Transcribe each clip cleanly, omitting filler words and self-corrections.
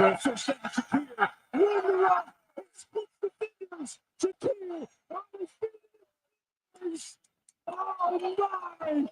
So Shakira, one rock, puts the fingers, Shakira, on the fingers. Oh my!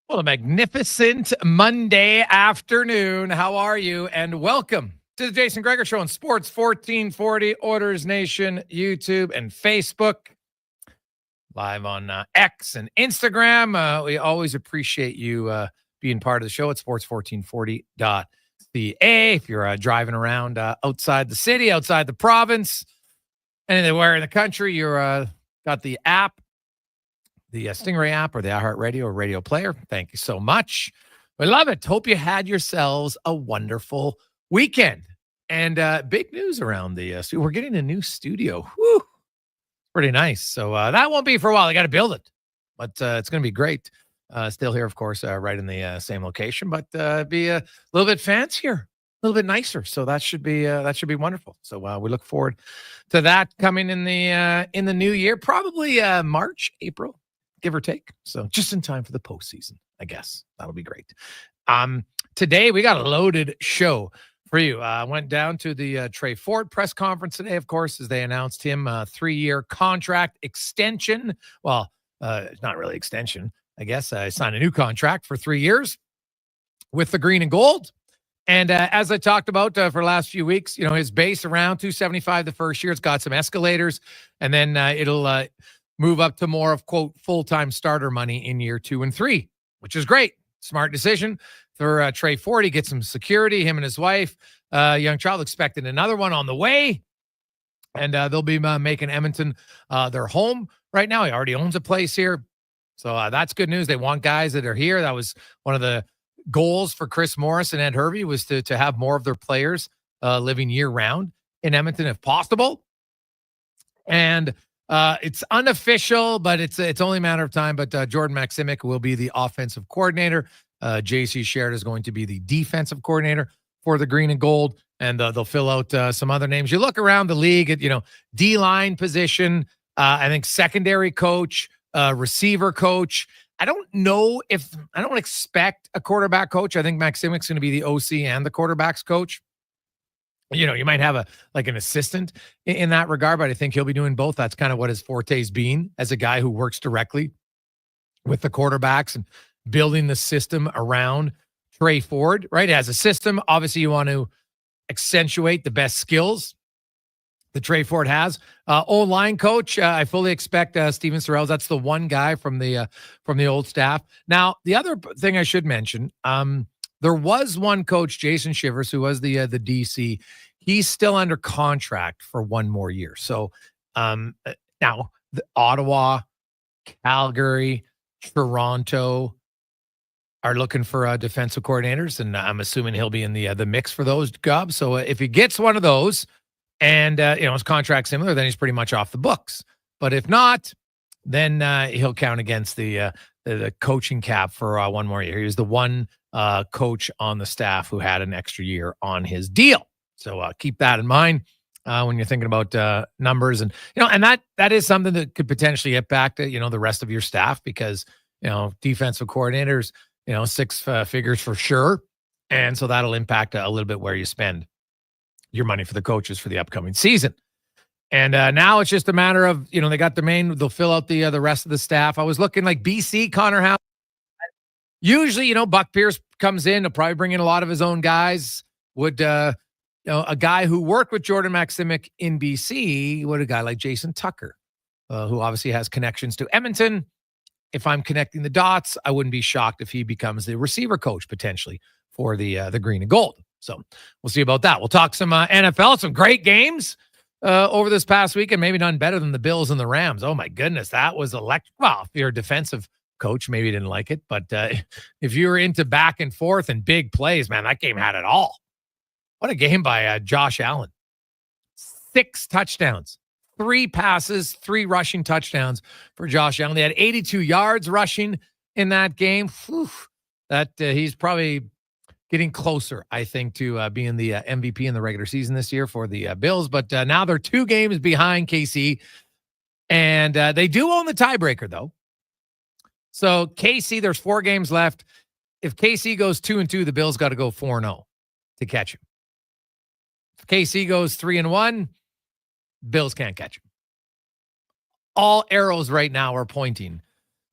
Well, a magnificent Monday afternoon. How are you? And welcome to the Jason Gregor Show on Sports 1440, Orders Nation, YouTube, and Facebook. Live on X and Instagram. We always appreciate you being part of the show at sports1440.ca. If you're driving around outside the city, outside the province, anywhere in the country, you're got the app. The Stingray app or the iHeartRadio or Radio Player. Thank you so much. We love it. Hope you had yourselves a wonderful weekend. And big news around the we're getting a new studio. Whew. Pretty nice. So that won't be for a while. I got to build it. But it's going to be great. Still here, of course, right in the same location, but be a little bit fancier, a little bit nicer. So that should be wonderful. So we look forward to that coming in the new year, probably March, April. Give or take. So just in time for the postseason, I guess. That'll be great. Today, we got a loaded show for you. I went down to the Trey Ford press conference today, of course, as they announced him a 3-year contract extension. Well, it's not really extension. I guess I signed a new contract for 3 years with the green and gold. And as I talked about for the last few weeks, you know, his base around $275 the first year. It's got some escalators, and then it'll move up to more of, quote, full-time starter money in year 2 and 3, which is great. Smart decision for Trey Ford. He gets some security, him and his wife. Young child expecting another one on the way. And they'll be making Edmonton their home right now. He already owns a place here. So that's good news. They want guys that are here. That was one of the goals for Chris Morris and Ed Hervey, was to have more of their players living year-round in Edmonton if possible. And it's unofficial, but it's only a matter of time. But Jordan Maksimic will be the offensive coordinator. JC Sherrod is going to be the defensive coordinator for the green and gold. And they'll fill out some other names. You look around the league at, D-line position, I think secondary coach, receiver coach. I don't expect a quarterback coach. I think Maksimic's going to be the OC and the quarterback's coach. You might have an assistant in that regard, but I think he'll be doing both. That's kind of what his forte's been as a guy who works directly with the quarterbacks and building the system around Trey Ford, right? As a system, obviously you want to accentuate the best skills that Trey Ford has. O-line coach, I fully expect Steven Sorrells. That's the one guy from the old staff. Now, the other thing I should mention, there was one coach, Jason Shivers, who was the DC. He's still under contract for 1 more year. So now Ottawa, Calgary, Toronto are looking for defensive coordinators, and I'm assuming he'll be in the mix for those jobs. So if he gets one of those, and his contract's similar, then he's pretty much off the books. But if not, then he'll count against the coaching cap for 1 more year. He was the one coach on the staff who had an extra year on his deal. So keep that in mind when you're thinking about numbers, and that is something that could potentially impact the rest of your staff, because defensive coordinators, 6 figures for sure, and so that'll impact a little bit where you spend your money for the coaches for the upcoming season. And now it's just a matter of they got the main. They'll fill out the rest of the staff. I was looking like BC, Connor Halley. Usually, Buck Pierce comes in. He'll probably bring in a lot of his own guys. Would a guy who worked with Jordan Maksimic in BC, would a guy like Jason Tucker, who obviously has connections to Edmonton. If I'm connecting the dots, I wouldn't be shocked if he becomes the receiver coach potentially for the green and gold. So we'll see about that. We'll talk some NFL, some great games over this past weekend. Maybe none better than the Bills and the Rams. Oh my goodness, that was electric. Well, if you're a defensive coach, maybe you didn't like it, but if you were into back and forth and big plays, man, that game had it all. What a game by Josh Allen. 6 touchdowns, 3 passes, 3 rushing touchdowns for Josh Allen. They had 82 yards rushing in that game. Whew. that he's probably getting closer, I think, to being the MVP in the regular season this year for the Bills. But now they're 2 games behind KC, and they do own the tiebreaker, though. So KC, there's 4 games left. If KC goes 2-2, the Bills got to go 4-0 to catch him. If KC goes 3-1, Bills can't catch him. All arrows right now are pointing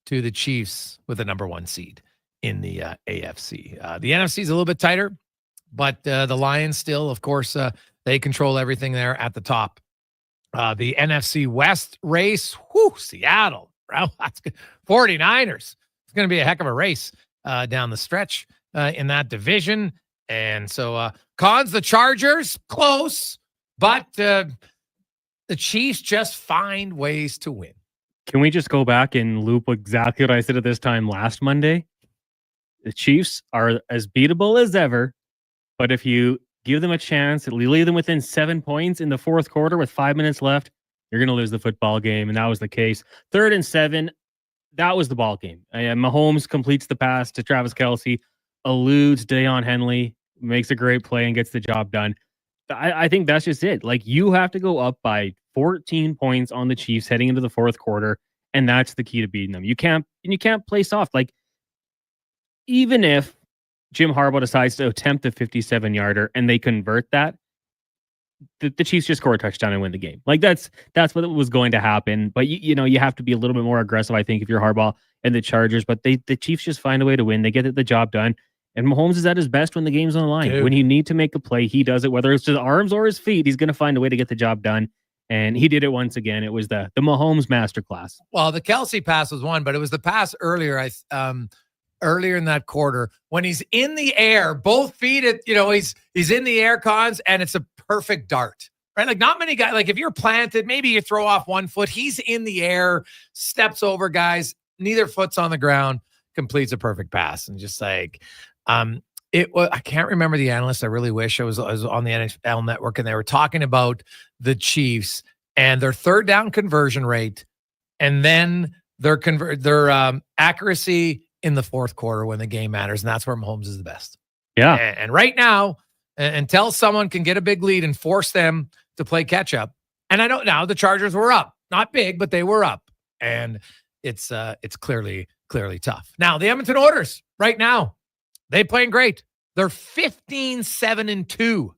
to the Chiefs with the number 1 seed in the AFC. The NFC is a little bit tighter, but the Lions still, of course, they control everything there at the top. The NFC West race, Seattle, that's good. 49ers. It's going to be a heck of a race down the stretch in that division. And so, Cons, the Chargers, close, but the Chiefs just find ways to win. Can we just go back and loop exactly what I said at this time last Monday? The Chiefs are as beatable as ever, but if you give them a chance, you leave them within 7 points in the fourth quarter with 5 minutes left, you're going to lose the football game, and that was the case. 3rd and 7, that was the ball game. Mahomes completes the pass to Travis Kelce, eludes Deion Henley, makes a great play, and gets the job done. I think that's just it. Like, you have to go up by 14 points on the Chiefs heading into the fourth quarter, and that's the key to beating them. You can't play soft. Like, even if Jim Harbaugh decides to attempt a 57-yarder and they convert that, the Chiefs just score a touchdown and win the game. Like, that's what was going to happen. But you have to be a little bit more aggressive, I think, if you're Harbaugh and the Chargers. But the Chiefs just find a way to win. They get the job done. And Mahomes is at his best when the game's on the line. Dude. When you need to make a play, he does it. Whether it's his arms or his feet, he's going to find a way to get the job done. And he did it once again. It was the Mahomes masterclass. Well, the Kelce pass was one, but it was the pass earlier. Earlier in that quarter when he's in the air, both feet. He's in the air, Cons, and it's a perfect dart. Right, like not many guys. Like if you're planted, maybe you throw off 1 foot. He's in the air, steps over guys. Neither foot's on the ground. Completes a perfect pass, and just like it was. I can't remember the analyst. I really wish I was on the NFL Network, and they were talking about the Chiefs and their 3rd down conversion rate, and then their accuracy in the fourth quarter when the game matters, and that's where Mahomes is the best. Yeah. And right now, until someone can get a big lead and force them to play catch up, and I don't know, the Chargers were up, not big, but they were up, and it's clearly tough. Now the Edmonton Oilers right now, they playing great. They're 15-7-2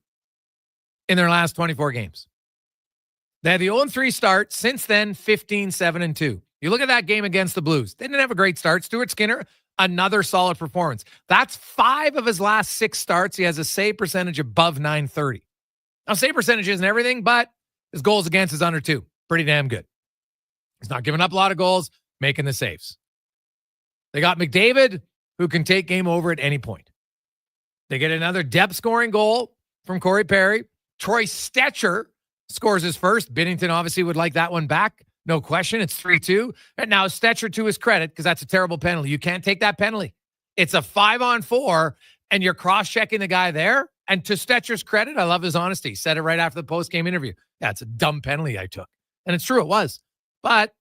in their last 24 games. They had the 0-3 start. Since then, 15-7-2. You look at that game against the Blues. They didn't have a great start. Stuart Skinner, another solid performance. That's 5 of his last 6 starts. He has a save percentage above .930. Now, save percentage isn't everything, but his goals against is under 2. Pretty damn good. He's not giving up a lot of goals, making the saves. They got McDavid, who can take game over at any point. They get another depth scoring goal from Corey Perry. Troy Stetcher scores his first. Binnington obviously would like that one back. No question. It's 3-2. And now Stetcher, to his credit, because that's a terrible penalty. You can't take that penalty. It's a 5-on-4, and you're cross-checking the guy there. And to Stetcher's credit, I love his honesty. He said it right after the post-game interview. Yeah, it's a dumb penalty I took. And it's true, it was. But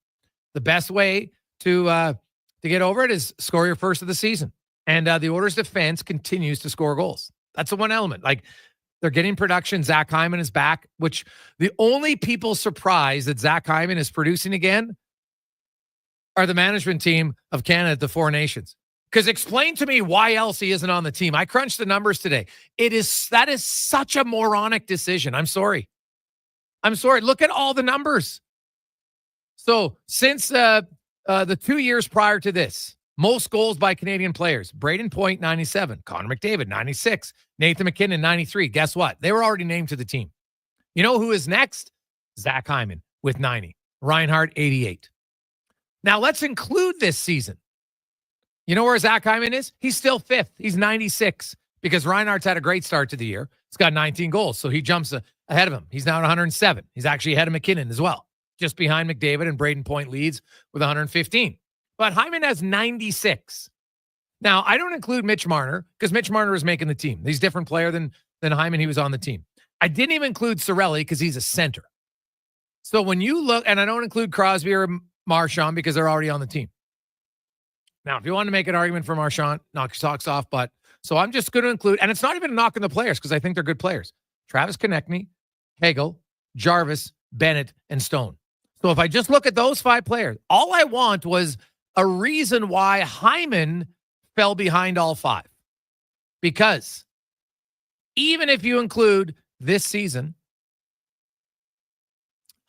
the best way to get over it is score your first of the season. And the Oilers' defense continues to score goals. That's the one element. Like, they're getting production. Zach Hyman is back, which the only people surprised that Zach Hyman is producing again are the management team of Canada, the Four Nations. Because explain to me why else he isn't on the team. I crunched the numbers today. That is such a moronic decision. I'm sorry. Look at all the numbers. So since the 2 years prior to this, most goals by Canadian players. Braden Point, 97. Connor McDavid, 96. Nathan McKinnon, 93. Guess what? They were already named to the team. You know who is next? Zach Hyman with 90. Reinhardt, 88. Now let's include this season. You know where Zach Hyman is? He's still 5th. He's 96 because Reinhardt's had a great start to the year. He's got 19 goals, so he jumps ahead of him. He's now at 107. He's actually ahead of McKinnon as well. Just behind McDavid, and Braden Point leads with 115. But Hyman has 96. Now, I don't include Mitch Marner because Mitch Marner is making the team. He's a different player than Hyman. He was on the team. I didn't even include Cirelli because he's a center. So when you look, and I don't include Crosby or Marchand because they're already on the team. Now, if you want to make an argument for Marchand, knock your socks off. But so I'm just going to include, and it's not even a knock on the players because I think they're good players. Travis Konechny, Hagel, Jarvis, Bennett, and Stone. So if I just look at those 5 players, all I want was a reason why Hyman fell behind all 5. Because even if you include this season,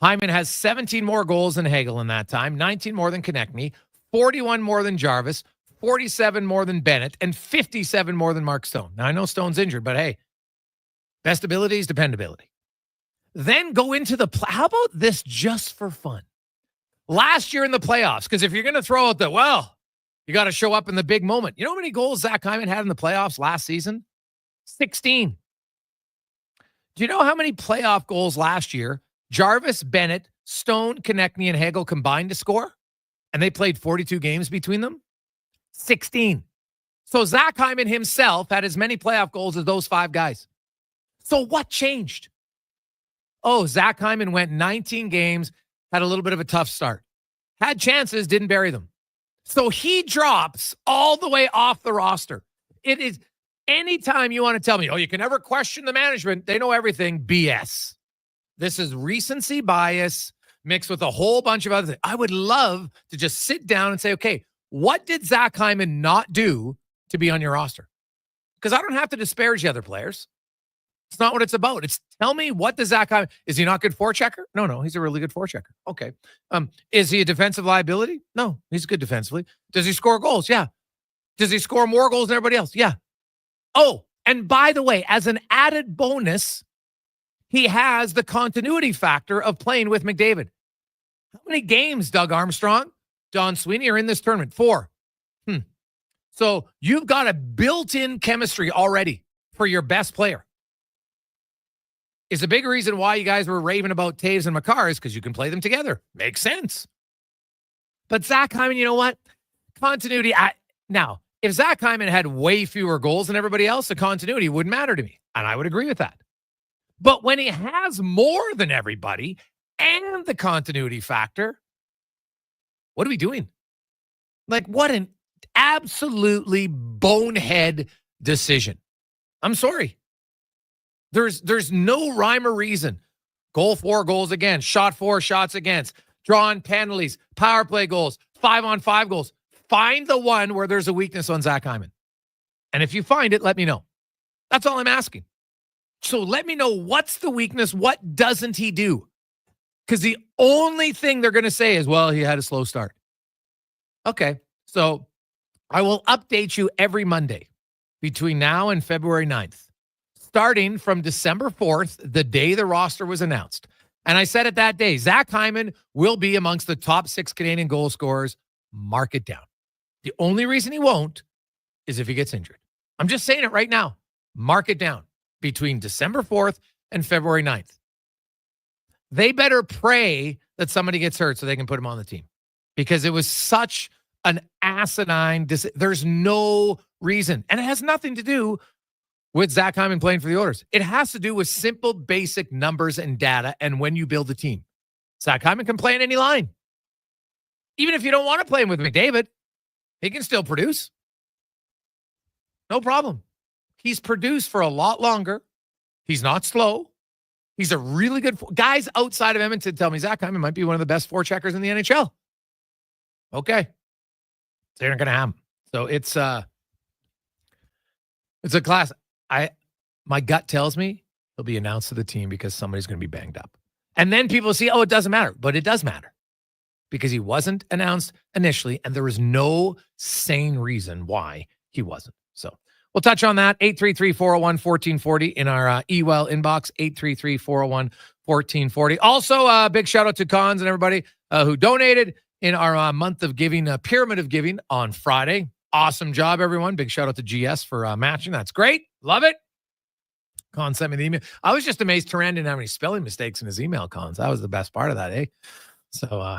Hyman has 17 more goals than Hagel in that time, 19 more than Konechny, 41 more than Jarvis, 47 more than Bennett, and 57 more than Mark Stone. Now, I know Stone's injured, but hey, best ability is dependability. Then go into how about this just for fun? Last year in the playoffs, because if you're going to throw out you got to show up in the big moment. You know how many goals Zach Hyman had in the playoffs last season? 16. Do you know how many playoff goals last year Jarvis, Bennett, Stone, Konechny, and Hagel combined to score? And they played 42 games between them? 16. So Zach Hyman himself had as many playoff goals as those 5 guys. So what changed? Oh, Zach Hyman went 19 games, had a little bit of a tough start. Had chances, didn't bury them. So he drops all the way off the roster. It is anytime you want to tell me, you can never question the management. They know everything. BS. This is recency bias mixed with a whole bunch of other things. I would love to just sit down and say, okay, what did Zach Hyman not do to be on your roster? Because I don't have to disparage the other players. It's not what it's about. It's tell me what does Zach Hyman, is he not good forechecker? No, he's a really good forechecker. Okay. Is he a defensive liability? No, he's good defensively. Does he score goals? Yeah. Does he score more goals than everybody else? Yeah. Oh, and by the way, as an added bonus, he has the continuity factor of playing with McDavid. How many games, Doug Armstrong, Don Sweeney are in this tournament? 4. So you've got a built-in chemistry already for your best player. Is a big reason why you guys were raving about Taves and Makar is because you can play them together. Makes sense. But Zach Hyman, you know what? Continuity. Now, if Zach Hyman had way fewer goals than everybody else, the continuity wouldn't matter to me. And I would agree with that. But when he has more than everybody and the continuity factor, what are we doing? Like, what an absolutely bonehead decision. I'm sorry. There's no rhyme or reason. Goal 4, goals against, shot 4, shots against, drawn penalties, power play goals, 5-on-5 goals. Find the one where there's a weakness on Zach Hyman. And if you find it, let me know. That's all I'm asking. So let me know what's the weakness. What doesn't he do? Because the only thing they're going to say is, he had a slow start. Okay. So I will update you every Monday between now and February 9th. Starting from December 4th, the day the roster was announced. And I said it that day, Zach Hyman will be amongst the top 6 Canadian goal scorers. Mark it down. The only reason he won't is if he gets injured. I'm just saying it right now. Mark it down between December 4th and February 9th. They better pray that somebody gets hurt so they can put him on the team because it was such an asinine decision. There's no reason. And it has nothing to do with Zach Hyman playing for the Oilers. It has to do with simple, basic numbers and data and when you build a team. Zach Hyman can play in any line. Even if you don't want to play him with McDavid, he can still produce. No problem. He's produced for a lot longer. He's not slow. He's a really good... Guys outside of Edmonton tell me Zach Hyman might be one of the best forecheckers in the NHL. Okay. They're not going to have him. So it's a class. My gut tells me he'll be announced to the team because somebody's going to be banged up. And then people see, it doesn't matter. But it does matter because he wasn't announced initially and there was no sane reason why he wasn't. So we'll touch on that. 833-401-1440 in our email inbox, 833-401-1440. Also, a big shout out to Cons and everybody who donated in our month of giving, pyramid of giving on Friday. Awesome job, everyone. Big shout out to GS for matching. That's great. Love it. Con sent me the email. I was just amazed Turan didn't have any spelling mistakes in his email, Cons. That was the best part of that, eh? So,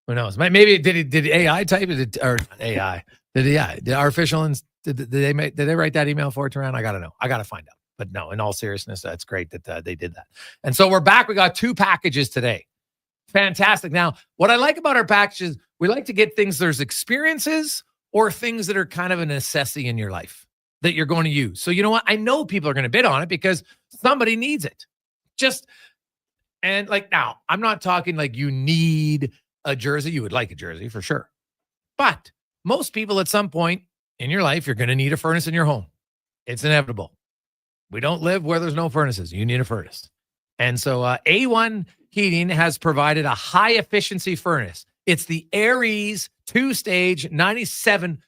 who knows? Maybe did AI type it or not AI? Did artificial did they write that email for Turan? I gotta know. I gotta find out. But no, in all seriousness, that's great that they did that. And so we're back. We got 2 packages today. Fantastic. Now, what I like about our packages, we like to get things. There's experiences or things that are kind of a necessity in your life that you're going to use. So you know what? I know people are going to bid on it because somebody needs it. And like now, I'm not talking like you need a jersey. You would like a jersey for sure. But most people at some point in your life, you're going to need a furnace in your home. It's inevitable. We don't live where there's no furnaces. You need a furnace. And so A1 Heating has provided a high efficiency furnace. It's the Aries 2-stage 97%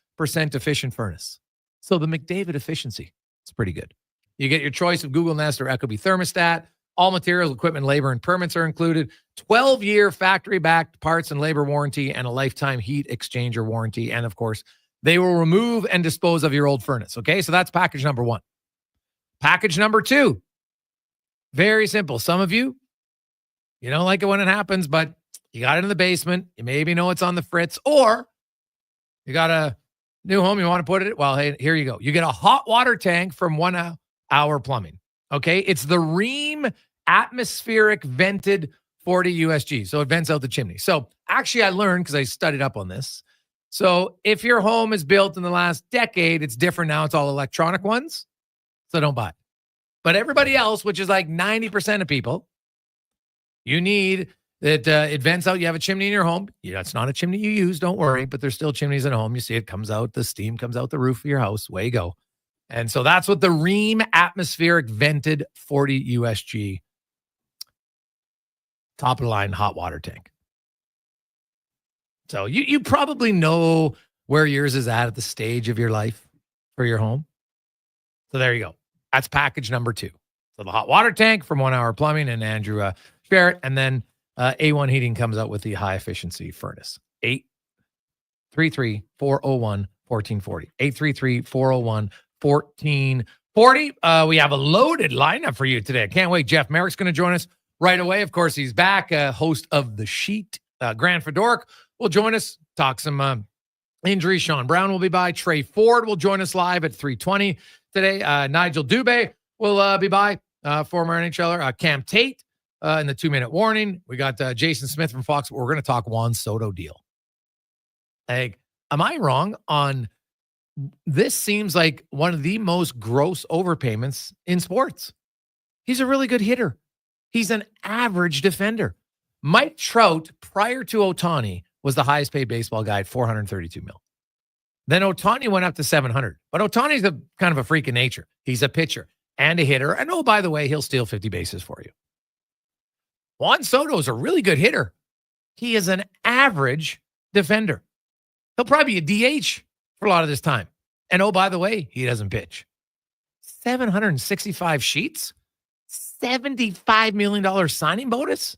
efficient furnace. So the McDavid efficiency, it's pretty good. You get your choice of Google Nest or Ecobee thermostat. All materials, equipment, labor, and permits are included. 12-year factory-backed parts and labor warranty and a lifetime heat exchanger warranty. And, of course, they will remove and dispose of your old furnace. Okay, so that's package number 1. Package number 2, very simple. Some of you don't like it when it happens, but you got it in the basement. You maybe know it's on the fritz, or you got a new home. You want to put it, well, hey, here you go. You get a hot water tank from 1 Hour Plumbing. Okay, it's the Ream atmospheric vented 40 USG. So it vents out the chimney. So actually I learned because I studied up on this. So if your home is built in the last decade, it's different now. It's all electronic ones. So don't buy it. But everybody else, which is like 90% of people, you need that it vents out. You have a chimney in your home. Yeah, it's not a chimney you use. Don't worry. But there's still chimneys at home. You see it comes out. The steam comes out the roof of your house. Way you go. And so that's what the Ream atmospheric vented 40 USG top of the line hot water tank. So you probably know where yours is at the stage of your life for your home. So there you go. That's package number 2. So the hot water tank from 1 Hour Plumbing and Andrew Barrett. And then A1 Heating comes out with the high efficiency furnace. 833-401-1440. 833-401-1440. We have a loaded lineup for you today. I can't wait. Jeff Merrick's going to join us right away. Of course, he's back, host of The Sheet. Grant Fedoruk will join us, talk some injuries. Sean Brown will be by. Trey Ford will join us live at 3:20 today. Nigel Dubé will be by, former NHLer. Cam Tate in the 2-minute warning. We got Jason Smith from Fox. We're going to talk Juan Soto deal. Like, am I wrong on this? Seems like one of the most gross overpayments in sports. He's a really good hitter. He's an average defender. Mike Trout, prior to Ohtani, was the highest paid baseball guy at $432 million. Then Ohtani went up to $700. But Ohtani's a kind of a freak of nature. He's a pitcher and a hitter. And oh, by the way, he'll steal 50 bases for you. Juan Soto is a really good hitter. He is an average defender. He'll probably be a DH for a lot of this time. And oh, by the way, he doesn't pitch. 765 sheets, $75 million signing bonus.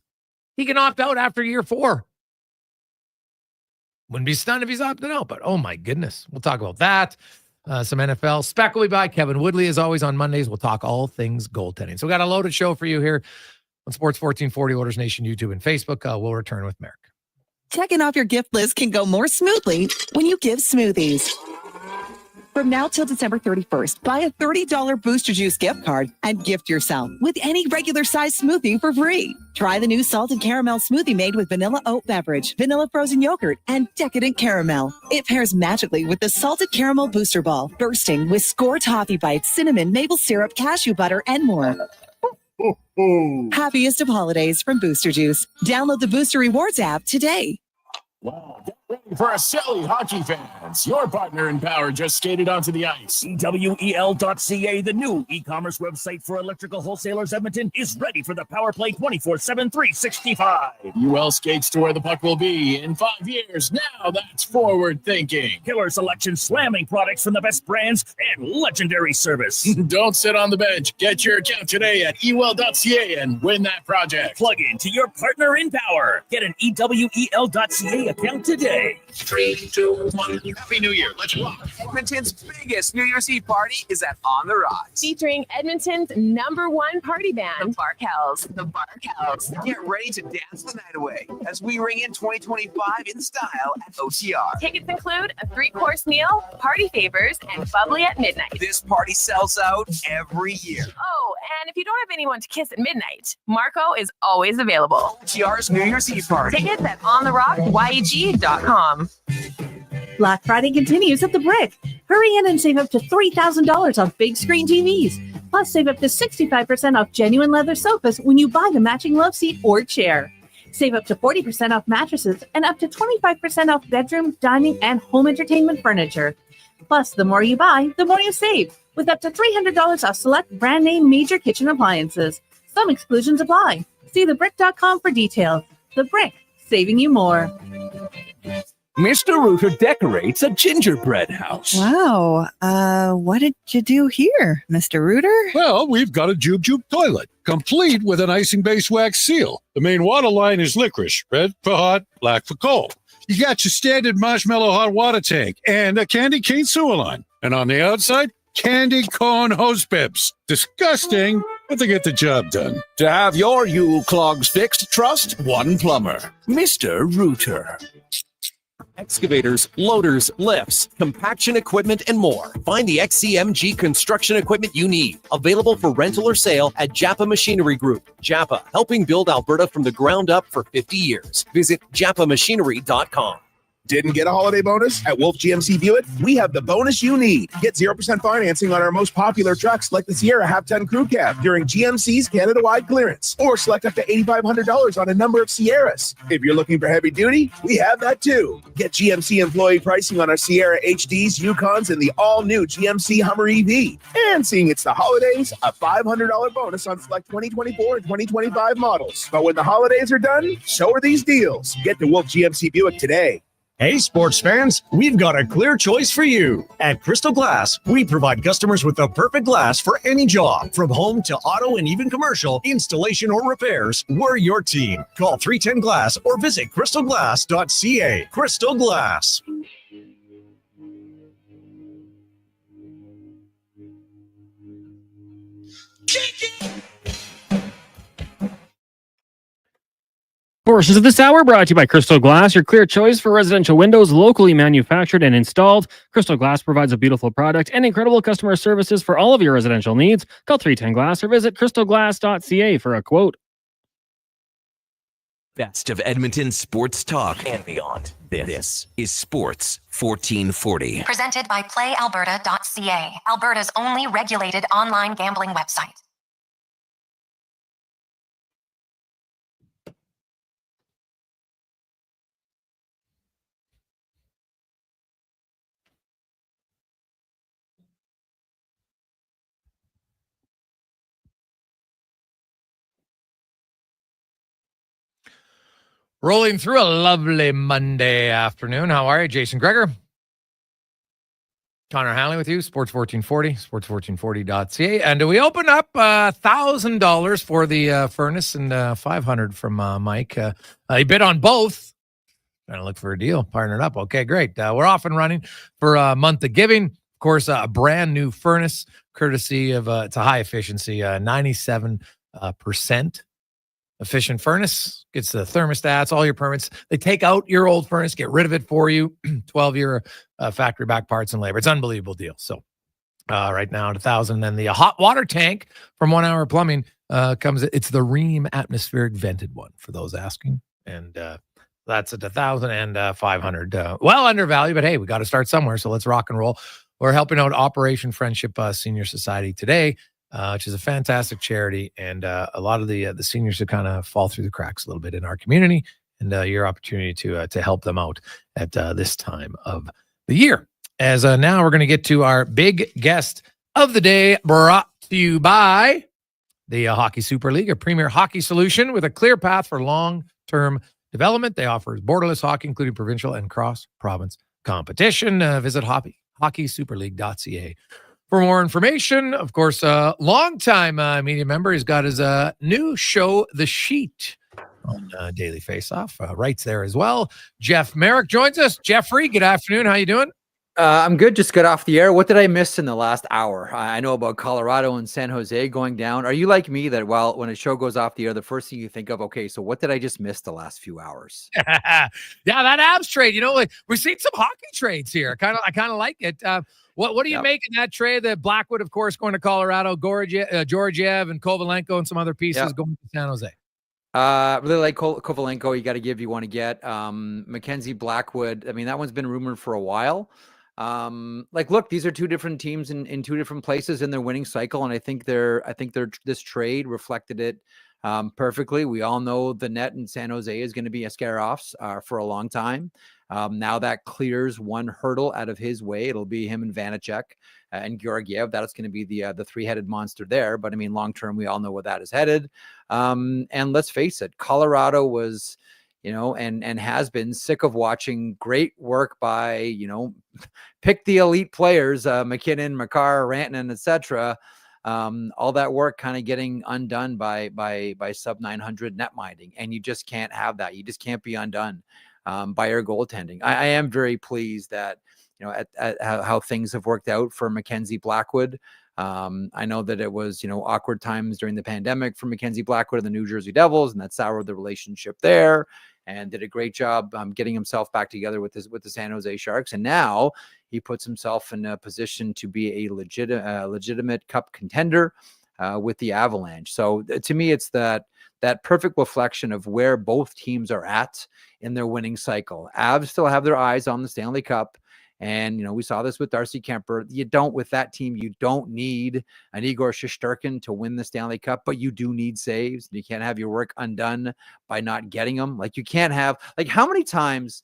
He can opt out after year 4. Wouldn't be stunned if he's opted out, but oh my goodness. We'll talk about that. Some NFL. Spec will be by. Kevin Woodley, as always, on Mondays. We'll talk all things goaltending. So we got a loaded show for you here on Sports 1440, Oilers Nation, YouTube, and Facebook. We'll return with Merrick. Checking off your gift list can go more smoothly when you give smoothies. From now till December 31st, buy a $30 Booster Juice gift card and gift yourself with any regular size smoothie for free. Try the new salted caramel smoothie made with vanilla oat beverage, vanilla frozen yogurt, and decadent caramel. It pairs magically with the salted caramel booster ball, bursting with Score toffee bites, cinnamon, maple syrup, cashew butter, and more. Happiest of holidays from Booster Juice. Download the Booster Rewards app today. Wow, get ready for a silly hockey fans. Your partner in power just skated onto the ice. EWEL.ca, the new e-commerce website for electrical wholesalers Edmonton, is ready for the power play 24/7, 365. UL skates to where the puck will be in 5 years. Now that's forward thinking. Killer selection, slamming products from the best brands, and legendary service. Don't sit on the bench. Get your account today at EWEL.ca and win that project. Plug into your partner in power. Get an EWEL.ca account today. 3, 2, 1. Happy New Year. Let's rock. Edmonton's biggest New Year's Eve party is at On the Rocks. Featuring Edmonton's #1 party band, The Barkels. The Barkels. Get ready to dance the night away as we ring in 2025 in style at OTR. Tickets include a 3-course meal, party favors, and bubbly at midnight. This party sells out every year. Oh, and if you don't have anyone to kiss at midnight, Marco is always available. OTR's New Year's Eve party. Tickets at ontherockyeg.com. Black Friday continues at the Brick. Hurry in and save up to $3,000 on big screen TVs. Plus, save up to 65% off genuine leather sofas when you buy the matching love seat or chair. Save up to 40% off mattresses and up to 25% off bedroom, dining, and home entertainment furniture. Plus, the more you buy, the more you save, with up to $300 off select brand name major kitchen appliances. Some exclusions apply. See thebrick.com for details. The Brick, saving you more. Mr. Rooter decorates a gingerbread house. Wow. What did you do here, Mr. Rooter? Well, we've got a Jube Jube toilet, complete with an icing-based wax seal. The main water line is licorice, red for hot, black for cold. You got your standard marshmallow hot water tank and a candy cane sewer line. And on the outside, candy corn hose pips. Disgusting, but they get the job done. To have your Yule clogs fixed, trust one plumber, Mr. Rooter. Excavators, loaders, lifts, compaction equipment, and more. Find the XCMG construction equipment you need. Available for rental or sale at Japa Machinery Group. Japa, helping build Alberta from the ground up for 50 years. Visit japamachinery.com. Didn't get a holiday bonus? At Wolf GMC Buick, we have the bonus you need. Get 0% financing on our most popular trucks like the Sierra Half-Ton Crew Cab during GMC's Canada-wide clearance. Or select up to $8,500 on a number of Sierras. If you're looking for heavy duty, we have that too. Get GMC employee pricing on our Sierra HDs, Yukons, and the all-new GMC Hummer EV. And seeing it's the holidays, a $500 bonus on select 2024 and 2025 models. But when the holidays are done, so are these deals. Get to Wolf GMC Buick today. Hey, sports fans, we've got a clear choice for you. At Crystal Glass, we provide customers with the perfect glass for any job. From home to auto and even commercial, installation or repairs, we're your team. Call 310 Glass or visit crystalglass.ca. Crystal Glass. Portions of this hour brought to you by Crystal Glass, your clear choice for residential windows, locally manufactured and installed. Crystal Glass provides a beautiful product and incredible customer services for all of your residential needs. Call 310 Glass or visit crystalglass.ca for a quote. Best of Edmonton sports talk and beyond. This is Sports 1440. Presented by PlayAlberta.ca, Alberta's only regulated online gambling website. Rolling through a lovely Monday afternoon. How are you? Jason Gregor. Connor Halley with you, Sports 1440, sports1440.ca. And we open up $1,000 for the furnace and $500 from Mike. He bid on both. Trying to look for a deal, partnered up. Okay, great. We're off and running for a month of giving. Of course, a brand new furnace, courtesy of, it's a high efficiency, 97% efficient furnace. Gets the thermostats, all your permits. They take out your old furnace, get rid of it for you. 12-year factory back parts and labor. It's an unbelievable deal. So right now at $1,000. Then the hot water tank from 1 Hour Plumbing comes. It's the Ream atmospheric vented one for those asking. And that's at $1,000 and $500. Well undervalued, but hey, we got to start somewhere. So let's rock and roll. We're helping out Operation Friendship Senior Society today, which is a fantastic charity. And a lot of the seniors who kind of fall through the cracks a little bit in our community, and your opportunity to help them out at this time of the year. As now we're going to get to our big guest of the day, brought to you by the Hockey Super League, a premier hockey solution with a clear path for long-term development. They offer borderless hockey, including provincial and cross-province competition. Visit hockeysuperleague.ca. For more information, of course, a longtime media member. He's got his new show, The Sheet, on Daily Faceoff. Writes there as well. Jeff Merrick joins us. Jeffrey, good afternoon. How you doing? I'm good. Just got off the air. What did I miss in the last hour? I know about Colorado and San Jose going down. Are you like me that when a show goes off the air, the first thing you think of, okay, so what did I just miss the last few hours? Yeah, that abs trade. You know, like we've seen some hockey trades here. I kind of like it. What do you make in that trade? That Blackwood, of course, going to Colorado, Georgiev and Kovalenko and some other pieces going to San Jose. Really like Kovalenko. You got to give, you want to get. Mackenzie Blackwood. I mean, that one's been rumored for a while. Look, these are two different teams in two different places in their winning cycle, and I think this trade reflected it perfectly. We all know the net in San Jose is going to be a scare-offs for a long time. Now that clears one hurdle out of his way. It'll be him and Vanacek and Georgiev. That's going to be the three-headed monster there. But I mean, long term, we all know where that is headed. And let's face it, Colorado was, and has been sick of watching great work by, pick the elite players, McKinnon, Makar, Rantanen, etc. All that work kind of getting undone by sub 900 net minding, and you just can't have that. You just can't be undone by your goaltending. I am very pleased that at how things have worked out for Mackenzie Blackwood. I know that it was awkward times during the pandemic for Mackenzie Blackwood and the New Jersey Devils, and that soured the relationship there. And did a great job getting himself back together with the San Jose Sharks, and now he puts himself in a position to be a legitimate cup contender with the Avalanche. So to me, it's that perfect reflection of where both teams are at in their winning cycle. Avs still have their eyes on the Stanley Cup. And, we saw this with Darcy Kemper. With that team, you don't need an Igor Shesterkin to win the Stanley Cup, but you do need saves. You can't have your work undone by not getting them. You can't have, how many times,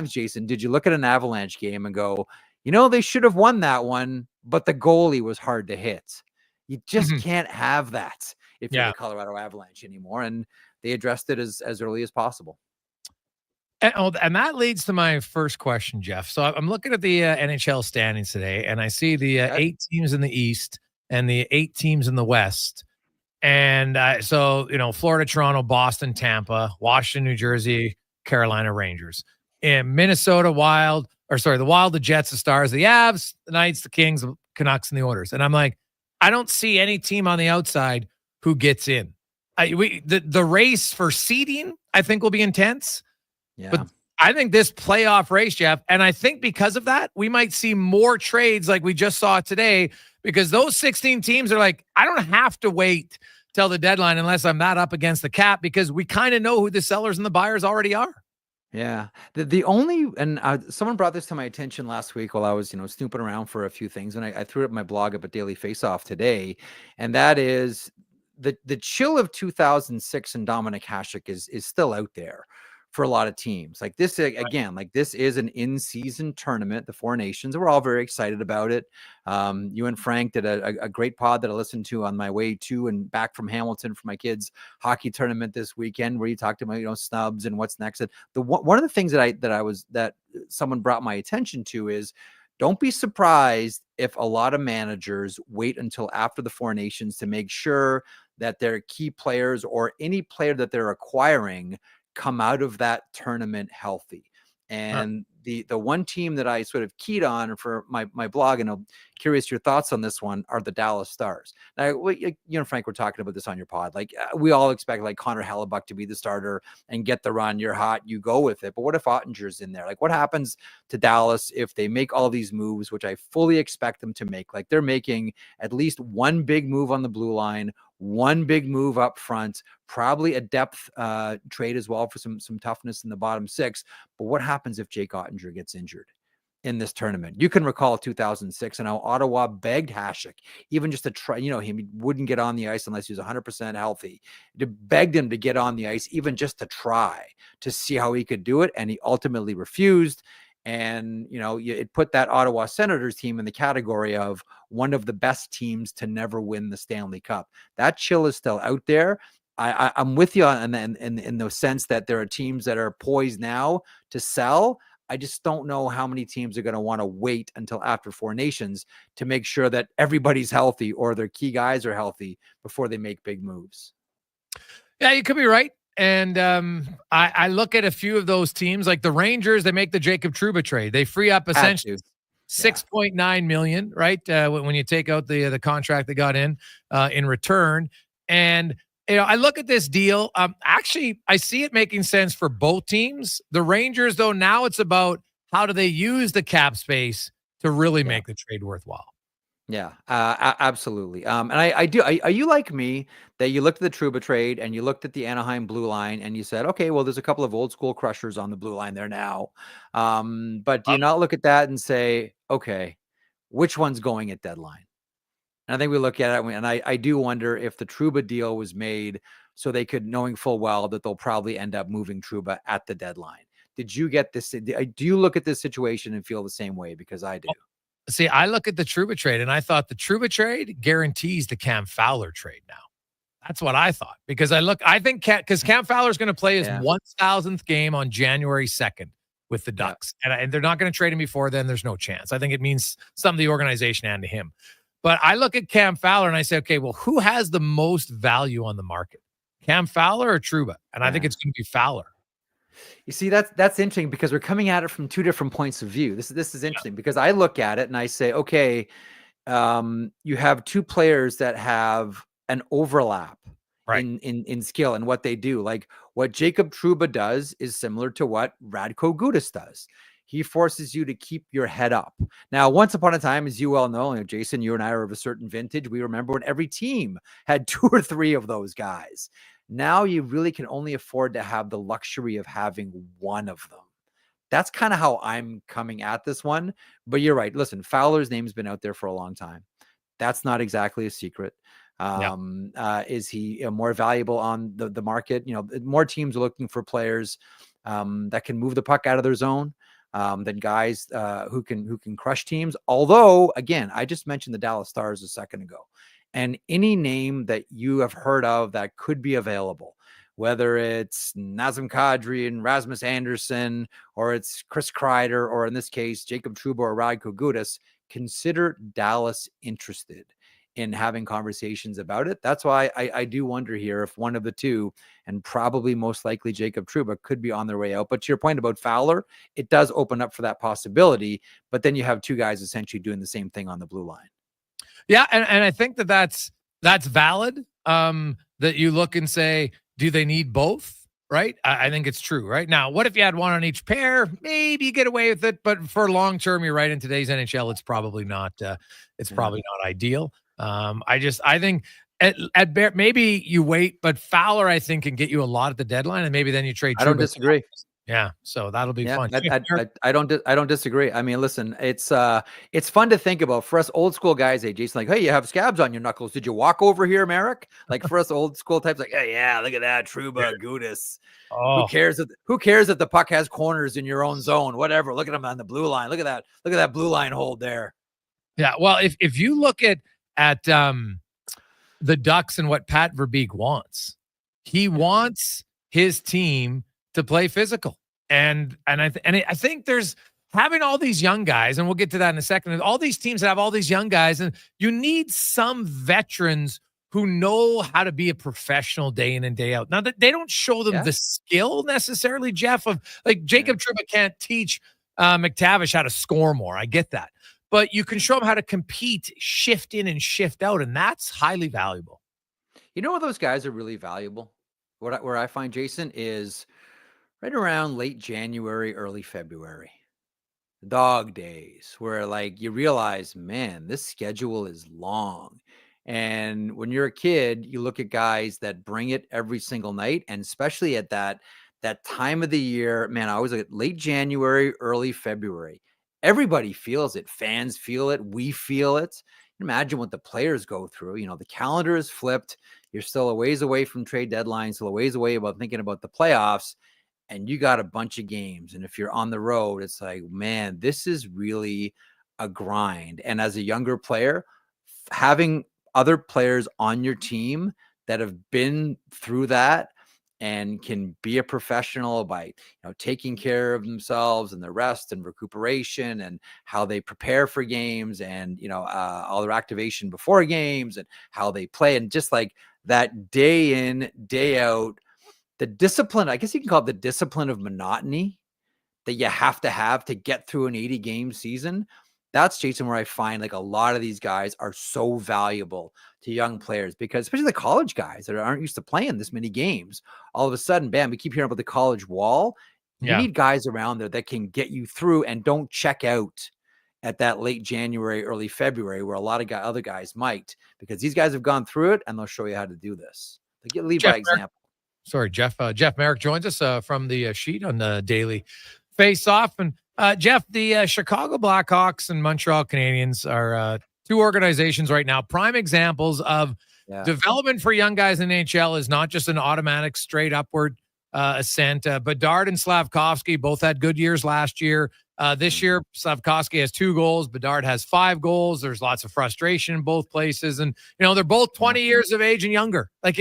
Jason, did you look at an Avalanche game and go, they should have won that one, but the goalie was hard to hit. You just can't have that if you're the Colorado Avalanche anymore. And they addressed it as early as possible. And that leads to my first question, Jeff. So I'm looking at the NHL standings today, and I see the 8 teams in the East and the 8 teams in the West. And Florida, Toronto, Boston, Tampa, Washington, New Jersey, Carolina Rangers. And Minnesota the Wild, the Jets, the Stars, the Avs, the Knights, the Kings, the Canucks, and the Oilers. And I'm like, I don't see any team on the outside who gets in. The race for seeding, I think, will be intense. Yeah. But I think this playoff race, Jeff, and I think because of that, we might see more trades like we just saw today, because those 16 teams are like, I don't have to wait till the deadline unless I'm not up against the cap, because we kind of know who the sellers and the buyers already are. Yeah. The only, and someone brought this to my attention last week while I was, snooping around for a few things, and I threw it up my blog up at Daily Faceoff today, and that is the chill of 2006 and Dominic Hasek is still out there for a lot of teams. This, again, this is an in-season tournament, the Four Nations. We're all very excited about it. You and Frank did a great pod that I listened to on my way to and back from Hamilton for my kids' hockey tournament this weekend, where you talked about, snubs and what's next. And one of the things that someone brought my attention to is, don't be surprised if a lot of managers wait until after the Four Nations to make sure that their key players or any player that they're acquiring come out of that tournament healthy. And the one team that I sort of keyed on for my blog, and I'm curious your thoughts on this one, are the Dallas Stars. Now, you and Frank were talking about this on your pod. We all expect Connor Halley to be the starter and get the run. You're hot, you go with it. But what if Ottinger's in there? What happens to Dallas if they make all these moves, which I fully expect them to make? They're making at least one big move on the blue line, one big move up front, probably a depth trade as well for some toughness in the bottom 6. But what happens if Jake Ottinger gets injured in this tournament? You can recall 2006 and how Ottawa begged Hasek, even just to try, he wouldn't get on the ice unless he was 100% healthy. They begged him to get on the ice, even just to try to see how he could do it. And he ultimately refused. And, it put that Ottawa Senators team in the category of one of the best teams to never win the Stanley Cup. That chill is still out there. I'm with you in the sense that there are teams that are poised now to sell. I just don't know how many teams are going to want to wait until after Four Nations to make sure that everybody's healthy or their key guys are healthy before they make big moves. Yeah, you could be right. And I look at a few of those teams, like the Rangers. They make the Jacob Trouba trade. They free up essentially $6.9 million, right? When you take out the contract they got in return. And I look at this deal. Actually, I see it making sense for both teams. The Rangers, though, now it's about how do they use the cap space to really make the trade worthwhile. Yeah, absolutely. And I do. Are you like me that you looked at the Trouba trade and you looked at the Anaheim blue line and you said, okay, well, there's a couple of old school crushers on the blue line there now. But do you not look at that and say, okay, which one's going at deadline? And I think we look at it, and I do wonder if the Trouba deal was made so they could, knowing full well that they'll probably end up moving Trouba at the deadline. Did you get this? Do you look at this situation and feel the same way? Because I do. See, I look at the Trouba trade, and I thought the Trouba trade guarantees the Cam Fowler trade now. That's what I thought, because I think because Cam Fowler is going to play his 1,000th game on January 2nd with the Ducks, and they're not going to trade him before then. There's no chance. I think it means something to the organization and to him. But I look at Cam Fowler and I say, okay, well, who has the most value on the market? Cam Fowler or Trouba? And I think it's going to be Fowler. You see, that's interesting because we're coming at it from two different points of view. This is interesting because I look at it and I say, okay, you have two players that have an overlap in skill and what they do. Like what Jacob Trouba does is similar to what Radko Gudas does. He forces you to keep your head up. Now, once upon a time, as you well know, Jason, you and I are of a certain vintage. We remember when every team had 2 or 3 of those guys. Now you really can only afford to have the luxury of having one of them. That's kind of how I'm coming at this one. But you're right. Listen, Fowler's name's been out there for a long time. That's not exactly a secret. Is he more valuable on the market? More teams are looking for players that can move the puck out of their zone. Than guys who can crush teams. Although, again, I just mentioned the Dallas Stars a second ago. And any name that you have heard of that could be available, whether it's Nazem Kadri and Rasmus Andersson, or it's Chris Kreider, or in this case, Jacob Trouba or Radko Gudas, consider Dallas interested in having conversations about it. That's why I do wonder here if one of the two, and probably most likely Jacob Trouba, could be on their way out. But to your point about Fowler, it does open up for that possibility. But then you have two guys essentially doing the same thing on the blue line. Yeah, and I think that's valid. That you look and say, do they need both? Right? I think it's true. Right now, what if you had one on each pair? Maybe you get away with it, but for long term, you're right. In today's NHL, it's probably not. Probably not ideal. I think at maybe you wait, but Fowler, I think, can get you a lot at the deadline, and maybe then you trade. I don't disagree. Yeah, so that'll be fun. I don't disagree. I mean, listen, it's fun to think about for us old school guys. Hey, Jason, like, hey, you have scabs on your knuckles. Did you walk over here, Merrick? Like for us old school types, like, hey, yeah, look at that, Trouba, Gudas. Oh. Who cares if the puck has corners in your own zone? Whatever. Look at them on the blue line. Look at that blue line hold there. Yeah, well, if you look at the Ducks and what Pat Verbeek wants, he wants his team to play physical. And I think there's having all these young guys, and we'll get to that in a second. All these teams have all these young guys, and you need some veterans who know how to be a professional day in and day out. Now, that they don't show them the skill necessarily, Jeff, of like Jacob Trouba can't teach McTavish how to score more. I get that. But you can show them how to compete, shift in and shift out, and that's highly valuable. You know what those guys are really valuable? Where I find, Jason, is right around late January, early February. Dog days, where like you realize, man, this schedule is long. And when you're a kid, you look at guys that bring it every single night, and especially at that time of the year, man, I always look at late January, early February. Everybody feels it. Fans feel it. We feel it. Imagine what the players go through. The calendar is flipped. You're still a ways away from trade deadlines, still a ways away about thinking about the playoffs, and you got a bunch of games. And if you're on the road, it's like, man, this is really a grind. And as a younger player, having other players on your team that have been through that and can be a professional by taking care of themselves and their rest and recuperation and how they prepare for games and all their activation before games and how they play, and just like that day in, day out, the discipline, I guess you can call it the discipline of monotony that you have to get through an 80 game season. That's, Jason, where I find like a lot of these guys are so valuable to young players, because especially the college guys that aren't used to playing this many games, all of a sudden, bam, we keep hearing about the college wall. You need guys around there that can get you through and don't check out at that late January, early February, where a lot of other guys might, because these guys have gone through it and they'll show you how to do this. They get lead by example. Jeff Merrick joins us from the sheet on the Daily Face-Off. And Jeff, the Chicago Blackhawks and Montreal Canadiens are two organizations right now, prime examples of development for young guys in the NHL is not just an automatic straight upward ascent. Bedard and Slavkovsky both had good years last year. This year, Slavkovsky has 2 goals. Bedard has 5 goals. There's lots of frustration in both places. And, they're both 20 years of age and younger. Like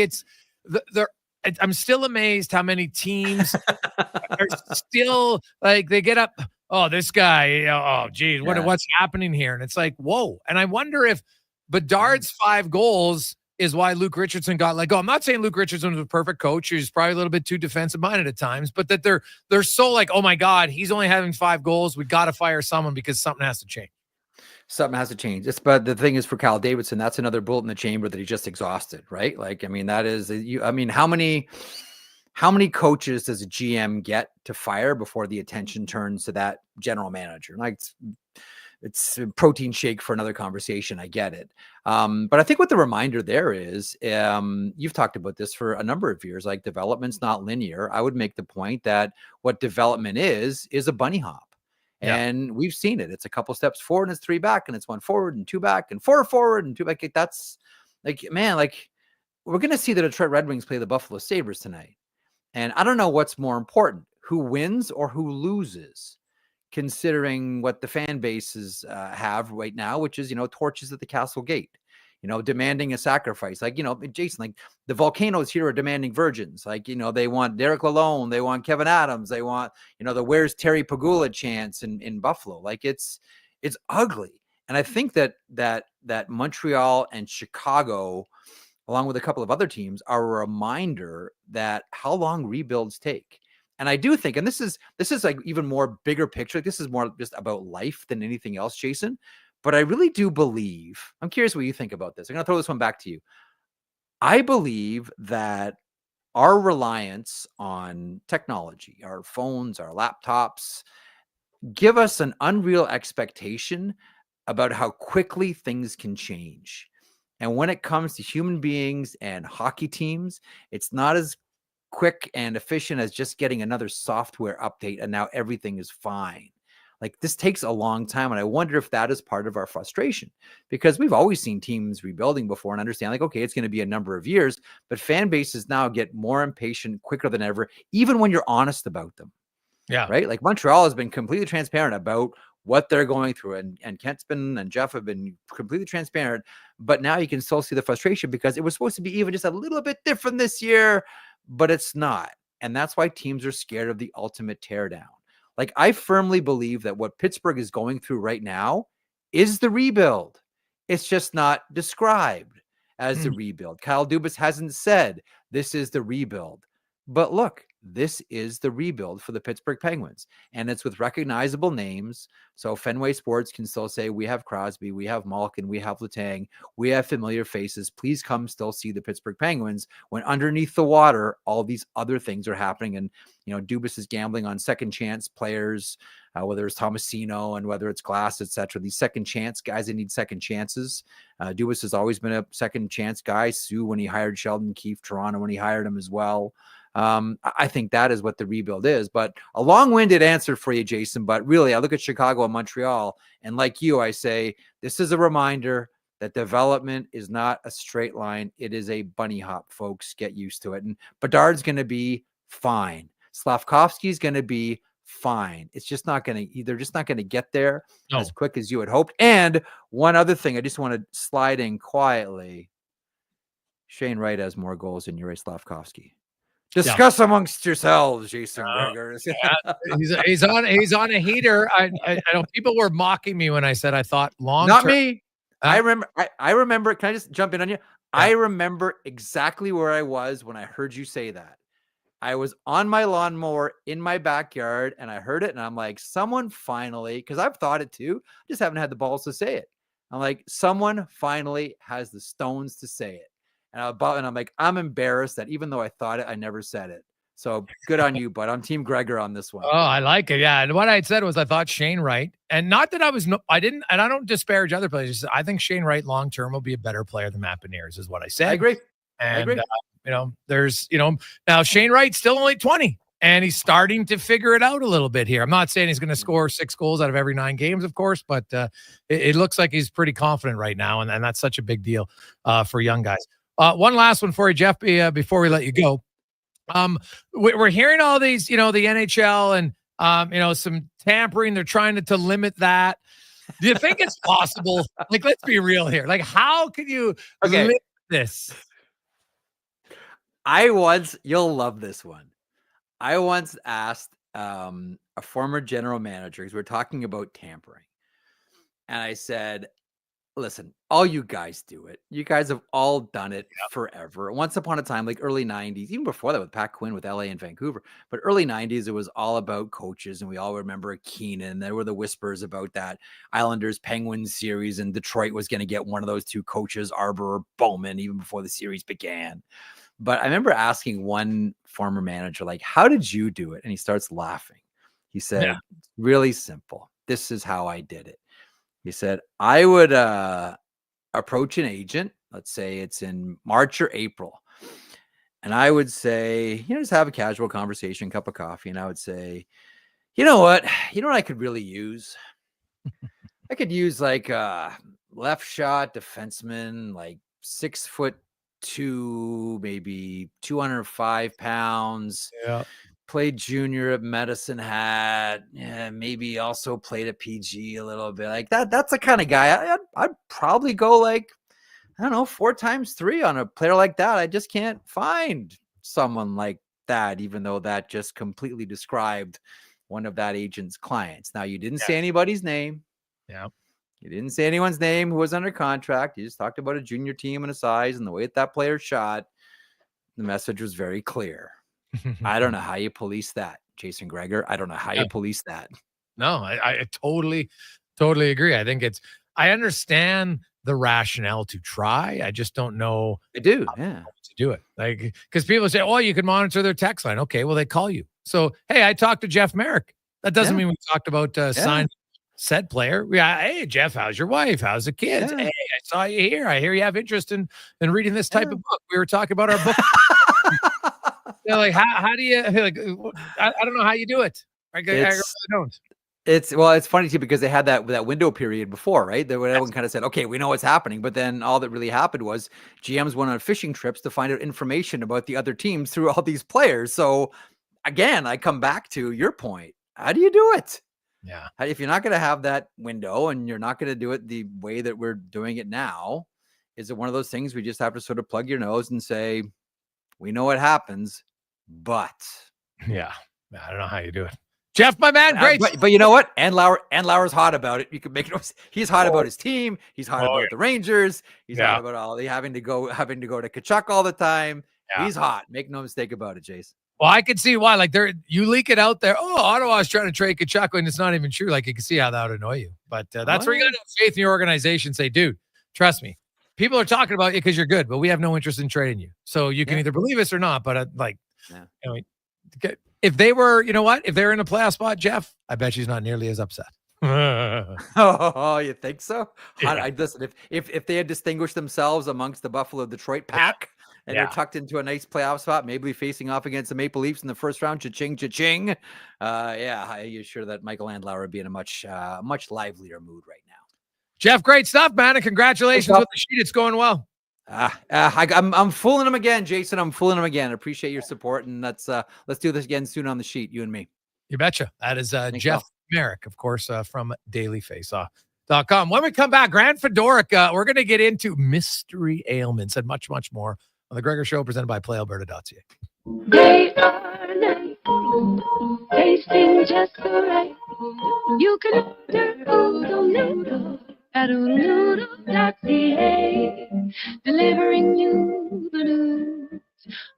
I'm still amazed how many teams are still like, they get up. Oh, this guy, oh, geez, what's happening here? And it's like, whoa. And I wonder if Bedard's 5 goals is why Luke Richardson got let go. I'm not saying Luke Richardson was a perfect coach. He's probably a little bit too defensive-minded at times, but that they're so like, oh my God, he's only having 5 goals. We got to fire someone because something has to change. Something has to change. But the thing is, for Kyle Davidson, that's another bullet in the chamber that he just exhausted, right? Like, I mean, that is how many coaches does a GM get to fire before the attention turns to that general manager? Like, it's a protein shake for another conversation. I get it. But I think what the reminder there is, you've talked about this for a number of years, like development's not linear. I would make the point that what development is a bunny hop. Yeah. And we've seen it. It's a couple steps forward and it's 3 back, and it's 1 forward and 2 back and 4 forward and 2 back. That's like, man, like we're going to see the Detroit Red Wings play the Buffalo Sabres tonight. And I don't know what's more important, who wins or who loses, considering what the fan bases have right now, which is, torches at the castle gate, demanding a sacrifice. Like, Jason, like the Volcanoes here are demanding virgins. Like, they want Derek Lalonde, they want Kevin Adams, they want, the where's Terry Pagula chance in Buffalo. Like it's ugly. And I think that Montreal and Chicago, along with a couple of other teams, are a reminder that how long rebuilds take. And I do think, and this is like even more bigger picture. This is more just about life than anything else, Jason. But I really do believe, I'm curious what you think about this. I'm going to throw this one back to you. I believe that our reliance on technology, our phones, our laptops, give us an unreal expectation about how quickly things can change. And when it comes to human beings and hockey teams, it's not as quick and efficient as just getting another software update and now everything is fine. Like this takes a long time. And I wonder if that is part of our frustration, because we've always seen teams rebuilding before and understand like, okay, it's going to be a number of years, but fan bases now get more impatient quicker than ever, even when you're honest about them. Yeah. Right. Like Montreal has been completely transparent about what they're going through. And Kent's been, and Jeff have been completely transparent, but now you can still see the frustration because it was supposed to be even just a little bit different this year, but it's not. And that's why teams are scared of the ultimate teardown. Like I firmly believe that what Pittsburgh is going through right now is the rebuild. It's just not described as the rebuild. Kyle Dubas hasn't said this is the rebuild, but look, this is the rebuild for the Pittsburgh Penguins, and it's with recognizable names. So Fenway Sports can still say we have Crosby, we have Malkin, we have Letang, we have familiar faces. Please come still see the Pittsburgh Penguins when underneath the water, all these other things are happening. And, you know, Dubas is gambling on second chance players, whether it's Tomasino and whether it's Glass, etc. These second chance guys that need second chances. Dubas has always been a second chance guy. Sue, when he hired Sheldon Keefe, Toronto, when he hired him as well. I think that is what the rebuild is, but a long-winded answer for you, Jason. But really, I look at Chicago and Montreal, and like you, I say, this is a reminder that development is not a straight line. It is a bunny hop, folks. Get used to it. And Bedard's going to be fine. Slavkovsky's going to be fine. It's just not going to, they're just not going to get there as quick as you had hoped. And one other thing, I just want to slide in quietly. Shane Wright has more goals than Yuri Slavkovsky. Discuss amongst yourselves, Jason Gregor. He's on a heater. I know people were mocking me when I said I thought long. Not me. I remember. Can I just jump in on you? Yeah. I remember exactly where I was when I heard you say that. I was on my lawnmower in my backyard and I heard it, and I'm like, someone finally, because I've thought it too, just haven't had the balls to say it. I'm like, someone finally has the stones to say it. And I'm like, I'm embarrassed that even though I thought it, I never said it. So good on you, but I'm Team Gregor on this one. Oh, I like it. Yeah. And what I had said was I thought Shane Wright, and not that I didn't, and I don't disparage other players. I think Shane Wright long-term will be a better player than Matt Beniers is what I said. I agree. And, there's, now Shane Wright's still only 20 and he's starting to figure it out a little bit here. I'm not saying he's going to score 6 goals out of every 9 games, of course, but it looks like he's pretty confident right now. And that's such a big deal for young guys. One last one for you, Jeff, before we let you go. We're hearing all these, the NHL and, some tampering. They're trying to limit that. Do you think it's possible? Like, let's be real here. Like, how can you limit this? You'll love this one. I once asked a former general manager, because we're talking about tampering. And I said, listen, all you guys do it. You guys have all done it forever. Once upon a time, like early 90s, even before that with Pat Quinn with LA and Vancouver, but early 90s, it was all about coaches. And we all remember Keenan. There were the whispers about that Islanders Penguins series, and Detroit was going to get one of those 2 coaches, Arbor or Bowman, even before the series began. But I remember asking one former manager, like, how did you do it? And he starts laughing. He said, really simple. This is how I did it. He said, I would approach an agent. Let's say it's in March or April. And I would say, just have a casual conversation, cup of coffee. And I would say, you know what I could really use? I could use like a left shot defenseman, like 6'2", maybe 205 pounds. Yeah. Played junior at Medicine Hat. Yeah, maybe also played at PG a little bit. Like that. That's the kind of guy I'd probably go like, I don't know, 4 times 3 on a player like that. I just can't find someone like that, even though that just completely described one of that agent's clients. Now, you didn't say anybody's name. Yeah. You didn't say anyone's name who was under contract. You just talked about a junior team and a size and the way that player shot. The message was very clear. I don't know how you police that, Jason Gregor. I don't know how you police that. No, I totally agree. I think I understand the rationale to try. I just don't know. I do. To do it. Like, because people say, oh, you can monitor their text line. Okay, well, they call you. So, hey, I talked to Jeff Merrick. That doesn't mean we talked about signing said player. Hey, Jeff, how's your wife? How's the kids? Hey, I saw you here. I hear you have interest in reading this type of book. We were talking about our book. Like, how do you, like, I don't know how you do it. I really don't. It's funny too, because they had that window period before, right? That everyone kind of said, okay, we know what's happening. But then all that really happened was GMs went on fishing trips to find out information about the other teams through all these players. So again, I come back to your point. How do you do it? Yeah. If you're not going to have that window and you're not going to do it the way that we're doing it now, is it one of those things we just have to sort of plug your nose and say, we know what happens, but yeah, I don't know how you do it. Jeff, my man, great. But you know what? And Lauer's hot about it. You can make it. He's hot about his team. He's hot about the Rangers. He's hot about all the having to go to Kachuk all the time. Yeah. He's hot. Make no mistake about it, Jason. Well, I can see why. Like, you leak it out there. Oh, Ottawa's trying to trade Kachuk, and it's not even true. Like, you can see how that would annoy you. But that's where you got to have faith in your organization. Say, dude, trust me. People are talking about you because you're good, but we have no interest in trading you. So you can either believe us or not. But anyway, if they were, if they're in a playoff spot, Jeff, I bet she's not nearly as upset. Oh, you think so? Yeah. Listen, if they had distinguished themselves amongst the Buffalo Detroit pack and they're tucked into a nice playoff spot, maybe facing off against the Maple Leafs in the first round, cha-ching. You're sure that Michael Andlauer would be in a much livelier mood right now. Jeff, great stuff, man, and congratulations with the sheet. It's going well. I'm fooling him again, Jason. I'm fooling him again. Appreciate your support, and let's do this again soon on the sheet, you and me. You betcha. That is Jeff Merrick, of course, from dailyfaceoff.com. When we come back, Grant Fedoric, we're going to get into mystery ailments and much, much more on the Gregor Show, presented by PlayAlberta.ca. They are nice, tasting just so right. You can order oodle noodle at oodlenoodle.ca, delivering you the news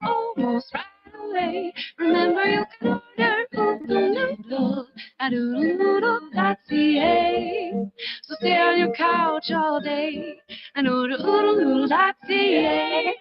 almost right away. Remember, you can order oodle noodle at oodlenoodle.ca. So stay on your couch all day and order oodlenoodle.ca.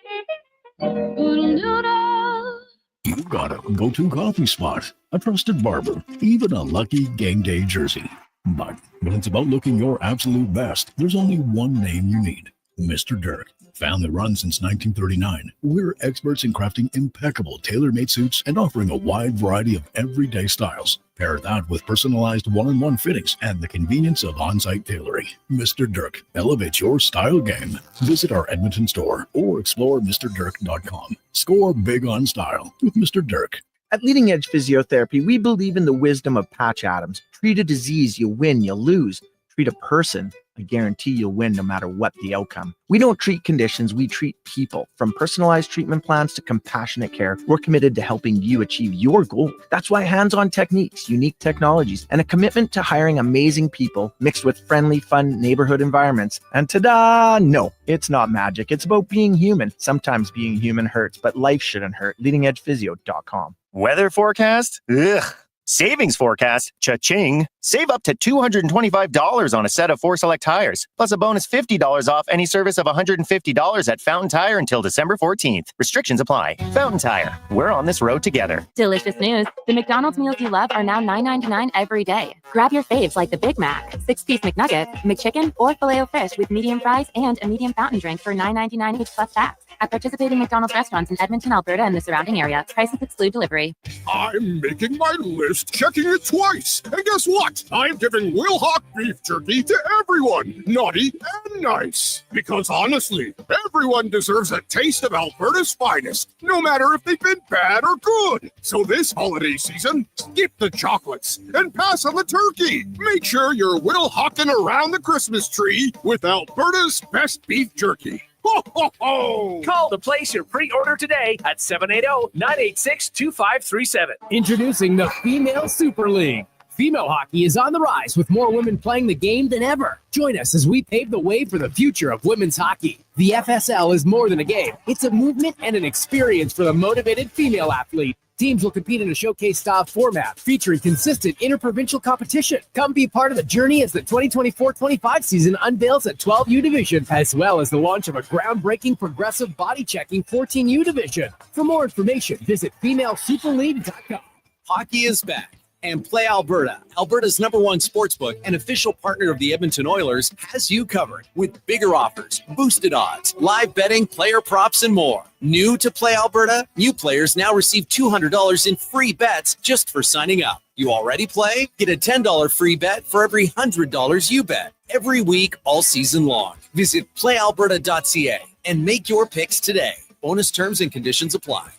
Oodle noodle. You got a go-to coffee spot, a trusted barber, even a lucky game day jersey. But when it's about looking your absolute best, there's only one name you need: Mr. Dirk. Family run since 1939, we're experts in crafting impeccable tailor-made suits and offering a wide variety of everyday styles. Pair that with personalized one-on-one fittings and the convenience of on-site tailoring. Mr. Dirk elevates your style game. Visit our Edmonton store or explore MrDirk.com. Score big on style with Mr. Dirk. At Leading Edge Physiotherapy, we believe in the wisdom of Patch Adams. Treat a disease, you win, you lose. Treat a person, I guarantee you'll win no matter what the outcome. We don't treat conditions, we treat people. From personalized treatment plans to compassionate care, we're committed to helping you achieve your goal. That's why hands-on techniques, unique technologies, and a commitment to hiring amazing people mixed with friendly, fun neighborhood environments. And ta-da! No, it's not magic. It's about being human. Sometimes being human hurts, but life shouldn't hurt. LeadingEdgePhysio.com. Weather forecast? Ugh. Savings forecast? Cha-ching. Save up to $225 on a set of 4 select tires, plus a bonus $50 off any service of $150 at Fountain Tire until December 14th. Restrictions apply. Fountain Tire. We're on this road together. Delicious news. The McDonald's meals you love are now $9.99 every day. Grab your faves like the Big Mac, 6-piece McNugget, McChicken, or Filet-O-Fish with medium fries and a medium fountain drink for $9.99 each plus tax. At participating McDonald's restaurants in Edmonton, Alberta, and the surrounding area. Prices exclude delivery. I'm making my list, checking it twice. And guess what? I'm giving Will Hawk beef jerky to everyone, naughty and nice. Because honestly, everyone deserves a taste of Alberta's finest, no matter if they've been bad or good. So this holiday season, skip the chocolates and pass on the turkey. Make sure you're Will Hawking around the Christmas tree with Alberta's best beef jerky. Ho, ho, ho! Call to place your pre-order today at 780-986-2537. Introducing the Female Super League. Female hockey is on the rise with more women playing the game than ever. Join us as we pave the way for the future of women's hockey. The FSL is more than a game. It's a movement and an experience for the motivated female athlete. Teams will compete in a showcase-style format featuring consistent interprovincial competition. Come be part of the journey as the 2024-25 season unveils a 12U division, as well as the launch of a groundbreaking progressive body-checking 14U division. For more information, visit FemaleSuperLeague.com. Hockey is back. And Play Alberta, Alberta's #1 sportsbook and official partner of the Edmonton Oilers, has you covered with bigger offers, boosted odds, live betting, player props, and more. New to Play Alberta? New players now receive $200 in free bets just for signing up. You already play? Get a $10 free bet for every $100 you bet. Every week, all season long. Visit playalberta.ca and make your picks today. Bonus terms and conditions apply.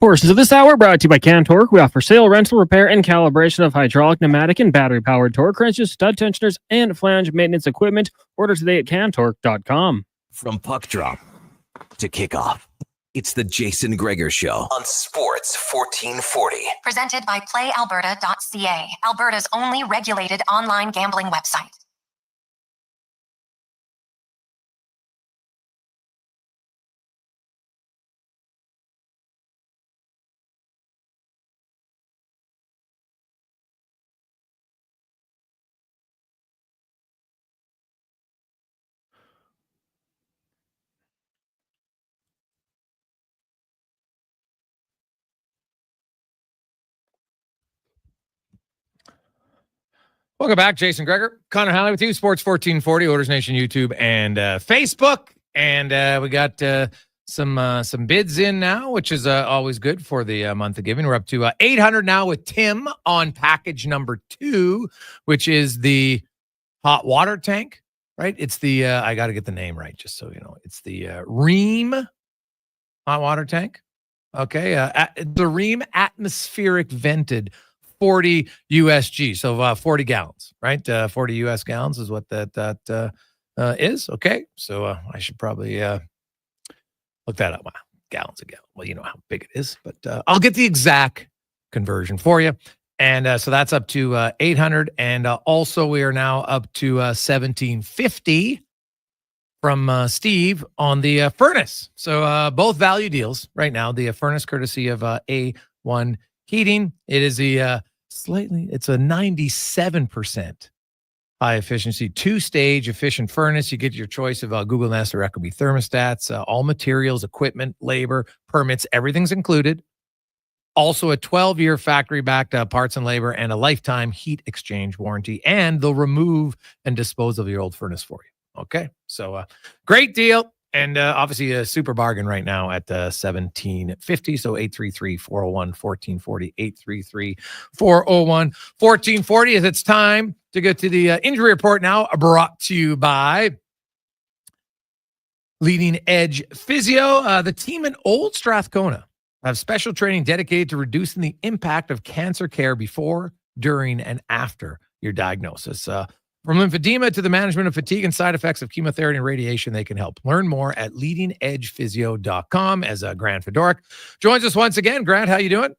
Portions of this hour brought to you by Cantork. We offer sale, rental, repair, and calibration of hydraulic, pneumatic, and battery-powered torque wrenches, stud tensioners, and flange maintenance equipment. Order today at cantork.com. From puck drop to kickoff, it's the Jason Gregor Show on Sports 1440. Presented by PlayAlberta.ca, Alberta's only regulated online gambling website. Welcome back, Jason Gregor. Connor Halley with you, Sports 1440, Orders Nation YouTube and Facebook. And we got some bids in now, which is always good for the month of giving. We're up to 800 now with Tim on package number 2, which is the hot water tank, right? It's the, I got to get the name right, just so you know. It's the Ream hot water tank. Okay. The Ream atmospheric vented 40 USG, so 40 gallons, right? 40 US gallons is what that is. Okay, so I should probably look that up. Wow, gallons a gallon. Well, you know how big it is, but I'll get the exact conversion for you. And so that's up to 800, and also we are now up to 1750 from Steve on the furnace. So both value deals right now. The furnace courtesy of A1 Heating. It is it's a 97% high efficiency, 2-stage efficient furnace. You get your choice of Google Nest or Ecobee thermostats, all materials, equipment, labor, permits, everything's included. Also a 12-year factory-backed parts and labor and a lifetime heat exchange warranty. And they'll remove and dispose of your old furnace for you. Okay, so great deal. And obviously a super bargain right now at $17.50. So 833-401-1440, 833-401-1440. As it's time to get to the injury report now, brought to you by Leading Edge Physio. The team in Old Strathcona have special training dedicated to reducing the impact of cancer care before, during, and after your diagnosis. From lymphedema to the management of fatigue and side effects of chemotherapy and radiation, they can help. Learn more at leadingedgephysio.com. As Grant Fedoruk joins us once again. Grant, how you doing?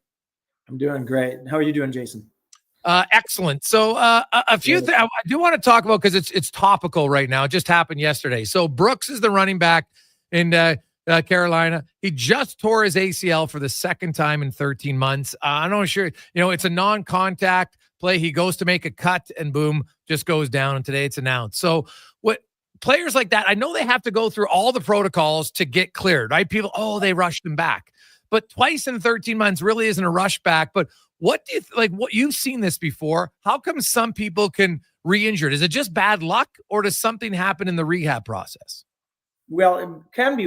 I'm doing great. How are you doing, Jason? Excellent. So a few things I do want to talk about because it's topical right now. It just happened yesterday. So Brooks is the running back in Carolina. He just tore his ACL for the second time in 13 months. I'm not sure, it's a non-contact play. He goes to make a cut and boom, just goes down. And today it's announced. So what players like that, I know they have to go through all the protocols to get cleared, right? People, they rushed him back, but twice in 13 months really isn't a rush back. But what do you what you've seen this before? How come some people can re-injure? Is it just bad luck or does something happen in the rehab process? Well, it can be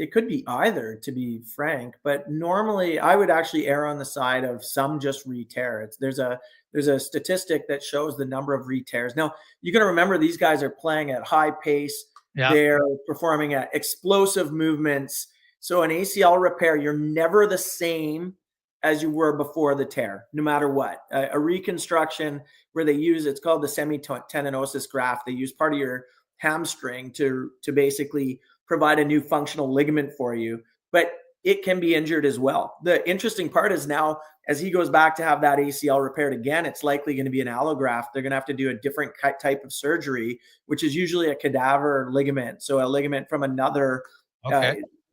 it could be either, to be frank, but normally I would actually err on the side of some just re-tear. There's a statistic that shows the number of re-tears. Now, you're going to remember these guys are playing at high pace. Yeah. They're performing at explosive movements. So an ACL repair, you're never the same as you were before the tear, no matter what. A reconstruction where it's called the semitendinosus graft. They use part of your hamstring to basically provide a new functional ligament for you, but it can be injured as well. The interesting part is now, as he goes back to have that ACL repaired again, it's likely going to be an allograft. They're going to have to do a different type of surgery, which is usually a cadaver ligament. So a ligament from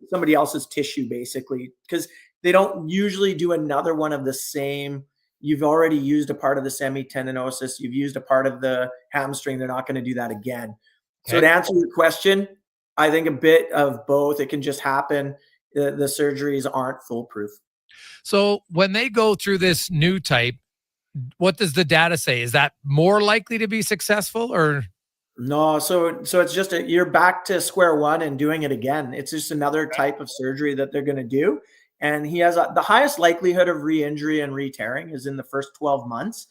somebody else's tissue, basically, because they don't usually do another one of the same. You've already used a part of the semitendinosus. You've used a part of the hamstring. They're not going to do that again. So to answer your question, I think a bit of both. It can just happen. The surgeries aren't foolproof. So when they go through this new type, what does the data say? Is that more likely to be successful or? No. So it's just you're back to square one and doing it again. It's just another type of surgery that they're going to do. And he has the highest likelihood of re-injury and re-tearing is in the first 12 months,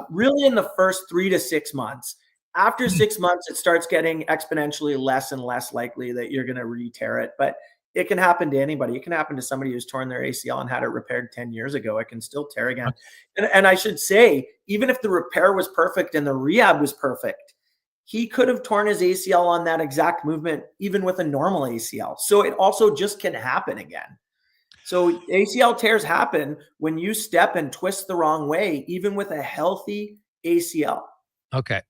really in the first 3 to 6 months. After 6 months, it starts getting exponentially less and less likely that you're going to re-tear it. But it can happen to anybody. It can happen to somebody who's torn their ACL and had it repaired 10 years ago. It can still tear again. And I should say, even if the repair was perfect and the rehab was perfect, he could have torn his ACL on that exact movement, even with a normal ACL. So it also just can happen again. So ACL tears happen when you step and twist the wrong way, even with a healthy ACL. Okay.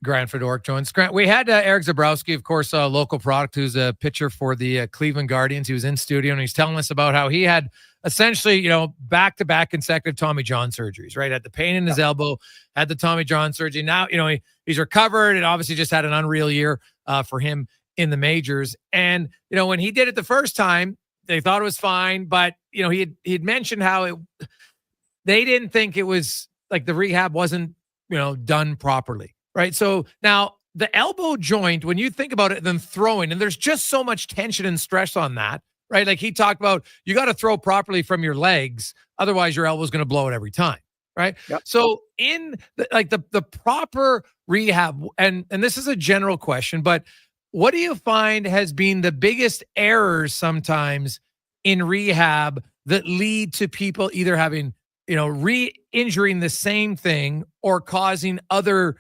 Grant Fedoruk joins. Grant, we had Eric Zabrowski, of course, a local product who's a pitcher for the Cleveland Guardians. He was in studio and he's telling us about how he had essentially, back-to-back consecutive Tommy John surgeries, right? Had the pain in his elbow, had the Tommy John surgery. Now, he's recovered and obviously just had an unreal year for him in the majors. And, when he did it the first time, they thought it was fine, but, he'd mentioned how they didn't think it was like the rehab wasn't, done properly. Right. So now the elbow joint, when you think about it, then throwing, and there's just so much tension and stress on that, right? Like he talked about, you got to throw properly from your legs. Otherwise your elbow is going to blow it every time. Right. Yep. So in the proper rehab, and this is a general question, but what do you find has been the biggest errors sometimes in rehab that lead to people either having, re-injuring the same thing or causing other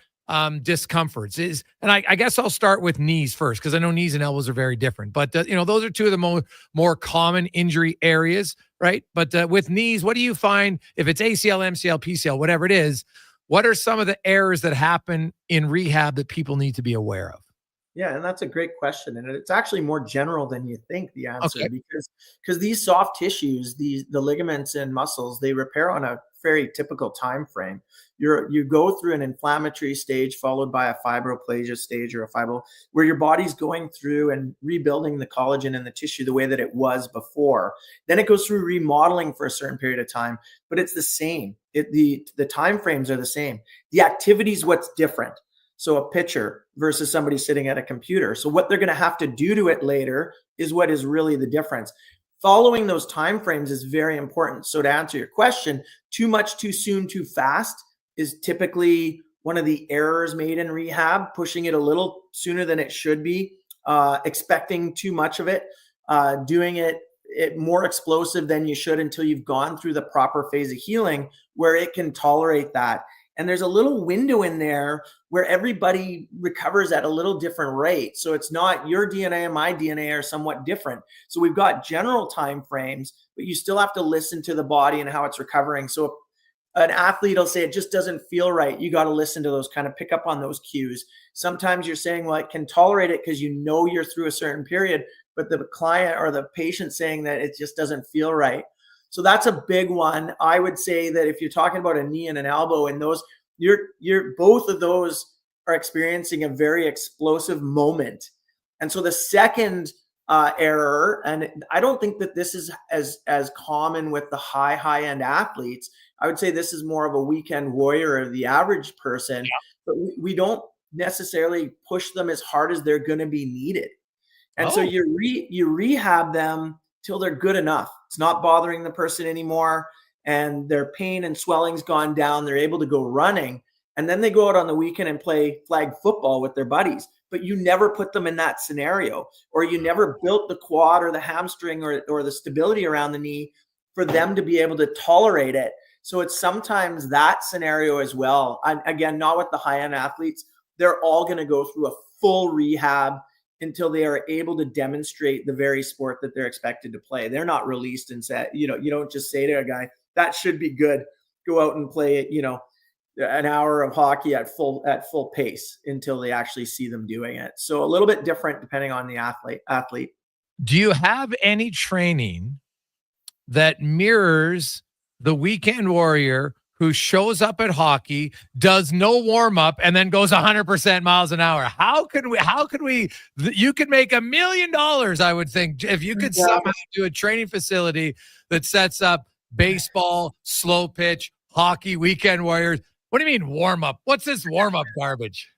discomforts? And I guess I'll start with knees first, because I know knees and elbows are very different, but those are two of the more common injury areas, right? But with knees, what do you find if it's ACL, MCL, PCL, whatever it is? What are some of the errors that happen in rehab that people need to be aware of? Yeah, and that's a great question, and it's actually more general than you think, the answer, Okay. because these soft tissues, the ligaments and muscles, they repair on a very typical time frame. You go through an inflammatory stage followed by a fibroplasia stage or a fibro, where your body's going through and rebuilding the collagen in the tissue the way that it was before. Then it goes through remodeling for a certain period of time, but it's the same. The time frames are the same. The activity is what's different. So a pitcher versus somebody sitting at a computer. So what they're going to have to do to it later is what is really the difference. Following those timeframes is very important. So to answer your question, too much, too soon, too fast is typically one of the errors made in rehab, pushing it a little sooner than it should be, expecting too much of it, doing it more explosive than you should until you've gone through the proper phase of healing where it can tolerate that. And there's a little window in there where everybody recovers at a little different rate. So it's not your DNA and my DNA are somewhat different. So we've got general time frames, but you still have to listen to the body and how it's recovering. So an athlete will say it just doesn't feel right. You got to listen to those, kind of pick up on those cues. Sometimes you're saying, well, I can tolerate it because you know you're through a certain period, but the client or the patient saying that it just doesn't feel right. So that's a big one. I would say that if you're talking about a knee and an elbow, and those, you're both of those are experiencing a very explosive moment. And so the second error, and I don't think that this is as common with the high end athletes. I would say this is more of a weekend warrior of the average person, but we don't necessarily push them as hard as they're going to be needed. And so you rehab them till they're good enough. It's not bothering the person anymore, and their pain and swelling's gone down. They're able to go running, and then they go out on the weekend and play flag football with their buddies. But you never put them in that scenario, or you never built the quad or the hamstring or the stability around the knee for them to be able to tolerate it. So it's sometimes that scenario as well. Again, not with the high-end athletes. They're all going to go through a full rehab until they are able to demonstrate the very sport that they're expected to play. They're not released and said, you don't just say to a guy, that should be good, go out and play, an hour of hockey at full pace until they actually see them doing it. So a little bit different depending on the athlete. Do you have any training that mirrors the weekend warrior who shows up at hockey, does no warm up, and then goes 100% miles an hour? How could we, you could make $1 million, I would think, if you could somehow do a training facility that sets up baseball, slow pitch, hockey, weekend warriors. What do you mean warm up? What's this warm up garbage?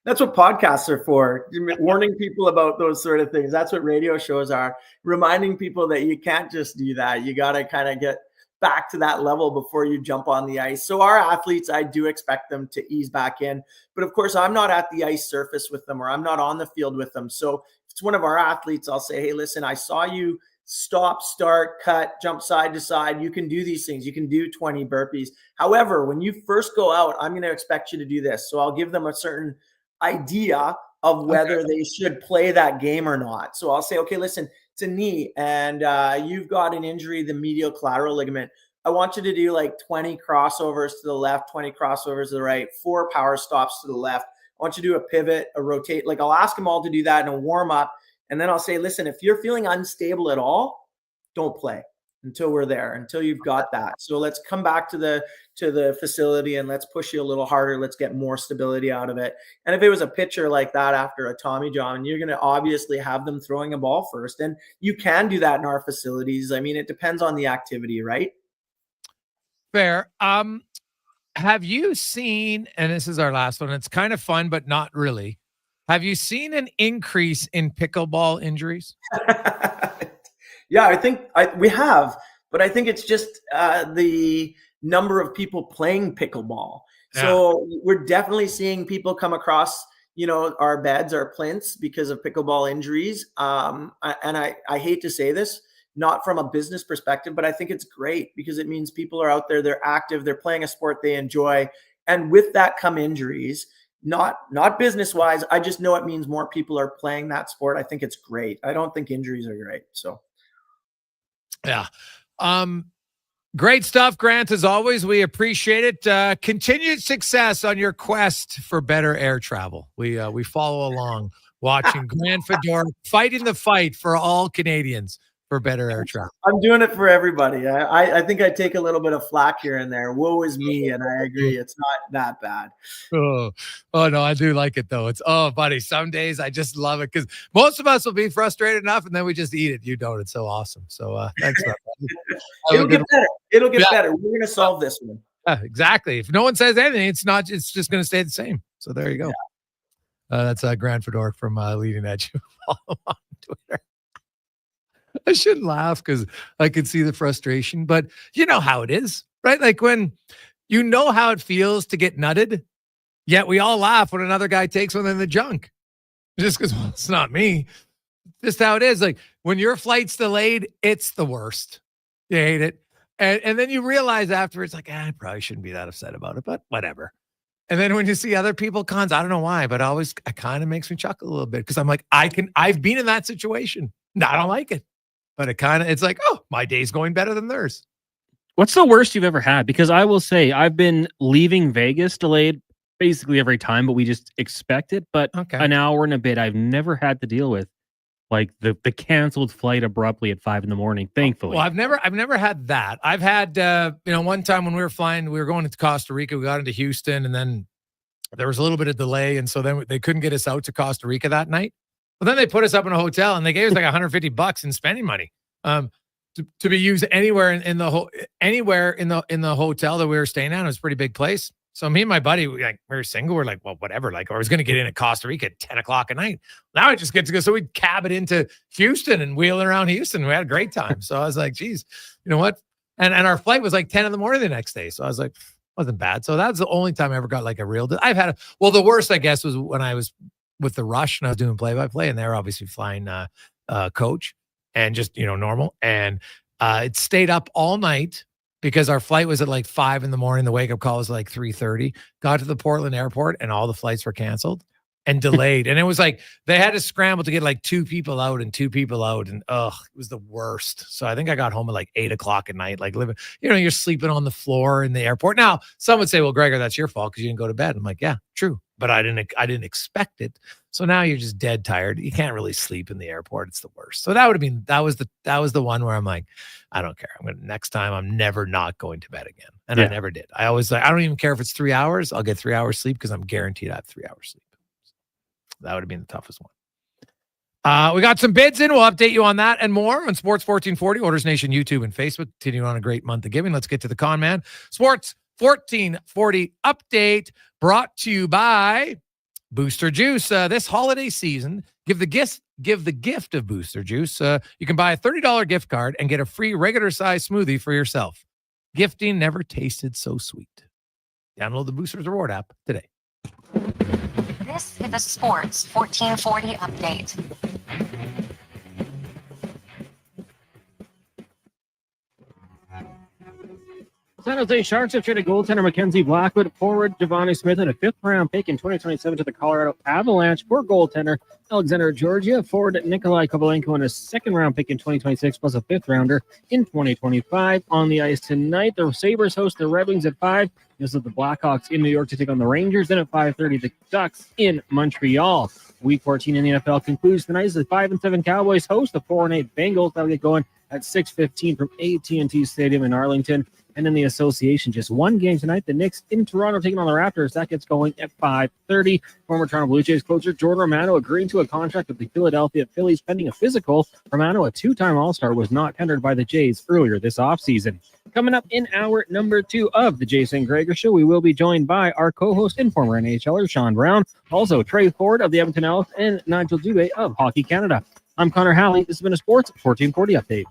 That's what podcasts are for, warning people about those sort of things. That's what radio shows are, reminding people that you can't just do that. You got to kind of get back to that level before you jump on the ice. So our athletes, I do expect them to ease back in, but of course I'm not at the ice surface with them, or I'm not on the field with them. So if it's one of our athletes, I'll say, hey, listen, I saw you stop, start, cut, jump side to side. You can do these things. You can do 20 burpees. However, when you first go out, I'm going to expect you to do this. So I'll give them a certain idea of whether they should play that game or not. So I'll say, okay, listen, it's a knee and you've got an injury, the medial collateral ligament. I want you to do like 20 crossovers to the left, 20 crossovers to the right, 4 power stops to the left. I want you to do a pivot, a rotate. Like I'll ask them all to do that in a warm up. And then I'll say, listen, if you're feeling unstable at all, don't play until we're there, until you've got that. So let's come back to the facility and let's push you a little harder. Let's get more stability out of it. And if it was a pitcher like that after a Tommy John, you're going to obviously have them throwing a ball first. And you can do that in our facilities. I mean, it depends on the activity, right? Fair. Have you seen, and this is our last one, it's kind of fun, but not really. Have you seen an increase in pickleball injuries? Yeah, I think we have, but I think it's just the number of people playing pickleball. Yeah. So we're definitely seeing people come across, our beds, our plinths because of pickleball injuries. And I hate to say this, not from a business perspective, but I think it's great because it means people are out there, they're active, they're playing a sport they enjoy. And with that come injuries. Not business-wise. I just know it means more people are playing that sport. I think it's great. I don't think injuries are great. So, yeah. Great stuff, Grant. As always, we appreciate it. Continued success on your quest for better air travel. We follow along, watching Grant Fedor fighting the fight for all Canadians for better air travel. I'm doing it for everybody. I think I take a little bit of flack here and there. Woe is me, and I agree. It's not that bad. Oh no, I do like it though. It's buddy. Some days I just love it because most of us will be frustrated enough, and then we just eat it. You don't. It's so awesome. So thanks. It'll get better. It'll get better. We're gonna solve this one. Exactly. If no one says anything, it's not. It's just going to stay the same. So there you go. That's Grant Fedor from Leading Edge. Follow him on Twitter. I shouldn't laugh because I can see the frustration, but you know how it is, right? Like when you know how it feels to get nutted, yet we all laugh when another guy takes one in the junk. Just because it's not me. Just how it is. Like when your flight's delayed, it's the worst. You hate it. And then you realize afterwards, like, I probably shouldn't be that upset about it, but whatever. And then when you see other people cons, I don't know why, but it kind of makes me chuckle a little bit because I'm like, I've been in that situation. No, I don't like it. But it's like, oh, my day's going better than theirs. What's the worst you've ever had? Because I will say I've been leaving Vegas delayed basically every time, but we just expect it. But an hour and a bit, I've never had to deal with like the canceled flight abruptly at 5 a.m. Thankfully. Well, I've never had that. I've had, one time when we were flying, we were going to Costa Rica, we got into Houston, and then there was a little bit of delay. And so then they couldn't get us out to Costa Rica that night. But then they put us up in a hotel and they gave us like $150 in spending money to be used anywhere in the hotel that we were staying at. It was a pretty big place. So me and my buddy, we were single. We're like, well, whatever. Like, I was going to get in at Costa Rica at 10 o'clock at night. Now I just get to go. So we'd cab it into Houston and wheel it around Houston. We had a great time. So I was like, geez, you know what? And our flight was like 10 in the morning the next day. So I was like, wasn't bad. So that was the only time I ever got like a real. The worst, I guess, was when I was with the Rush and I was doing play-by-play, and they're obviously flying coach and just, normal. And it stayed up all night because our flight was at like 5 a.m. The wake-up call was like 3:30. Got to the Portland airport and all the flights were canceled and delayed. And it was like they had to scramble to get like 2 people out. And it was the worst. So I think I got home at like 8 o'clock at night, like living, you're sleeping on the floor in the airport. Now, some would say, well, Gregor, that's your fault because you didn't go to bed. I'm like, yeah, true. But I didn't expect it. So now you're just dead tired. You can't really sleep in the airport. It's the worst. So that was the one where I'm like, I don't care. Next time I'm never not going to bed again. And I never did. I always I don't even care if it's 3 hours. I'll get 3 hours sleep because I'm guaranteed I have 3 hours sleep. That would have been the toughest one. We got some bids in. We'll update you on that and more on Sports 1440, Orders Nation, YouTube, and Facebook. Continuing on a great month of giving. Let's get to the con man. Sports 1440 update brought to you by Booster Juice. This holiday season, give the gift of Booster Juice. You can buy a $30 gift card and get a free regular size smoothie for yourself. Gifting never tasted so sweet. Download the Boosters Reward app today. This is the Sports 1440 update. San Jose Sharks have traded goaltender Mackenzie Blackwood, forward Giovanni Smith, and a 5th-round pick in 2027 to the Colorado Avalanche for goaltender Alexander Georgiev, forward Nikolai Kovalenko, and a 2nd-round pick in 2026 plus a 5th-rounder in 2025. On the ice tonight, the Sabres host the Red Wings at 5. This is the Blackhawks in New York to take on the Rangers. Then at 5:30, the Ducks in Montreal. Week 14 in the NFL concludes tonight as the 5-7 Cowboys host the 4-8 Bengals. That'll get going at 6:15 from AT&T Stadium in Arlington. And in the association, just one game tonight. The Knicks in Toronto taking on the Raptors. That gets going at 5:30. Former Toronto Blue Jays closer Jordan Romano agreeing to a contract with the Philadelphia Phillies pending a physical. Romano, a 2-time All-Star, was not tendered by the Jays earlier this offseason. Coming up in hour number 2 of the Jason Gregor Show, we will be joined by our co-host and former NHLer Sean Brown, also Trey Ford of the Edmonton Elks, and Nigel Dubé of Hockey Canada. I'm Connor Halley. This has been a Sports 1440 update.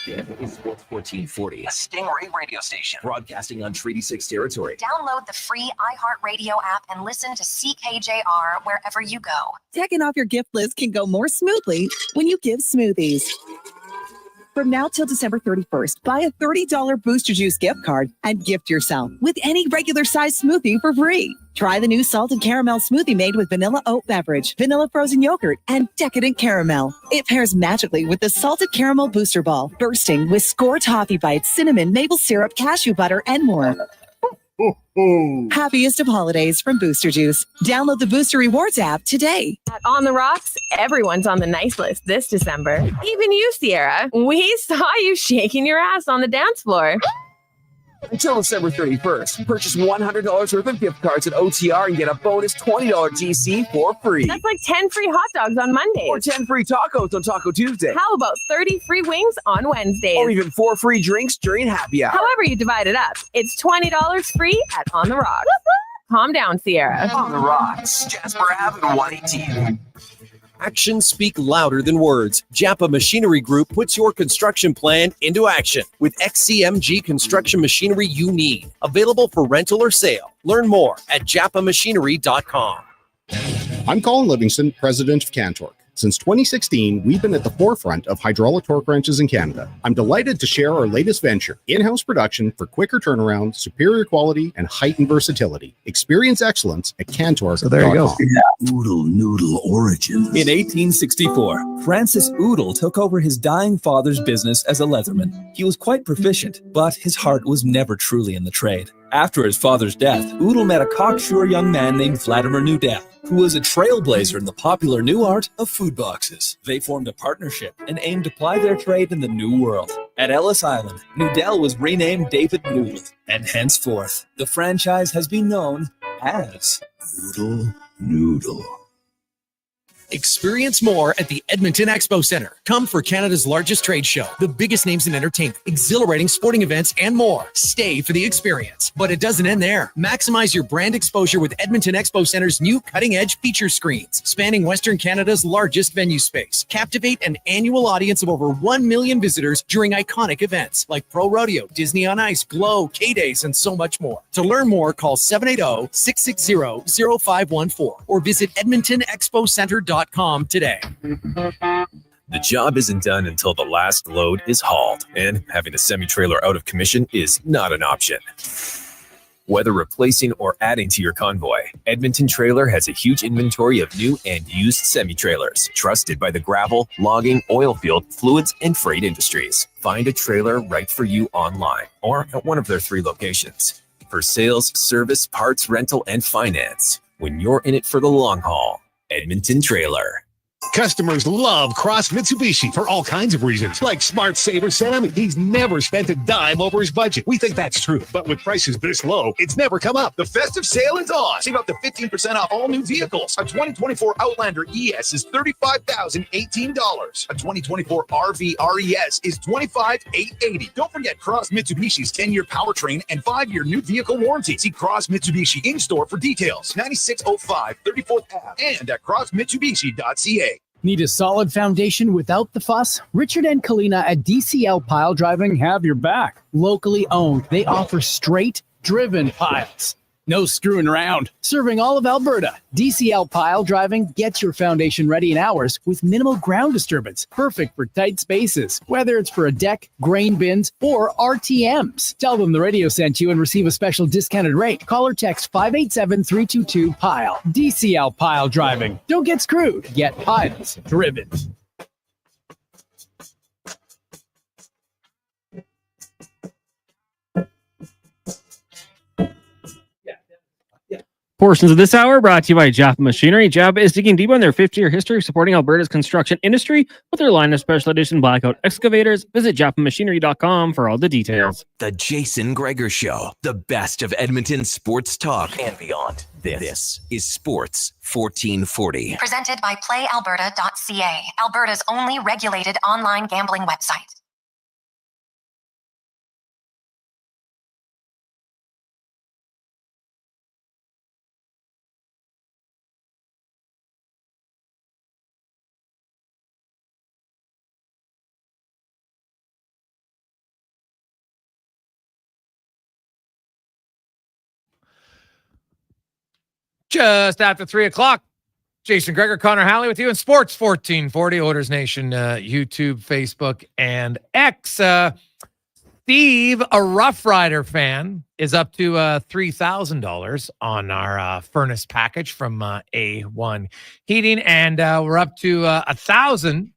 It's Sports 1440, a Stingray radio station broadcasting on Treaty 6 territory. Download the free iHeartRadio app and listen to CKJR wherever you go. Checking off your gift list can go more smoothly when you give smoothies. From now till December 31st, buy a $30 Booster Juice gift card and gift yourself with any regular size smoothie for free. Try the new salted caramel smoothie made with vanilla oat beverage, vanilla frozen yogurt, and decadent caramel. It pairs magically with the salted caramel booster ball, bursting with Score toffee bites, cinnamon, maple syrup, cashew butter, and more. Happiest of holidays from Booster Juice. Download the Booster Rewards app today. At On the Rocks, everyone's on the nice list this December. Even you, Sierra. We saw you shaking your ass on the dance floor. Until December 31st, purchase $100 worth of gift cards at OTR and get a bonus $20 GC for free. That's like 10 free hot dogs on Mondays. Or 10 free tacos on Taco Tuesday. How about 30 free wings on Wednesdays? Or even 4 free drinks during happy hour. However you divide it up, it's $20 free at On the Rocks. Calm down, Sierra. On the Rocks, Jasper Ave and 118. Actions speak louder than words. Japa Machinery Group puts your construction plan into action with XCMG construction machinery you need. Available for rental or sale. Learn more at japamachinery.com. I'm Colin Livingston, president of Cantork. Since 2016, we've been at the forefront of hydraulic torque wrenches in Canada. I'm delighted to share our latest venture, in-house production for quicker turnaround, superior quality, and heightened versatility. Experience excellence at Cantork. So there you go. Oodle Noodle Origins. In 1864, Francis Oodle took over his dying father's business as a leatherman. He was quite proficient, but his heart was never truly in the trade. After his father's death, Oodle met a cocksure young man named Vladimir Nudel, who was a trailblazer in the popular new art of food boxes. They formed a partnership and aimed to ply their trade in the new world. At Ellis Island, Nudel was renamed David Noodle, and henceforth, the franchise has been known as Oodle Noodle. Experience more at the Edmonton Expo Center. Come for Canada's largest trade show, the biggest names in entertainment, exhilarating sporting events, and more. Stay for the experience. But it doesn't end there. Maximize your brand exposure with Edmonton Expo Center's new cutting-edge feature screens, spanning Western Canada's largest venue space. Captivate an annual audience of over 1 million visitors during iconic events like Pro Rodeo, Disney on Ice, Glow, K-Days, and so much more. To learn more, call 780-660-0514 or visit edmontonexpocenter.com today. The job isn't done until the last load is hauled, and having a semi-trailer out of commission is not an option. Whether replacing or adding to your convoy, Edmonton Trailer has a huge inventory of new and used semi-trailers, trusted by the gravel, logging, oil field, fluids, and freight industries. Find a trailer right for you online or at one of their 3 locations. For sales, service, parts, rental, and finance, when you're in it for the long haul, Edmonton Trailer. Customers love Cross Mitsubishi for all kinds of reasons, like Smart Saver Sammy. He's never spent a dime over his budget. We think that's true, but with prices this low, it's never come up. The festive sale is on. Save up to 15% off all new vehicles. A 2024 Outlander ES is $35,018. A 2024 RV RES is $25,880. Don't forget Cross Mitsubishi's 10-year powertrain and 5-year new vehicle warranty. See Cross Mitsubishi in-store for details. 9605 34th Ave and at crossmitsubishi.ca. Need a solid foundation without the fuss? Richard and Kalina at DCL Pile Driving have your back. Locally owned, they offer straight, driven piles. No screwing around. Serving all of Alberta, DCL Pile Driving gets your foundation ready in hours with minimal ground disturbance. Perfect for tight spaces, whether it's for a deck, grain bins, or RTMs. Tell them the radio sent you and receive a special discounted rate. Call or text 587-322-PILE. DCL Pile Driving. Don't get screwed. Get piles driven. Portions of this hour brought to you by Japa Machinery. Japa is digging deep on their 50-year history, supporting Alberta's construction industry with their line of special edition blackout excavators. Visit japamachinery.com for all the details. The Jason Gregor Show, the best of Edmonton sports talk and beyond. This is Sports 1440. Presented by PlayAlberta.ca, Alberta's only regulated online gambling website. Just after 3 o'clock, Jason Gregor, Connor Halley with you in Sports 1440, Oilers Nation, YouTube, Facebook, and X. Steve, a Rough Rider fan, is up to $3,000 on our furnace package from A1 Heating, and we're up to $1,000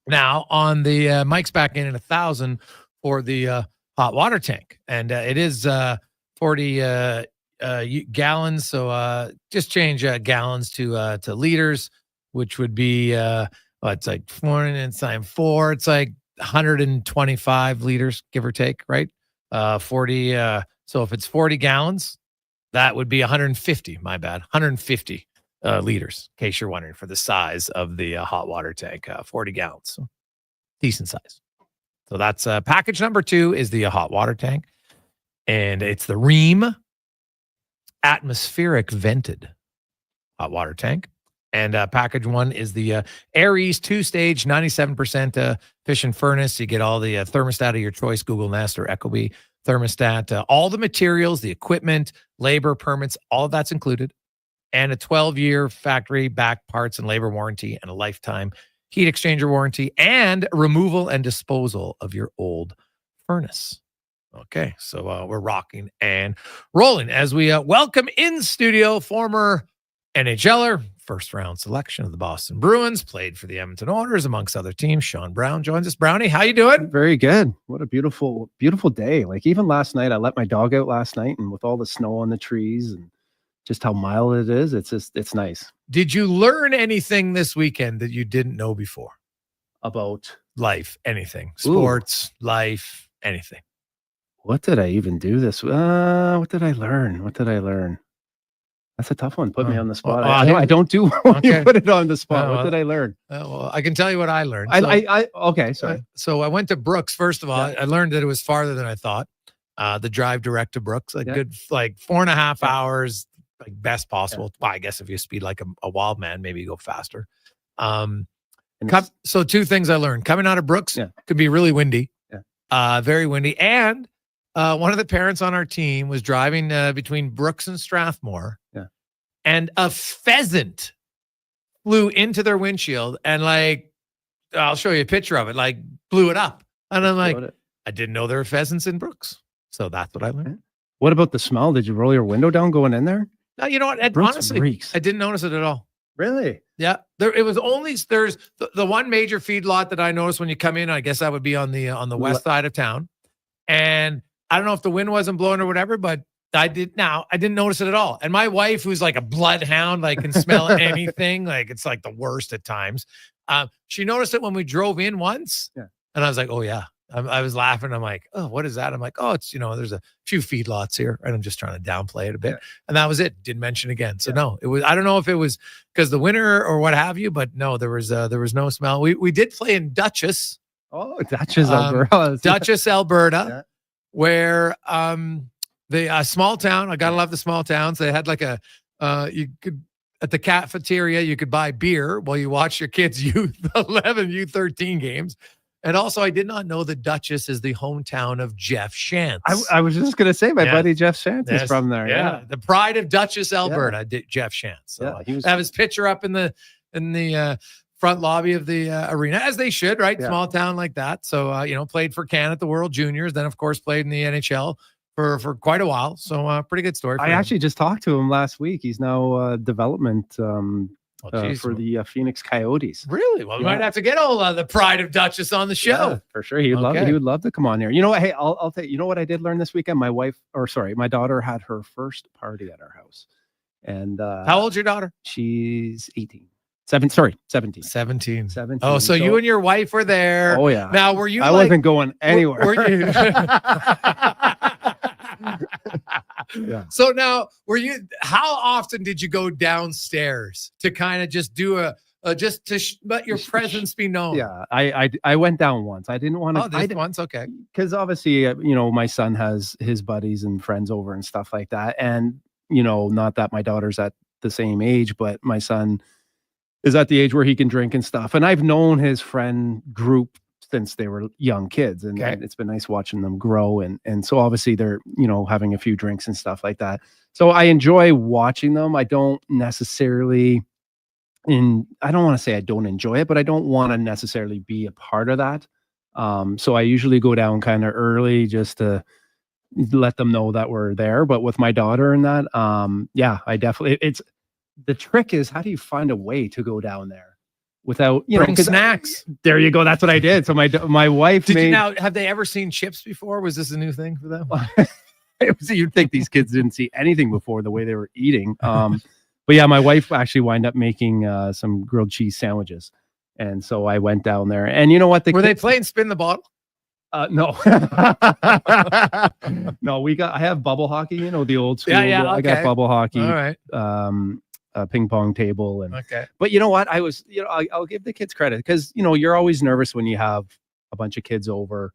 now on the Mike's back in at $1,000 for the hot water tank, and it is 40 gallons. So just change gallons to liters, which would be it's like 4 and times 4. It's like 125 liters, give or take, right? 40. So if it's 40 gallons, that would be 150. My bad, 150 liters. In case you're wondering, for the size of the hot water tank, 40 gallons, so decent size. So that's package number 2 is the hot water tank, and it's the Ream atmospheric vented hot water tank. And package 1 is the Aries 2-stage 97% efficient furnace. You get all the thermostat of your choice, Google Nest or Ecobee thermostat, all the materials, the equipment, labor, permits, all of that's included, and a 12-year factory back parts and labor warranty, and a lifetime heat exchanger warranty, and removal and disposal of your old furnace. Okay, so we're rocking and rolling as we welcome in studio former NHLer, first-round selection of the Boston Bruins, played for the Edmonton Oilers, amongst other teams. Sean Brown joins us. Brownie, how you doing? Very good. What a beautiful, beautiful day. Like, even last night, I let my dog out last night, and with all the snow on the trees and just how mild it is, it's nice. Did you learn anything this weekend that you didn't know before? About life, anything, sports, life, anything. What did I even do this? What did I learn? That's a tough one. Put me on the spot. I don't do when you put it on the spot. What did I learn? Well, I can tell you what I learned. Okay, sorry. So I went to Brooks. First of all, I learned that it was farther than I thought. The drive direct to Brooks, good 4.5 hours, like best possible. Well, I guess if you speed like a wild man, maybe you go faster. So 2 things I learned. Coming out of Brooks could be really windy, very windy. And one of the parents on our team was driving between Brooks and Strathmore, and a pheasant flew into their windshield, and I'll show you a picture of it, blew it up. And I'm like, I didn't know there were pheasants in Brooks. So that's what I learned. What about the smell? Did you roll your window down going in there? No, you know what? Honestly, reeks. I didn't notice it at all. Really? Yeah. There's the one major feedlot that I noticed when you come in. I guess that would be on the west side of town. And I don't know if the wind wasn't blowing or whatever, but I didn't notice it at all. And my wife, who's like a bloodhound, can smell anything. It's the worst at times. She noticed it when we drove in once. Yeah. And I was like, oh yeah. I was laughing. I'm like, oh, what is that? I'm like, oh, it's, there's a few feedlots here, and I'm just trying to downplay it a bit. Yeah. And that was it. Didn't mention again. So no, it was, I don't know if it was because the winter or what have you, but no, there was no smell. We did play in Dutchess. Oh, Dutchess, Alberta. Dutchess, Alberta, where the small town. I gotta love the small towns. They had you could at the cafeteria you could buy beer while you watch your kids' U11, U13 games. And also, I did not know that Dutchess is the hometown of Jeff Shantz. I was just going to say, my buddy Jeff Shantz is from there. Yeah. The pride of Dutchess, Alberta, Jeff Shantz. So he have his picture up in the front lobby of the arena, as they should, right? Yeah. Small town like that. So, played for Canada at the World Juniors, then, of course, played in the NHL for quite a while. So, pretty good story. I actually just talked to him last week. He's now development for the Phoenix Coyotes. Really? Well, we might have to get all the pride of Dutchess on the show. Yeah, for sure. He would love to come on here. You know what? Hey, I'll tell you. You know what I did learn this weekend? My daughter had her first party at our house. And how old's your daughter? She's 18. 17. 17. Oh, so you and your wife were there. Oh yeah. Now, were you? I wasn't going anywhere. Were you? Yeah. So now, how often did you go downstairs to kind of just do let your presence be known? Yeah, I went down once. I didn't want to. Oh, once, okay. Because obviously, my son has his buddies and friends over and stuff like that. And, not that my daughter's at the same age, but my son is at the age where he can drink and stuff. And I've known his friend group since they were young kids, and it's been nice watching them grow. And so obviously they're, having a few drinks and stuff like that. So I enjoy watching them. I don't necessarily I don't want to say I don't enjoy it, but I don't want to necessarily be a part of that. So I usually go down kind of early just to let them know that we're there. But with my daughter and that, yeah, I definitely, it's the trick is how do you find a way to go down there without, bring snacks? There you go. That's what I did. So my wife have they ever seen chips before? Was this a new thing for them? You'd think these kids didn't see anything before the way they were eating. But yeah, my wife actually wound up making some grilled cheese sandwiches. And so I went down there, and you know what? Were they playing spin the bottle? No, no. I have bubble hockey. You know, the old school. Yeah. I got bubble hockey. All right. A ping pong table, and okay. But you know what? I'll give the kids credit because you're always nervous when you have a bunch of kids over.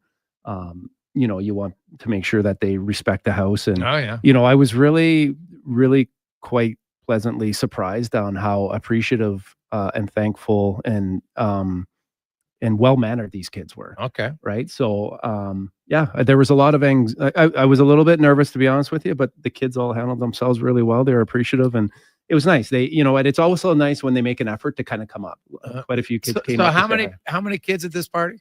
You want to make sure that they respect the house, and I was really, really quite pleasantly surprised on how appreciative and thankful and well-mannered these kids were. Okay. Right. So, there was a lot of I was a little bit nervous, to be honest with you, but the kids all handled themselves really well. They were appreciative, and it was nice. They, and it's also nice when they make an effort to kind of come up. Quite a few kids came so up. So how many kids at this party?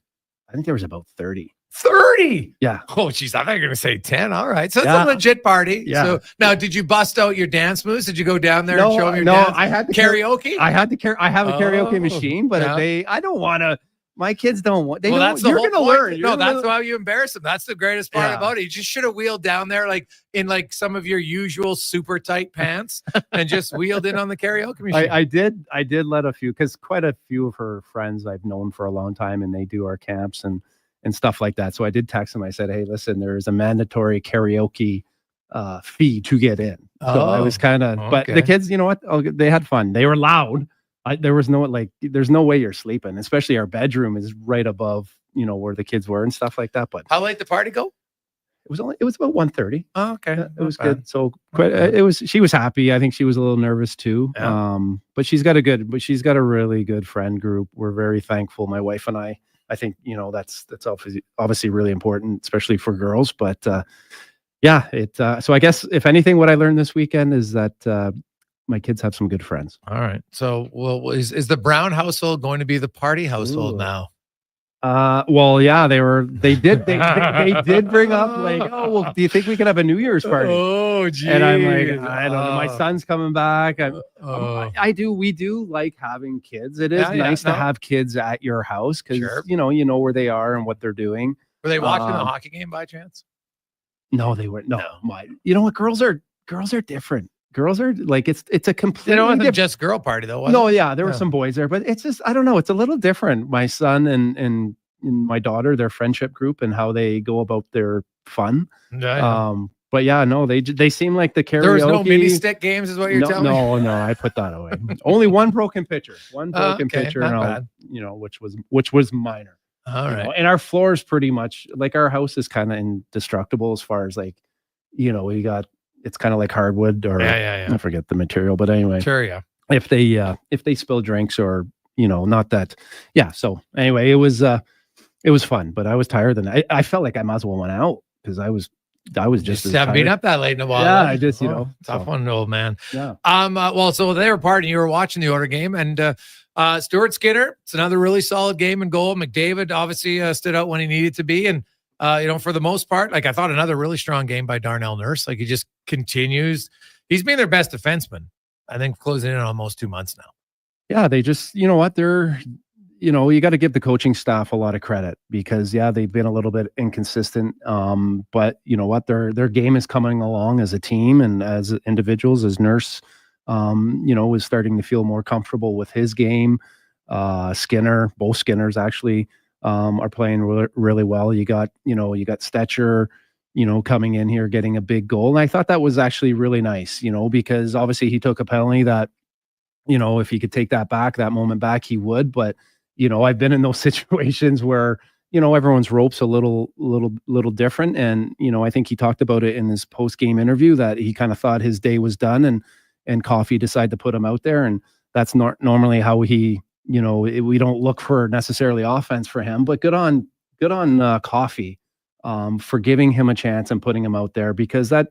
I think there was about 30. 30. Yeah. Oh, geez. I thought you were going to say 10. All right. So it's a legit party. Yeah. So now, did you bust out your dance moves? Did you go down there and show them your dance? I had karaoke. I had to I have a karaoke machine, but I don't want to. My kids don't want. You're going to learn. That's why you embarrass them. That's the greatest part about it. You just should have wheeled down there in some of your usual super tight pants and just wheeled in on the karaoke machine. I did let a few, because quite a few of her friends I've known for a long time, and they do our camps and stuff like that. So I did text them. I said, hey, listen, there is a mandatory karaoke fee to get in. So I was kind of, but the kids, you know what? They had fun. They were loud. There was there's no way you're sleeping, especially our bedroom is right above, where the kids were and stuff like that. But how late the party go? It was about 1:30. Oh, okay. It was good. So she was happy. I think she was a little nervous too. Yeah. But she's got a really good friend group. We're very thankful. My wife and I think, that's obviously really important, especially for girls. But so I guess if anything, what I learned this weekend is that my kids have some good friends. All right. So, is the Brown household going to be the party household now? Well, yeah, they did bring up do you think we could have a New Year's party? Oh, geez. And I'm like, I don't know. My son's coming back. We do like having kids. It is nice to have kids at your house because you know where they are and what they're doing. Were they watching the hockey game by chance? No, they weren't. No. You know what? Girls are different. Girls are it's a completely different just girl party though. There were some boys there, but it's just I don't know. It's a little different. My son and my daughter, their friendship group and how they go about their fun. But they seem like the karaoke. There was no mini stick games, is what you're telling me. No, I put that away. Only one broken pitcher, pitcher, which was minor. All right, and our floor is pretty much our house is kind of indestructible as far as we got. It's kind of like hardwood or I forget the material, but anyway. Sure, yeah. If they spill drinks or not that. Yeah. So anyway, it was fun, but I was tired and I felt like I might as well went out because I was just haven't been up that late in a while. Yeah, I just tough one, old man. Yeah. Well, so they were partying. You were watching the Oiler game, and Stuart Skinner. It's another really solid game in goal. McDavid obviously stood out when he needed to be, and for the most part, I thought another really strong game by Darnell Nurse. He just continues. He's been their best defenseman, I think, closing in on almost 2 months now. Yeah, they just, they're, you got to give the coaching staff a lot of credit because, they've been a little bit inconsistent. But you know what, their game is coming along as a team and as individuals, as Nurse, is starting to feel more comfortable with his game. Skinner, both Skinners actually, are playing really well. You got Stetcher, coming in here, getting a big goal. And I thought that was actually really nice, because obviously he took a penalty that, if he could take that moment back, he would. But, I've been in those situations where, everyone's rope's a little different. And, I think he talked about it in his post-game interview that he kind of thought his day was done and Coffey decided to put him out there. And that's not normally how he, we don't look for necessarily offense for him, but good on Coffey for giving him a chance and putting him out there because that,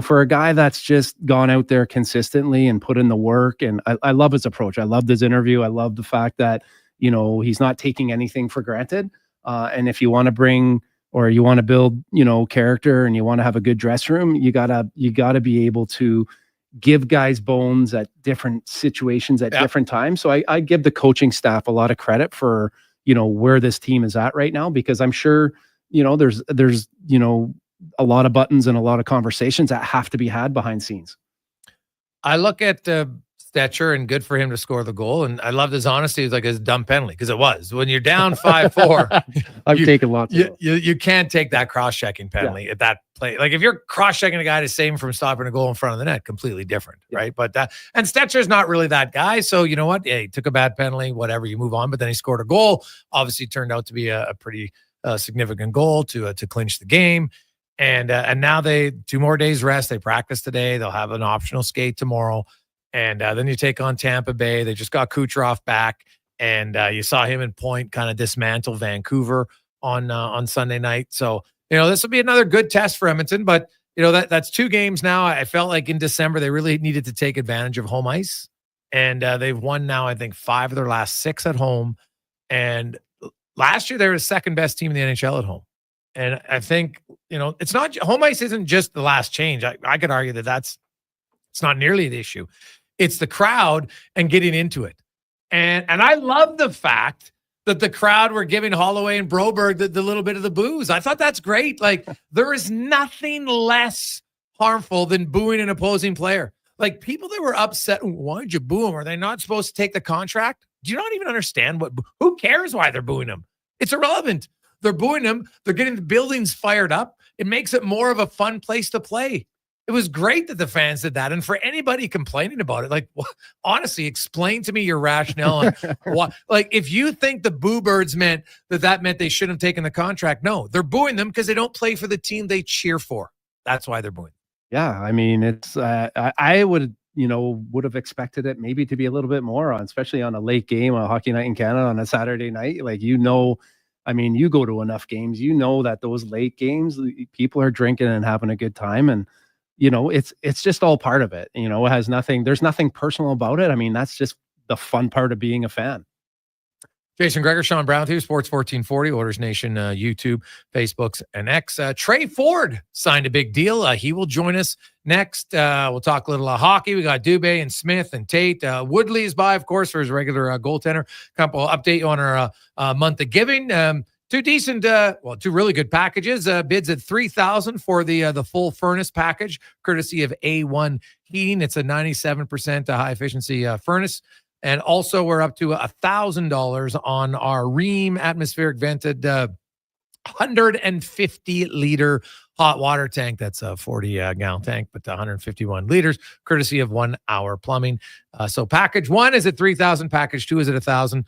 for a guy that's just gone out there consistently and put in the work, and I love his approach. I loved his interview. I love the fact that, he's not taking anything for granted. And if you want to bring, or you want to build, character, and you want to have a good dress room, you gotta be able to give guys bones at different situations at different times. So I give the coaching staff a lot of credit for, where this team is at right now, because I'm sure, there's a lot of buttons and a lot of conversations that have to be had behind scenes. I look at Stetcher, and good for him to score the goal. And I loved his honesty. It was like his dumb penalty, because it was. When you're down 5-4, I've taken lots of you can't take that cross-checking penalty at that play. Like if you're cross-checking a guy to save him from stopping a goal in front of the net, completely different, right? But and Stetcher's not really that guy. So you know what? Yeah, he took a bad penalty, whatever, you move on. But then he scored a goal. Obviously turned out to be a pretty significant goal to clinch the game. And now 2 more days rest. They practice today. They'll have an optional skate tomorrow. And then you take on Tampa Bay. They just got Kucherov back. And you saw him in point kind of dismantle Vancouver on Sunday night. So, this will be another good test for Edmonton. But, that's 2 games now. I felt like in December, they really needed to take advantage of home ice. And they've won now, I think, 5 of their last 6 at home. And last year, they were the second best team in the NHL at home. And I think, it's not, home ice isn't just the last change. I could argue it's not nearly the issue. It's the crowd and getting into it. And I love the fact that the crowd were giving Holloway and Broberg the little bit of the boos. I thought that's great. Like, there is nothing less harmful than booing an opposing player. Like, people that were upset, why did you boo them? Are they not supposed to take the contract? Do you not even understand who cares why they're booing them? It's irrelevant. They're booing them. They're getting the buildings fired up. It makes it more of a fun place to play. It was great that the fans did that. And for anybody complaining about it, like, honestly, explain to me your rationale. And what, like, if you think the Boo Birds meant that meant they shouldn't have taken the contract, no, they're booing them because they don't play for the team they cheer for. That's why they're booing. Yeah. I mean, it's, I would have expected it maybe to be a little bit more on, especially on a late game, on a hockey night in Canada on a Saturday night. Like, I mean, you go to enough games, that those late games, people are drinking and having a good time. And, it's just all part of it. It has nothing, there's nothing personal about it. I mean, that's just the fun part of being a fan. Jason Gregor, Sean Brown, Sports 1440, Oilers Nation, YouTube, Facebooks, and X. Trey Ford signed a big deal. He will join us next. We'll talk a little hockey. We got Dubé and Smith and Tate. Woodley is by, of course, for his regular goaltender. Couple update you on our month of giving. 2 decent, 2 really good packages. Bids at $3,000 for the full furnace package, courtesy of A1 Heating. It's a 97% high efficiency furnace. And also we're up to $1,000 on our Ream atmospheric vented 150 liter hot water tank. That's a 40 gallon tank, but 151 liters, courtesy of 1 Hour Plumbing. So package 1 is at $3,000. Package 2 is at $1,000.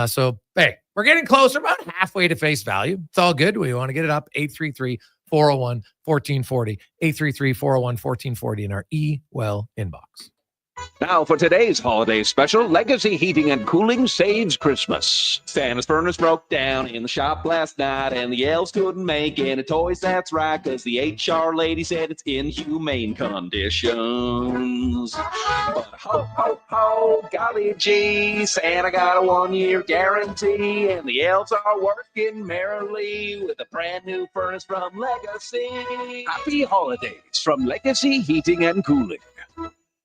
So, hey, we're getting closer, about halfway to face value. It's all good. We want to get it up. 833-401-1440. 833-401-1440 in our E-Well inbox. Now for today's holiday special, Legacy Heating and Cooling saves Christmas. Santa's furnace broke down in the shop last night, and the elves couldn't make any toys. That's right, because the HR lady said it's in humane conditions. But ho, ho, ho, golly gee, Santa got a 1-year guarantee, and the elves are working merrily with a brand new furnace from Legacy. Happy holidays from Legacy Heating and Cooling.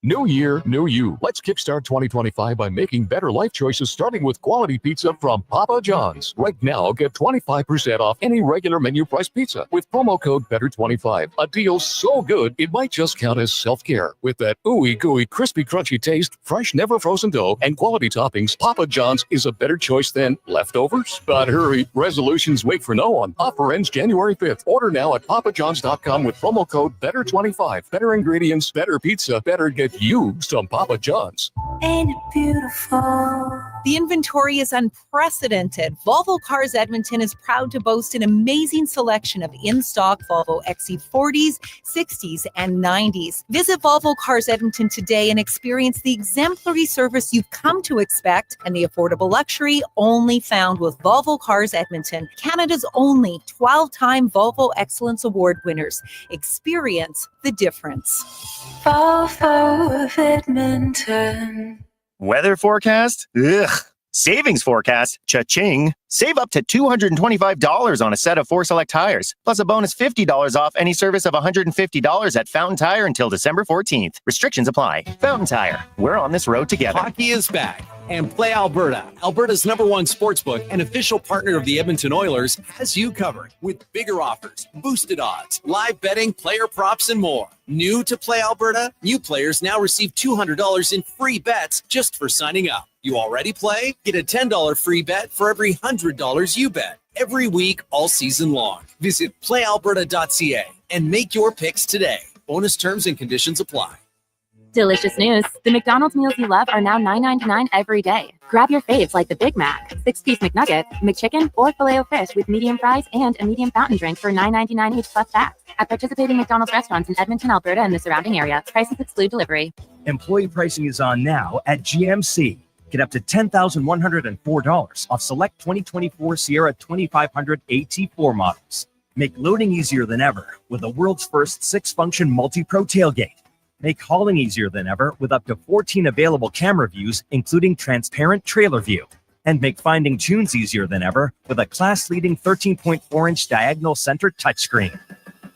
New year, new you. Let's kickstart 2025 by making better life choices, starting with quality pizza from Papa John's. Right now, get 25% off any regular menu price pizza with promo code BETTER25. A deal so good, it might just count as self-care. With that ooey gooey, crispy, crunchy taste, fresh, never frozen dough, and quality toppings, Papa John's is a better choice than leftovers. But hurry, resolutions wait for no one. Offer ends January 5th. Order now at papajohns.com with promo code BETTER25. Better ingredients, better pizza, better get you some Papa John's. Ain't it beautiful? The inventory is unprecedented. Volvo Cars Edmonton is proud to boast an amazing selection of in-stock Volvo XC40s, 60s, and 90s. Visit Volvo Cars Edmonton today and experience the exemplary service you've come to expect and the affordable luxury only found with Volvo Cars Edmonton, Canada's only 12-time Volvo Excellence Award winners. Experience the difference. Volvo of Edmonton. Weather forecast? Ugh. Savings forecast? Cha-ching. Save up to $225 on a set of 4 Select tires, plus a bonus $50 off any service of $150 at Fountain Tire until December 14th. Restrictions apply. Fountain Tire. We're on this road together. Hockey is back. And Play Alberta, Alberta's #1 sportsbook and official partner of the Edmonton Oilers, has you covered with bigger offers, boosted odds, live betting, player props, and more. New to Play Alberta, new players now receive $200 in free bets just for signing up. You already play? Get a $10 free bet for every $100 you bet. Every week, all season long. Visit playalberta.ca and make your picks today. Bonus terms and conditions apply. Delicious news. The McDonald's meals you love are now $9.99 every day. Grab your faves like the Big Mac, 6-piece McNugget, McChicken, or Filet-O-Fish with medium fries and a medium fountain drink for $9.99 each plus tax. At participating McDonald's restaurants in Edmonton, Alberta, and the surrounding area. Prices exclude delivery. Employee pricing is on now at GMC. Get up to $10,104 off select 2024 Sierra 2500 AT4 models. Make loading easier than ever with the world's first 6-function multi-pro tailgate. Make hauling easier than ever with up to 14 available camera views, including transparent trailer view. And make finding tunes easier than ever with a class-leading 13.4-inch diagonal center touchscreen.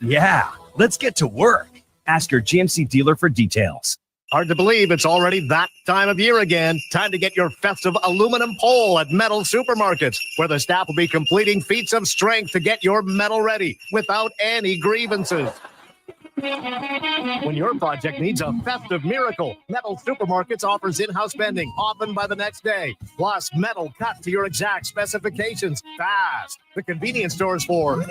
Yeah, let's get to work. Ask your GMC dealer for details. Hard to believe it's already that time of year again. Time to get your festive aluminum pole at Metal Supermarkets, where the staff will be completing feats of strength to get your metal ready without any grievances. When your project needs a festive miracle, Metal Supermarkets offers in-house bending, often by the next day. Plus, metal cut to your exact specifications, fast. The convenience stores for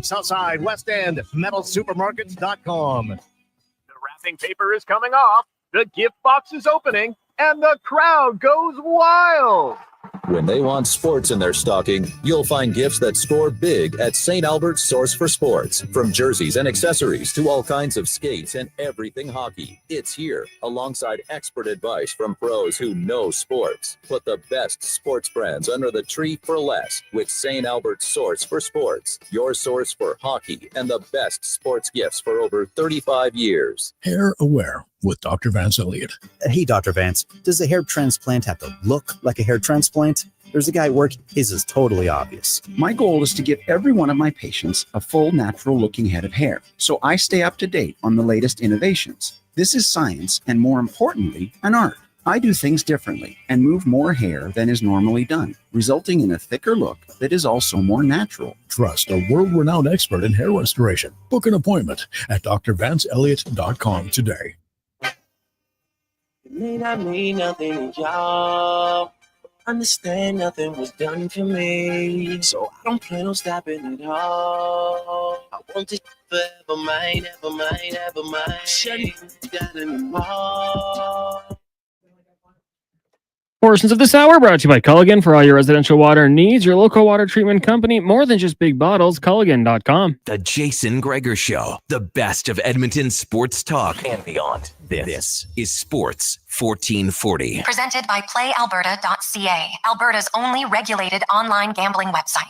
Southside, West End, metalsupermarkets.com. The wrapping paper is coming off, the gift box is opening, and the crowd goes wild. When they want sports in their stocking, you'll find gifts that score big at St. Albert's Source for Sports. From jerseys and accessories to all kinds of skates and everything hockey, it's here alongside expert advice from pros who know sports. Put the best sports brands under the tree for less with St. Albert's Source for Sports, your source for hockey and the best sports gifts for over 35 years. Hair Aware with Dr. Vance Elliott. Hey, Dr. Vance, does a hair transplant have to look like a hair transplant? There's a guy at work, his is totally obvious. My goal is to give every one of my patients a full natural-looking head of hair, so I stay up to date on the latest innovations. This is science, and more importantly, an art. I do things differently and move more hair than is normally done, resulting in a thicker look that is also more natural. Trust a world-renowned expert in hair restoration. Book an appointment at drvanceelliott.com today. It may not mean nothing to y'all. Understand nothing was done for me, so I don't plan on stopping at all. I want it forever mine, ever mine, ever mine. Shut it down anymore. Portions of this hour brought to you by Culligan for all your residential water needs. Your local water treatment company, more than just big bottles. Culligan.com. The Jason Gregor Show, the best of Edmonton sports talk and beyond. This is Sports 1440. Presented by PlayAlberta.ca, Alberta's only regulated online gambling website.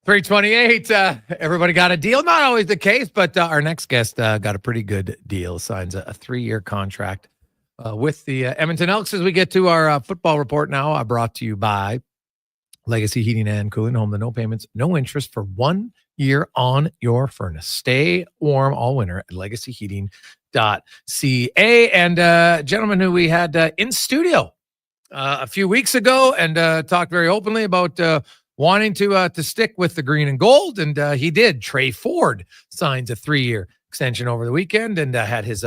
$328. Everybody got a deal. Not always the case, but our next guest got a pretty good deal. Signs a 3-year contract with the Edmonton Elks. As we get to our football report now, brought to you by Legacy Heating and Cooling. Home to no payments, no interest for 1 year on your furnace. Stay warm all winter at Legacy Heating And a gentleman who we had in studio a few weeks ago and talked very openly about wanting to stick with the green and gold, and he did. Trey Ford signs a 3-year extension over the weekend and had his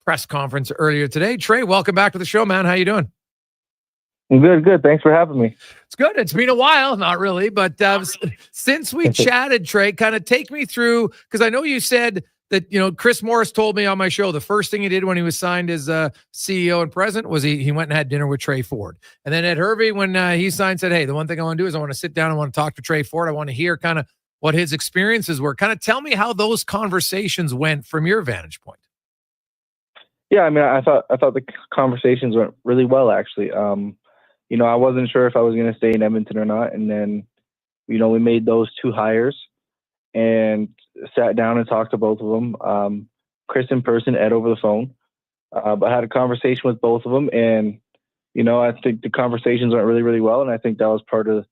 press conference earlier today. Trey, welcome back to the show, man. How you doing? I'm good. Thanks for having me. It's good. It's been a while, not really, but since we chatted, Trey, kind of take me through, because I know you said that, Chris Morris told me on my show the first thing he did when he was signed as CEO and president was he went and had dinner with Trey Ford. And then Ed Hervey, when he signed, said, hey, the one thing I want to do is I want to sit down, I want to talk to Trey Ford. I want to hear kind of what his experiences were. Kind of tell me how those conversations went from your vantage point. Yeah, I mean, I thought the conversations went really well, actually. I wasn't sure if I was going to stay in Edmonton or not. And then, we made those 2 hires and sat down and talked to both of them. Chris in person, Ed over the phone. But I had a conversation with both of them. And, I think the conversations went really, really well. And I think that was part of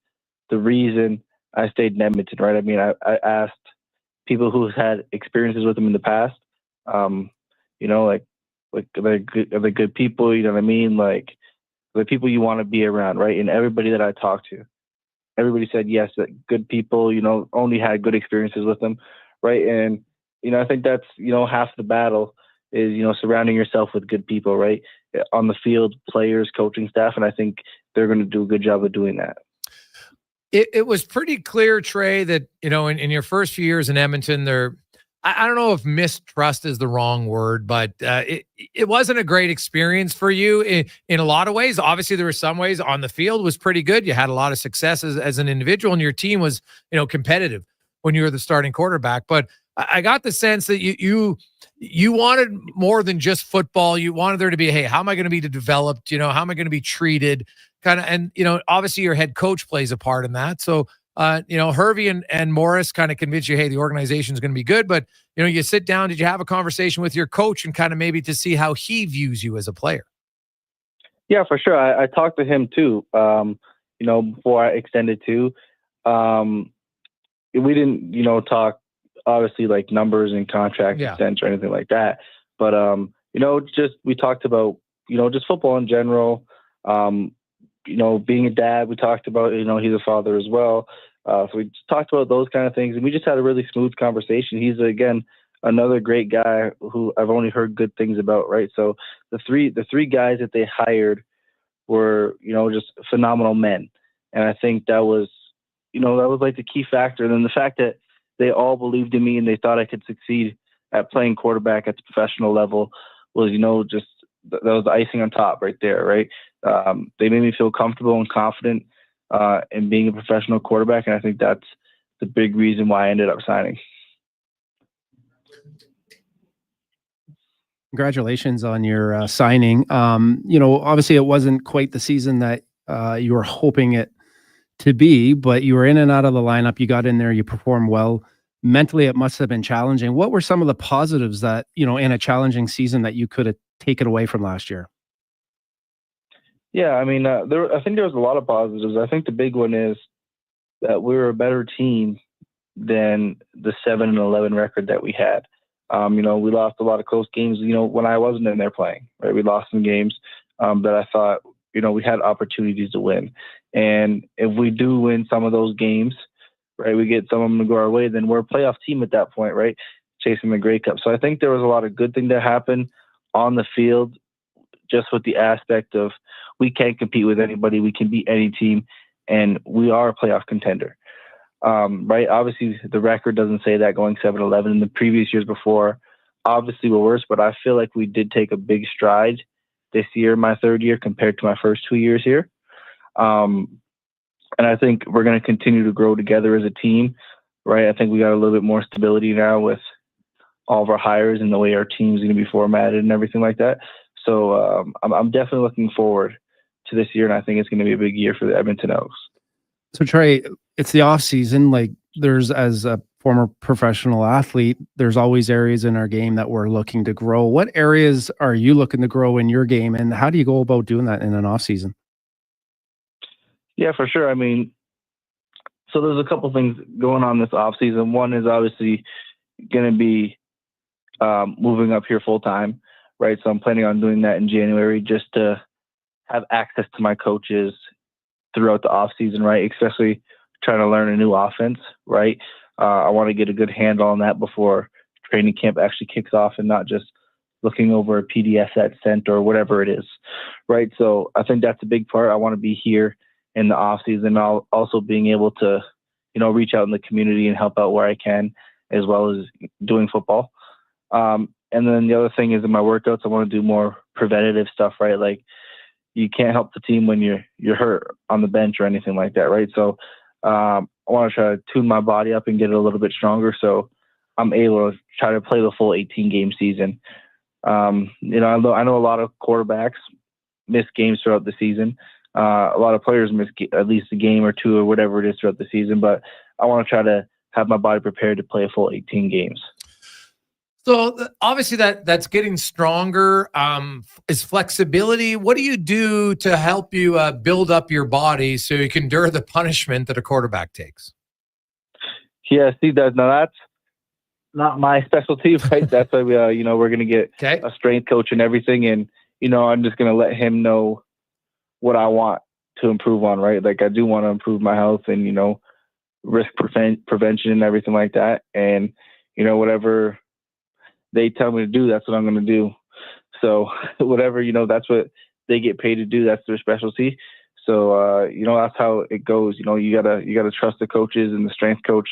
the reason I stayed in Edmonton, right? I mean, I asked people who had experiences with them in the past, like are they good people? You know what I mean? Like, the people you want to be around, right? And everybody that I talked to, everybody said yes, that good people, only had good experiences with them, right? And, I think that's, half the battle is, surrounding yourself with good people, right? On the field, players, coaching staff, and I think they're going to do a good job of doing that. It was pretty clear, Trey, that, in your first few years in Edmonton, I don't know if mistrust is the wrong word, but it wasn't a great experience for you in a lot of ways. Obviously, there were some ways on the field was pretty good. You had a lot of success as an individual, and your team was, competitive when you were the starting quarterback. But I got the sense that you wanted more than just football. You wanted there to be, hey, how am I going to be developed? How am I going to be treated? Kind of, and obviously your head coach plays a part in that. So. Hervey and Morris kind of convinced you, hey, the organization is going to be good, but, you sit down, did you have a conversation with your coach and kind of maybe to see how he views you as a player? Yeah, for sure. I talked to him too, before I extended to. We didn't, talk obviously like numbers and contract extensions or anything like that. But, we talked about, just football in general, being a dad, we talked about, he's a father as well. So we just talked about those kind of things, and we just had a really smooth conversation. He's, again, another great guy who I've only heard good things about, right? So the three guys that they hired were, just phenomenal men. And I think that was like the key factor. And then the fact that they all believed in me and they thought I could succeed at playing quarterback at the professional level was, just that was the icing on top right there, right? They made me feel comfortable and confident in being a professional quarterback, and I think that's the big reason why I ended up signing. Congratulations on your signing. Obviously it wasn't quite the season that you were hoping it to be, but you were in and out of the lineup. You got in there, you performed well. Mentally, it must have been challenging. What were some of the positives that, in a challenging season that you could have taken away from last year? Yeah, I mean, I think there was a lot of positives. I think the big one is that we were a better team than the 7-11 record that we had. We lost a lot of close games, when I wasn't in there playing, right? We lost some games that I thought, we had opportunities to win. And if we do win some of those games, right, we get some of them to go our way, then we're a playoff team at that point, right? Chasing the Grey Cup. So I think there was a lot of good things that happened on the field, just with the aspect of we can't compete with anybody. We can beat any team, and we are a playoff contender. Right? Obviously, the record doesn't say that going 7-11. In the previous years before, obviously we're worse, but I feel like we did take a big stride this year, my third year, compared to my first 2 years here. And I think we're going to continue to grow together as a team, right? I think we got a little bit more stability now with all of our hires and the way our team's going to be formatted and everything like that. So I'm definitely looking forward to this year, and I think it's going to be a big year for the Edmonton Elks. So Trey, it's the off season. Like, there's, as a former professional athlete, there's always areas in our game that we're looking to grow. What areas are you looking to grow in your game, and how do you go about doing that in an off season? Yeah, for sure. I mean, so there's a couple things going on this off season. One is obviously going to be moving up here full time, right? So I'm planning on doing that in January just to have access to my coaches throughout the off season, right? Especially trying to learn a new offense, right? I want to get a good handle on that before training camp actually kicks off and not just looking over a PDF that's sent or whatever it is, right? So I think that's a big part. I want to be here in the off season, also being able to, reach out in the community and help out where I can, as well as doing football. And then the other thing is in my workouts, I want to do more preventative stuff, right? Like you can't help the team when you're hurt on the bench or anything like that, right? So I want to try to tune my body up and get it a little bit stronger so I'm able to try to play the full 18-game season. I know a lot of quarterbacks miss games throughout the season. A lot of players miss at least a game or two or whatever it is throughout the season, but I want to try to have my body prepared to play a full 18 games. So obviously that's getting stronger. Is flexibility. What do you do to help you build up your body so you can endure the punishment that a quarterback takes? Yeah, see that's not my specialty, right? That's why we're going to get a strength coach and everything, and I'm just going to let him know what I want to improve on, right? Like I do want to improve my health and risk prevention and everything like that, and whatever they tell me to do, that's what I'm going to do. So whatever, that's what they get paid to do. That's their specialty. So, that's how it goes. You gotta trust the coaches and the strength coach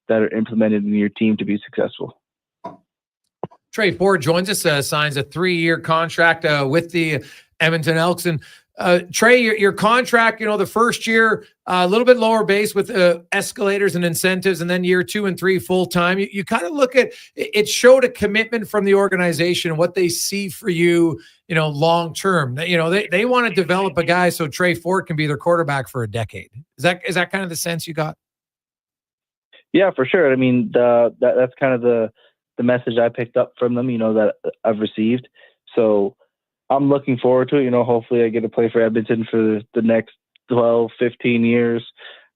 that are implemented in your team to be successful. Trey Ford joins us, signs a 3-year contract with the Edmonton Elks. And Trey, your contract, the first year, a little bit lower base with escalators and incentives, and then year 2 and 3 full time. You kind of look at it, showed a commitment from the organization and what they see for you, long term. They want to develop a guy so Trey Ford can be their quarterback for a decade. Is that kind of the sense you got? Yeah, for sure. I mean, that's kind of the message I picked up from them, that I've received. So I'm looking forward to it. Hopefully I get to play for Edmonton for the next 12, 15 years.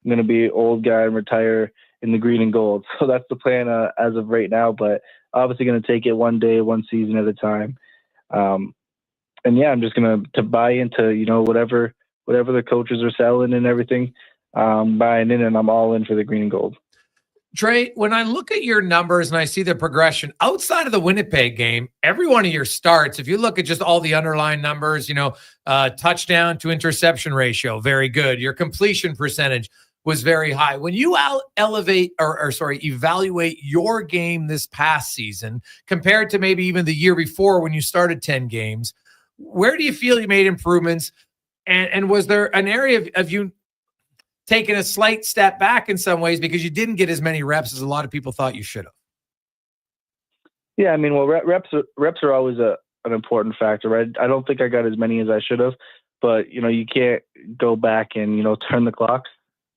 I'm going to be an old guy and retire in the green and gold. So that's the plan as of right now, but obviously going to take it one day, one season at a time. And yeah, I'm just going to buy into, whatever the coaches are selling and everything, buying in, and I'm all in for the green and gold. Trey, when I look at your numbers and I see the progression outside of the Winnipeg game, every one of your starts, if you look at just all the underlying numbers, touchdown to interception ratio, very good. Your completion percentage was very high. When you evaluate your game this past season compared to maybe even the year before when you started 10 games, where do you feel you made improvements? And was there an area of you taking a slight step back in some ways because you didn't get as many reps as a lot of people thought you should have? Yeah, I mean, well, reps are always an important factor, right? I don't think I got as many as I should have, but you can't go back and turn the clock.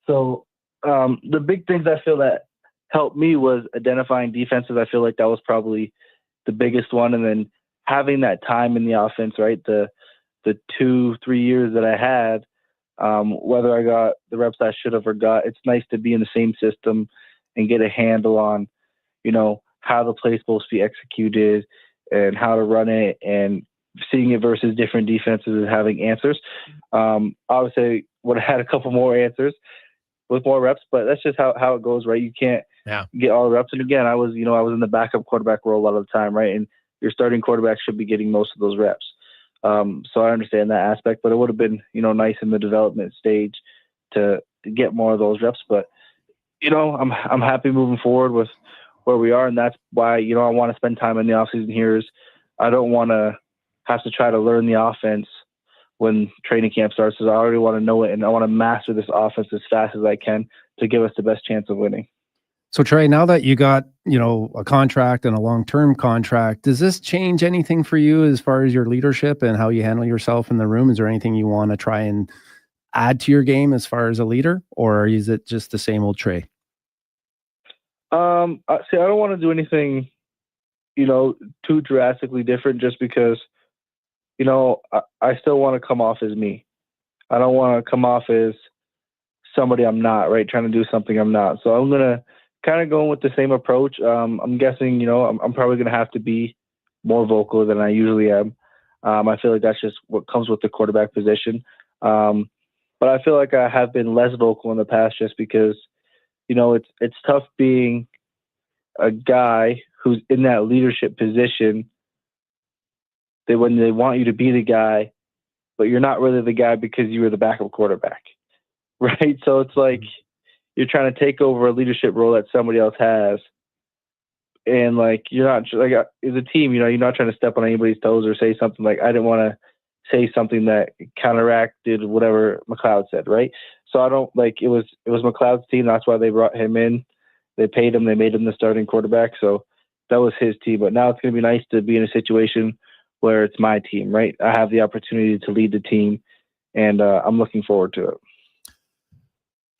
So the big things I feel that helped me was identifying defenses. I feel like that was probably the biggest one, and then having that time in the offense, right? The 2-3 years that I had. Whether I got the reps I should have or got, it's nice to be in the same system and get a handle on, how the play is supposed to be executed and how to run it, and seeing it versus different defenses and having answers. Obviously would have had a couple more answers with more reps, but that's just how it goes, right? You can't get all the reps. And again, I was in the backup quarterback role a lot of the time, right? And your starting quarterback should be getting most of those reps. So I understand that aspect, but it would have been, nice in the development stage to get more of those reps. But, I'm happy moving forward with where we are. And that's why, I want to spend time in the offseason here. Is I don't want to have to try to learn the offense when training camp starts, because I already want to know it. And I want to master this offense as fast as I can to give us the best chance of winning. So Trey, now that you got, a contract and a long-term contract, does this change anything for you as far as your leadership and how you handle yourself in the room? Is there anything you want to try and add to your game as far as a leader, or is it just the same old Trey? See, I don't want to do anything, too drastically different, just because, I still want to come off as me. I don't want to come off as somebody I'm not, right? Trying to do something I'm not. So I'm going to kind of going with the same approach. I'm guessing, I'm probably going to have to be more vocal than I usually am. I feel like that's just what comes with the quarterback position. But I feel like I have been less vocal in the past just because, it's tough being a guy who's in that leadership position that when they want you to be the guy, but you're not really the guy because you were the backup quarterback, right? So it's like you're trying to take over a leadership role that somebody else has. And like, you're not like as a team, you're not trying to step on anybody's toes or say something like, I didn't want to say something that counteracted whatever McLeod said. Right. So I don't like, it was McLeod's team. That's why they brought him in. They paid him, they made him the starting quarterback. So that was his team. But now it's going to be nice to be in a situation where it's my team, right? I have the opportunity to lead the team, and I'm looking forward to it.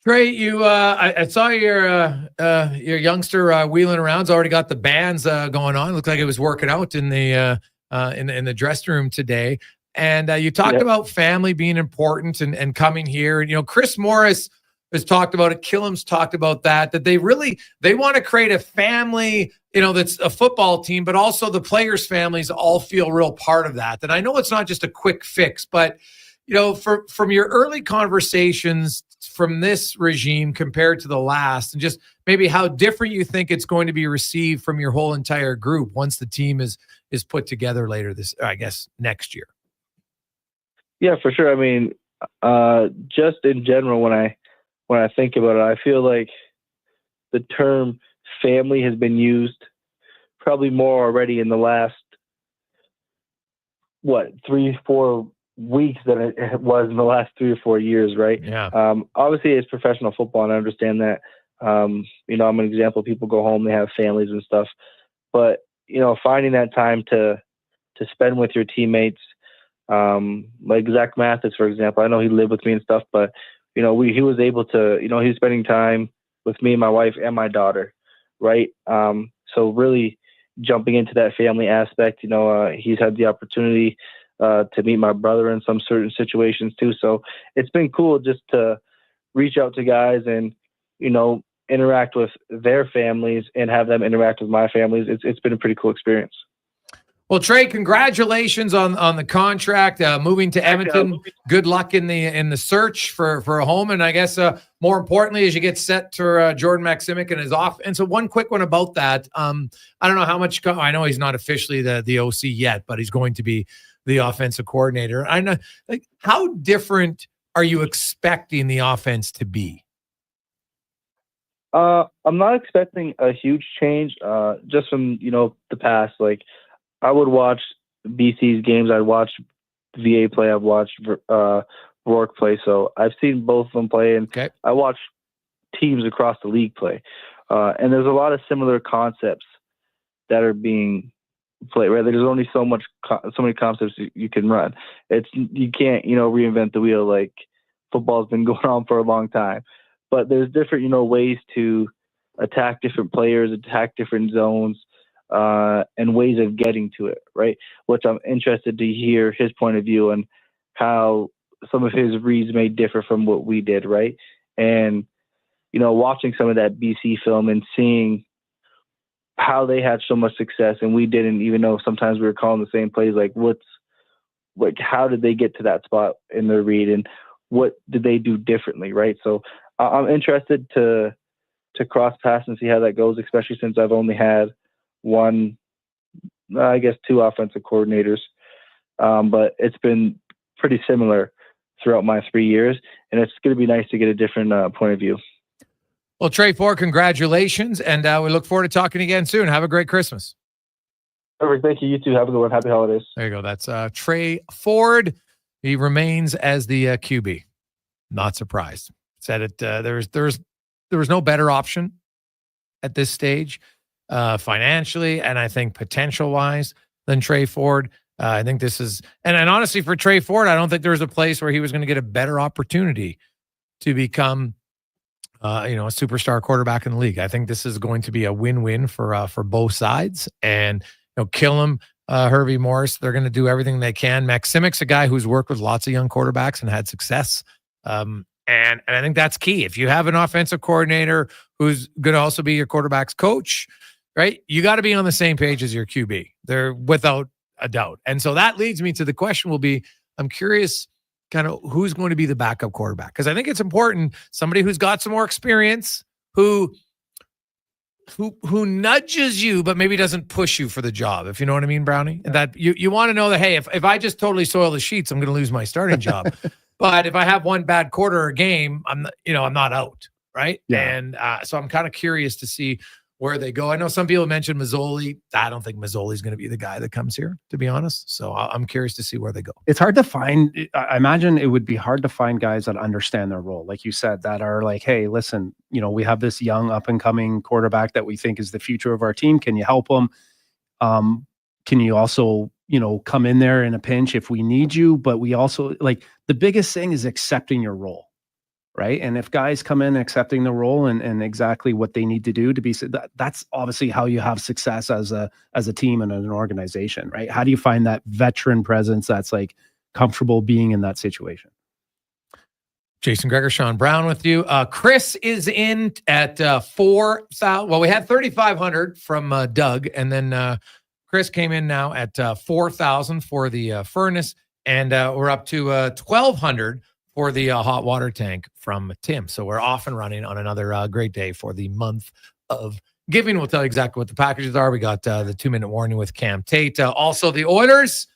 Trey, you, I saw your youngster wheeling around. He's already got the bands going on. Looked like it was working out in the dressing room today. And you talked about family being important and coming here. And Chris Morris has talked about it. Killam's talked about that they want to create a family, that's a football team, but also the players' families all feel real part of that. And I know it's not just a quick fix, but from your early conversations from this regime compared to the last, and just maybe how different you think it's going to be received from your whole entire group once the team is put together later next year. Yeah, for sure. I mean, just in general, when I think about it, I feel like the term family has been used probably more already in the last, 3-4 weeks than it was in the last 3 or 4 years, right? Yeah. Obviously, it's professional football, and I understand that. I'm an example. People go home, they have families and stuff. But, finding that time to spend with your teammates, like Zach Mathis, for example, I know he lived with me and stuff, but he was able to, he was spending time with me, my wife, and my daughter, right? So really jumping into that family aspect, he's had the opportunity to meet my brother in some certain situations too. So it's been cool just to reach out to guys and, interact with their families and have them interact with my families. It's been a pretty cool experience. Well, Trey, congratulations on the contract, moving to Edmonton. Good luck in the search for a home, and I guess more importantly, as you get set for Jordan Maksimic and his off. And so, one quick one about that. I don't know how much. I know he's not officially the OC yet, but he's going to be the offensive coordinator. I know, how different are you expecting the offense to be? I'm not expecting a huge change. Just from the past, like. I would watch BC's games. I'd watch VA play. I've watched Rourke play. So I've seen both of them play, and I watch teams across the league play. And there's a lot of similar concepts that are being played. Right? There's only so many concepts you can run. You can't reinvent the wheel. Like football's been going on for a long time, but there's different ways to attack different players, attack different zones. And ways of getting to it, right? Which I'm interested to hear his point of view and how some of his reads may differ from what we did, right? And, watching some of that BC film and seeing how they had so much success and we didn't, even though sometimes we were calling the same plays, how did they get to that spot in their read and what did they do differently, right? So I'm interested to cross paths and see how that goes, especially since I've only had two offensive coordinators. But it's been pretty similar throughout my 3 years, and it's going to be nice to get a different point of view. Well, Trey Ford, congratulations, and we look forward to talking again soon. Have a great Christmas. Perfect. Thank you. You too. Have a good one. Happy holidays. There you go. That's Trey Ford. He remains as the QB. Not surprised. Said it. There was no better option at this stage. Financially, and I think potential-wise than Trey Ford. I think this is, and honestly, for Trey Ford, I don't think there was a place where he was going to get a better opportunity to become, a superstar quarterback in the league. I think this is going to be a win-win for both sides. And Killam, Hervey Morris, they're going to do everything they can. Maksimic's a guy who's worked with lots of young quarterbacks and had success. And I think that's key. If you have an offensive coordinator who's going to also be your quarterback's coach, right? You got to be on the same page as your QB. They're without a doubt. And so that leads me to the question will be, I'm curious kind of who's going to be the backup quarterback. Because I think it's important, somebody who's got some more experience, who nudges you, but maybe doesn't push you for the job, if you know what I mean, Brownie. Yeah. That you want to know that, hey, if I just totally soil the sheets, I'm going to lose my starting job. But if I have one bad quarter or game, I'm not out, right? Yeah. And so I'm kind of curious to see where they go. I know some people mentioned Mazzoli. I don't think Mazzoli's going to be the guy that comes here, to be honest. So I'm curious to see where they go. It's hard to find. I imagine it would be hard to find guys that understand their role. Like you said, that are like, hey, listen, we have this young up and coming quarterback that we think is the future of our team. Can you help him? Can you also, come in there in a pinch if we need you? But we also, like, the biggest thing is accepting your role. Right. And if guys come in accepting the role and exactly what they need to do to be, that's obviously how you have success as a team and an organization. Right. How do you find that veteran presence that's like comfortable being in that situation? Jason Gregor, Sean Brown with you. Chris is in at 4,000. Well, we had 3,500 from Doug, and then Chris came in now at 4,000 for the furnace, and we're up to 1,200 for the hot water tank from Tim. So we're off and running on another great day for the month of giving. We'll tell you exactly what the packages are. We got the 2-minute warning with Cam Tate. Also, the Oilers.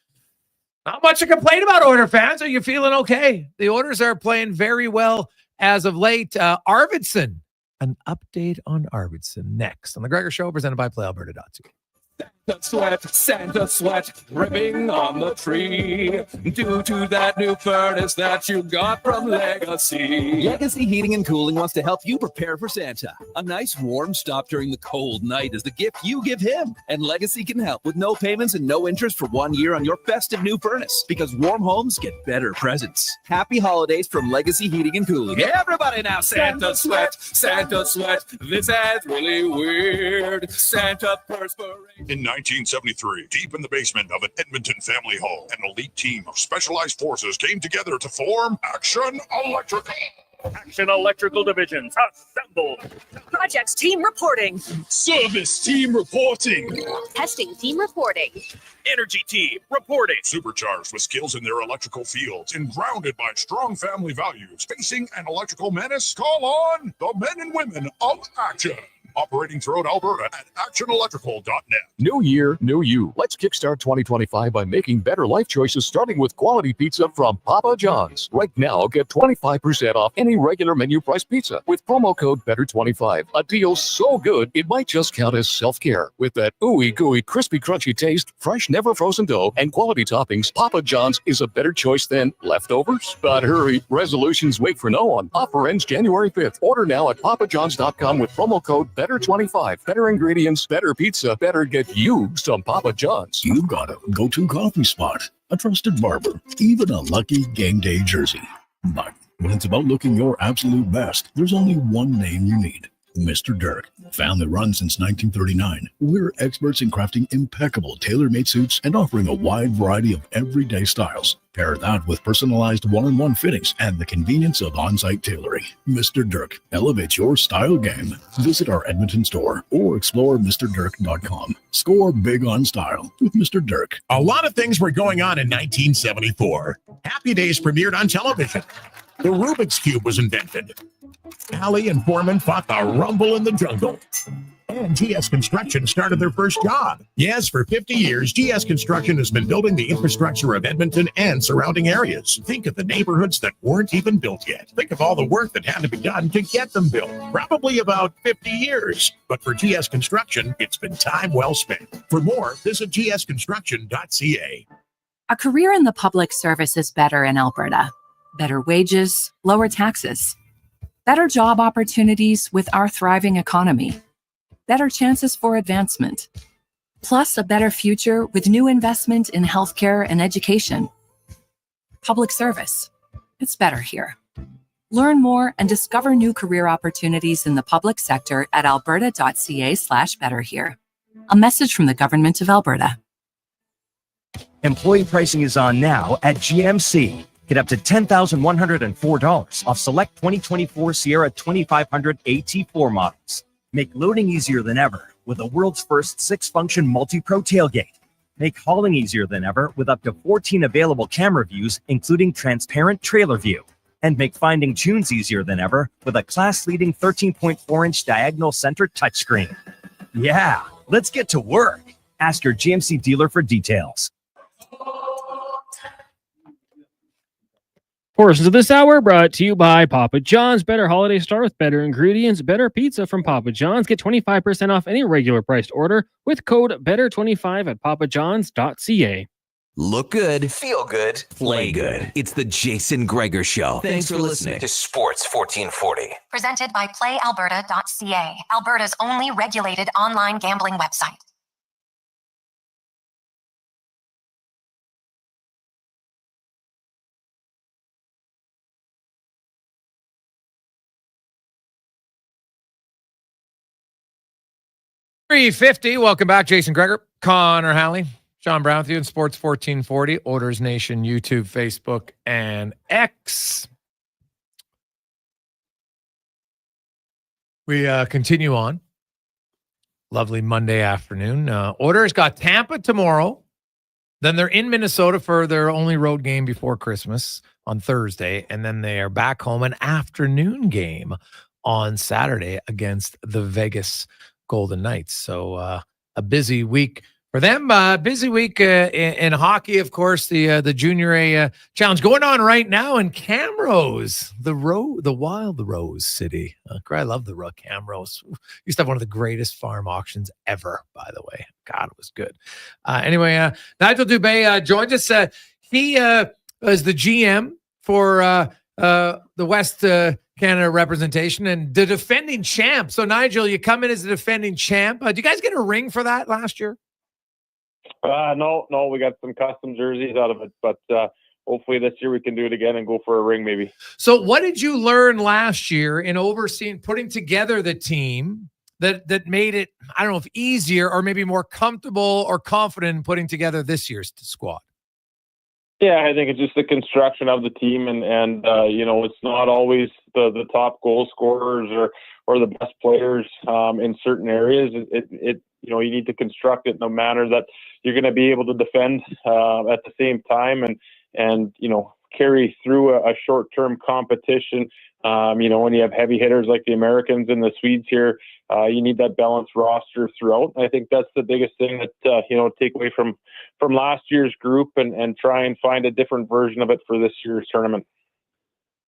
Not much to complain about, Oiler fans. Are you feeling okay? The Oilers are playing very well as of late. Arvidsson. An update on Arvidsson next on the Gregor Show, presented by PlayAlberta.ca. Santa sweat, dripping on the tree, due to that new furnace that you got from Legacy. Legacy Heating and Cooling wants to help you prepare for Santa. A nice warm stop during the cold night is the gift you give him. And Legacy can help with no payments and no interest for 1 year on your festive new furnace, because warm homes get better presents. Happy holidays from Legacy Heating and Cooling. Everybody now, Santa sweat, Santa sweat. This ad's really weird. Santa perspiration. In 1973, deep in the basement of an Edmonton family home, an elite team of specialized forces came together to form Action Electrical. Action Electrical Divisions, assemble. Projects team reporting. Service team reporting. Testing team reporting. Energy team reporting. Supercharged with skills in their electrical fields and grounded by strong family values. Facing an electrical menace? Call on the men and women of Action. Operating throughout Alberta at actionelectrical.net. New year, new you. Let's kickstart 2025 by making better life choices, starting with quality pizza from Papa John's. Right now, get 25% off any regular menu price pizza with promo code BETTER25. A deal so good, it might just count as self-care. With that ooey gooey, crispy, crunchy taste, fresh, never frozen dough, and quality toppings, Papa John's is a better choice than leftovers. But hurry, resolutions wait for no one. Offer ends January 5th. Order now at papajohns.com with promo code BETTER25. Better ingredients, better pizza, better get you some Papa John's. You've got a go-to coffee spot, a trusted barber, even a lucky game day jersey. But when it's about looking your absolute best, there's only one name you need. Mr. Dirk. Family run since 1939, we're experts in crafting impeccable tailor-made suits and offering a wide variety of everyday styles. Pair that with personalized one-on-one fittings and the convenience of on-site tailoring. Mr. Dirk elevates your style game. Visit our Edmonton store or explore MrDirk.com. Score big on style with Mr. Dirk. A lot of things were going on in 1974. Happy Days premiered on television. The Rubik's Cube was invented. Halley and Foreman fought the rumble in the jungle. And GS Construction started their first job. Yes, for 50 years, GS Construction has been building the infrastructure of Edmonton and surrounding areas. Think of the neighborhoods that weren't even built yet. Think of all the work that had to be done to get them built. Probably about 50 years. But for GS Construction, it's been time well spent. For more, visit gsconstruction.ca. A career in the public service is better in Alberta. Better wages, lower taxes. Better job opportunities with our thriving economy. Better chances for advancement. Plus a better future with new investment in healthcare and education. Public service. It's better here. Learn more and discover new career opportunities in the public sector at alberta.ca/betterhere. A message from the Government of Alberta. Employee pricing is on now at GMC. Get up to $10,104 off select 2024 Sierra 2500 AT4 models. Make loading easier than ever with the world's first 6-function multi-pro tailgate. Make hauling easier than ever with up to 14 available camera views, including transparent trailer view. And make finding tunes easier than ever with a class-leading 13.4-inch diagonal center touchscreen. Yeah, let's get to work. Ask your GMC dealer for details. Portions of this hour brought to you by Papa John's. Better holiday start with better ingredients, better pizza from Papa John's. Get 25% off any regular priced order with code BETTER25 at papajohns.ca. Look good, feel good, play good. It's the Jason Gregor Show. Thanks for listening to Sports 1440. Presented by PlayAlberta.ca, Alberta's only regulated online gambling website. $3.50. Welcome back, Jason Gregor, Connor Halley, Sean Brown with you in Sports 1440, Orders Nation, YouTube, Facebook, and X. We continue on. Lovely Monday afternoon. Orders got Tampa tomorrow. Then they're in Minnesota for their only road game before Christmas on Thursday. And then they are back home, an afternoon game on Saturday against the Vegas Golden Knights. So a busy week for them. Busy week in hockey, of course. The Junior A Challenge going on right now in Camrose, the Wild Rose City. I love the Camrose. Used to have one of the greatest farm auctions ever, by the way. God, it was good. Anyway, Nigel Dubé joined us. He is the GM for the West Canada representation and the defending champ. So Nigel, you come in as the defending champ. Did you guys get a ring for that last year? No, we got some custom jerseys out of it, but hopefully this year we can do it again and go for a ring maybe. So what did you learn last year in putting together the team that made it, I don't know if easier or maybe more comfortable or confident in putting together this year's squad? Yeah, I think it's just the construction of the team, and it's not always the top goal scorers or the best players in certain areas. You need to construct it in a manner that you're going to be able to defend at the same time and carry through a short-term competition. When you have heavy hitters like the Americans and the Swedes here, you need that balanced roster throughout. I think that's the biggest thing that, take away from last year's group and try and find a different version of it for this year's tournament.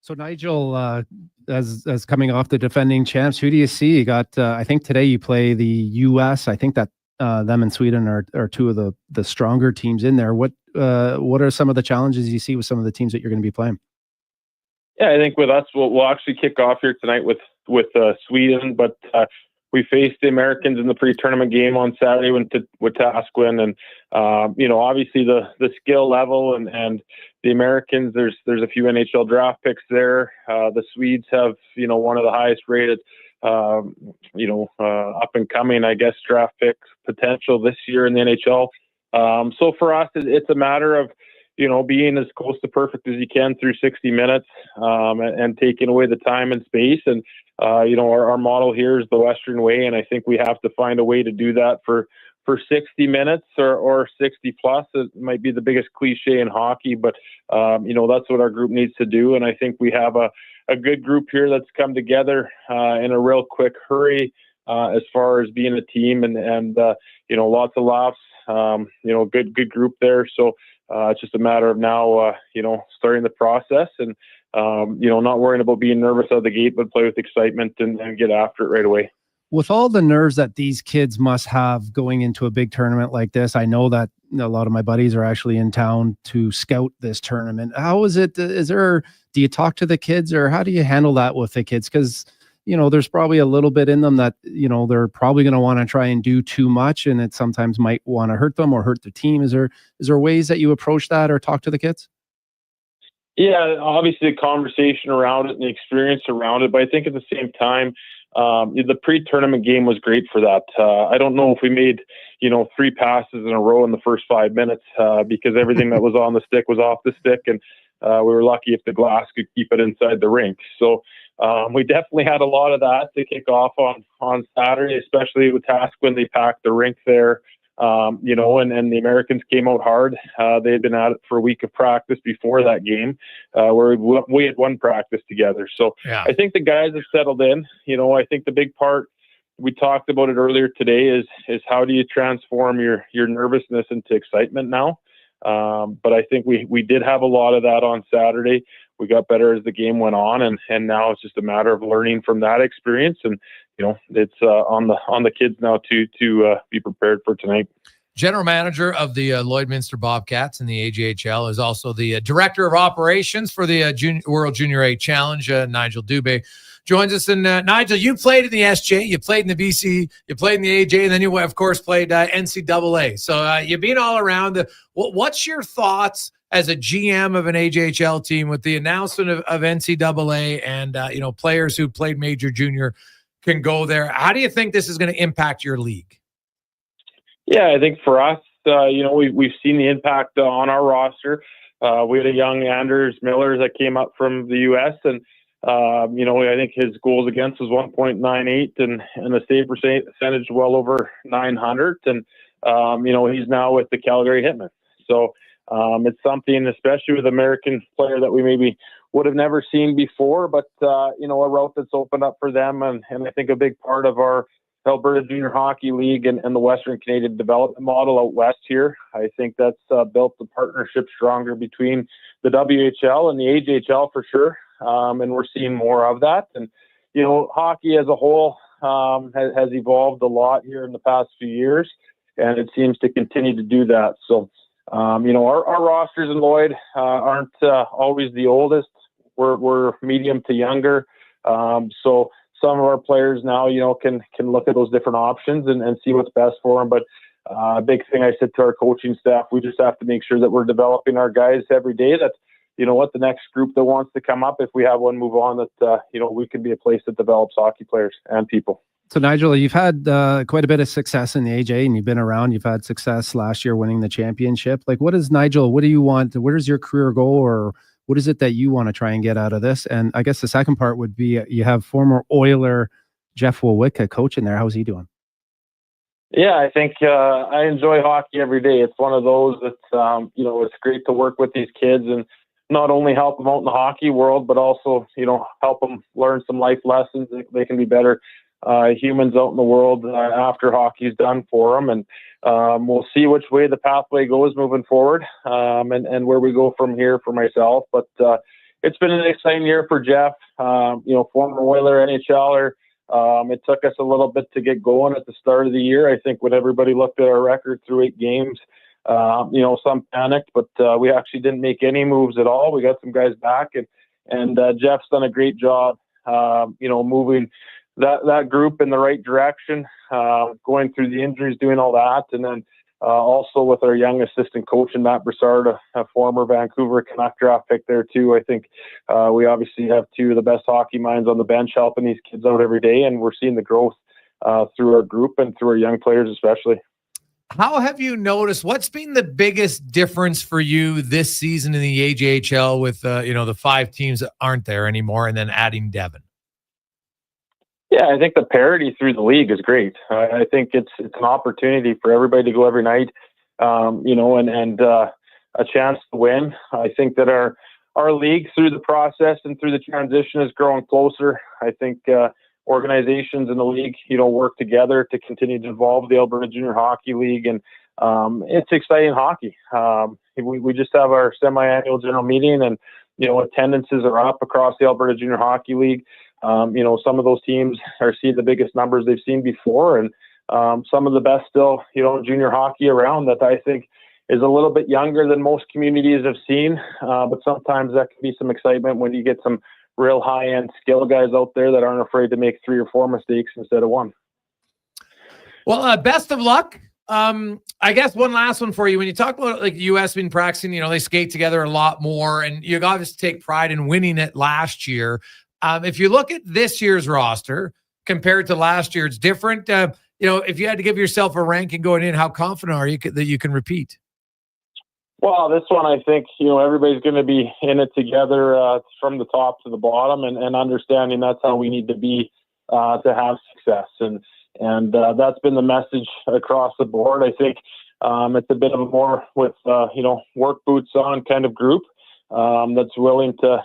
So Nigel, as coming off the defending champs, who do you see? You got, I think today you play the U.S. I think that them and Sweden are two of the stronger teams in there. What are some of the challenges you see with some of the teams that you're going to be playing? Yeah, I think with us, we'll actually kick off here tonight with Sweden, but we faced the Americans in the pre-tournament game on Saturday with Tasquin, and obviously the skill level and the Americans, there's a few NHL draft picks there. The Swedes have one of the highest rated up and coming, I guess, draft pick potential this year in the NHL. So for us, it's a matter of being as close to perfect as you can through 60 minutes and taking away the time and space. And, our model here is the Western way. And I think we have to find a way to do that for 60 minutes or 60 plus. It might be the biggest cliche in hockey, but, that's what our group needs to do. And I think we have a good group here that's come together in a real quick hurry as far as being a team and lots of laughs, good group there. So, it's just a matter of now, starting the process and, not worrying about being nervous out of the gate, but play with excitement and get after it right away. With all the nerves that these kids must have going into a big tournament like this, I know that a lot of my buddies are actually in town to scout this tournament. How is it? Do you talk to the kids or how do you handle that with the kids? Because there's probably a little bit in them that, they're probably going to want to try and do too much and it sometimes might want to hurt them or hurt the team. Is there ways that you approach that or talk to the kids? Yeah, obviously the conversation around it and the experience around it. But I think at the same time, the pre-tournament game was great for that. I don't know if we made, 3 passes in a row in the first 5 minutes because everything that was on the stick was off the stick. And, we were lucky if the glass could keep it inside the rink. So we definitely had a lot of that to kick off on Saturday, especially with Task when they packed the rink there. And the Americans came out hard. They had been at it for a week of practice before that game, where we had one practice together. So I think the guys have settled in. I think the big part, we talked about it earlier today, is how do you transform your nervousness into excitement now? But I think we did have a lot of that on Saturday. We got better as the game went on, and now it's just a matter of learning from that experience. And it's on the kids now to be prepared for tonight. General manager of the Lloydminster Bobcats in the AJHL is also the director of operations for the World Junior A Challenge. Nigel Dubé joins us. And Nigel, you played in the SJ, you played in the BC, you played in the AJ, and then you, of course, played NCAA. So you've been all around. What's your thoughts as a GM of an AJHL team with the announcement of NCAA and players who played major junior can go there? How do you think this is going to impact your league? Yeah, I think for us, we've seen the impact on our roster. We had a young Anders Miller that came up from the U.S. and I think his goals against was 1.98 and a save percentage well over 900. And he's now with the Calgary Hitmen. So it's something, especially with American player that we maybe would have never seen before, but a route that's opened up for them. And I think a big part of our Alberta Junior Hockey League and the Western Canadian Development Model out west here. I think that's built the partnership stronger between the WHL and the AJHL for sure. And we're seeing more of that. And, hockey as a whole has evolved a lot here in the past few years, and it seems to continue to do that. So, our rosters in Lloyd aren't always the oldest. We're medium to younger. So some of our players now, can look at those different options and see what's best for them. But a big thing I said to our coaching staff, we just have to make sure that we're developing our guys every day, that, the next group that wants to come up, if we have one move on, that, we can be a place that develops hockey players and people. So, Nigel, you've had quite a bit of success in the AJ, and you've been around. You've had success last year winning the championship. Like, what do you want? Where is your career goal, or what is it that you want to try and get out of this? And I guess the second part would be you have former Oiler Jeff Wawicka coaching there. How's he doing? Yeah, I think I enjoy hockey every day. It's one of those that, it's great to work with these kids and not only help them out in the hockey world, but also, help them learn some life lessons. They can be better humans out in the world after hockey's done for them. And we'll see which way the pathway goes moving forward and where we go from here for myself. But it's been an exciting year for Jeff, former Oiler, NHLer. It took us a little bit to get going at the start of the year. I think when everybody looked at our record through 8 games, some panicked, but we actually didn't make any moves at all. We got some guys back, and Jeff's done a great job, moving that group in the right direction, going through the injuries, doing all that. And then also with our young assistant coach, Matt Broussard, a former Vancouver Canuck draft pick there too. I think we obviously have 2 of the best hockey minds on the bench helping these kids out every day, and we're seeing the growth through our group and through our young players especially. How have you noticed, what's been the biggest difference for you this season in the AJHL with, the 5 teams that aren't there anymore and then adding Devon? Yeah, I think the parity through the league is great. I think it's an opportunity for everybody to go every night, and a chance to win. I think that our league through the process and through the transition is growing closer. I think organizations in the league, work together to continue to evolve the Alberta Junior Hockey League, and it's exciting hockey. We just have our semi-annual general meeting, and attendances are up across the Alberta Junior Hockey League. Some of those teams are seeing the biggest numbers they've seen before, and some of the best still, junior hockey around that I think is a little bit younger than most communities have seen. But sometimes that can be some excitement when you get some real high-end skill guys out there that aren't afraid to make 3 or 4 mistakes instead of 1. Well, best of luck. I guess one last one for you. When you talk about like U.S. been practicing, they skate together a lot more, and you obviously take pride in winning it last year. If you look at this year's roster compared to last year, it's different. If you had to give yourself a ranking going in, how confident are you that you can repeat? Well, this one, I think, everybody's going to be in it together from the top to the bottom, and understanding that's how we need to be to have success. And that's been the message across the board. I think it's a bit of a more with, work boots on kind of group that's willing to,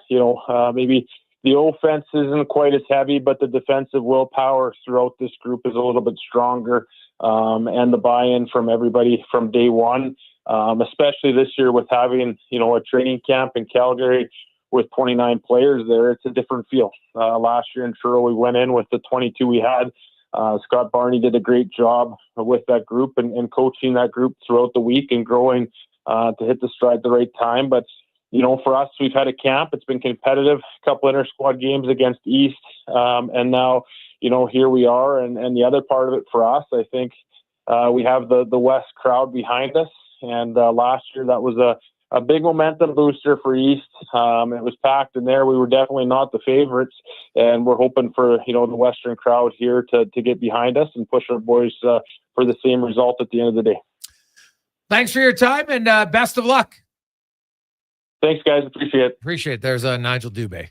maybe the offense isn't quite as heavy, but the defensive willpower throughout this group is a little bit stronger, and the buy-in from everybody from day one. Especially this year with having, a training camp in Calgary with 29 players there, it's a different feel. Last year in Truro, we went in with the 22 we had. Scott Barney did a great job with that group and coaching that group throughout the week and growing to hit the stride at the right time. But, for us, we've had a camp. It's been competitive, a couple inter-squad games against East. And now, here we are. And the other part of it for us, I think we have the West crowd behind us. And last year, that was a big momentum booster for East. It was packed in there. We were definitely not the favorites. And we're hoping for, the Western crowd here to get behind us and push our boys for the same result at the end of the day. Thanks for your time and best of luck. Thanks, guys. Appreciate it. There's Nigel Dubé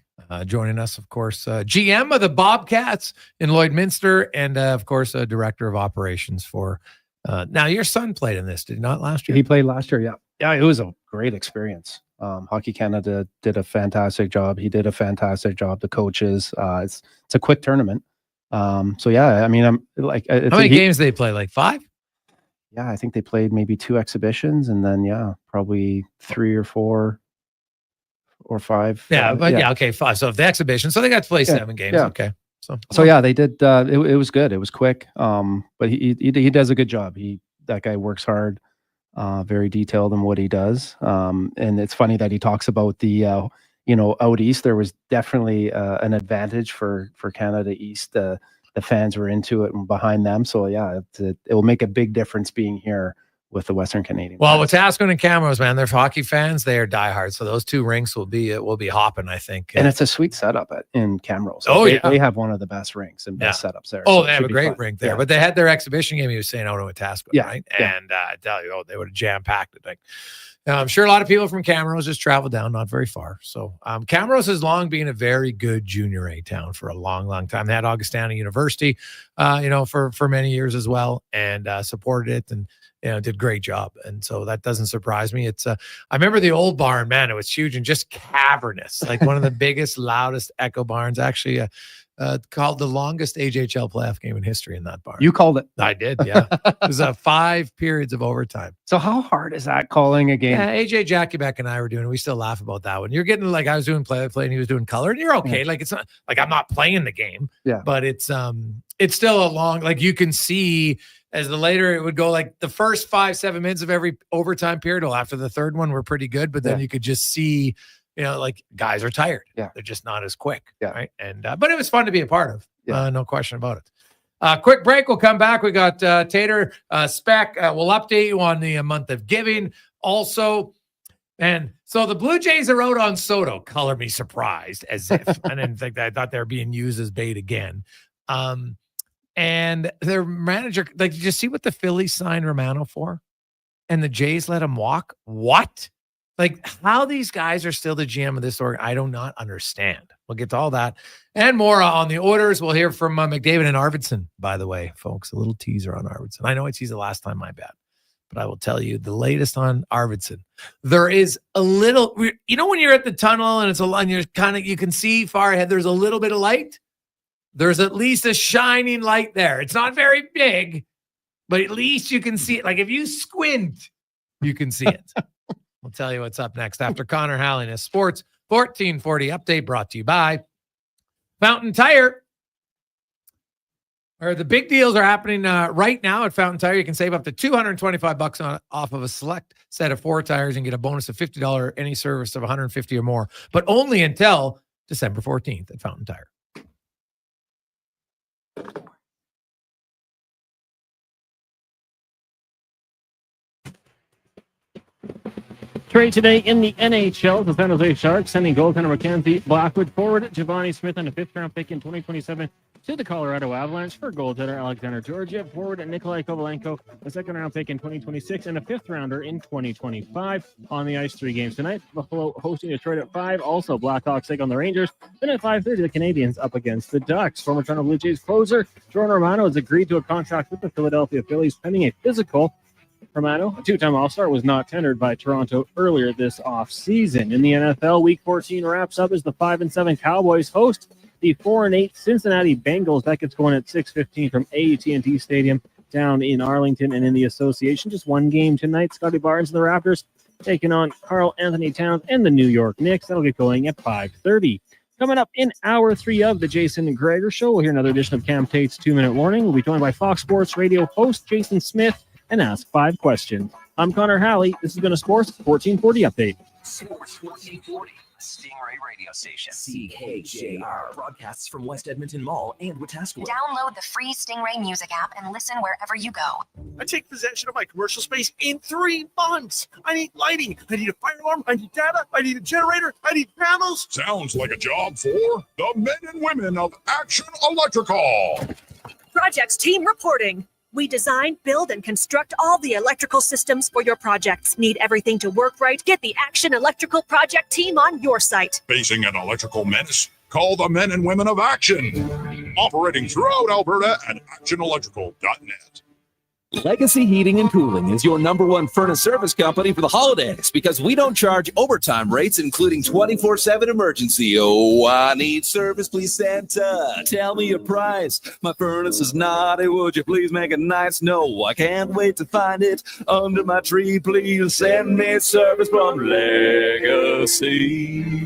joining us, of course, GM of the Bobcats in Lloydminster and, of course, Director of Operations for now, your son played in this, did he not, last year? He played last year, yeah. Yeah, it was a great experience. Hockey Canada did a fantastic job. He did a fantastic job. The coaches, it's a quick tournament. So yeah, I mean, I'm like, how many games did they play? Like 5? Yeah, I think they played maybe 2 exhibitions, and then probably 3 or 4 or 5. Yeah, but okay, 5. So if the exhibition, so they got to play 7 games. Yeah. Okay. So yeah, they did. It was good. It was quick. But he does a good job. That guy works hard, very detailed in what he does. And it's funny that he talks about the out east. There was definitely an advantage for Canada East. The fans were into it and behind them. So yeah, it will make a big difference being here with the Western Canadian. Well, with Tasman and Camrose, man, they're hockey fans. They are diehard. So those 2 rinks will be hopping, I think. And it's a sweet setup in Camrose. They have one of the best rinks and best setups there. Oh, so they have a great rink there. Yeah. But they had their exhibition game. He was saying out in Wetaskiwin, right? Yeah. And I tell you, they would have jam-packed it. Like, I'm sure a lot of people from Camrose just traveled down, not very far. So Camrose has long been a very good junior A town for a long, long time. They had Augustana University, for many years as well, and supported it and did a great job. And so that doesn't surprise me. It's I remember the old barn, man, it was huge and just cavernous, like one of the biggest, loudest echo barns, actually called the longest AJHL playoff game in history in that barn. You called it. I did, yeah. It was 5 periods of overtime. So how hard is that calling a game? Yeah, AJ Jackiebeck and I were doing it. We still laugh about that one. You're getting like I was doing play-by-play and he was doing color, and you're okay. Yeah. Like it's not like I'm not playing the game. Yeah. But it's still a long, like you can see as the later it would go, like the first 5-7 minutes of every overtime period, well, after the third one were pretty good, but then you could just see, like guys are tired. Yeah. They're just not as quick. Yeah. Right. And, but it was fun to be a part of. Yeah. No question about it. Quick break. We'll come back. We got Tater Spec. We'll update you on the month of giving also. And so the Blue Jays are out on Soto. Color me surprised, as if I didn't think that. I thought they were being used as bait again. And their manager, like, did you see what the Phillies signed Romano for? And the Jays let him walk? What? Like, how these guys are still the GM of this org, I do not understand. We'll get to all that and more on the orders. We'll hear from McDavid and Arvidsson, by the way, folks. A little teaser on Arvidsson. I know I teased the last time, my bad. But I will tell you the latest on Arvidsson. There is a little, when you're at the tunnel and you can see far ahead, there's a little bit of light. There's at least a shining light there. It's not very big, but at least you can see it. Like if you squint, you can see it. We'll tell you what's up next after Connor Halley in a Sports 1440 update brought to you by Fountain Tire. The big deals are happening right now at Fountain Tire. You can save up to $225 off of a select set of 4 tires and get a bonus of $50 any service of $150 or more, but only until December 14th at Fountain Tire. Trade today in the NHL. The San Jose Sharks sending goaltender Mackenzie Blackwood forward Giovanni Smith and a 5th-round pick in 2027 to the Colorado Avalanche for goaltender Alexander Georgiev, forward Nikolai Kovalenko, a 2nd-round pick in 2026 and a 5th-rounder in 2025. On the ice 3 games tonight. Buffalo hosting Detroit at 5. Also, Blackhawks take on the Rangers. Then at 5:30, the Canadiens up against the Ducks. Former Toronto Blue Jays closer Jordan Romano has agreed to a contract with the Philadelphia Phillies pending a physical. Romano, a 2-time All-Star, was not tendered by Toronto earlier this offseason. In the NFL, Week 14 wraps up as the 5-7 Cowboys host the 4-8 Cincinnati Bengals. That gets going at 6:15 from AT&T Stadium down in Arlington. And in the association, just one game tonight. Scotty Barnes and the Raptors taking on Karl Anthony Towns and the New York Knicks. That'll get going at 5:30. Coming up in hour 3 of the Jason Gregor Show, we'll hear another edition of Cam Tate's 2-Minute Warning. We'll be joined by Fox Sports Radio host Jason Smith and ask 5 questions. I'm Connor Halley. This has been a Sports 1440 update. Sports 1440, Stingray radio station. CKJR broadcasts from West Edmonton Mall and Wetaskiwin. Download the free Stingray music app and listen wherever you go. I take possession of my commercial space in 3 months. I need lighting. I need a fire alarm. I need data. I need a generator. I need panels. Sounds like a job for the men and women of Action Electrical. Projects team reporting. We design, build, and construct all the electrical systems for your projects. Need everything to work right? Get the Action Electrical project team on your site. Facing an electrical menace? Call the men and women of Action. Operating throughout Alberta at actionelectrical.net. Legacy Heating and Cooling is your #1 furnace service company for the holidays because we don't charge overtime rates, including 24/7 emergency. Oh, I need service, please, Santa. Tell me a price. My furnace is naughty. Would you please make it nice? No, I can't wait to find it under my tree. Please send me service from Legacy.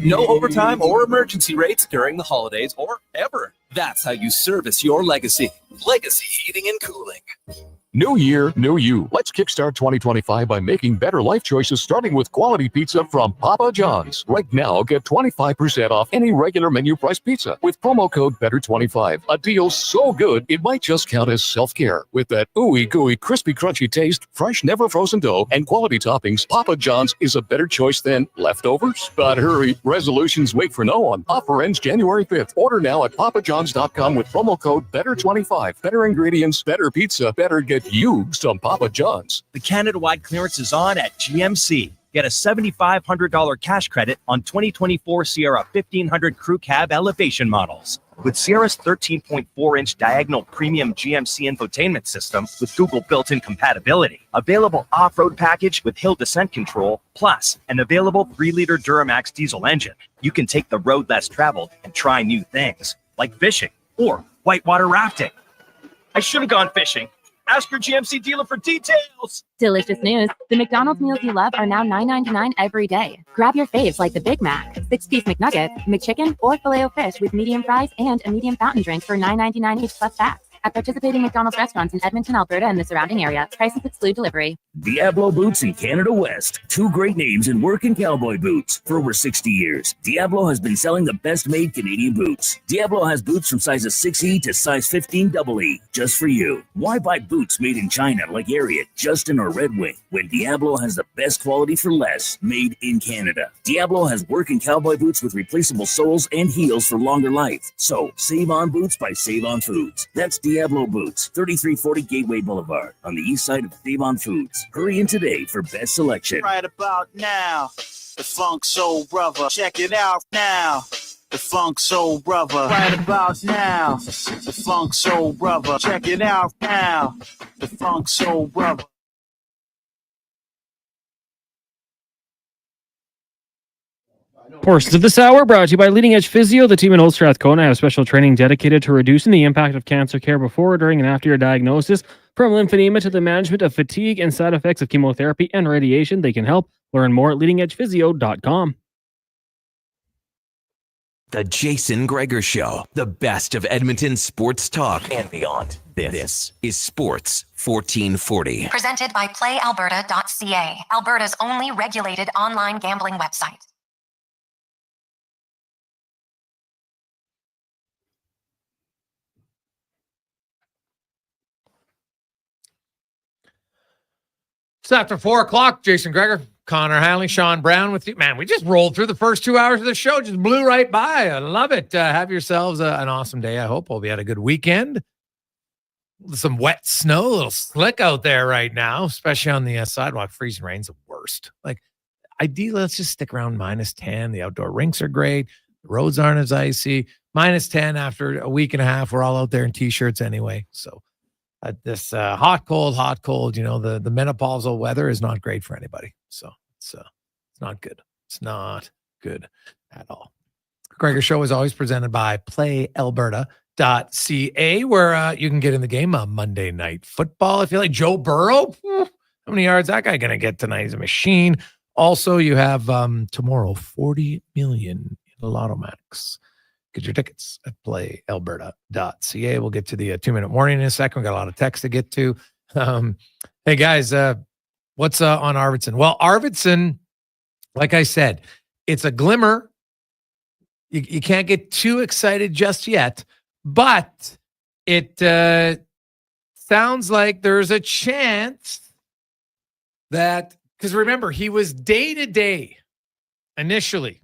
No overtime or emergency rates during the holidays or ever. That's how you service your legacy. Legacy Heating and Cooling. New year, new you. Let's kickstart 2025 by making better life choices, starting with quality pizza from Papa John's. Right now, get 25% off any regular menu price pizza with promo code BETTER25. A deal so good, it might just count as self-care. With that ooey gooey, crispy, crunchy taste, fresh, never frozen dough, and quality toppings, Papa John's is a better choice than leftovers. But hurry, resolutions wait for no one. Offer ends January 5th. Order now at papajohns.com with promo code BETTER25. Better ingredients, better pizza, better get you some Papa John's. The Canada-wide clearance is on at GMC. Get a $7,500 cash credit on 2024 Sierra 1500 Crew Cab elevation models. With Sierra's 13.4-inch diagonal premium GMC infotainment system with Google built-in compatibility, available off-road package with hill descent control, plus an available 3-liter Duramax diesel engine, you can take the road less traveled and try new things, like fishing or whitewater rafting. I should have gone fishing. Ask your GMC dealer for details. Delicious news. The McDonald's meals you love are now $9.99 every day. Grab your faves like the Big Mac, 6-piece McNugget, McChicken, or Filet-O-Fish with medium fries and a medium fountain drink for $9.99 each plus tax. At participating McDonald's restaurants in Edmonton, Alberta, and the surrounding area. Prices exclude delivery. Diablo Boots in Canada West. 2 great names in work and cowboy boots. For over 60 years, Diablo has been selling the best-made Canadian boots. Diablo has boots from sizes 6E to size 15 EE, just for you. Why buy boots made in China like Ariat, Justin, or Red Wing, when Diablo has the best quality for less, made in Canada? Diablo has work and cowboy boots with replaceable soles and heels for longer life. So, save on boots by Save On Foods. That's Diablo Boots, 3340 Gateway Boulevard, on the east side of Save On Foods. Hurry in today for best selection. Right about now, the Funk Soul Brother. Check it out now. The Funk Soul Brother. Right about now, the Funk Soul Brother. Check it out now. The Funk Soul Brother. Portions of this hour brought to you by Leading Edge Physio. The team in Old Strathcona have special training dedicated to reducing the impact of cancer care before, during, and after your diagnosis. From lymphedema to the management of fatigue and side effects of chemotherapy and radiation, they can help. Learn more at leadingedgephysio.com. The Jason Gregor Show, the best of Edmonton sports talk and beyond. This is Sports 1440. Presented by PlayAlberta.ca, Alberta's only regulated online gambling website. It's after 4 o'clock. Jason Gregor, Connor Halley, Sean Brown with you. Man, we just rolled through the first 2 hours of the show. Just blew right by. I love it. Have yourselves an awesome day. I hope. Hope you had a good weekend. Some wet snow, a little slick out there right now, especially on the sidewalk. Freezing rain's the worst. Like, ideally, let's just stick around -10. The outdoor rinks are great. The roads aren't as icy. -10 after a week and a half. We're all out there in T-shirts anyway. So this hot, cold, the menopausal weather is not great for anybody. So it's not good. It's not good at all. Gregor Show is always presented by PlayAlberta.ca, where you can get in the game on Monday Night Football. If you like Joe Burrow, how many yards that guy going to get tonight? He's a machine. Also, you have tomorrow, 40 million in the Lotto Max. Get your tickets at PlayAlberta.ca. We'll get to the 2-minute warning in a second. We got a lot of text to get to. Hey, guys, what's on Arvidsson? Well, Arvidsson, like I said, it's a glimmer. You can't get too excited just yet, but it sounds like there's a chance that, because remember, he was day-to-day initially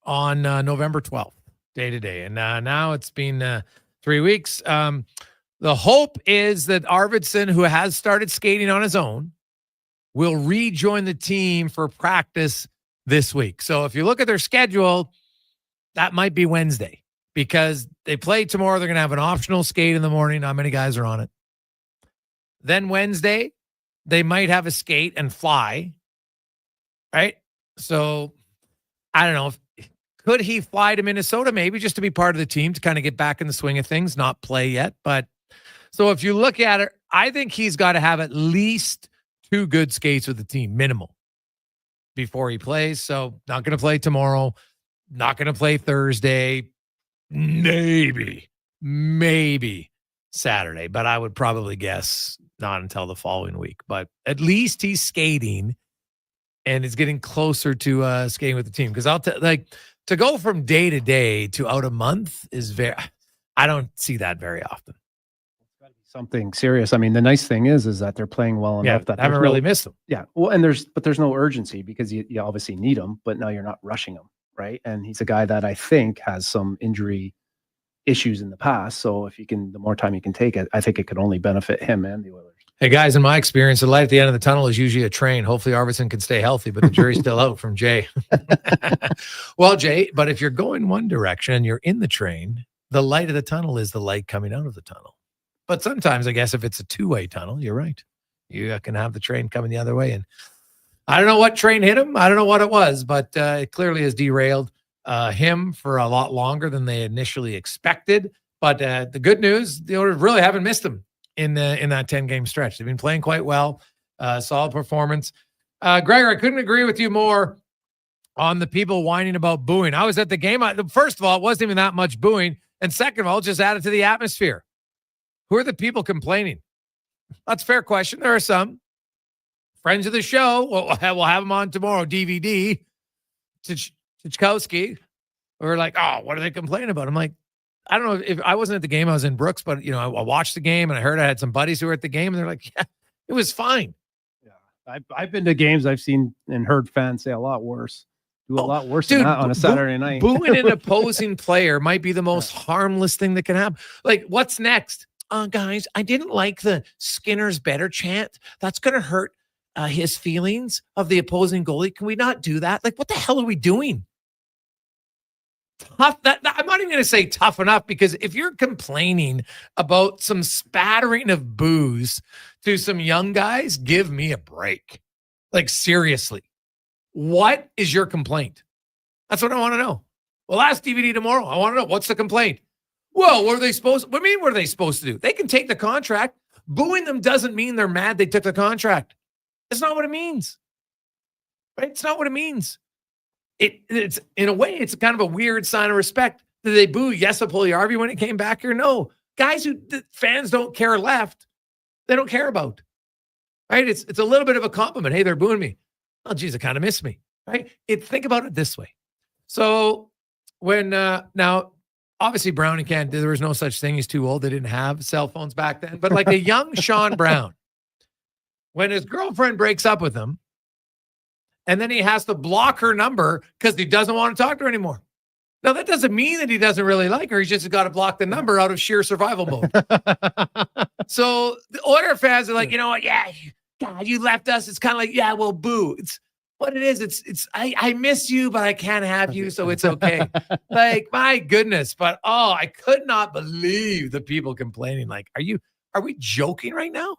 on November 12th, day-to-day, and now it's been 3 weeks. The hope is that Arvidsson, who has started skating on his own, will rejoin the team for practice this week. So if you look at their schedule, that might be Wednesday, because they play tomorrow. They're going to have an optional skate in the morning. Not many guys are on it. Then Wednesday, they might have a skate and fly, right? So I don't know. Could he fly to Minnesota? Maybe just to be part of the team, to kind of get back in the swing of things, not play yet. But so if you look at it, I think he's got to have at least 2 good skates with the team, minimal, before he plays. So not going to play tomorrow. Not going to play Thursday, maybe Saturday, but I would probably guess not until the following week. But at least he's skating and is getting closer to skating with the team. Because to go from day to day to out a month is I don't see that very often. Something serious. I mean, the nice thing is that they're playing well enough that I haven't really missed them. Yeah. Well, and there's no urgency, because you obviously need them, but now you're not rushing them. Right. And he's a guy that I think has some injury issues in the past. So if you can, the more time you can take it, I think it could only benefit him and the Oilers. Hey, guys, in my experience, the light at the end of the tunnel is usually a train. Hopefully Arvidsson can stay healthy, but the jury's still out from Jay. Well, Jay, but if you're going one direction and you're in the train, the light of the tunnel is the light coming out of the tunnel. But sometimes, I guess, if it's a two-way tunnel, you're right. You can have the train coming the other way. And I don't know what train hit him. I don't know what it was, but it clearly has derailed him for a lot longer than they initially expected. But the good news, the Oilers really haven't missed him in that 10-game stretch. They've been playing quite well, solid performance. Gregor, I couldn't agree with you more on the people whining about booing. I was at the game. First of all, it wasn't even that much booing. And second of all, just added to the atmosphere. Who are the people complaining? That's a fair question. There are some. Friends of the show, we'll have them on tomorrow, DVD, Tchaikovsky. We're like, oh, what are they complaining about? I'm like, I don't know if I wasn't at the game. I was in Brooks, but I watched the game and I heard I had some buddies who were at the game and they're like, yeah, it was fine. Yeah, I've been to games. I've seen and heard fans say a lot worse. Do a lot worse than that on a Saturday night. Booing an opposing player might be the most harmless thing that can happen. Like, what's next? Guys, I didn't like the Skinner's better chant. That's going to hurt his feelings of the opposing goalie. Can we not do that? Like, what the hell are we doing? Tough. I'm not even going to say tough enough, because if you're complaining about some spattering of booze to some young guys, give me a break. Like, seriously, what is your complaint? That's what I want to know. Well, ask DVD tomorrow. I want to know, what's the complaint? Well, what are they supposed to? What are they supposed to do? They can take the contract. Booing them doesn't mean they're mad they took the contract. That's not what it means. Right? It's not what it means. It's in a way, it's kind of a weird sign of respect. Did they boo Jesse Puljujärvi when it came back here? No. Guys who the fans don't care left, they don't care about. Right? It's a little bit of a compliment. Hey, they're booing me. Oh, geez, they kind of miss me. Right? Think about it this way. So when now, obviously Brownie can't. There was no such thing. He's too old. They didn't have cell phones back then. But like a young Sean Brown, when his girlfriend breaks up with him, and then he has to block her number because he doesn't want to talk to her anymore. Now, that doesn't mean that he doesn't really like her. He's just got to block the number out of sheer survival mode. So the Oilers fans are like, you know what? Yeah, God, you left us. It's kind of like, yeah, well, boo. It's what it is. I miss you, but I can't have you, so it's okay. Like, my goodness. But, I could not believe the people complaining. Like, are we joking right now?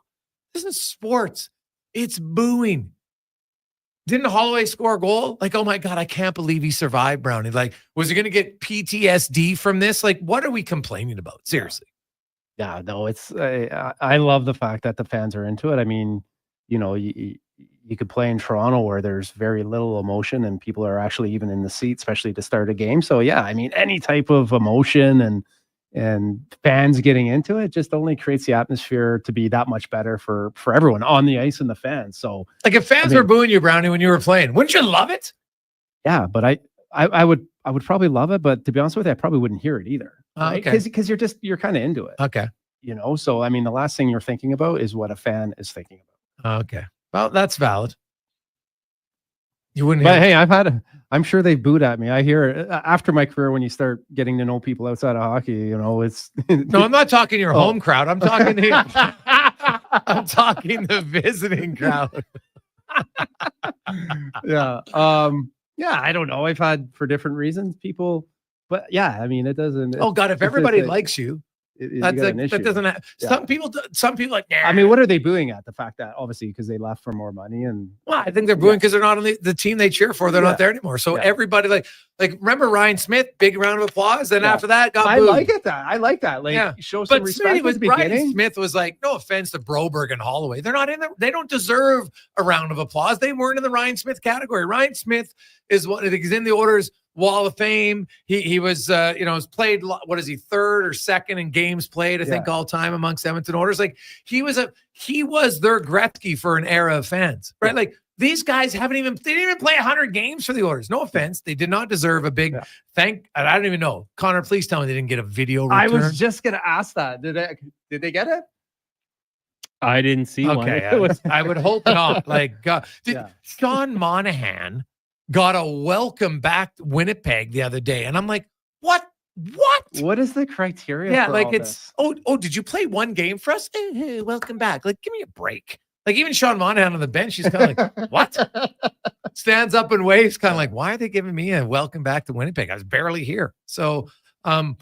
This is sports. It's booing. Didn't Holloway score a goal? Like, oh my God, I can't believe he survived, Brownie. Like, was he going to get PTSD from this? Like, what are we complaining about? Seriously. Yeah, no, I love the fact that the fans are into it. I mean, you could play in Toronto where there's very little emotion and people are actually even in the seat, especially to start a game. So yeah, I mean, any type of emotion and fans getting into it just only creates the atmosphere to be that much better for everyone on the ice and the fans. So like if fans were booing you, Brownie, when you were playing, wouldn't you love it? Yeah, but I would probably love it, but to be honest with you, I probably wouldn't hear it either. Right? Okay. Because you're kind of into it. Okay. So I mean, the last thing you're thinking about is what a fan is thinking about. Okay. Well, that's valid. You wouldn't. But hey, I'm sure they've booed at me. I hear it after my career when you start getting to know people outside of hockey. It's no, I'm not talking your home crowd. I'm talking I'm talking the visiting crowd. Yeah. Yeah. I don't know. I've had for different reasons people, but yeah, I mean, it doesn't. Oh God, if everybody likes you. That doesn't have, some people like, nah. I mean, what are they booing at? The fact that obviously because they left for more money and I think they're booing because they're not on the team they cheer for. They're not there anymore. So everybody like remember Ryan Smith, big round of applause. Then after that got booed. I like that. Like show some respect at the beginning. Ryan Smith was like, no offense to Broberg and Holloway. They're not in there. They don't deserve a round of applause. They weren't in the Ryan Smith category. Ryan Smith is he's in the Oilers Wall of Fame. He was, has played, what is he, third or second in games played, I think, all time amongst Edmonton Oilers. Like he was their Gretzky for an era of fans, right? Like these guys they didn't even play 100 games for the Oilers. No offense. They did not deserve a big I don't even know. Connor, please tell me they didn't get a video return. I was just going to ask that. Did they get it? I didn't see one. I would hope not. Like, Sean Monahan got a welcome back to Winnipeg the other day. And I'm like, what? What is the criteria? Yeah, for like all it's, this? Did you play one game for us? Hey, welcome back. Like, give me a break. Like even Sean Monahan on the bench, he's kind of like, what? Stands up and waves, kind of like, why are they giving me a welcome back to Winnipeg? I was barely here. So they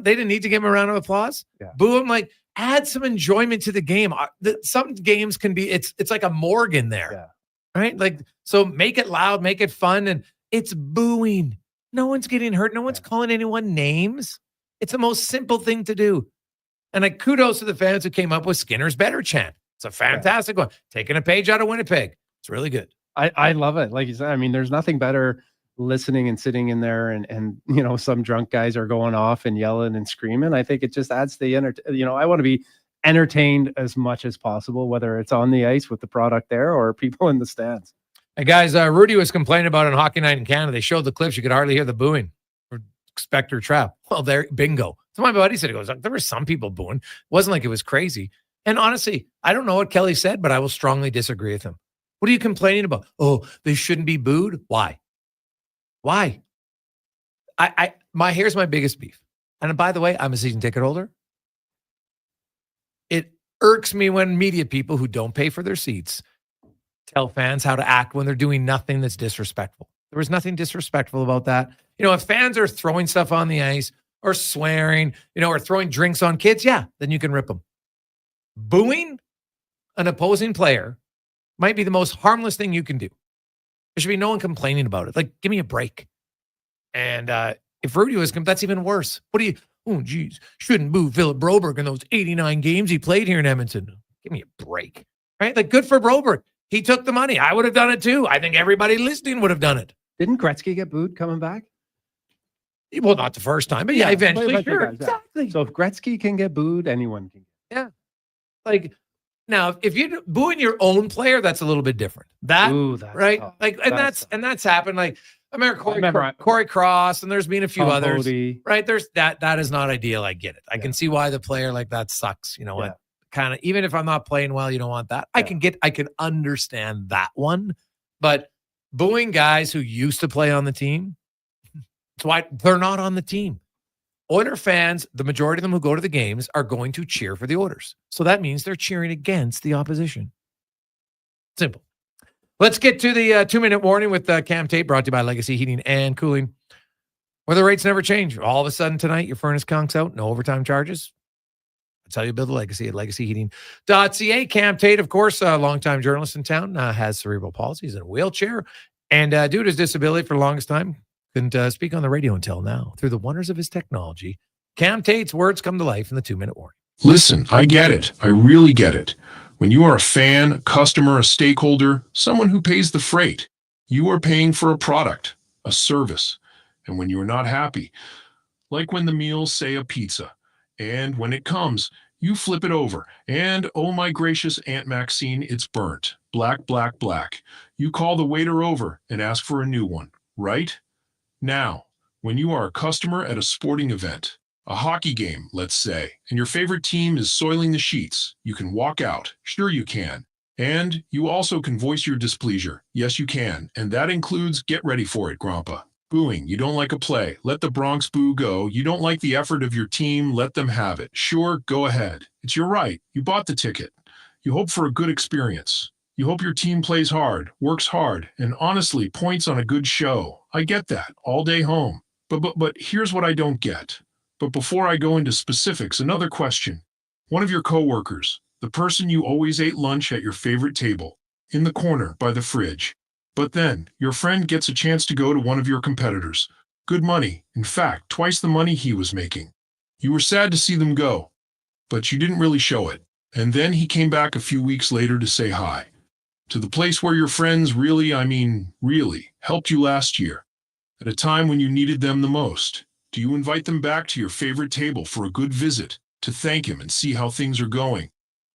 didn't need to give him a round of applause. Yeah. Boo him, like add some enjoyment to the game. Some games can be, it's like a morgue in there. Yeah. Right? Like, so make it loud, make it fun, and it's booing. No one's getting hurt. No one's calling anyone names. It's the most simple thing to do. And kudos to the fans who came up with Skinner's Better chant. It's a fantastic one. Taking a page out of Winnipeg. It's really good. I love it. Like you said, I mean, there's nothing better listening and sitting in there and some drunk guys are going off and yelling and screaming. I think it just adds to the I want to be entertained as much as possible, whether it's on the ice with the product there or people in the stands. Hey guys, Rudy was complaining about it on Hockey Night in Canada. They showed the clips. You could hardly hear the booing for Spectre Trap. Well, there, bingo. So my buddy said, he goes, there were some people booing. It wasn't like it was crazy. And honestly, I don't know what Kelly said, but I will strongly disagree with him. What are you complaining about? Oh, they shouldn't be booed. Why? Here's my biggest beef. And by the way, I'm a season ticket holder. It irks me when media people who don't pay for their seats tell fans how to act when they're doing nothing that's disrespectful. There was nothing disrespectful about that. If fans are throwing stuff on the ice or swearing, or throwing drinks on kids, then you can rip them. Booing an opposing player might be the most harmless thing you can do. There should be no one complaining about it. Like, give me a break. And if Rudy was, that's even worse. Oh, geez, shouldn't boo Philip Broberg in those 89 games he played here in Edmonton. Give me a break, right? Like, good for Broberg. He took the money. I would have done it too. I think everybody listening would have done it. Didn't Gretzky get booed coming back? Well, not the first time, but eventually. Sure, exactly. So if Gretzky can get booed, anyone can. Yeah. Like, now, if you're booing your own player, that's a little bit different. That's right. Tough. Like, and that's happened. Like, I remember Corey Cross, and there's been a few others. Bodie. Right. There's that is not ideal. I get it. I can see why the player like that sucks. What? Kind of, even if I'm not playing well, you don't want that. I can understand that one, but booing guys who used to play on the team. That's why they're not on the team. Oiler fans, the majority of them who go to the games, are going to cheer for the Oilers. So that means they're cheering against the opposition. Simple. Let's get to the 2-minute warning with Cam Tate, brought to you by Legacy Heating and Cooling. Where the rates never change. All of a sudden tonight, your furnace conks out, no overtime charges. That's how you build a legacy at legacyheating.ca. Cam Tate, of course, a longtime journalist in town, has cerebral palsy. He's in a wheelchair. And due to his disability for the longest time, couldn't speak on the radio until now. Through the wonders of his technology, Cam Tate's words come to life in the 2-minute warning. Listen, I get it. I really get it. When you are a fan, a customer, a stakeholder, someone who pays the freight, you are paying for a product, a service. And when you are not happy, like when the meals say a pizza, and when it comes, you flip it over, and oh my gracious Aunt Maxine, it's burnt. Black, black, black. You call the waiter over and ask for a new one, right? Now, when you are a customer at a sporting event, a hockey game, let's say, and your favorite team is soiling the sheets, you can walk out. Sure you can. And you also can voice your displeasure. Yes, you can. And that includes get ready for it, Grandpa. Booing. You don't like a play. Let the Bronx boo go. You don't like the effort of your team. Let them have it. Sure, go ahead. It's your right. You bought the ticket. You hope for a good experience. You hope your team plays hard, works hard, and honestly points on a good show. I get that. All day home. But here's what I don't get. But before I go into specifics, another question. One of your coworkers, the person you always ate lunch at your favorite table, in the corner by the fridge. But then, your friend gets a chance to go to one of your competitors. Good money, in fact, twice the money he was making. You were sad to see them go, but you didn't really show it. And then he came back a few weeks later to say hi. To the place where your friends really, helped you last year. At a time when you needed them the most. Do you invite them back to your favorite table for a good visit, to thank him and see how things are going?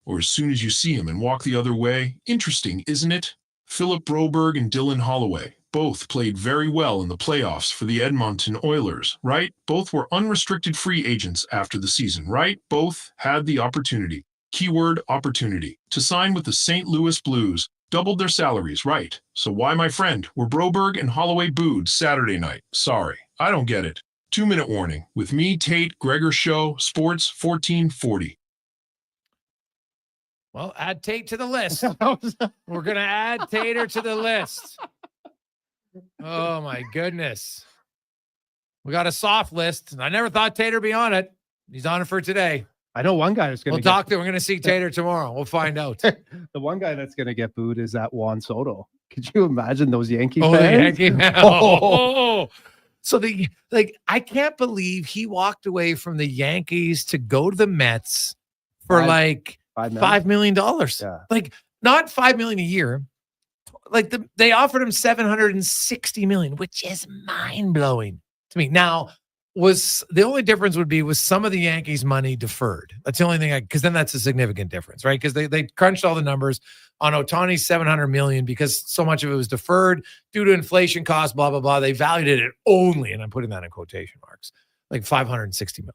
Or as soon as you see him and walk the other way? Interesting, isn't it? Philip Broberg and Dylan Holloway both played very well in the playoffs for the Edmonton Oilers, right? Both were unrestricted free agents after the season, right? Both had the opportunity, keyword opportunity, to sign with the St. Louis Blues, doubled their salaries, right? So why, my friend, were Broberg and Holloway booed Saturday night? Sorry, I don't get it. 2-minute warning with me, Tate Gregor Show, Sports 1440. Well, add Tate to the list. We're going to add Tater to the list. Oh, my goodness. We got a soft list. I never thought Tater would be on it. He's on it for today. I know one guy who's going to talk to him. We're going to see Tater tomorrow. We'll find out. The one guy that's going to get booed is that Juan Soto. Could you imagine those Yankee fans? The Yankee oh. So I can't believe he walked away from the Yankees to go to the Mets for $5 million. Yeah. Not $5 million a year. They offered him $760 million, which is mind blowing to me. Now, the only difference would be some of the Yankees' money deferred. That's the only thing because then that's a significant difference, right? Because they crunched all the numbers on Ohtani's $700 million because so much of it was deferred due to inflation costs, blah, blah, blah. They valued it at only, and I'm putting that in quotation marks, like $560 million,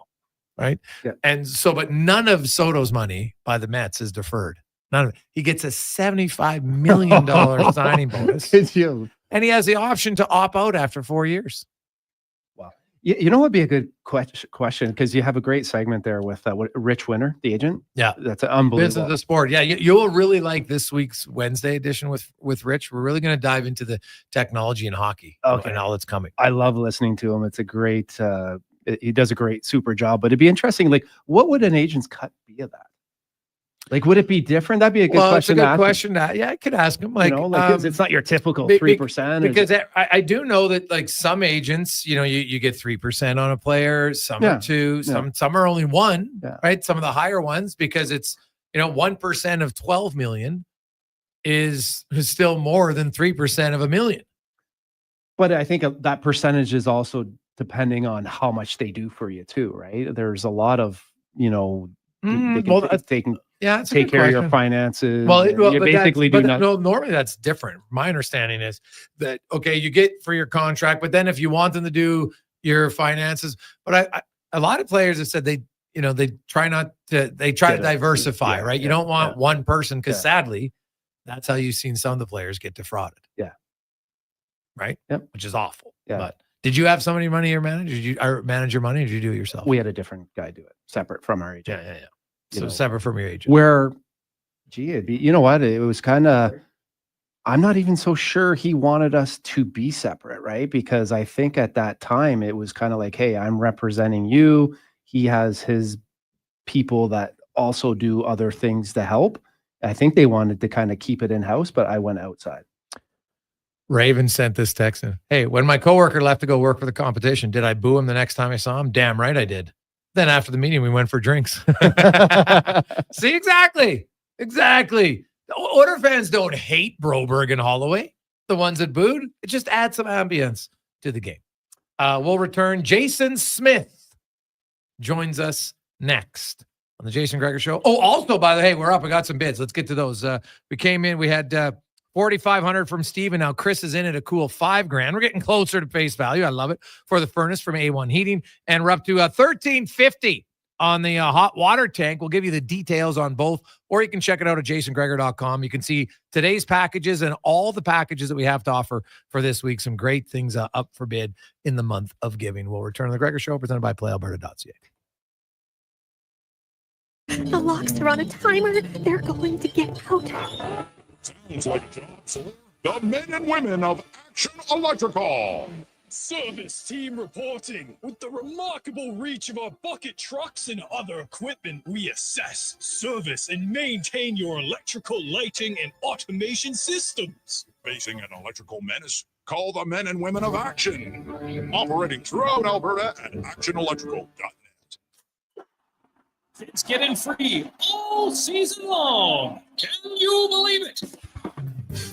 right? Yeah. And so, but none of Soto's money by the Mets is deferred. None of it. He gets a $75 million signing bonus. And he has the option to opt out after 4 years. You know what would be a good question? Because you have a great segment there with Rich Winter, the agent. Yeah. That's unbelievable. This is the sport. Yeah, you'll really like this week's Wednesday edition with Rich. We're really going to dive into the technology in hockey and all that's coming. I love listening to him. It's a great, he does a great, super job. But it'd be interesting, what would an agent's cut be of that? Would it be different? That'd be a good question. It's a good question. Yeah, I could ask him. It's not your typical 3%. Because I do know that some agents, you get 3% on a player, some are 2%, some are only 1%, right? Some of the higher ones, because it's 1% of 12 million is still more than 3% of $1 million. But I think that percentage is also depending on how much they do for you too, right? There's a lot of they can take care of your finances. Normally that's different. My understanding is that, you get for your contract, but then if you want them to do your finances, but a lot of players have said they try to diversify, right? You don't want one person because sadly, that's how you've seen some of the players get defrauded. Yeah. right? Yep. Which is awful. Yeah. But did you have somebody manage your money? Did you manage your money? Or did you do it yourself? We had a different guy do it, separate from our agent. Yeah. So separate from your agent. Where, it'd be, you know what? It was kind of, I'm not even so sure he wanted us to be separate, right? Because I think at that time it was kind of like, hey, I'm representing you. He has his people that also do other things to help. I think they wanted to kind of keep it in-house, but I went outside. Raven sent this text in. Hey, when my coworker left to go work for the competition, did I boo him the next time I saw him? Damn right I did. Then after the meeting, we went for drinks. See, exactly. The Oiler fans don't hate Broberg and Holloway. The ones that booed, it just adds some ambience to the game. We'll return. Jason Smith joins us next on the Jason Gregor Show. Oh, also, by the way, we're up. We got some bids. Let's get to those. We came in. We had $4,500 from Steve, and now Chris is in at a cool $5,000. We're getting closer to face value. I love it. For the furnace from A1 Heating, and we're up to $1,350 on the hot water tank. We'll give you the details on both, or you can check it out at jasongregor.com. You can see today's packages and all the packages that we have to offer for this week. Some great things up for bid in the month of giving. We'll return to the Gregor Show, presented by PlayAlberta.ca. The locks are on a timer. They're going to get out. Sounds like a job for the men and women of Action Electrical. Service team reporting. With the remarkable reach of our bucket trucks and other equipment, we assess, service, and maintain your electrical lighting and automation systems. Facing an electrical menace? Call the men and women of Action. Operating throughout Alberta at actionelectrical.net. Kids get in free all season long. Can you believe it?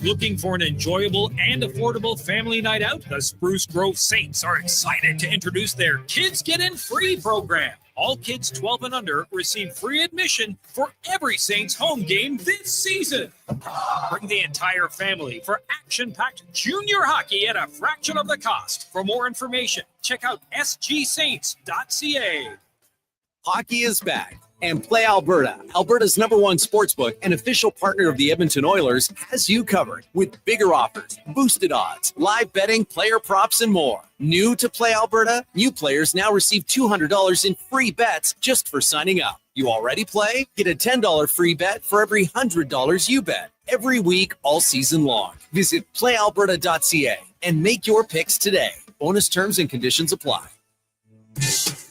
Looking for an enjoyable and affordable family night out? The Spruce Grove Saints are excited to introduce their Kids Get In Free program. All kids 12 and under receive free admission for every Saints home game this season. Bring the entire family for action-packed junior hockey at a fraction of the cost. For more information, check out sgsaints.ca. Hockey is back, and Play Alberta, Alberta's #1 sportsbook and official partner of the Edmonton Oilers, has you covered with bigger offers, boosted odds, live betting, player props, and more. New to Play Alberta? New players now receive $200 in free bets just for signing up. You already play? Get a $10 free bet for every $100 you bet. Every week, all season long. Visit playalberta.ca and make your picks today. Bonus terms and conditions apply.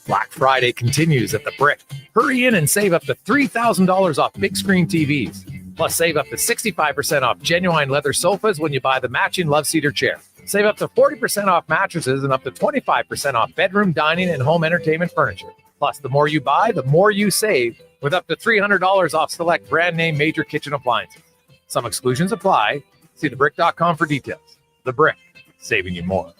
Black Friday continues at the Brick. Hurry in and save up to $3,000 off big screen TVs. Plus, save up to 65% off genuine leather sofas when you buy the matching Love Seater chair. Save up to 40% off mattresses and up to 25% off bedroom, dining, and home entertainment furniture. Plus, the more you buy, the more you save, with up to $300 off select brand name major kitchen appliances. Some exclusions apply. See thebrick.com for details. The Brick, saving you more.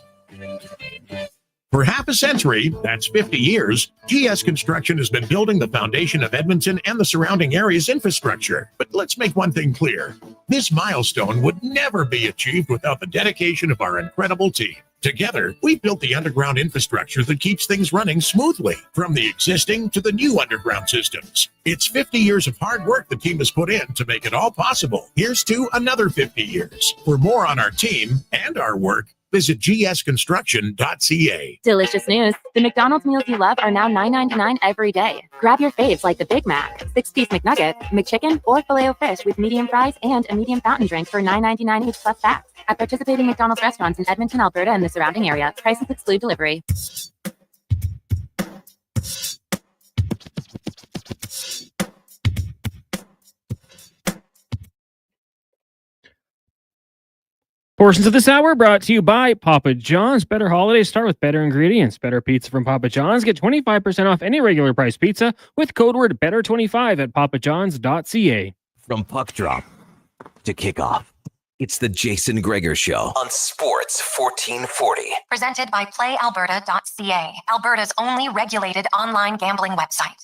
For half a century, that's 50 years, GS Construction has been building the foundation of Edmonton and the surrounding area's infrastructure. But let's make one thing clear. This milestone would never be achieved without the dedication of our incredible team. Together, we've built the underground infrastructure that keeps things running smoothly, from the existing to the new underground systems. It's 50 years of hard work the team has put in to make it all possible. Here's to another 50 years. For more on our team and our work, visit gsconstruction.ca. Delicious news. The McDonald's meals you love are now $9.99 every day. Grab your faves like the Big Mac, 6-piece McNugget, McChicken, or Filet-O-Fish with medium fries and a medium fountain drink for $9.99 each plus tax. At participating McDonald's restaurants in Edmonton, Alberta, and the surrounding area. Prices exclude delivery. Portions of this hour brought to you by Papa John's. Better holidays start with better ingredients. Better pizza from Papa John's. Get 25% off any regular price pizza with code word BETTER25 at papajohns.ca. From puck drop to kickoff, it's the Jason Gregor Show on Sports 1440. Presented by PlayAlberta.ca, Alberta's only regulated online gambling website.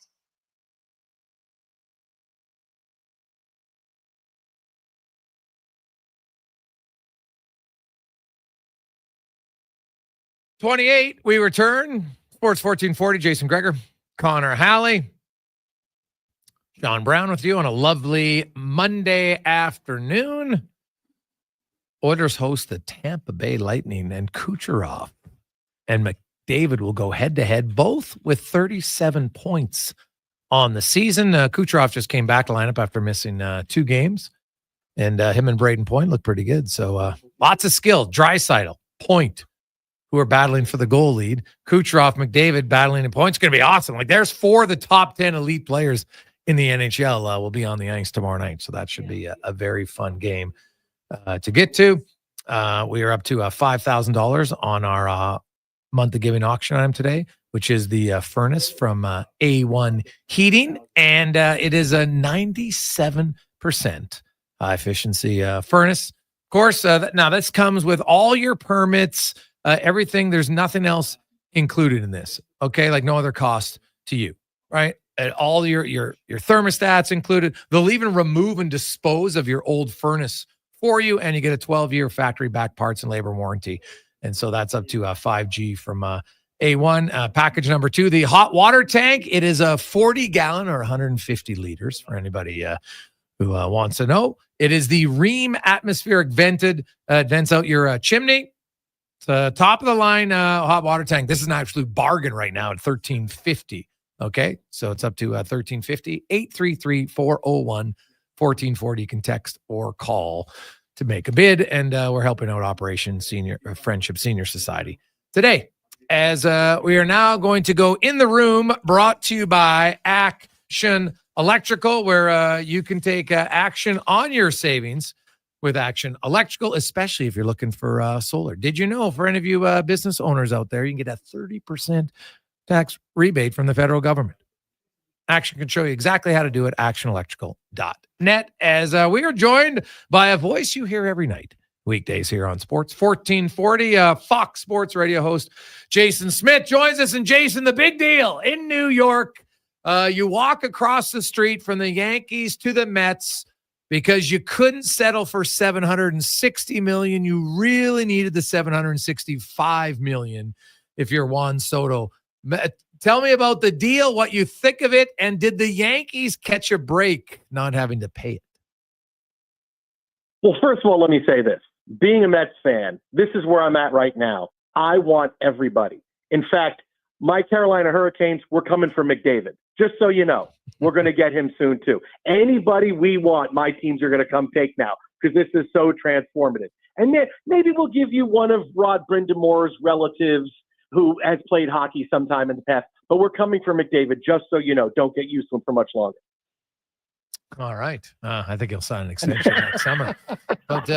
'28, we return. Sports 1440, Jason Gregor, Connor Halley, John Brown with you on a lovely Monday afternoon. Oilers host the Tampa Bay Lightning, and Kucherov and McDavid will go head-to-head, both with 37 points on the season. Kucherov just came back to lineup after missing 2 games, and him and Braden Point look pretty good. So lots of skill. Draisaitl, Point, who are battling for the goal lead. Kucherov, McDavid battling in points. It's going to be awesome. Like, there's 4 of the top 10 elite players in the NHL will be on the ice tomorrow night. So that should be a very fun game to get to. We are up to $5,000 on our month of giving auction item today, which is the furnace from A1 Heating. And it is a 97% efficiency furnace. Of course, now this comes with all your permits, everything. There's nothing else included in this. Okay. Like no other cost to you, right? And all your thermostats included. They'll even remove and dispose of your old furnace for you, and you get a 12-year factory back parts and labor warranty. And so that's up to 5G from A1. Package number 2, the hot water tank. It is a 40-gallon or 150 liters for anybody who wants to know. It is the Rheem atmospheric vented. Vents out your chimney. It's a top-of-the-line hot water tank. This is an absolute bargain right now at $1,350. Okay, so it's up to $1,350. 833-401-1440. You can text or call to make a bid, and we're helping out Operation Friendship Senior Society today. As we are now going to go in the room, brought to you by Action Electrical, where you can take action on your savings with Action Electrical, especially if you're looking for solar. Did you know, for any of you business owners out there, you can get a 30% tax rebate from the federal government? Action can show you exactly how to do it. actionelectrical.net. As we are joined by a voice you hear every night, weekdays here on Sports 1440. Fox Sports Radio host Jason Smith joins us. And Jason, the big deal in New York, you walk across the street from the Yankees to the Mets because you couldn't settle for $760 million. You really needed the $765 million if you're Juan Soto. Tell me about the deal, what you think of it, and did the Yankees catch a break not having to pay it? Well, first of all, let me say this. Being a Mets fan, this is where I'm at right now. I want everybody. In fact, my Carolina Hurricanes, we're coming for McDavid. Just so you know, we're going to get him soon too. Anybody we want, my teams are going to come take now because this is so transformative. And then maybe we'll give you one of Rod Brindamore's relatives who has played hockey sometime in the past. But we're coming for McDavid, just so you know. Don't get used to him for much longer. All right. I think he'll sign an extension next summer. But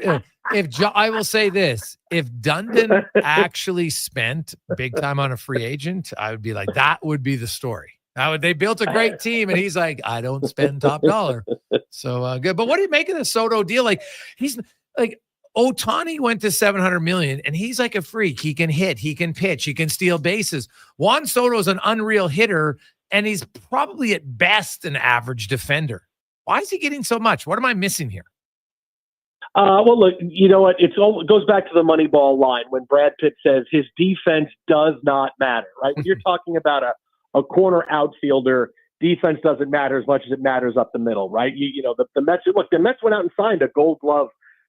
I will say this. If Dundon actually spent big time on a free agent, I would be like, that would be the story. They built a great team, and he's like, I don't spend top dollar. So good. But what do you make of the Soto deal? Like, he's like, Ohtani went to $700 million, and he's like a freak. He can hit, he can pitch, he can steal bases. Juan Soto is an unreal hitter, and he's probably at best an average defender. Why is he getting so much? What am I missing here? Well, look, you know what? It goes back to the Moneyball line when Brad Pitt says his defense does not matter, right? When you're talking about a corner outfielder, defense doesn't matter as much as it matters up the middle, right? You know, the Mets, look, the Mets went out and signed a Gold Glove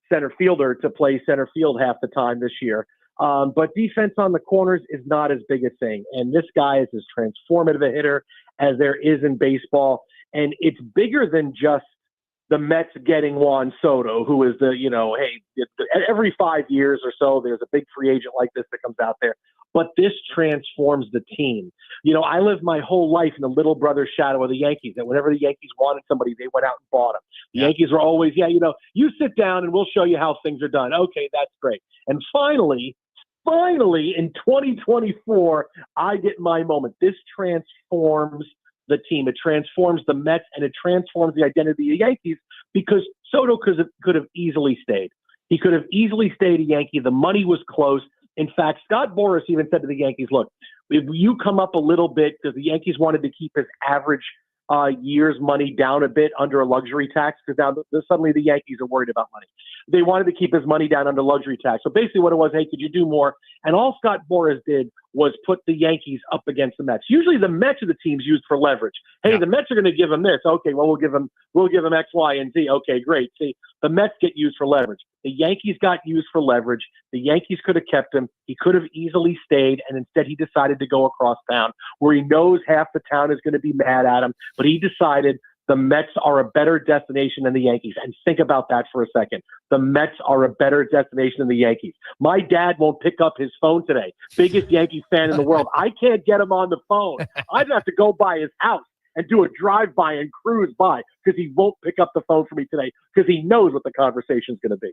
center fielder to play center field half the time this year. But defense on the corners is not as big a thing. And this guy is as transformative a hitter as there is in baseball. And it's bigger than just the Mets getting Juan Soto, who is every 5 years or so, there's a big free agent like this that comes out there. But this transforms the team. You know, I lived my whole life in the little brother shadow of the Yankees, that whenever the Yankees wanted somebody, they went out and bought them. The Yankees were always, you sit down and we'll show you how things are done. Okay, that's great. And finally, in 2024, I get my moment. This transforms the team. It transforms the Mets, and it transforms the identity of the Yankees, because Soto could have easily stayed. He could have easily stayed a Yankee. The money was close. In fact, Scott Boras even said to the Yankees, look, if you come up a little bit, because the Yankees wanted to keep his average year's money down a bit under a luxury tax, because now suddenly the Yankees are worried about money. They wanted to keep his money down under luxury tax. So basically what it was, hey, could you do more? And all Scott Boras did was put the Yankees up against the Mets. Usually the Mets are the teams used for leverage. Hey, the Mets are going to give them this. Okay, well, we'll give them X, Y, and Z. Okay, great. See, the Mets get used for leverage. The Yankees got used for leverage. The Yankees could have kept him. He could have easily stayed, and instead he decided to go across town where he knows half the town is going to be mad at him, but he decided the Mets are a better destination than the Yankees. And think about that for a second. The Mets are a better destination than the Yankees. My dad won't pick up his phone today. Biggest Yankees fan in the world. I can't get him on the phone. I'd have to go by his house and do a drive-by and cruise by because he won't pick up the phone for me today because he knows what the conversation is going to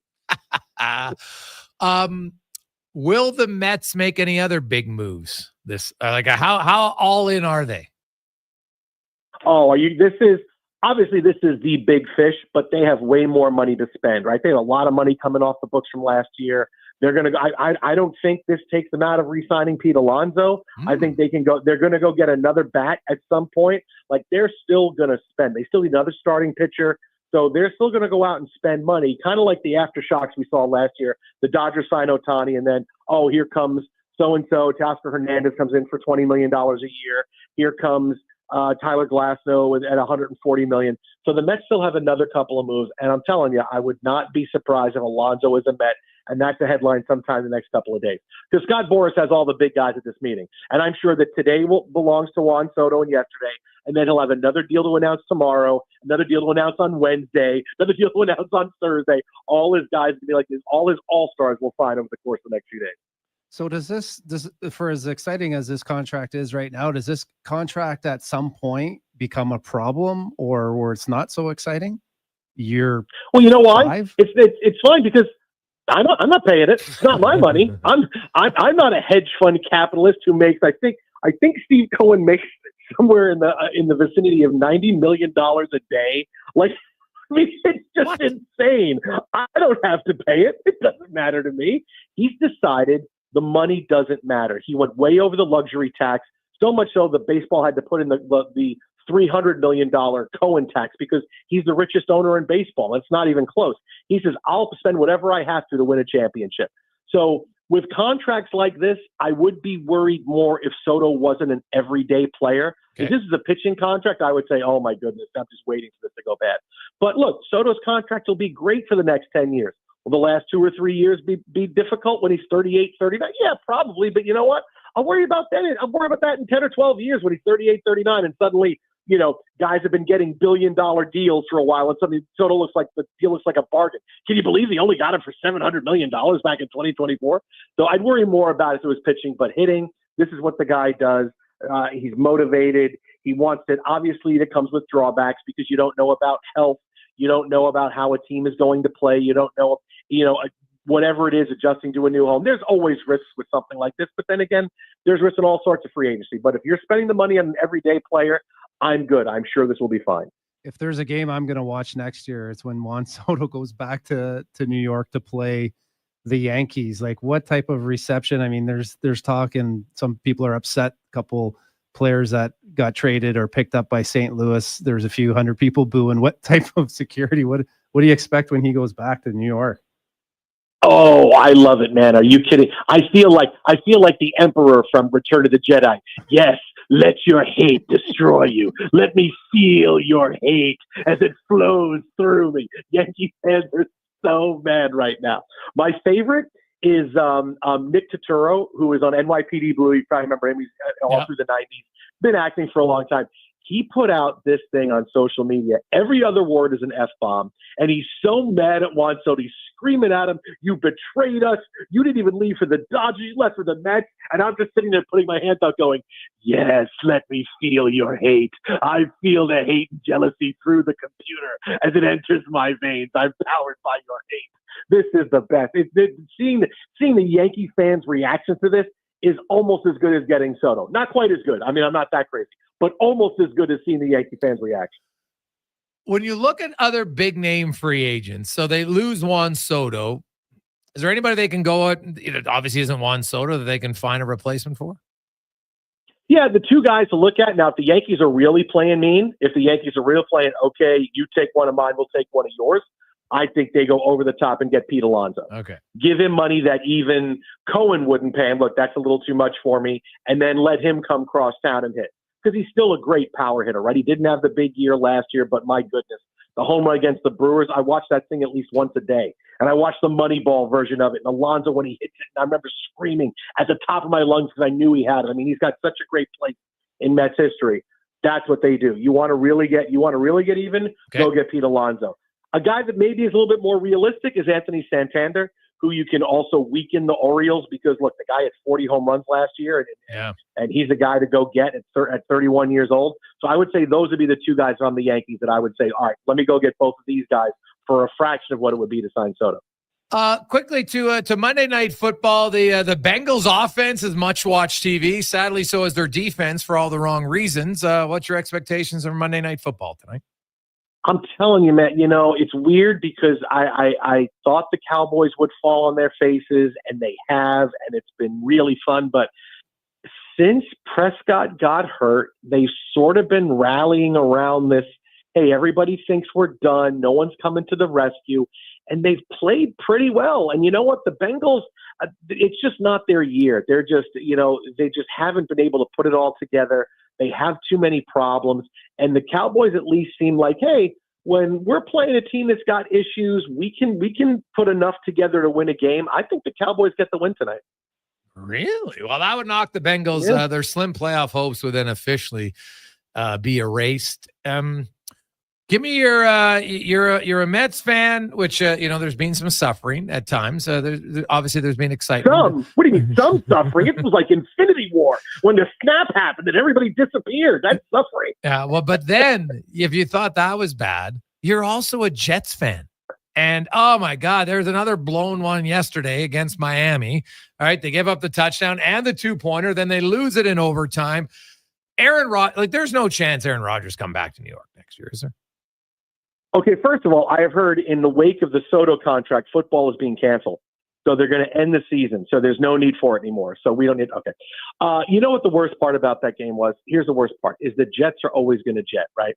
be. Will the Mets make any other big moves? How all in are they? Oh, Obviously, this is the big fish, but they have way more money to spend, right? They have a lot of money coming off the books from last year. They're going to. I don't think this takes them out of re-signing Pete Alonso. I think they can go. They're going to go get another bat at some point. Like they're still going to spend. They still need another starting pitcher, so they're still going to go out and spend money, kind of like the aftershocks we saw last year. The Dodgers sign Ohtani, and then here comes so and so. Teoscar Hernandez comes in for $20 million a year. Here comes Tyler Glasnow at $140 million. So the Mets still have another couple of moves. And I'm telling you, I would not be surprised if Alonso is a Met. And that's a headline sometime in the next couple of days. Because Scott Boras has all the big guys at this meeting. And I'm sure that today belongs to Juan Soto and yesterday. And then he'll have another deal to announce tomorrow, another deal to announce on Wednesday, another deal to announce on Thursday. All his guys will be like this. All his all-stars will find over the course of the next few days. So does for as exciting as this contract is right now, does this contract at some point become a problem or where it's not so exciting? Well, you know why? It's fine because I'm not paying it. It's not my money. I'm not a hedge fund capitalist who makes. I think Steve Cohen makes somewhere in the vicinity of $90 million a day. Like, I mean, it's just insane. I don't have to pay it. It doesn't matter to me. He's decided. The money doesn't matter. He went way over the luxury tax, so much so that baseball had to put in the $300 million Cohen tax because he's the richest owner in baseball. It's not even close. He says, I'll spend whatever I have to win a championship. So with contracts like this, I would be worried more if Soto wasn't an everyday player. If this is a pitching contract, I would say, oh my goodness, I'm just waiting for this to go bad. But look, Soto's contract will be great for the next 10 years. Will the last 2 or 3 years be difficult when he's 38, 39? Yeah, probably. But you know what? I'll worry about that. I'll worry about that in 10 or 12 years when he's 38, 39, and suddenly, guys have been getting billion-dollar deals for a while, and suddenly Soto the deal looks like a bargain. Can you believe they only got him for $700 million back in 2024? So I'd worry more about it if it was pitching, but hitting, this is what the guy does. He's motivated. He wants it. Obviously, it comes with drawbacks because you don't know about health. You don't know about how a team is going to play. You don't know, whatever it is, adjusting to a new home. There's always risks with something like this. But then again, there's risks in all sorts of free agency. But if you're spending the money on an everyday player, I'm good. I'm sure this will be fine. If there's a game I'm going to watch next year, it's when Juan Soto goes back to New York to play the Yankees. Like, what type of reception? I mean, there's talk, and some people are upset. A couple players that got traded or picked up by St. Louis. There's a few hundred people booing. What type of security? What do you expect when he goes back to New York? Oh, I love it, man. Are you kidding? I feel like the Emperor from Return of the Jedi. Yes, let your hate destroy you. Let me feel your hate as it flows through me. Yankee fans are so mad right now. My favorite is Nick Turturro, who is on NYPD Blue. You probably remember him. He's all through the 90s. Been acting for a long time. He put out this thing on social media. Every other word is an F-bomb. And he's so mad at Juan Soto. He's screaming at him, you betrayed us. You didn't even leave for the Dodgers. You left for the Mets. And I'm just sitting there putting my hands out going, yes, let me feel your hate. I feel the hate and jealousy through the computer as it enters my veins. I'm powered by your hate. This is the best. Seeing the Yankee fans' reaction to this is almost as good as getting Soto. Not quite as good. I mean, I'm not that crazy, but almost as good as seeing the Yankee fans' reaction. When you look at other big name free agents, so they lose Juan Soto, is there anybody they can go at? It obviously isn't Juan Soto that they can find a replacement for? Yeah, the two guys to look at now, if the Yankees are really playing mean, if the Yankees are really playing, okay, you take one of mine, we'll take one of yours. I think they go over the top and get Pete Alonso. Okay. Give him money that even Cohen wouldn't pay him. Look, that's a little too much for me. And then let him come cross town and hit. Because he's still a great power hitter, right? He didn't have the big year last year, but my goodness, the home run against the Brewers, I watch that thing at least once a day. And I watch the Moneyball version of it. And Alonso, when he hits it, and I remember screaming at the top of my lungs because I knew he had it. I mean, he's got such a great place in Mets history. That's what they do. You want to really get even? Okay. Go get Pete Alonso. A guy that maybe is a little bit more realistic is Anthony Santander, who you can also weaken the Orioles because, look, the guy had 40 home runs last year, and he's a guy to go get at 31 years old. So I would say those would be the two guys on the Yankees that I would say, all right, let me go get both of these guys for a fraction of what it would be to sign Soto. Quickly to Monday Night Football, the Bengals offense is much-watched TV. Sadly, so is their defense for all the wrong reasons. What's your expectations of Monday Night Football tonight? I'm telling you, Matt, it's weird because I thought the Cowboys would fall on their faces, and they have, and it's been really fun. But since Prescott got hurt, they've sort of been rallying around this, hey, everybody thinks we're done. No one's coming to the rescue. And they've played pretty well. And you know what? The Bengals, it's just not their year. They're just, they just haven't been able to put it all together. They have too many problems. And the Cowboys at least seem like, hey, when we're playing a team that's got issues, we can put enough together to win a game. I think the Cowboys get the win tonight. Really? Well, that would knock the Bengals. Their slim playoff hopes would then officially be erased. Give me you're a Mets fan, which there's been some suffering at times. There's been excitement. What do you mean some suffering? It was like Infinity War when the snap happened and everybody disappeared. That's suffering. Yeah, well, but then if you thought that was bad, you're also a Jets fan. And oh my God, there's another blown one yesterday against Miami. All right, they give up the touchdown and the 2-pointer, then they lose it in overtime. There's no chance Aaron Rodgers come back to New York next year, is there? Okay, first of all, I have heard in the wake of the Soto contract, football is being canceled. So they're going to end the season. So there's no need for it anymore. So we don't need – okay. You know what the worst part about that game was? Here's the worst part, is the Jets are always going to jet, right?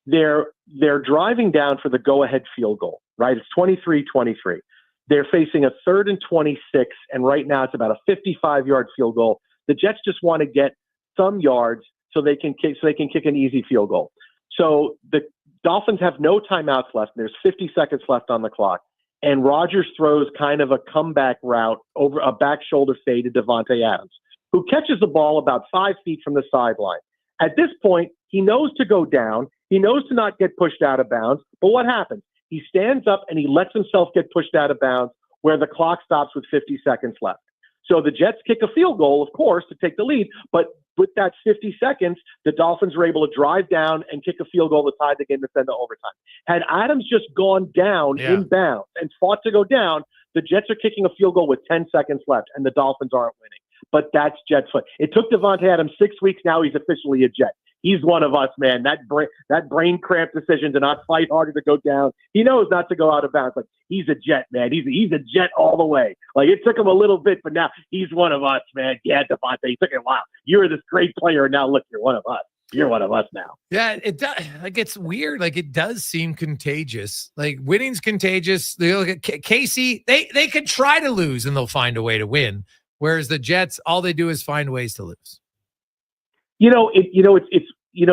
They're driving down for the go-ahead field goal, right? It's 23-23. They're facing a 3rd and 26, and right now it's about a 55-yard field goal. The Jets just want to get some yards so they can kick an easy field goal. So the Dolphins have no timeouts left. There's 50 seconds left on the clock. And Rodgers throws kind of a comeback route over a back shoulder fade to Davante Adams, who catches the ball about 5 feet from the sideline. At this point, he knows to go down. He knows to not get pushed out of bounds. But what happens? He stands up and he lets himself get pushed out of bounds where the clock stops with 50 seconds left. So the Jets kick a field goal, of course, to take the lead. But with that 50 seconds, the Dolphins were able to drive down and kick a field goal to tie the game to send to overtime. Had Adams just gone down in bounds and fought to go down, the Jets are kicking a field goal with 10 seconds left, and the Dolphins aren't winning. But that's Jets foot. It took Davante Adams 6 weeks. Now he's officially a Jet. He's one of us, man. That brain cramp decision to not fight harder to go down. He knows not to go out of bounds. Like, he's a Jet, man. He's a Jet all the way. Like, it took him a little bit, but now he's one of us, man. Yeah, Davante, it took him a while. You were this great player, and now look, you're one of us. You're one of us now. Yeah, it does. Like, it's weird. Like, it does seem contagious. Like, winning's contagious. They look at Casey. They could try to lose and they'll find a way to win. Whereas the Jets, all they do is find ways to lose.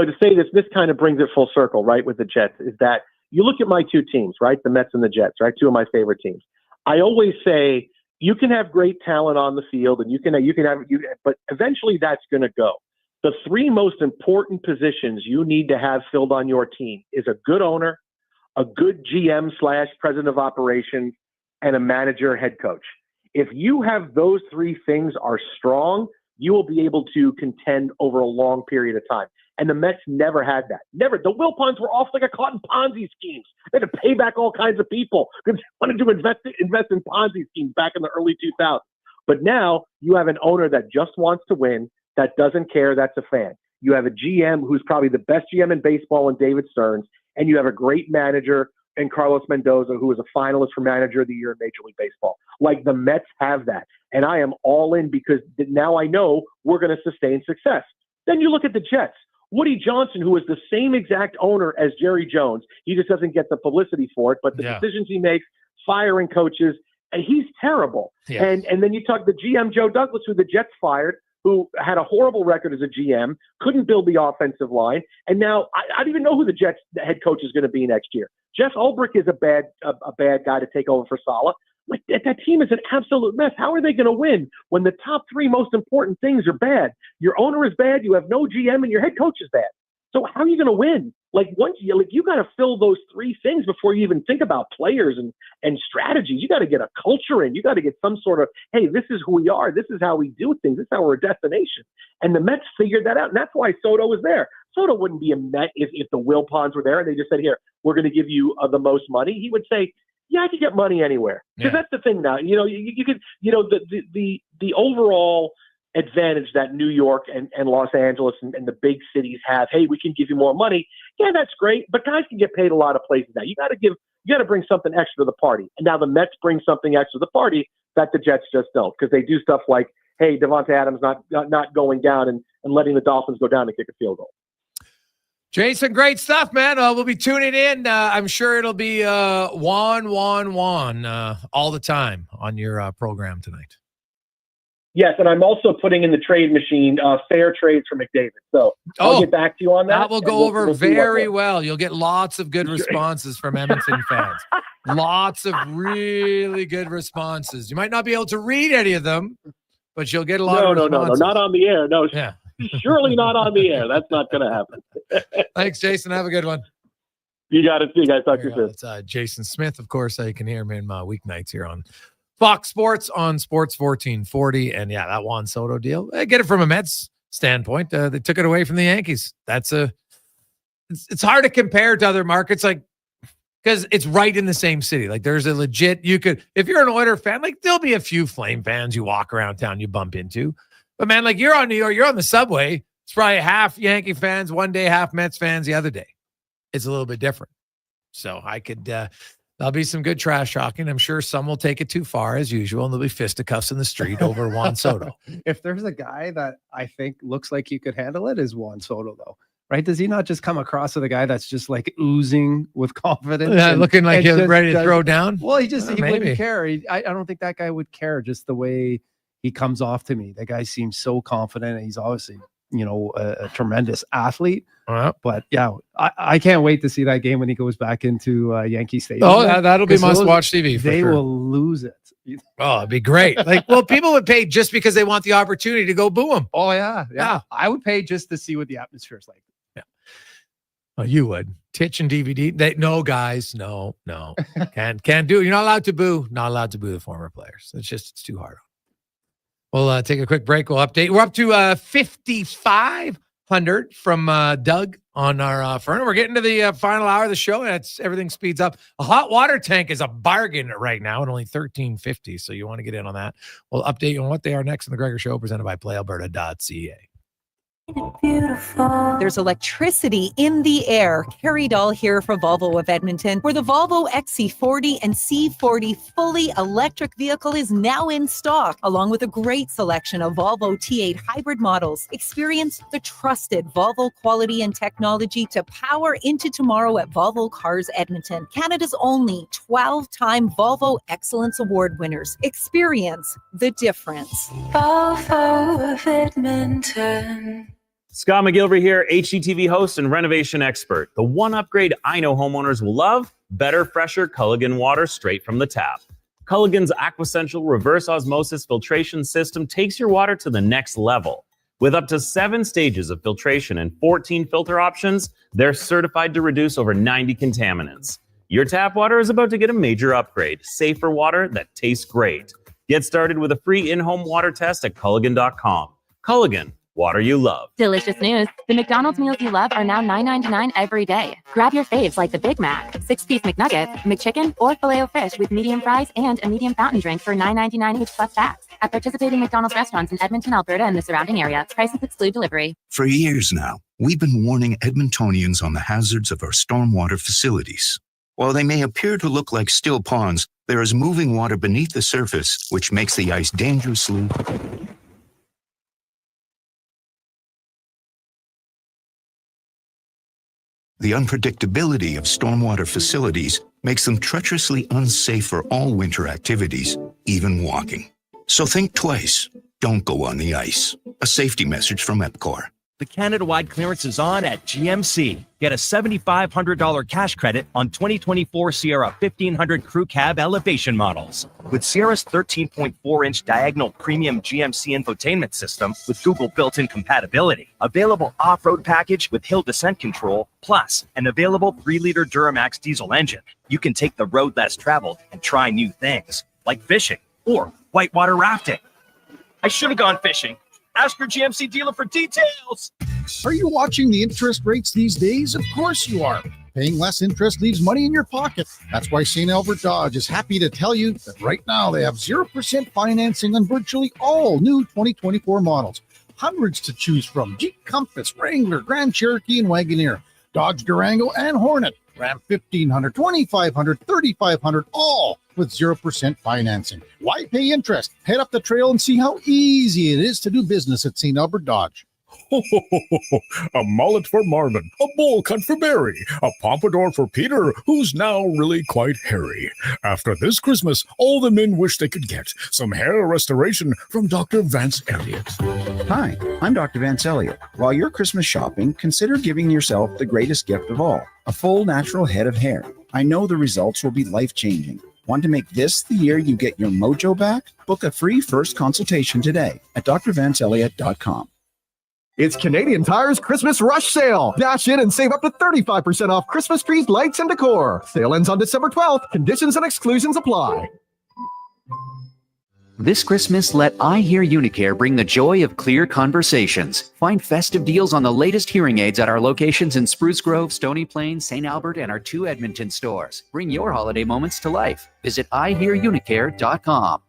To say this kind of brings it full circle, right? With the Jets, is that you look at my two teams, right? The Mets and the Jets, right? Two of my favorite teams. I always say you can have great talent on the field, and but eventually that's going to go. The 3 most important positions you need to have filled on your team is a good owner, a good GM/president of operations, and a manager, head coach. If you have those 3 things are strong, you will be able to contend over a long period of time. And the Mets never had that. Never. The Wilpons were off like a cotton Ponzi schemes. They had to pay back all kinds of people because they wanted to invest in Ponzi schemes back in the early 2000s. But now you have an owner that just wants to win, that doesn't care, that's a fan. You have a GM who's probably the best GM in baseball in David Stearns, and you have a great manager in Carlos Mendoza, who was a finalist for Manager of the Year in Major League Baseball. Like, the Mets have that. And I am all in because now I know we're going to sustain success. Then you look at the Jets. Woody Johnson, who is the same exact owner as Jerry Jones, he just doesn't get the publicity for it, but the decisions he makes, firing coaches, and he's terrible. Yeah. And then you talk the GM Joe Douglas, who the Jets fired, who had a horrible record as a GM, couldn't build the offensive line, and now I don't even know who the Jets head coach is going to be next year. Jeff Ulbrich is a bad guy to take over for Saleh. Like that team is an absolute mess. How are they going to win when the top three most important things are bad? Your owner is bad, you have no GM, and your head coach is bad. So how are you going to win? Like you got to fill those three things before you even think about players and strategies. You got to get a culture in. You got to get some sort of, hey, this is who we are. This is how we do things. This is how we're a destination. And the Mets figured that out, and that's why Soto was there. Soto wouldn't be a Met if the Wilpons were there and they just said, here, we're going to give you the most money. He would say, yeah, I could get money anywhere. Because that's the thing now. You could, the overall advantage that New York and Los Angeles and the big cities have. Hey, we can give you more money. Yeah, that's great. But guys can get paid a lot of places now. You got to bring something extra to the party. And now the Mets bring something extra to the party that the Jets just don't, because they do stuff like, hey, Devontae Adams not going down and letting the Dolphins go down and kick a field goal. Jason, great stuff, man. We'll be tuning in. I'm sure it'll be Juan all the time on your program tonight. Yes, and I'm also putting in the trade machine fair trades for McDavid. So I'll get back to you on that. That will go over very well. You'll get lots of good responses from Edmonton fans. Lots of really good responses. You might not be able to read any of them, but you'll get a lot of responses. No, not on the air. No, yeah. Surely not on the air. That's not going to happen. Thanks, Jason. Have a good one. You got it. See you guys. Talk to you soon. It's Jason Smith, of course. You can hear him in weeknights here on Fox Sports on Sports 1440. And yeah, that Juan Soto deal, I get it from a Mets standpoint. They took it away from the Yankees. It's hard to compare to other markets, like, because it's right in the same city. Like, there's a legit, if you're an Oiler fan, like, there'll be a few Flame fans you walk around town you bump into. But man, like, you're on New York, you're on the subway. It's probably half Yankee fans one day, half Mets fans the other day. It's a little bit different. So there'll be some good trash talking. I'm sure some will take it too far as usual, and there'll be fisticuffs in the street over Juan Soto. If there's a guy that I think looks like he could handle it, is Juan Soto, though. Right? Does he not just come across as a guy that's just like oozing with confidence? Looking like he's ready to throw down? Well, he wouldn't care. I don't think that guy would care, just the way he comes off to me. The guy seems so confident, and he's obviously, a tremendous athlete. But yeah, I can't wait to see that game when he goes back into Yankee Stadium. Oh, that'll be must-watch TV. They will lose it. Oh, it'd be great. Like, well, people would pay just because they want the opportunity to go boo him. Oh yeah. I would pay just to see what the atmosphere is like. Yeah. Oh, you would. Titch and DVD. No, guys. No. Can't do it. You're not allowed to boo. Not allowed to boo the former players. It's too hard. We'll take a quick break. We'll update. We're up to 5,500 from Doug on our phone. We're getting to the final hour of the show, and everything speeds up. A hot water tank is a bargain right now at only $13.50, so you want to get in on that. We'll update you on what they are next in the Gregor Show, presented by PlayAlberta.ca. Beautiful. There's electricity in the air. Carrie Dahl here for Volvo of Edmonton, where the Volvo XC40 and C40 fully electric vehicle is now in stock, along with a great selection of Volvo T8 hybrid models. Experience the trusted Volvo quality and technology to power into tomorrow at Volvo Cars Edmonton, Canada's only 12-time Volvo Excellence Award winners. Experience the difference. Volvo of Edmonton. Scott McGilvery here, HGTV host and renovation expert. The one upgrade I know homeowners will love: better, fresher Culligan water straight from the tap. Culligan's Aquasential reverse osmosis filtration system takes your water to the next level. With up to 7 stages of filtration and 14 filter options, they're certified to reduce over 90 contaminants. Your tap water is about to get a major upgrade: safer water that tastes great. Get started with a free in-home water test at Culligan.com. Culligan, water you love. Delicious news. The McDonald's meals you love are now $9.99 every day. Grab your faves like the Big Mac, 6-piece McNugget, McChicken, or Filet-O-Fish with medium fries and a medium fountain drink for $9.99 each plus tax. At participating McDonald's restaurants in Edmonton, Alberta, and the surrounding area. Prices exclude delivery. For years now, we've been warning Edmontonians on the hazards of our stormwater facilities. While they may appear to look like still ponds, there is moving water beneath the surface, which makes the ice dangerously The unpredictability of stormwater facilities makes them treacherously unsafe for all winter activities, even walking. So think twice. Don't go on the ice. A safety message from EPCOR. The Canada-wide clearance is on at GMC. Get a $7,500 cash credit on 2024 Sierra 1500 Crew Cab elevation models. With Sierra's 13.4-inch diagonal premium GMC infotainment system with Google built-in compatibility, available off-road package with hill descent control, plus an available 3-liter Duramax diesel engine. You can take the road less traveled and try new things, like fishing or whitewater rafting. I should have gone fishing. Ask your GMC dealer for details. Are you watching the interest rates these days? Of course you are. Paying less interest leaves money in your pocket. That's why St. Albert Dodge is happy to tell you that right now they have 0% financing on virtually all new 2024 models. Hundreds to choose from: Jeep Compass, Wrangler, Grand Cherokee, and Wagoneer, Dodge Durango, and Hornet, Ram 1500, 2500, 3500, all with 0% financing. Why pay interest? Head up the trail and see how easy it is to do business at St. Albert Dodge. A mullet for Marvin, a bowl cut for Barry, a pompadour for Peter, who's now really quite hairy. After this Christmas, all the men wish they could get some hair restoration from Dr. Vance Elliott. Hi, I'm Dr. Vance Elliott. While you're Christmas shopping, consider giving yourself the greatest gift of all, a full natural head of hair. I know the results will be life-changing. Want to make this the year you get your mojo back? Book a free first consultation today at drvanceelliott.com. It's Canadian Tire's Christmas Rush Sale. Dash in and save up to 35% off Christmas trees, lights, and decor. Sale ends on December 12th. Conditions and exclusions apply. This Christmas, let I Hear Unicare bring the joy of clear conversations. Find festive deals on the latest hearing aids at our locations in Spruce Grove, Stony Plain, St. Albert, and our 2 Edmonton stores. Bring your holiday moments to life. Visit ihearunicare.com.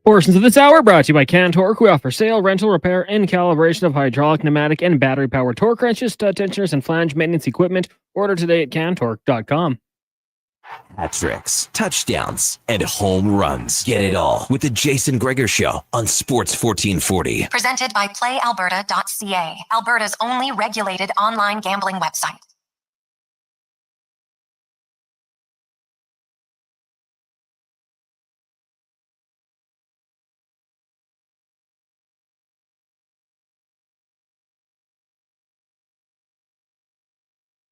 Portions of this hour brought to you by Cantork. We offer sale, rental, repair, and calibration of hydraulic, pneumatic, and battery-powered torque wrenches, stud tensioners, and flange maintenance equipment. Order today at cantork.com. Hat tricks, touchdowns, and home runs. Get it all with the Jason Gregor Show on Sports 1440. Presented by PlayAlberta.ca, Alberta's only regulated online gambling website.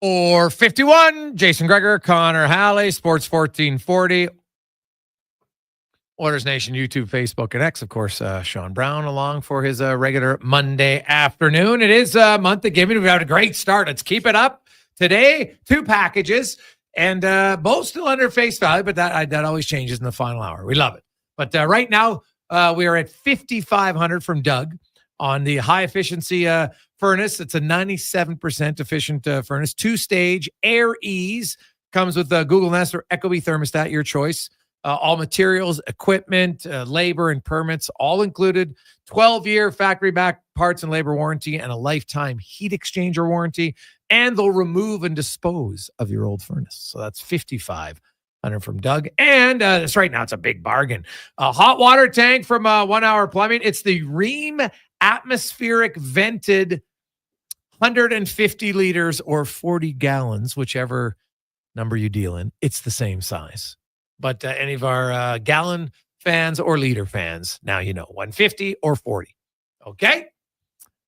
Or 51, Jason Gregor, Connor Halley, Sports 1440. Oilers Nation, YouTube, Facebook, and X. Of course, Sean Brown along for his regular Monday afternoon. It is a month of giving. We've had a great start. Let's keep it up. Today, 2 packages, and both still under face value, but that always changes in the final hour. We love it. But right now, we are at 5,500 from Doug on the high efficiency furnace. It's a 97% efficient furnace, 2-stage Air Ease, comes with Google Nest or Ecobee thermostat, your choice. All materials, equipment, labor, and permits, all included. 12-year factory back parts and labor warranty and a lifetime heat exchanger warranty. And they'll remove and dispose of your old furnace. So that's 5,500 from Doug. And that's right now, it's a big bargain. A hot water tank from 1 Hour Plumbing. It's the Ream atmospheric vented 150 liters or 40 gallons, whichever number you deal in. It's the same size. But any of our gallon fans or liter fans, now you know, 150 or 40. Okay?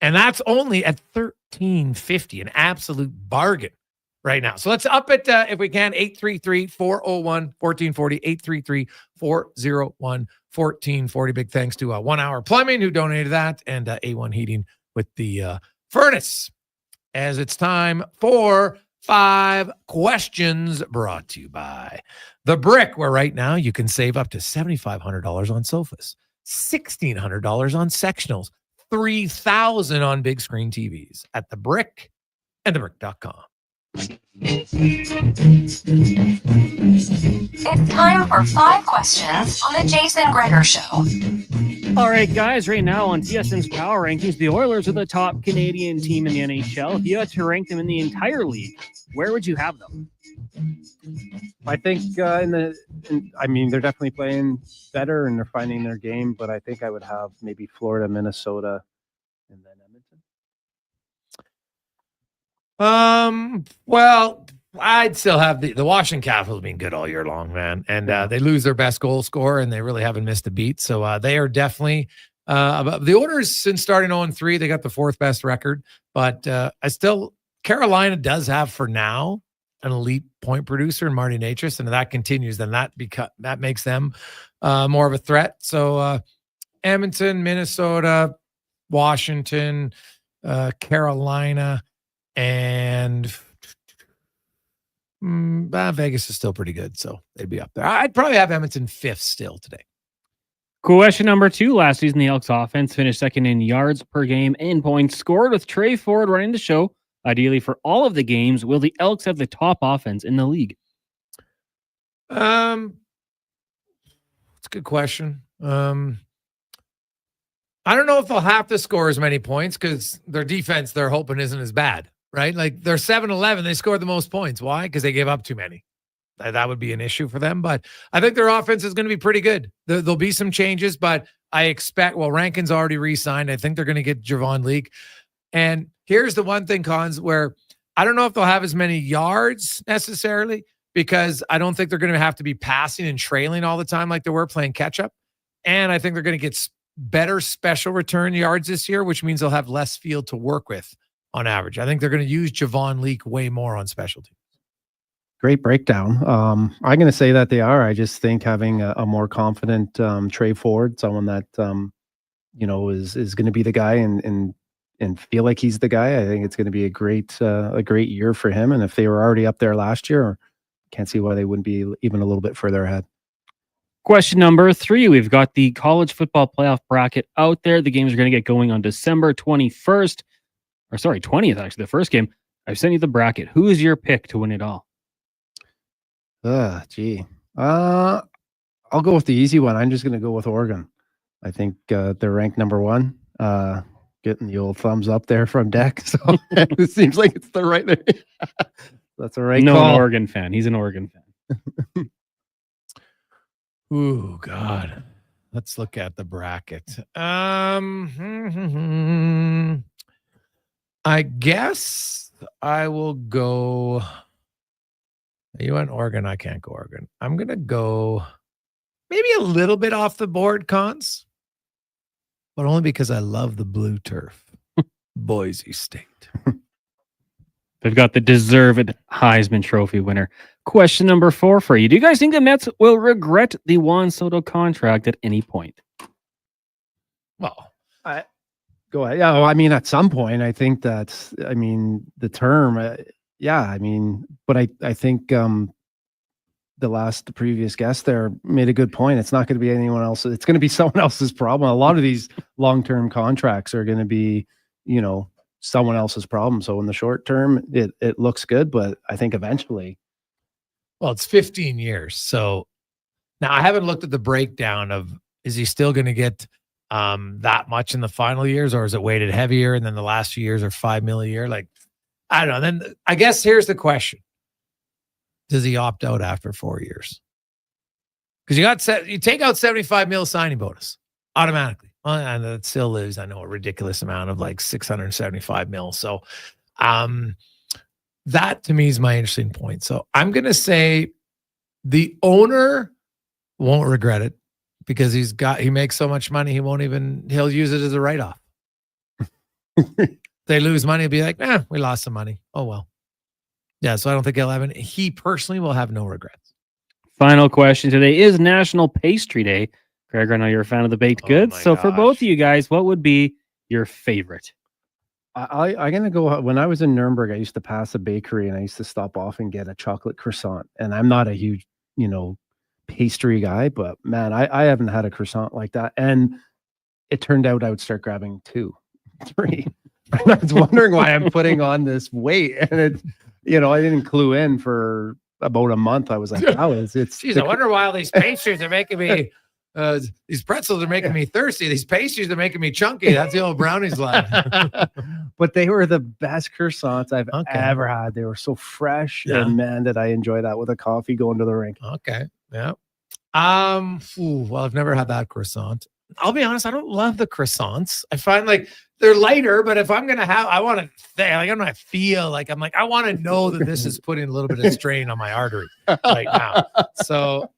And that's only at $13.50, an absolute bargain right now. So let's up it, if we can, 833-401-1440, 833-401-1440. Big thanks to 1 Hour Plumbing, who donated that, and A1 Heating with the furnace. As it's time for 5 questions brought to you by The Brick, where right now you can save up to $7,500 on sofas, $1,600 on sectionals, $3,000 on big screen TVs at The Brick and thebrick.com. It's time for 5 questions on the Jason Gregor Show. All right, guys, right now on TSN's Power Rankings, the Oilers are the top Canadian team in the NHL. If you had to rank them in the entire league, where would you have them? I think in the I mean, they're definitely playing better and they're finding their game, but I think I would have maybe Florida, Minnesota, and then Edmonton. Well, I'd still have the Washington Capitals being good all year long, man. And they lose their best goal scorer, and they really haven't missed a beat. So they are definitely the Oilers, since starting 0-3, they got the 4th best record. But Carolina does have for now an elite point producer in Marty Natras, and if that continues, then that makes them more of a threat. So Edmonton, Minnesota, Washington, Carolina, and Vegas is still pretty good, so they'd be up there. I'd probably have Edmonton 5th still today. Question number 2. Last season, the Elks offense finished 2nd in yards per game and points scored, with Trey Ford running the show. Ideally, for all of the games, will the Elks have the top offense in the league? It's a good question. I don't know if they'll have to score as many points because their defense, they're hoping, isn't as bad, right? Like they're 7-11. They scored the most points. Why? Because they gave up too many. That would be an issue for them. But I think their offense is going to be pretty good. There'll be some changes, but I expect, Rankin's already re-signed. I think they're going to get Javon Leake. And here's the one thing, Cons, where I don't know if they'll have as many yards necessarily, because I don't think they're going to have to be passing and trailing all the time like they were playing catch-up. And I think they're going to get better special return yards this year, which means they'll have less field to work with on average. I think they're going to use Javon Leake way more on special teams. Great breakdown. I'm going to say that they are. I just think having a more confident Trey Ford, someone that is going to be the guy and feel like he's the guy. I think it's going to be a great year for him. And if they were already up there last year, can't see why they wouldn't be even a little bit further ahead. Question number 3. We've got the college football playoff bracket out there. The games are going to get going on December 21st, or sorry, 20th, actually, the first game. I've sent you the bracket. Who is your pick to win it all? I'll go with the easy one. I'm just going to go with Oregon. I think they're ranked number 1. Getting the old thumbs up there from Deck. So it seems like it's the right. That's a right call. An Oregon fan. He's an Oregon fan. Ooh, God. Let's look at the bracket. I guess I will go. You went Oregon. I can't go Oregon. I'm going to go maybe a little bit off the board, Cons, but only because I love the blue turf. Boise State. They've got the deserved Heisman Trophy winner. Question number 4 for you. Do you guys think the Mets will regret the Juan Soto contract at any point? Well, go ahead. Yeah, well, I mean, at some point, I think that's, the term, but I think the previous guest there made a good point. It's not going to be anyone else. It's going to be someone else's problem. A lot of these long-term contracts are going to be, someone else's problem. So in the short term, it looks good, but I think eventually. Well, it's 15 years. So now I haven't looked at the breakdown of, is he still going to get that much in the final years, or is it weighted heavier? And then the last few years are $5 million a year. Like, I don't know. Then I guess here's the question. Does he opt out after 4 years? Because you take out $75 million signing bonus automatically. Well, and it still lives, I know, a ridiculous amount of like $675 million. So that to me is my interesting point. So I'm going to say the owner won't regret it because he makes so much money. He'll use it as a write-off. They lose money, he'll be like, we lost some money. Oh, well. Yeah, so I don't think he'll have any. He personally will have no regrets. Final question today is National Pastry Day. Gregor, I know you're a fan of the baked goods. So for both of you guys, what would be your favorite? I'm going to go, when I was in Nuremberg, I used to pass a bakery and I used to stop off and get a chocolate croissant. And I'm not a huge, pastry guy, but man, I haven't had a croissant like that. And it turned out I would start grabbing 2, 3. And I was wondering why I'm putting on this weight. And it's, I didn't clue in for about a month. I was like, wow, it's. Jeez, I wonder why all these pastries are making me. These pretzels are making me thirsty. These pastries are making me chunky. That's the old brownies line. But they were the best croissants I've ever had. They were so fresh. Yeah. And man, did I enjoy that with a coffee going to the rink. Okay. Yeah. Well, I've never had that croissant. I'll be honest, I don't love the croissants. I find like they're lighter, but if I'm gonna have, I want to I'm gonna feel like I want to know that this is putting a little bit of strain on my artery right now. So,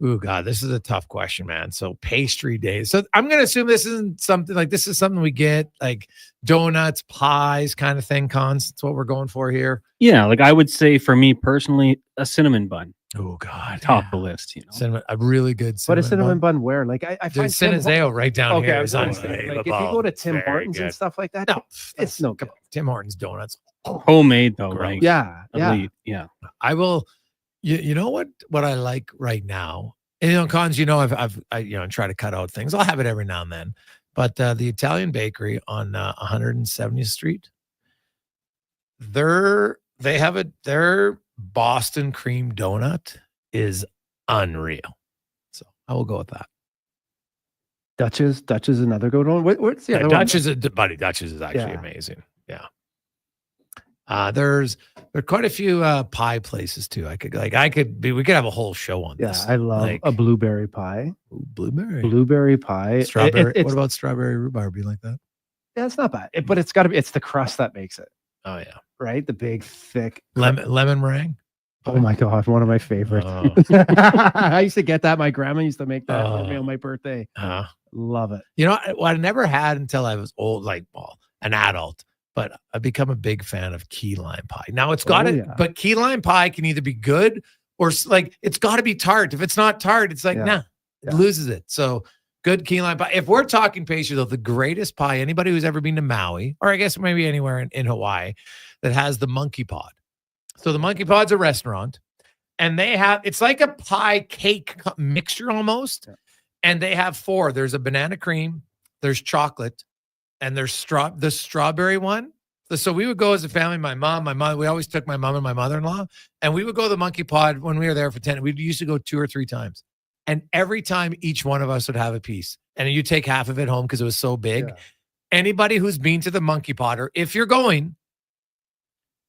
God, this is a tough question, man. So pastry days. So I'm gonna assume this isn't something like this is something we get like donuts, pies, kind of thing. Cons. That's what we're going for here. Yeah, like I would say for me personally, a cinnamon bun. Oh God, top the list. You know, cinnamon, a really good. But a cinnamon bun where? Like I find Cinezeo right down here. Is like if you go to Tim Hortons and stuff like that, no, it's no good. Tim Hortons donuts, homemade though, right? Yeah, yeah. I will. You know what I like right now. And Cons, I try to cut out things. I'll have it every now and then. But the Italian bakery on 170th Street, their Boston cream donut is unreal. So I will go with that. Dutch's another good one. What's the other one? Dutch's is actually amazing. Yeah. There are quite a few pie places too. We could have a whole show on this. Yeah, I love a blueberry pie. Blueberry pie. Strawberry. What about strawberry rhubarb? You like that? Yeah, it's not bad. But it's got to be. It's the crust that makes it. Oh yeah. Right, the big thick lemon meringue. Oh my God, one of my favorites. Oh. I used to get that. My grandma used to make that for me on my birthday. Love it. You know what I never had until I was old, an adult. But I've become a big fan of key lime pie. Now it's got but key lime pie can either be good or it's got to be tart. If it's not tart, it's it loses it. So good key lime pie. If we're talking pastry, though, the greatest pie, anybody who's ever been to Maui, or I guess maybe anywhere in Hawaii that has the monkey pod. So the monkey pod's a restaurant and it's like a pie cake mixture almost. Yeah. And they have 4. There's a banana cream, there's chocolate, and there's the strawberry one. So we would go as a family, my mom, we always took my mom and my mother-in-law, and we would go to the monkey pod when we were there for 10. We used to go 2 or 3 times. And every time each one of us would have a piece. And you take half of it home because it was so big. Yeah. Anybody who's been to the monkey pod, or if you're going,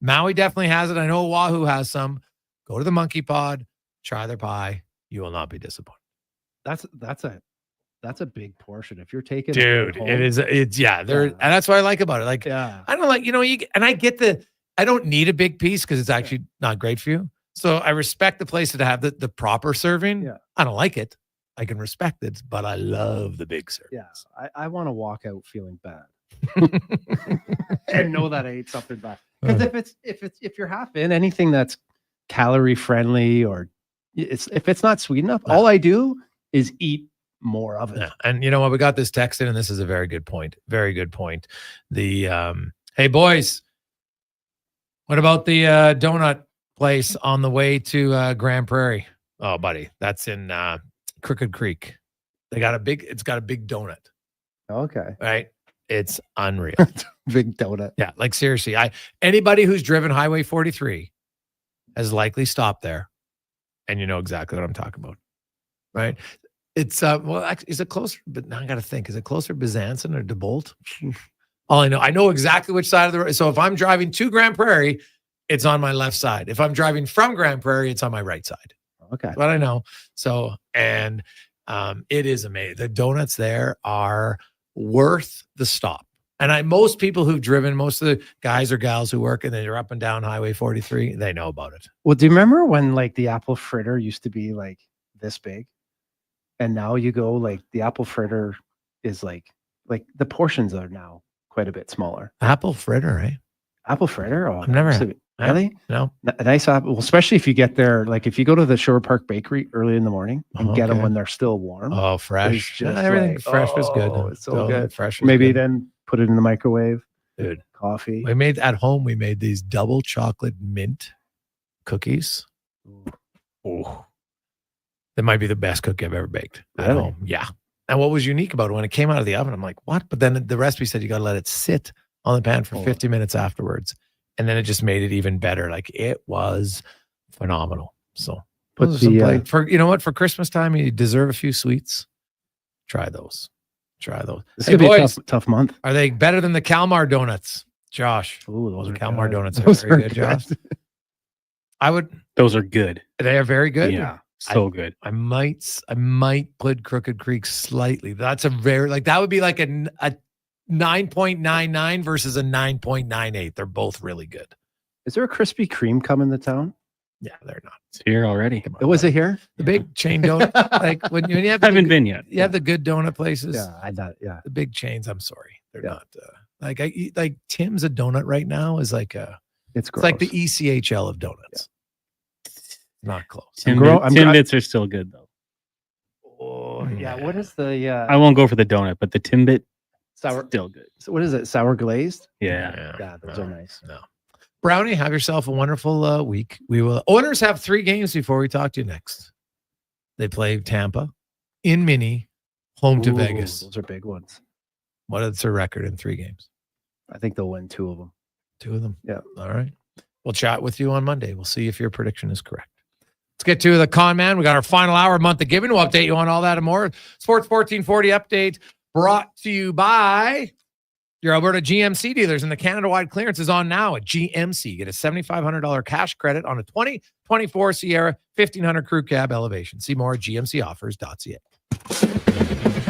Maui definitely has it. I know Oahu has some. Go to the monkey pod, try their pie. You will not be disappointed. That's a big portion. If you're taking dude, home, and that's what I like about it. I don't I get I don't need a big piece because it's actually not great for you. So I respect the place to have the proper serving. Yeah. I don't like it. I can respect it, but I love the big serving. Yeah. I want to walk out feeling bad and know that I ate something bad. Because if you're half in anything that's calorie friendly or if it's not sweet enough, all I do is eat more of it. Yeah. And you know what? We got this text in, and this is a very good point. Very good point. The hey boys, what about the donut place on the way to Grand Prairie? Oh, buddy, that's in Crooked Creek. It's got a big donut. Okay. Right? It's unreal. Big donut. Yeah, like seriously. Anybody who's driven Highway 43 has likely stopped there, and you know exactly what I'm talking about. Right? It's actually, is it closer? But now I got to think. Is it closer to Bezanson or DeBolt? All I know exactly which side of the road. So if I'm driving to Grand Prairie, it's on my left side. If I'm driving from Grand Prairie, it's on my right side. Okay, that's what I know. So and it is amazing. The donuts there are worth the stop. And most people who've driven, most of the guys or gals who work and they're up and down Highway 43, they know about it. Well, do you remember when the apple fritter used to be this big? And now you go the apple fritter is like the portions are now quite a bit smaller. Apple fritter, right? Apple fritter? Oh, I've never had. Really? No. A nice apple, especially if you get there, if you go to the Shore Park Bakery early in the morning and get them when they're still warm. Oh, fresh. Everything fresh was good. It's so good. Fresh. Maybe then put it in the microwave. Dude. Coffee. We made these double chocolate mint cookies. Oh. That might be the best cookie I've ever baked at home. Yeah. And what was unique about it, when it came out of the oven, I'm like, what? But then the recipe said you got to let it sit on the pan for 50 minutes afterwards. And then it just made it even better. It was phenomenal. So put for Christmas time, you deserve a few sweets. Try those. This could be a tough month. Are they better than the Kalmar donuts, Josh? Ooh, those are Kalmar good. donuts. Those Are very are good, Josh. Those are good. They are very good. Yeah. So good. I might put Crooked Creek slightly. That's a very that would be like a 9.99 versus a 9.98. They're both really good. Is there a Krispy Kreme coming to town? Yeah, they're not. It's here already. Was it here? The big chain donut. when you have Haven't been yet. You have the good donut places. Yeah, I thought. Yeah, the big chains. I'm sorry, they're not. I eat Tim's a donut right now is like it's like the ECHL of donuts. Not close. Timbits are still good though. Oh yeah. What is the? I won't go for the donut, but the Timbit sour still good. So what is it? Sour glazed? Yeah. Those are nice. No. Brownie, have yourself a wonderful week. We will. Oilers have 3 games before we talk to you next. They play Tampa in Mini, home to Vegas. Those are big ones. What is their record in 3 games? I think they'll win 2 of them. 2 of them. Yeah. All right. We'll chat with you on Monday. We'll see if your prediction is correct. Let's get to the con man. We got our final hour month of giving. We'll update you on all that and more. Sports 1440 update brought to you by your Alberta GMC dealers, and the Canada-wide clearance is on now at GMC. Get a $7,500 cash credit on a 2024 Sierra 1500 Crew Cab Elevation. See more at gmcoffers.ca.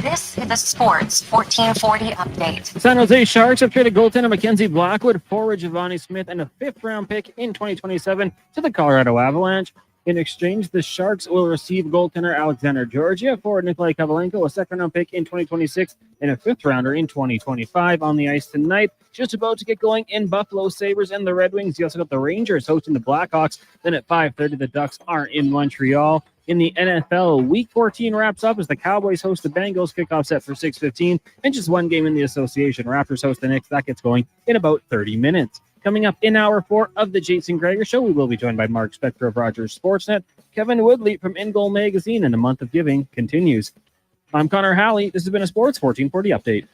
This is the Sports 1440 update. San Jose Sharks have traded goaltender Mackenzie Blackwood, forward Giovanni Smith, and a 5th-round pick in 2027 to the Colorado Avalanche. In exchange, the Sharks will receive goaltender Alexander Georgiev, forward Nikolai Kovalenko, a 2nd-round pick in 2026, and a 5th-rounder in 2025. On the ice tonight, just about to get going in Buffalo Sabres and the Red Wings. You also got the Rangers hosting the Blackhawks. Then at 5:30, the Ducks are in Montreal. In the NFL, Week 14 wraps up as the Cowboys host the Bengals. Kickoff set for 6:15, and just 1 game in the association. Raptors host the Knicks. That gets going in about 30 minutes. Coming up in Hour 4 of the Jason Gregor Show, we will be joined by Mark Spector of Rogers Sportsnet, Kevin Woodley from In Goal Magazine, and the month of giving continues. I'm Connor Halley. This has been a Sports 1440 update.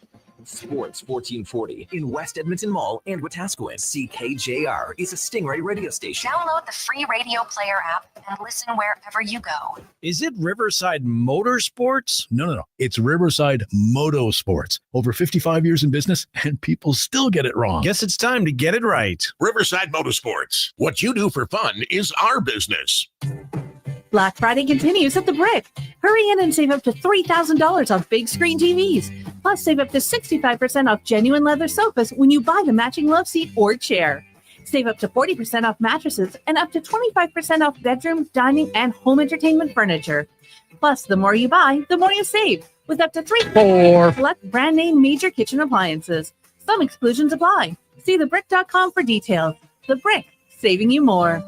Sports 1440 in West Edmonton Mall and Wetaskiwin. CKJR is a Stingray radio station. Download the free radio player app and listen wherever you go. Is it Riverside Motorsports? No. It's Riverside Motorsports. Over 55 years in business, and people still get it wrong. Guess it's time to get it right. Riverside Motorsports. What you do for fun is our business. Black Friday continues at the Brick. Hurry in and save up to $3,000 off big screen TVs. Plus, save up to 65% off genuine leather sofas when you buy the matching love seat or chair. Save up to 40% off mattresses and up to 25% off bedroom, dining, and home entertainment furniture. Plus, the more you buy, the more you save, with up to 3 select brand name major kitchen appliances. Some exclusions apply. See thebrick.com for details. The Brick, saving you more.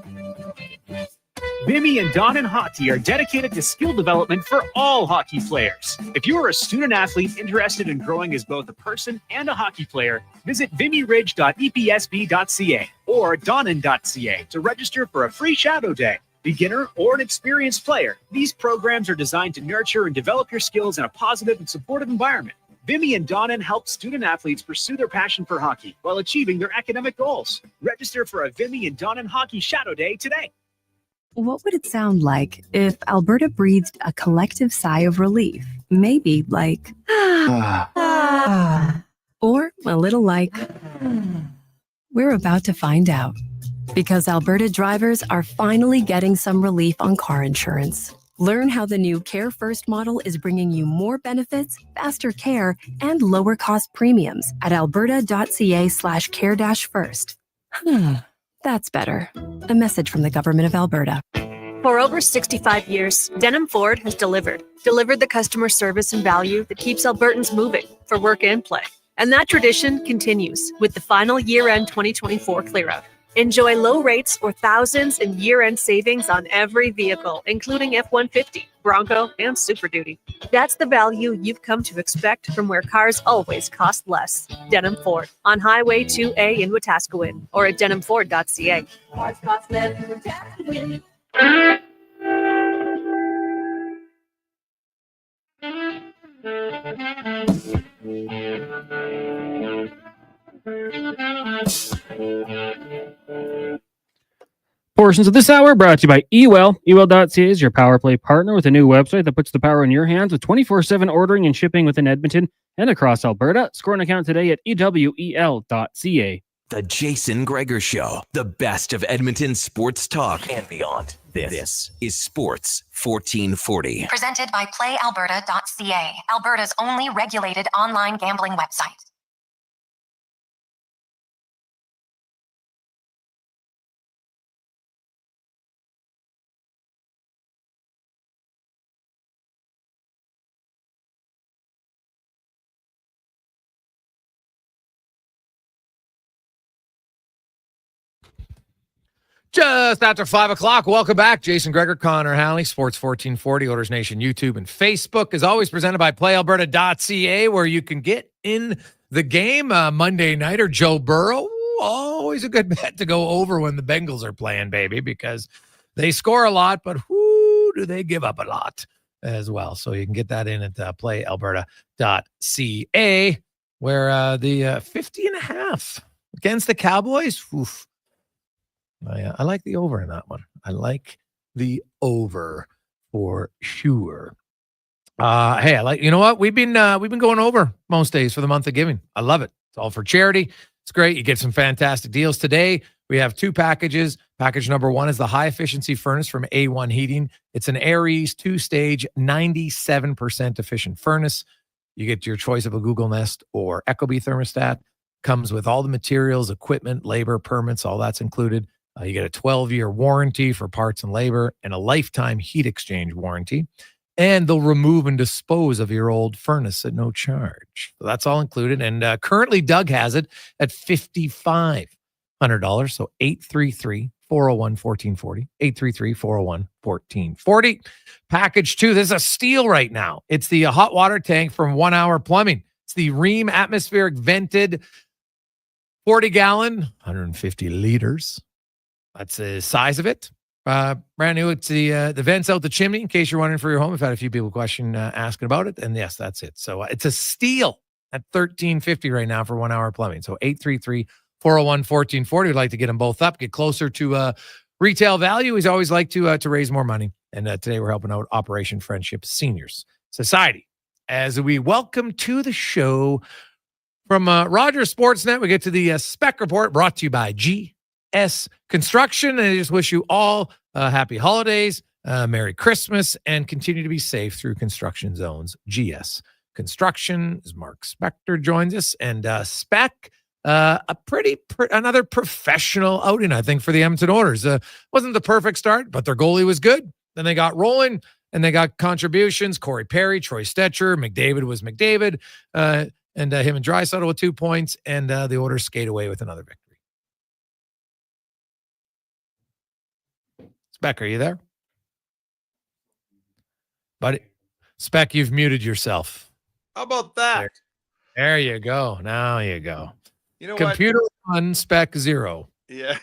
Vimy and Donnan Hockey are dedicated to skill development for all hockey players. If you are a student athlete interested in growing as both a person and a hockey player, visit vimyridge.epsb.ca or donnan.ca to register for a free shadow day. Beginner or an experienced player, these programs are designed to nurture and develop your skills in a positive and supportive environment. Vimy and Donnan help student athletes pursue their passion for hockey while achieving their academic goals. Register for a Vimy and Donnan Hockey Shadow Day today. What would it sound like if Alberta breathed a collective sigh of relief? Maybe like, or a little like, we're about to find out. Because Alberta drivers are finally getting some relief on car insurance. Learn how the new Care First model is bringing you more benefits, faster care, and lower cost premiums at alberta.ca/care-first. That's better. A message from the Government of Alberta. For over 65 years, Denham Ford has delivered the customer service and value that keeps Albertans moving for work and play. And that tradition continues with the final year-end 2024 clear-out. Enjoy low rates or thousands in year-end savings on every vehicle, including F-150, Bronco, and Super Duty. That's the value you've come to expect from where cars always cost less. Denham Ford on Highway 2A in Wetaskiwin or at denhamford.ca. Cars cost less in Wetaskiwin. Portions of this hour brought to you by eWell. eWell.ca is your power play partner with a new website that puts the power in your hands with 24/7 ordering and shipping within Edmonton and across Alberta. Score an account today at ewel.ca. The Jason Gregor Show, the best of Edmonton sports talk and beyond. This is Sports 1440. Presented by PlayAlberta.ca, Alberta's only regulated online gambling website. Just after 5 o'clock, welcome back. Jason Gregor, Connor Halley, Sports 1440, Oilers Nation, YouTube, and Facebook. Is always presented by PlayAlberta.ca, where you can get in the game. Monday nighter, Joe Burrow. Ooh, always a good bet to go over when the Bengals are playing, baby, because they score a lot, but whoo, do they give up a lot as well. So you can get that in at PlayAlberta.ca, where the 50.5 against the Cowboys. Oof. I like the over in that one. I like the over for sure. Hey, I like, you know what? We've been going over most days for the month of giving. I love it. It's all for charity. It's great. You get some fantastic deals. Today, we have two packages. Package number one is the high efficiency furnace from A1 Heating. It's an Aries 2-stage, 97% efficient furnace. You get your choice of a Google Nest or Ecobee thermostat. Comes with all the materials, equipment, labor, permits, all that's included. You get a 12-year warranty for parts and labor and a lifetime heat exchange warranty. And they'll remove and dispose of your old furnace at no charge. So that's all included. And currently, Doug has it at $5,500. So 833-401-1440. 833-401-1440. Package 2. This is a steal right now. It's the hot water tank from 1 Hour Plumbing. It's the Ream atmospheric vented 40-gallon, 150 liters. That's the size of it. Brand new. It's the vents out the chimney, in case you're wondering for your home. I've had a few people asking about it. And yes, that's it. So it's a steal at $1,350 right now for 1 Hour Plumbing. So 833-401-1440. We'd like to get them both up, get closer to retail value. He's always like to raise more money. And today we're helping out Operation Friendship Seniors Society. As we welcome to the show from Rogers Sportsnet, we get to the Spec Report brought to you by GS Construction. And I just wish you all happy holidays, Merry Christmas, and continue to be safe through construction zones. GS Construction, as Mark Spector joins us, and Spec, another professional outing, I think, for the Edmonton Oilers. Wasn't the perfect start, but their goalie was good. Then they got rolling, and they got contributions. Corey Perry, Troy Stetcher, McDavid was McDavid, and him and Draisaitl with 2 points, and the Oilers skate away with another victory. Spec, are you there? Buddy, Spec, you've muted yourself. How about that? There you go. Now you go. You know, Computer 1, Spec 0. Yeah.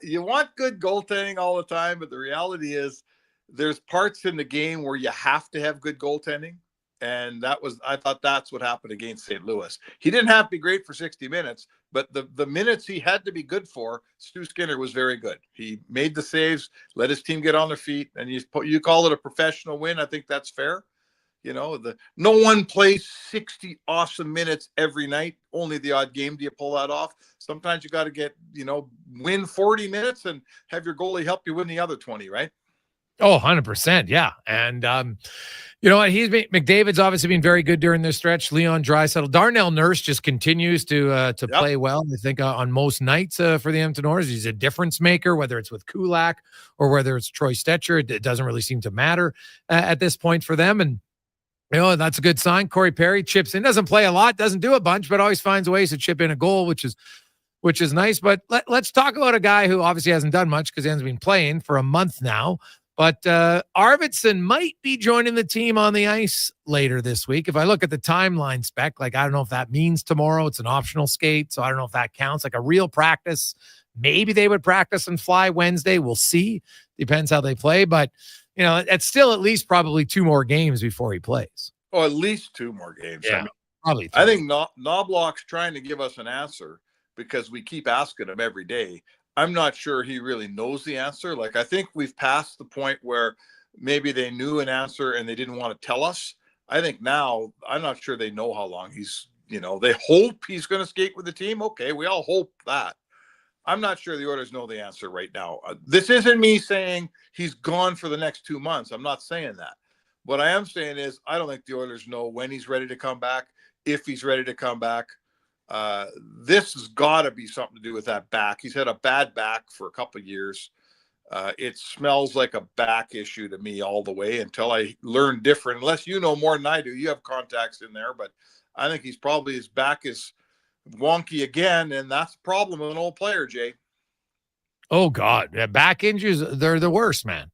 You want good goaltending all the time, but the reality is there's parts in the game where you have to have good goaltending. And I thought that's what happened against St. Louis. He didn't have to be great for 60 minutes, but the minutes he had to be good for, Stu Skinner was very good. He made the saves, let his team get on their feet, and you call it a professional win. I think that's fair. You know, no one plays 60 awesome minutes every night. Only the odd game do you pull that off. Sometimes you got to win 40 minutes and have your goalie help you win the other 20, right? Oh, 100%. Yeah. And, you know what? McDavid's obviously been very good during this stretch. Leon Draisaitl. Darnell Nurse just continues to play well. I think on most nights for the Edmonton Oilers, he's a difference maker, whether it's with Kulak or whether it's Troy Stetcher. It doesn't really seem to matter at this point for them. And, you know, that's a good sign. Corey Perry chips in, doesn't play a lot, doesn't do a bunch, but always finds ways to chip in a goal, which is nice. But let's talk about a guy who obviously hasn't done much because he hasn't been playing for a month now. But Arvidsson might be joining the team on the ice later this week. If I look at the timeline, Spec, I don't know if that means tomorrow. It's an optional skate, so I don't know if that counts. Like a real practice, maybe they would practice and fly Wednesday. We'll see. Depends how they play. But, you know, it's still at least probably 2 more games before he plays. Oh, at least 2 more games. Yeah, probably. I think Knobloch's trying to give us an answer because we keep asking him every day. I'm not sure he really knows the answer. I think we've passed the point where maybe they knew an answer and they didn't want to tell us. I think now, I'm not sure they know how long he's they hope he's going to skate with the team. Okay, we all hope that. I'm not sure the Oilers know the answer right now. This isn't me saying he's gone for the next 2 months. I'm not saying that. What I am saying is I don't think the Oilers know when he's ready to come back, if he's ready to come back. This has got to be something to do with that back. He's had a bad back for a couple of years. It smells like a back issue to me all the way until I learn different. Unless you know more than I do. You have contacts in there, but I think his back is wonky again, and that's the problem with an old player, Jay. Oh God, yeah, back injuries, they're the worst, man.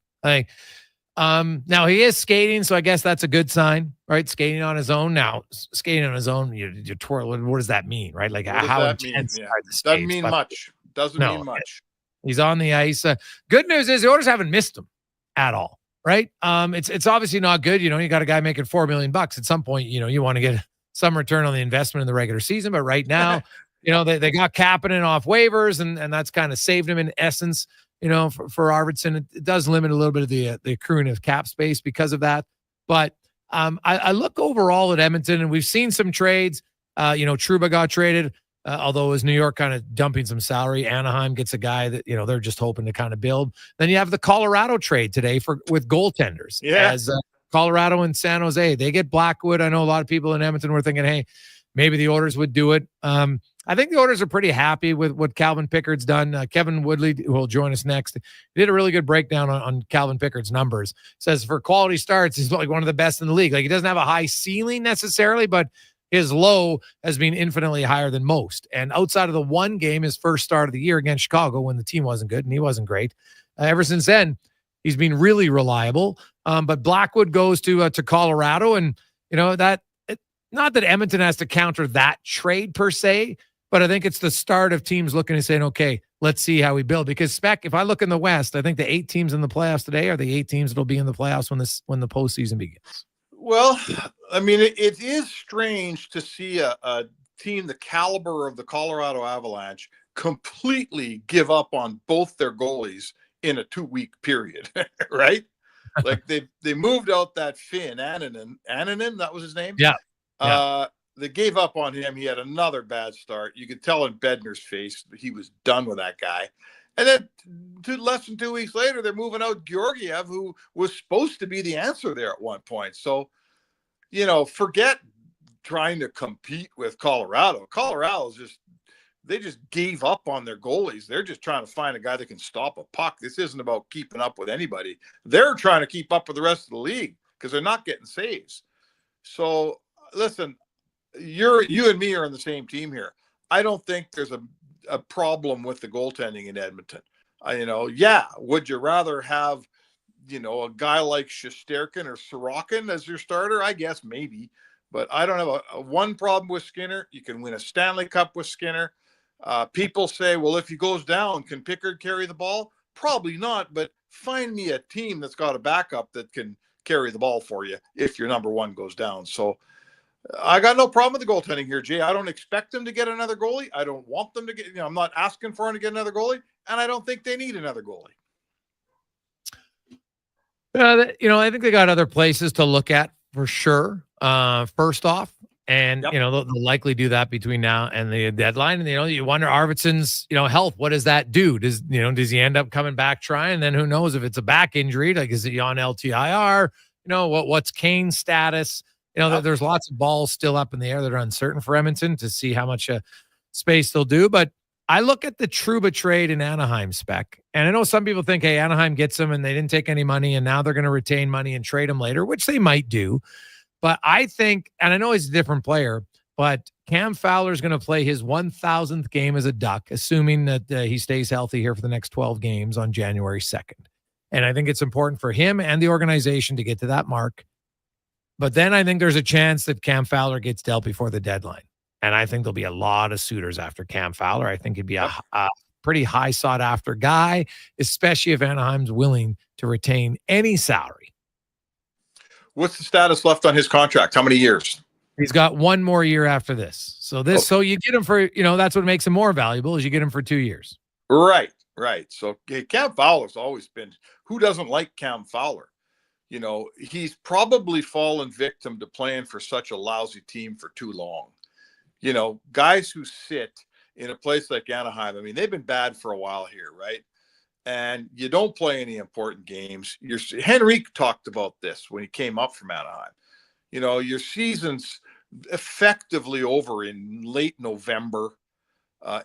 Now he is skating, so I guess that's a good sign, right? Skating on his own. Now, skating on his own, you twirl. What does that mean, right? Like how intense are the skates? Doesn't mean much. Doesn't mean much. He's on the ice. Good news is the Oilers haven't missed him at all, right? It's obviously not good. You got a guy making $4 million. At some point, you want to get some return on the investment in the regular season. But right now, they got Kapanen off waivers, and that's kind of saved him in essence, for Arvidsson. It does limit a little bit of the accruing of cap space because of that. But I look overall at Edmonton, and we've seen some trades. Trouba got traded, although it was New York kind of dumping some salary. Anaheim gets a guy that, they're just hoping to kind of build. Then you have the Colorado trade today with goaltenders. Yeah. As Colorado and San Jose, they get Blackwood. I know a lot of people in Edmonton were thinking, hey, maybe the Oilers would do it. I think the Oilers are pretty happy with what Calvin Pickard's done. Kevin Woodley, who will join us next, did a really good breakdown on Calvin Pickard's numbers. Says for quality starts, he's like one of the best in the league. Like, he doesn't have a high ceiling necessarily, but his low has been infinitely higher than most. And outside of the one game, his first start of the year against Chicago, when the team wasn't good and he wasn't great, ever since then, he's been really reliable. But Blackwood goes to Colorado, and not that Edmonton has to counter that trade per se, but I think it's the start of teams looking and saying, okay, let's see how we build. Because if I look in the West, I think the 8 teams in the playoffs today are the 8 teams that'll be in the playoffs when the postseason begins. Well, I mean, it is strange to see a team the caliber of the Colorado Avalanche completely give up on both their goalies in a 2-week period, right? Like they moved out that Finn Annanen, that was his name? Yeah. They gave up on him. He had another bad start. You could tell in Bednar's face that he was done with that guy. And then less than 2 weeks later, they're moving out Georgiev, who was supposed to be the answer there at one point. So, forget trying to compete with Colorado. Colorado's they just gave up on their goalies. They're just trying to find a guy that can stop a puck. This isn't about keeping up with anybody. They're trying to keep up with the rest of the league because they're not getting saves. So, listen, you and me are on the same team here. I don't think there's a problem with the goaltending in Edmonton. Would you rather have, a guy like Shesterkin or Sorokin as your starter? I guess maybe, but I don't have a one problem with Skinner. You can win a Stanley Cup with Skinner. People say, well, if he goes down, can Pickard carry the ball? Probably not, but find me a team that's got a backup that can carry the ball for you if your number one goes down. So I got no problem with the goaltending here, Jay. I don't expect them to get another goalie. I don't want them to get, I'm not asking for them to get another goalie, and I don't think they need another goalie. I think they got other places to look at for sure. First off, and they'll likely do that between now and the deadline. And you wonder Arvidsson's health. What does that do? Does he end up coming back trying? And then who knows if it's a back injury? Like, is he on LTIR? What's Kane's status? There's lots of balls still up in the air that are uncertain for Edmonton to see how much space they'll do. But I look at the Trouba trade in Anaheim spec, and I know some people think, hey, Anaheim gets him and they didn't take any money, and now they're going to retain money and trade him later, which they might do. But I think, and I know he's a different player, but Cam Fowler is going to play his 1,000th game as a Duck, assuming that he stays healthy here for the next 12 games on January 2nd. And I think it's important for him and the organization to get to that mark. But then I think there's a chance that Cam Fowler gets dealt before the deadline. And I think there'll be a lot of suitors after Cam Fowler. I think he'd be a pretty high sought after guy, especially if Anaheim's willing to retain any salary. What's the status left on his contract? How many years? He's got one more year after this. So you get him for, that's what makes him more valuable is you get him for 2 years. Right. So Cam Fowler's always been, who doesn't like Cam Fowler? He's probably fallen victim to playing for such a lousy team for too long. You know, guys who sit in a place like Anaheim, I mean, they've been bad for a while here, right? And you don't play any important games. Henrique talked about this when he came up from Anaheim. You know, your season's effectively over in late November.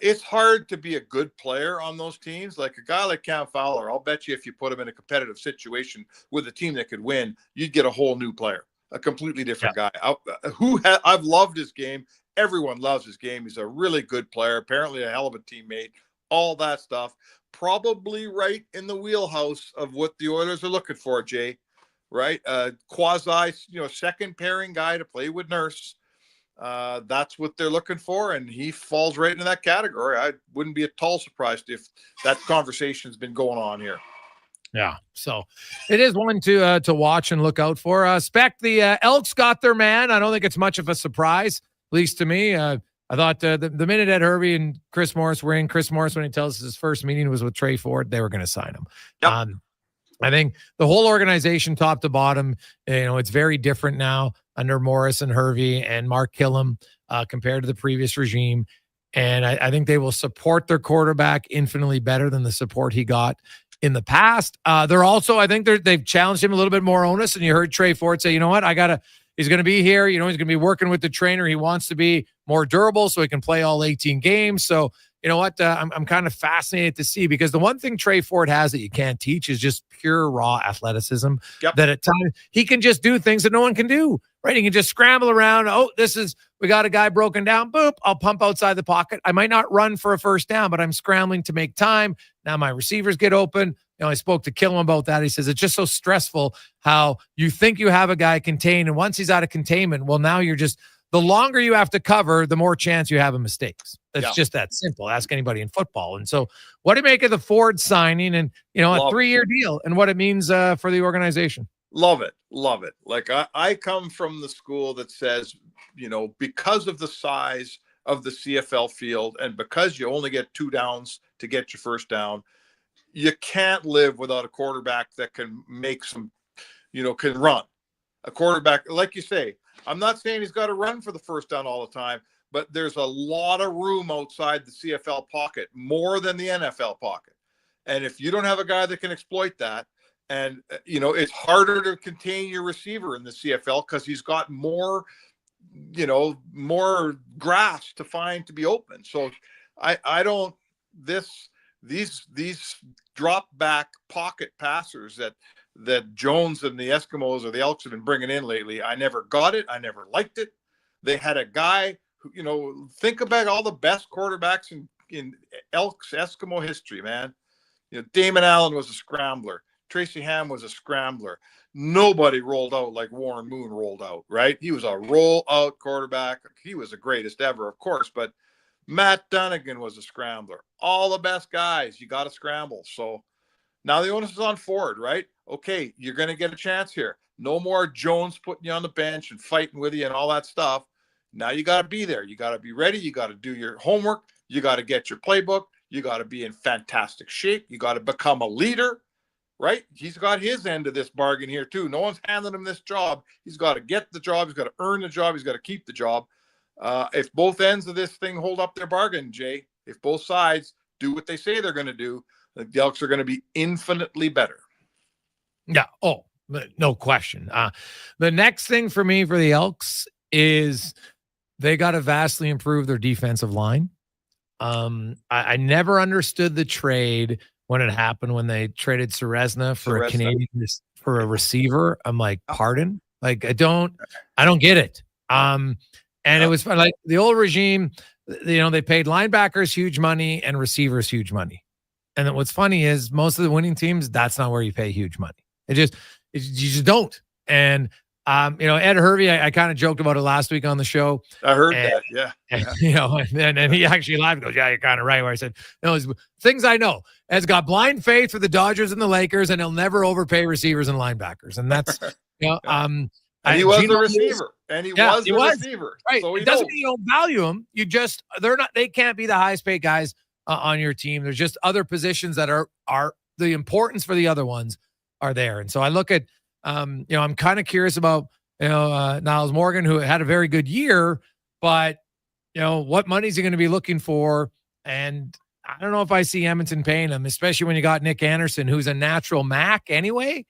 It's hard to be a good player on those teams. Like a guy like Cam Fowler, I'll bet you if you put him in a competitive situation with a team that could win, you'd get a whole new player, a completely different guy. I've loved his game. Everyone loves his game. He's a really good player, apparently a hell of a teammate, all that stuff. Probably right in the wheelhouse of what the Oilers are looking for, Jay, right? Quasi, second pairing guy to play with Nurse. That's what they're looking for, and he falls right into that category. I wouldn't be at all surprised if that conversation's been going on here. Yeah, so it is one to watch and look out for. Spec, the Elks got their man. I don't think it's much of a surprise, at least to me. I thought the minute Ed Hervey and Chris Morris were in, Chris Morris, when he tells us his first meeting was with Trey Ford, they were going to sign him. Yep. I think the whole organization, top to bottom, it's very different now under Morris and Hervey and Mark Killam compared to the previous regime. And I think they will support their quarterback infinitely better than the support he got in the past. They're also, I think they've challenged him a little bit more onus. And you heard Trey Ford say, you know what, he's going to be here. He's going to be working with the trainer. He wants to be more durable so he can play all 18 games. So, you know what? I'm kind of fascinated to see, because the one thing Trey Ford has that you can't teach is just pure raw athleticism. Yep. That at times he can just do things that no one can do, right? He can just scramble around. Oh, we got a guy broken down. Boop. I'll pump outside the pocket. I might not run for a first down, but I'm scrambling to make time. Now my receivers get open. I spoke to Killam about that. He says it's just so stressful how you think you have a guy contained, and once he's out of containment, well, now you're just, the longer you have to cover, the more chance you have of mistakes. It's just that simple. Ask anybody in football. And so what do you make of the Ford signing and, a 3-year deal and what it means for the organization? Love it. Love it. Like I come from the school that says, because of the size of the CFL field and because you only get 2 downs to get your first down, you can't live without a quarterback that can make some, can run. A quarterback, like you say, I'm not saying he's got to run for the first down all the time, but there's a lot of room outside the CFL pocket, more than the NFL pocket. And if you don't have a guy that can exploit that, and, it's harder to contain your receiver in the CFL because he's got more, more grass to find to be open. So these drop back pocket passers that Jones and the Eskimos or the Elks have been bringing in lately, I never got it. I never liked it. They had a guy who, think about all the best quarterbacks in Elks Eskimo history, man. Damon Allen was a scrambler. Tracy Ham was a scrambler. Nobody rolled out like Warren Moon rolled out, right? He was a roll-out quarterback. He was the greatest ever, of course, but Matt Dunnigan was a scrambler. All the best guys, you got to scramble. So now the onus is on Ford, right? Okay, you're going to get a chance here. No more Jones putting you on the bench and fighting with you and all that stuff. Now you got to be there. You got to be ready. You got to do your homework. You got to get your playbook. You got to be in fantastic shape. You got to become a leader, right? He's got his end of this bargain here too. No one's handing him this job. He's got to get the job. He's got to earn the job. He's got to keep the job. If both ends of this thing hold up their bargain, Jay, if both sides do what they say they're going to do, the Elks are going to be infinitely better. Yeah. Oh, no question. The next thing for me for the Elks is they got to vastly improve their defensive line. I never understood the trade when it happened, when they traded Serezna for a Canadian for a receiver. I'm like, pardon? Like, I don't get it. And it was fun. Like the old regime, they paid linebackers huge money and receivers huge money. And then what's funny is most of the winning teams, that's not where you pay huge money. You just don't. And Ed Hervey, I kind of joked about it last week on the show. I heard that. Yeah. And he actually laughed and goes, yeah, you're kind of right. Where I said, no, it's things I know. Ed's got blind faith for the Dodgers and the Lakers, and he'll never overpay receivers and linebackers. And that's, and he was the receiver. And he was the receiver. Right. So it doesn't mean you don't value them. They can't be the highest paid guys on your team. There's just other positions that are the importance for the other ones are there. And so I look at, I'm kind of curious about, Niles Morgan, who had a very good year, but what money is he going to be looking for? And I don't know if I see Edmonton paying him, especially when you got Nick Anderson, who's a natural Mac anyway,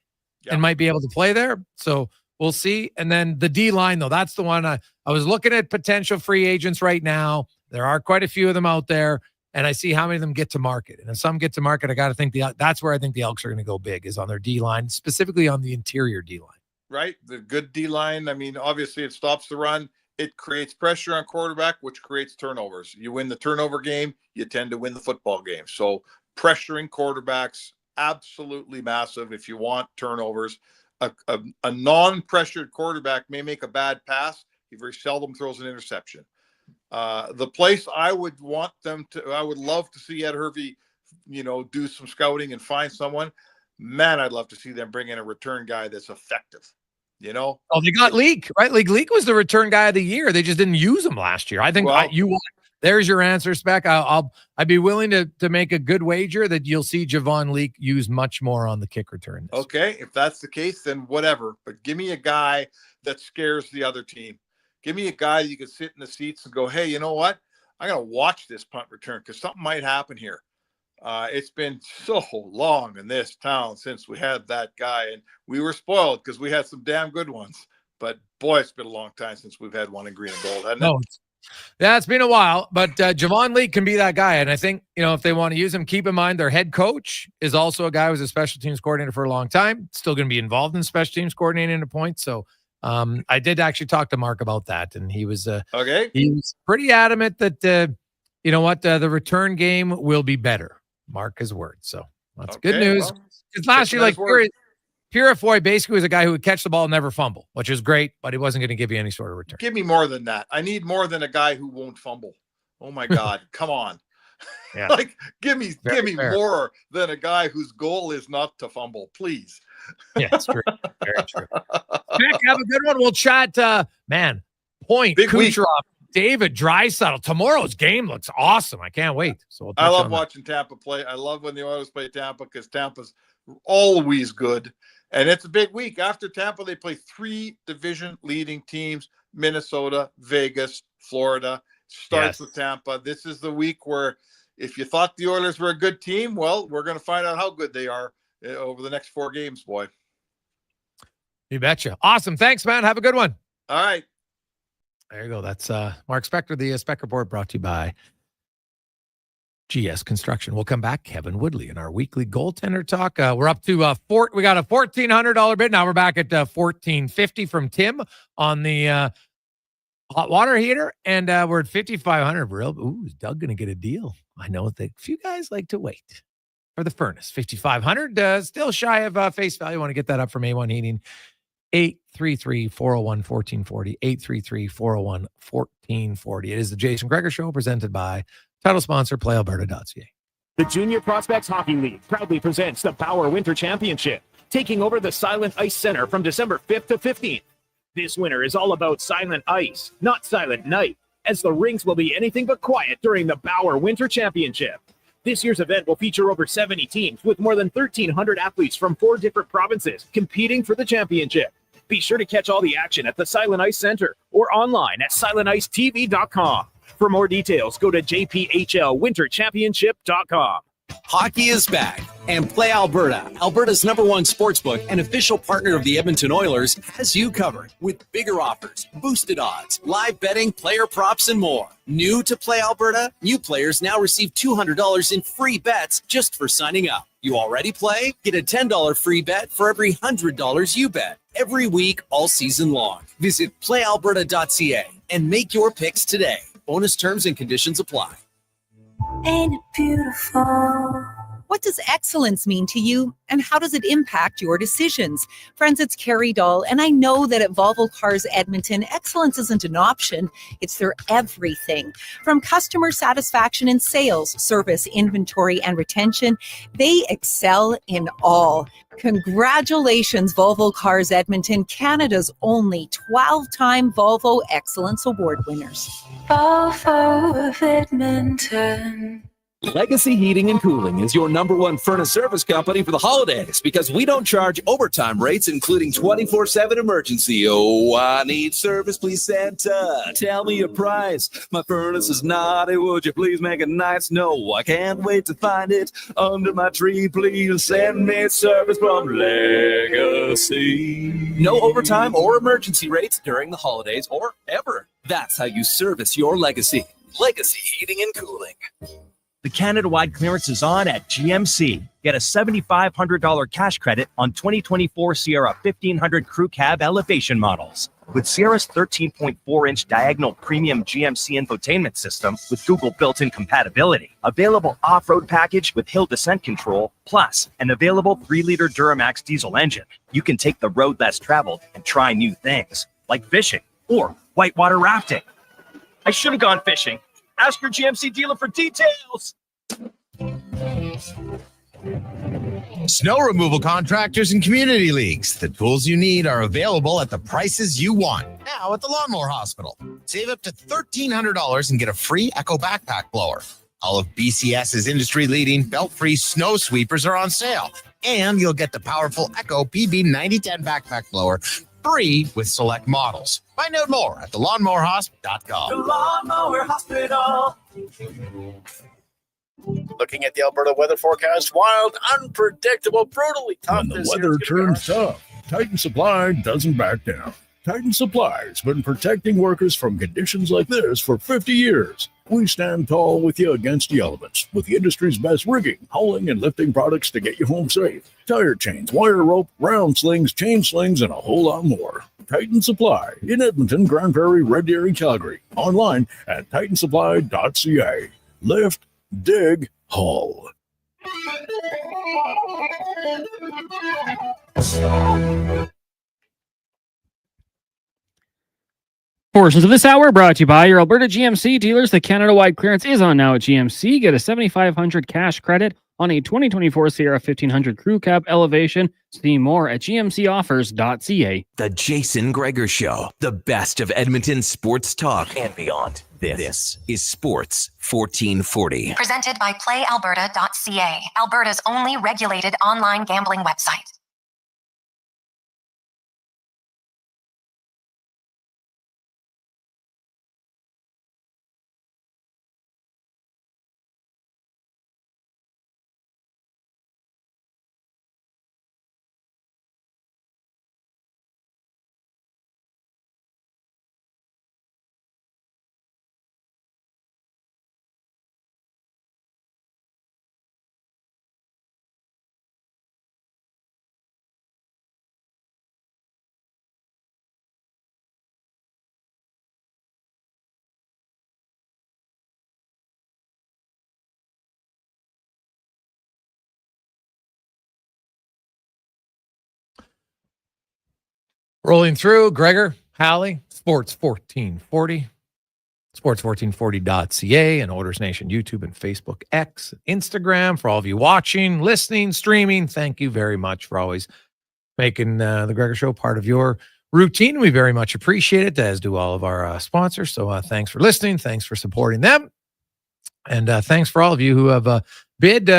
and might be able to play there. So we'll see. And then the D-line, though, that's the one I was looking at potential free agents right now. There are quite a few of them out there, and I see how many of them get to market. And if some get to market, I got to think that's where I think the Elks are going to go big, is on their D-line, specifically on the interior D-line. Right? The good D-line, I mean, obviously it stops the run. It creates pressure on quarterback, which creates turnovers. You win the turnover game, you tend to win the football game. So pressuring quarterbacks, absolutely massive if you want turnovers. A non-pressured quarterback may make a bad pass. He very seldom throws an interception. The place I would want them to, I would love to see Ed Hervey, do some scouting and find someone. Man, I'd love to see them bring in a return guy that's effective. Oh, they got Leak, right? Leak was the return guy of the year. They just didn't use him last year. I think there's your answer, Spec. I'd be willing to make a good wager that you'll see Javon Leak used much more on the kick return. Okay, if that's the case, then whatever. But give me a guy that scares the other team. Give me a guy that you can sit in the seats and go, hey, you know what? I got to watch this punt return because something might happen here. It's been so long in this town since we had that guy, and we were spoiled because we had some damn good ones. But boy, it's been a long time since we've had one in green and gold, hasn't it? Yeah, it's been a while, but Javon Leak can be that guy. And I think, if they want to use him, keep in mind their head coach is also a guy who was a special teams coordinator for a long time, still going to be involved in special teams coordinating at a point. So I did actually talk to Mark about that, and he was he was pretty adamant that the return game will be better. Mark his word. So that's good news. Because last year, Purifoy basically was a guy who would catch the ball and never fumble, which is great, but he wasn't going to give you any sort of return. Give me more than that. I need more than a guy who won't fumble. Oh my God, come on. Yeah. Give me more than a guy whose goal is not to fumble, please. Yeah, it's true. Very true. Nick, have a good one. We'll chat. Point, Kucherov, David Draisaitl. Tomorrow's game looks awesome. I can't wait. So I love watching Tampa play. I love when the Oilers play Tampa because Tampa's always good. And it's a big week. After Tampa, they play 3 division-leading teams: Minnesota, Vegas, Florida. Starts with Tampa. This is the week where if you thought the Oilers were a good team, well, we're going to find out how good they are over the next 4 games, boy. You betcha. Awesome. Thanks, man. Have a good one. All right. There you go. That's Mark Spector, the Spec Report, brought to you by GS Construction. We'll come back. Kevin Woodley in our weekly goaltender talk. We're up to we got a $1,400 bid. Now we're back at $1,450 from Tim on the hot water heater, and we're at $5,500. Ooh, is Doug going to get a deal? I know that a few guys like to wait for the furnace. $5,500, still shy of face value. Want to get that up from A1 Heating. 833-401-1440. 833-401-1440. It is the Jason Gregor Show, presented by title sponsor PlayAlberta.ca. The Junior Prospects Hockey League proudly presents the Bauer Winter Championship, taking over the Silent Ice Center from December 5th to 15th. This winter is all about silent ice, not silent night, as the rinks will be anything but quiet during the Bauer Winter Championship. This year's event will feature over 70 teams with more than 1,300 athletes from 4 different provinces competing for the championship. Be sure to catch all the action at the Silent Ice Center or online at silenticetv.com. For more details, go to jphlwinterchampionship.com. Hockey is back, and Play Alberta, Alberta's #1 sportsbook and official partner of the Edmonton Oilers, has you covered with bigger offers, boosted odds, live betting, player props, and more. New to Play Alberta, new players now receive $200 in free bets just for signing up. You already play? Get a $10 free bet for every $100 you bet every week all season long. Visit playalberta.ca and make your picks today. Bonus terms and conditions apply. Ain't it beautiful? What does excellence mean to you, and how does it impact your decisions? Friends, it's Carrie Dahl, and I know that at Volvo Cars Edmonton, excellence isn't an option, it's their everything. From customer satisfaction in sales, service, inventory, and retention, they excel in all. Congratulations, Volvo Cars Edmonton, Canada's only 12-time Volvo Excellence Award winners. Volvo of Edmonton. Legacy Heating and Cooling is your #1 furnace service company for the holidays because we don't charge overtime rates, including 24/7 emergency. Oh, I need service, please, Santa. Tell me your price. My furnace is naughty. Would you please make it nice? No, I can't wait to find it under my tree. Please send me service from Legacy. No overtime or emergency rates during the holidays or ever. That's how you service your legacy. Legacy Heating and Cooling. The Canada-wide clearance is on at GMC. Get a $7,500 cash credit on 2024 Sierra 1500 Crew Cab elevation models. With Sierra's 13.4-inch diagonal premium GMC infotainment system with Google built-in compatibility. Available off-road package with hill descent control, plus an available 3-liter Duramax diesel engine. You can take the road less traveled and try new things, like fishing or whitewater rafting. I should have gone fishing. Ask your GMC dealer for details. Snow removal contractors and community leagues. The tools you need are available at the prices you want. Now at the Lawnmower Hospital. Save up to $1,300 and get a free Echo backpack blower. All of BCS's industry-leading belt-free snow sweepers are on sale. And you'll get the powerful Echo PB9010 backpack blower free with select models. Find out more at thelawnmowerhospital.com. The Lawnmower Hospital. Looking at the Alberta weather forecast, wild, unpredictable, brutally tough. When the weather turns tough, Titan Supply doesn't back down. Titan Supply has been protecting workers from conditions like this for 50 years. We stand tall with you against the elements with the industry's best rigging, hauling, and lifting products to get you home safe. Tire chains, wire rope, round slings, chain slings, and a whole lot more. Titan Supply in Edmonton, Grand Prairie, Red Deer, and Calgary. Online at titansupply.ca. Lift, dig, haul. Portions of this hour brought to you by your Alberta GMC dealers. The Canada-wide clearance is on now at GMC. Get a $7,500 cash credit on a 2024 Sierra 1500 Crew Cab elevation. See more at gmcoffers.ca. The Jason Gregor Show, the best of Edmonton sports talk and beyond. This is Sports 1440. Presented by PlayAlberta.ca, Alberta's only regulated online gambling website. Rolling through, Gregor, Halley, Sports 1440, sports1440.ca, and Orders Nation YouTube and Facebook, X, Instagram. For all of you watching, listening, streaming, thank you very much for always making the Gregor Show part of your routine. We very much appreciate it, as do all of our sponsors. So thanks for listening. Thanks for supporting them. And thanks for all of you who have bid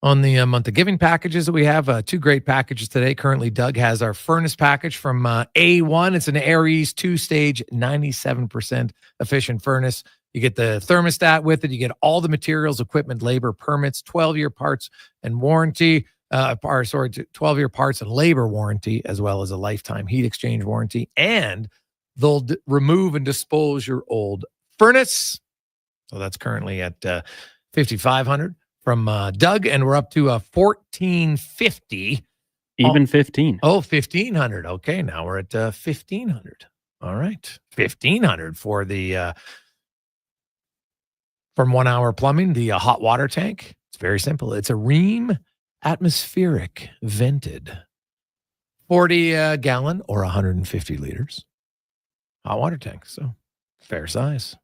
on the month of giving packages that we have. 2 great packages today. Currently, Doug has our furnace package from A1. It's an Aries 2-stage, 97% efficient furnace. You get the thermostat with it. You get all the materials, equipment, labor, permits, 12-year parts and warranty. 12-year parts and labor warranty, as well as a lifetime heat exchange warranty. And they'll remove and dispose your old furnace. So that's currently at $5,500 from Doug, and we're up to $1,450. Even 15. Oh, $1,500. Okay, now we're at $1,500. All right, $1,500 for the from 1 Hour Plumbing, the hot water tank. It's very simple. It's a Rheem atmospheric vented 40 gallon or 150 liters hot water tank. So fair size.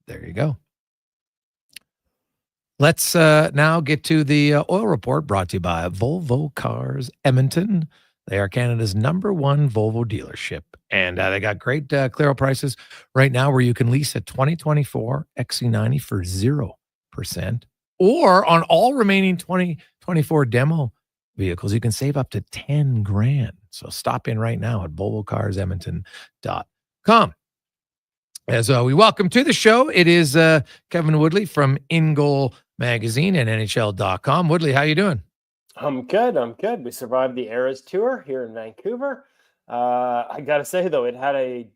There you go. Let's now get to the oil report brought to you by Volvo Cars Edmonton. They are Canada's #1 Volvo dealership. And they got great clear out prices right now where you can lease a 2024 XC90 for 0% or on all remaining 2024 demo vehicles, you can save up to 10 grand. So stop in right now at volvocarsedmonton.com. As we welcome to the show, it is Kevin Woodley from In Goal Magazine and NHL.com. Woodley, how you doing? I'm good. We survived the Eras Tour here in Vancouver. I got to say, though, it had a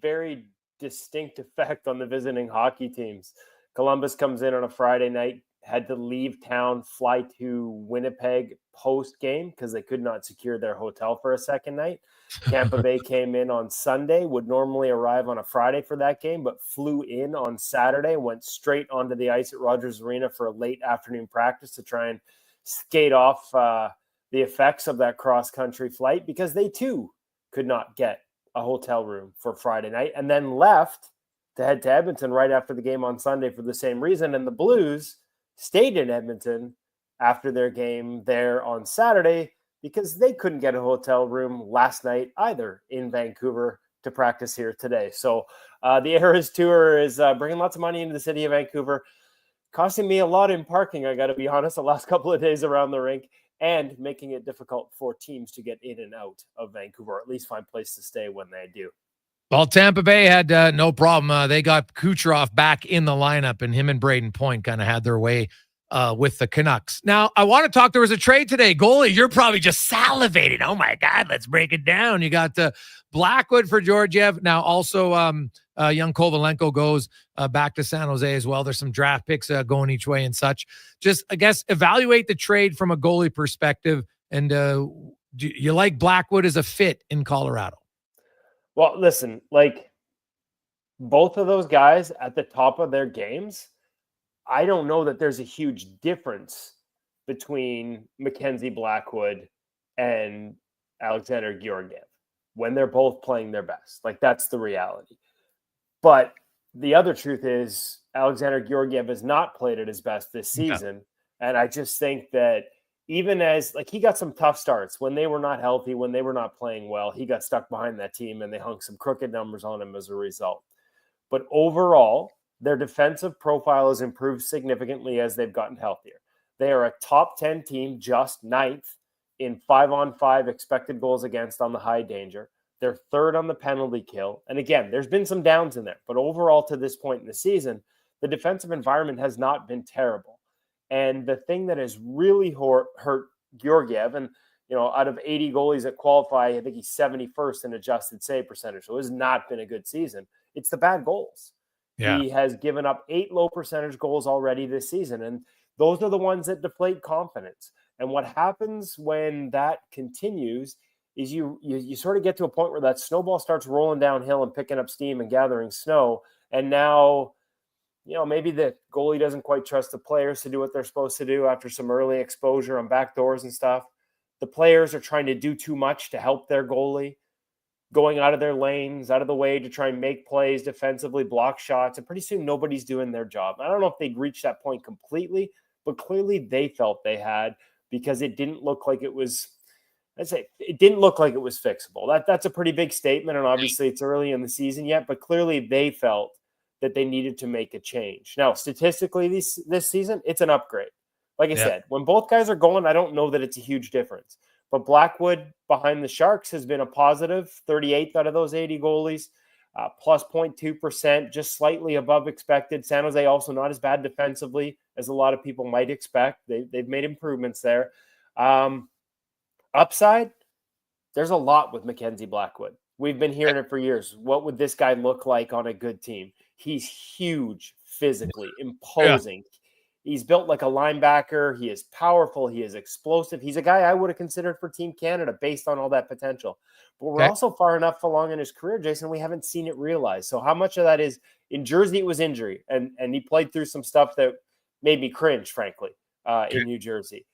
very distinct effect on the visiting hockey teams. Columbus comes in on a Friday night, had to leave town, fly to Winnipeg post-game because they could not secure their hotel for a second night. Tampa Bay came in on Sunday, would normally arrive on a Friday for that game, but flew in on Saturday, went straight onto the ice at Rogers Arena for a late afternoon practice to try and skate off the effects of that cross-country flight because they, too, could not get a hotel room for Friday night, and then left to head to Edmonton right after the game on Sunday for the same reason. And the Blues stayed in Edmonton after their game there on Saturday because they couldn't get a hotel room last night either in Vancouver to practice here today. So the Eras Tour is bringing lots of money into the city of Vancouver, costing me a lot in parking, I got to be honest, the last couple of days around the rink, and making it difficult for teams to get in and out of Vancouver, or at least find a place to stay when they do. Well, Tampa Bay had no problem. They got Kucherov back in the lineup, and him and Braden Point kind of had their way with the Canucks. Now, I want to talk. There was a trade today. Goalie, you're probably just salivating. Oh, my God, let's break it down. You got Blackwood for Georgiev. Now, also, young Kovalenko goes back to San Jose as well. There's some draft picks going each way and such. Just, I guess, evaluate the trade from a goalie perspective. And do you like Blackwood as a fit in Colorado? Well, listen, like both of those guys at the top of their games, I don't know that there's a huge difference between Mackenzie Blackwood and Alexander Georgiev when they're both playing their best. Like, that's the reality. But the other truth is Alexander Georgiev has not played at his best this season. No. And I just think that even as, like, he got some tough starts when they were not healthy, when they were not playing well, he got stuck behind that team and they hung some crooked numbers on him as a result. But overall, their defensive profile has improved significantly as they've gotten healthier. They are a top 10 team, just 9th in 5-on-5 expected goals against on the high danger. They're 3rd on the penalty kill. And again, there's been some downs in there, but overall to this point in the season, the defensive environment has not been terrible. And the thing that has really hurt Georgiev, and out of 80 goalies that qualify, I think he's 71st in adjusted save percentage. So it has not been a good season. It's the bad goals. Yeah. He has given up 8 low percentage goals already this season. And those are the ones that deflate confidence. And what happens when that continues is you sort of get to a point where that snowball starts rolling downhill and picking up steam and gathering snow. And now, maybe the goalie doesn't quite trust the players to do what they're supposed to do after some early exposure on back doors and stuff. The players are trying to do too much to help their goalie, going out of their lanes, out of the way to try and make plays defensively, block shots. And pretty soon nobody's doing their job. I don't know if they'd reached that point completely, but clearly they felt they had, because it didn't look like it was, it didn't look like it was fixable. That's a pretty big statement. And obviously it's early in the season yet, but clearly they felt that they needed to make a change. Now, statistically, this season, it's an upgrade. Like I said, when both guys are going, I don't know that it's a huge difference. But Blackwood behind the Sharks has been a positive, 38th out of those 80 goalies, plus 0.2%, just slightly above expected. San Jose also not as bad defensively as a lot of people might expect. They've made improvements there. Upside, there's a lot with Mackenzie Blackwood. We've been hearing it for years. What would this guy look like on a good team? He's huge, physically, imposing. Yeah. He's built like a linebacker. He is powerful. He is explosive. He's a guy I would have considered for Team Canada based on all that potential. But we're also far enough along in his career, Jason, we haven't seen it realized. So how much of that is in Jersey? It was injury, and he played through some stuff that made me cringe, frankly, in New Jersey.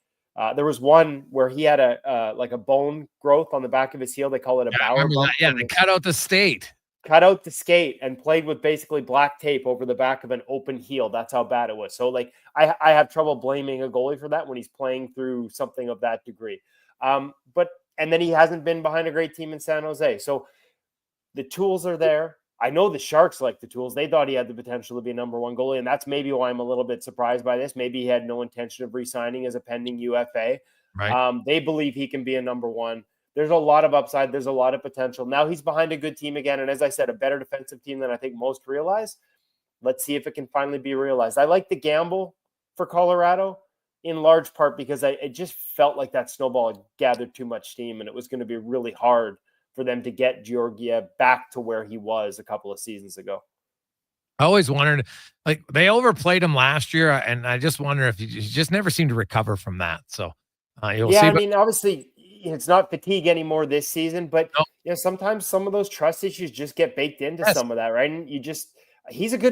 There was one where he had a bone growth on the back of his heel. They call it a Bauer bump. Yeah, they cut out the skate. Cut out the skate and played with basically black tape over the back of an open heel. That's how bad it was. So, like, I have trouble blaming a goalie for that when he's playing through something of that degree. And then he hasn't been behind a great team in San Jose. So the tools are there. I know the Sharks like the tools. They thought he had the potential to be a number one goalie, and that's maybe why I'm a little bit surprised by this. Maybe he had no intention of re-signing as a pending UFA. Right. They believe he can be a number one. There's a lot of upside. There's a lot of potential. Now he's behind a good team again, and as I said, a better defensive team than I think most realize. Let's see if it can finally be realized. I like the gamble for Colorado in large part because it just felt like that snowball had gathered too much steam, and it was going to be really hard for them to get Georgiev back to where he was a couple of seasons ago. I always wondered, like, they overplayed him last year, and I just wonder if he just never seemed to recover from that. So you'll see. I mean, obviously, it's not fatigue anymore this season, but sometimes some of those trust issues just get baked into some of that, right? And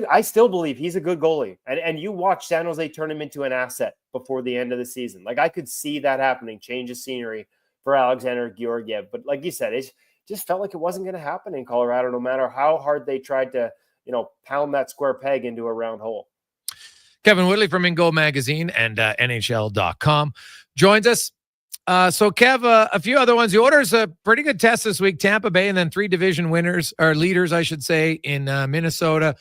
I still believe he's a good goalie. And you watch San Jose turn him into an asset before the end of the season. Like, I could see that happening, change of scenery for Alexander Georgiev. But like you said, it just felt like it wasn't going to happen in Colorado, no matter how hard they tried to, pound that square peg into a round hole. Kevin Woodley from Ingo Magazine and NHL.com joins us. So, Kev, a few other ones. The Oilers, a pretty good test this week. Tampa Bay, and then 3 division winners, or leaders, I should say, in Minnesota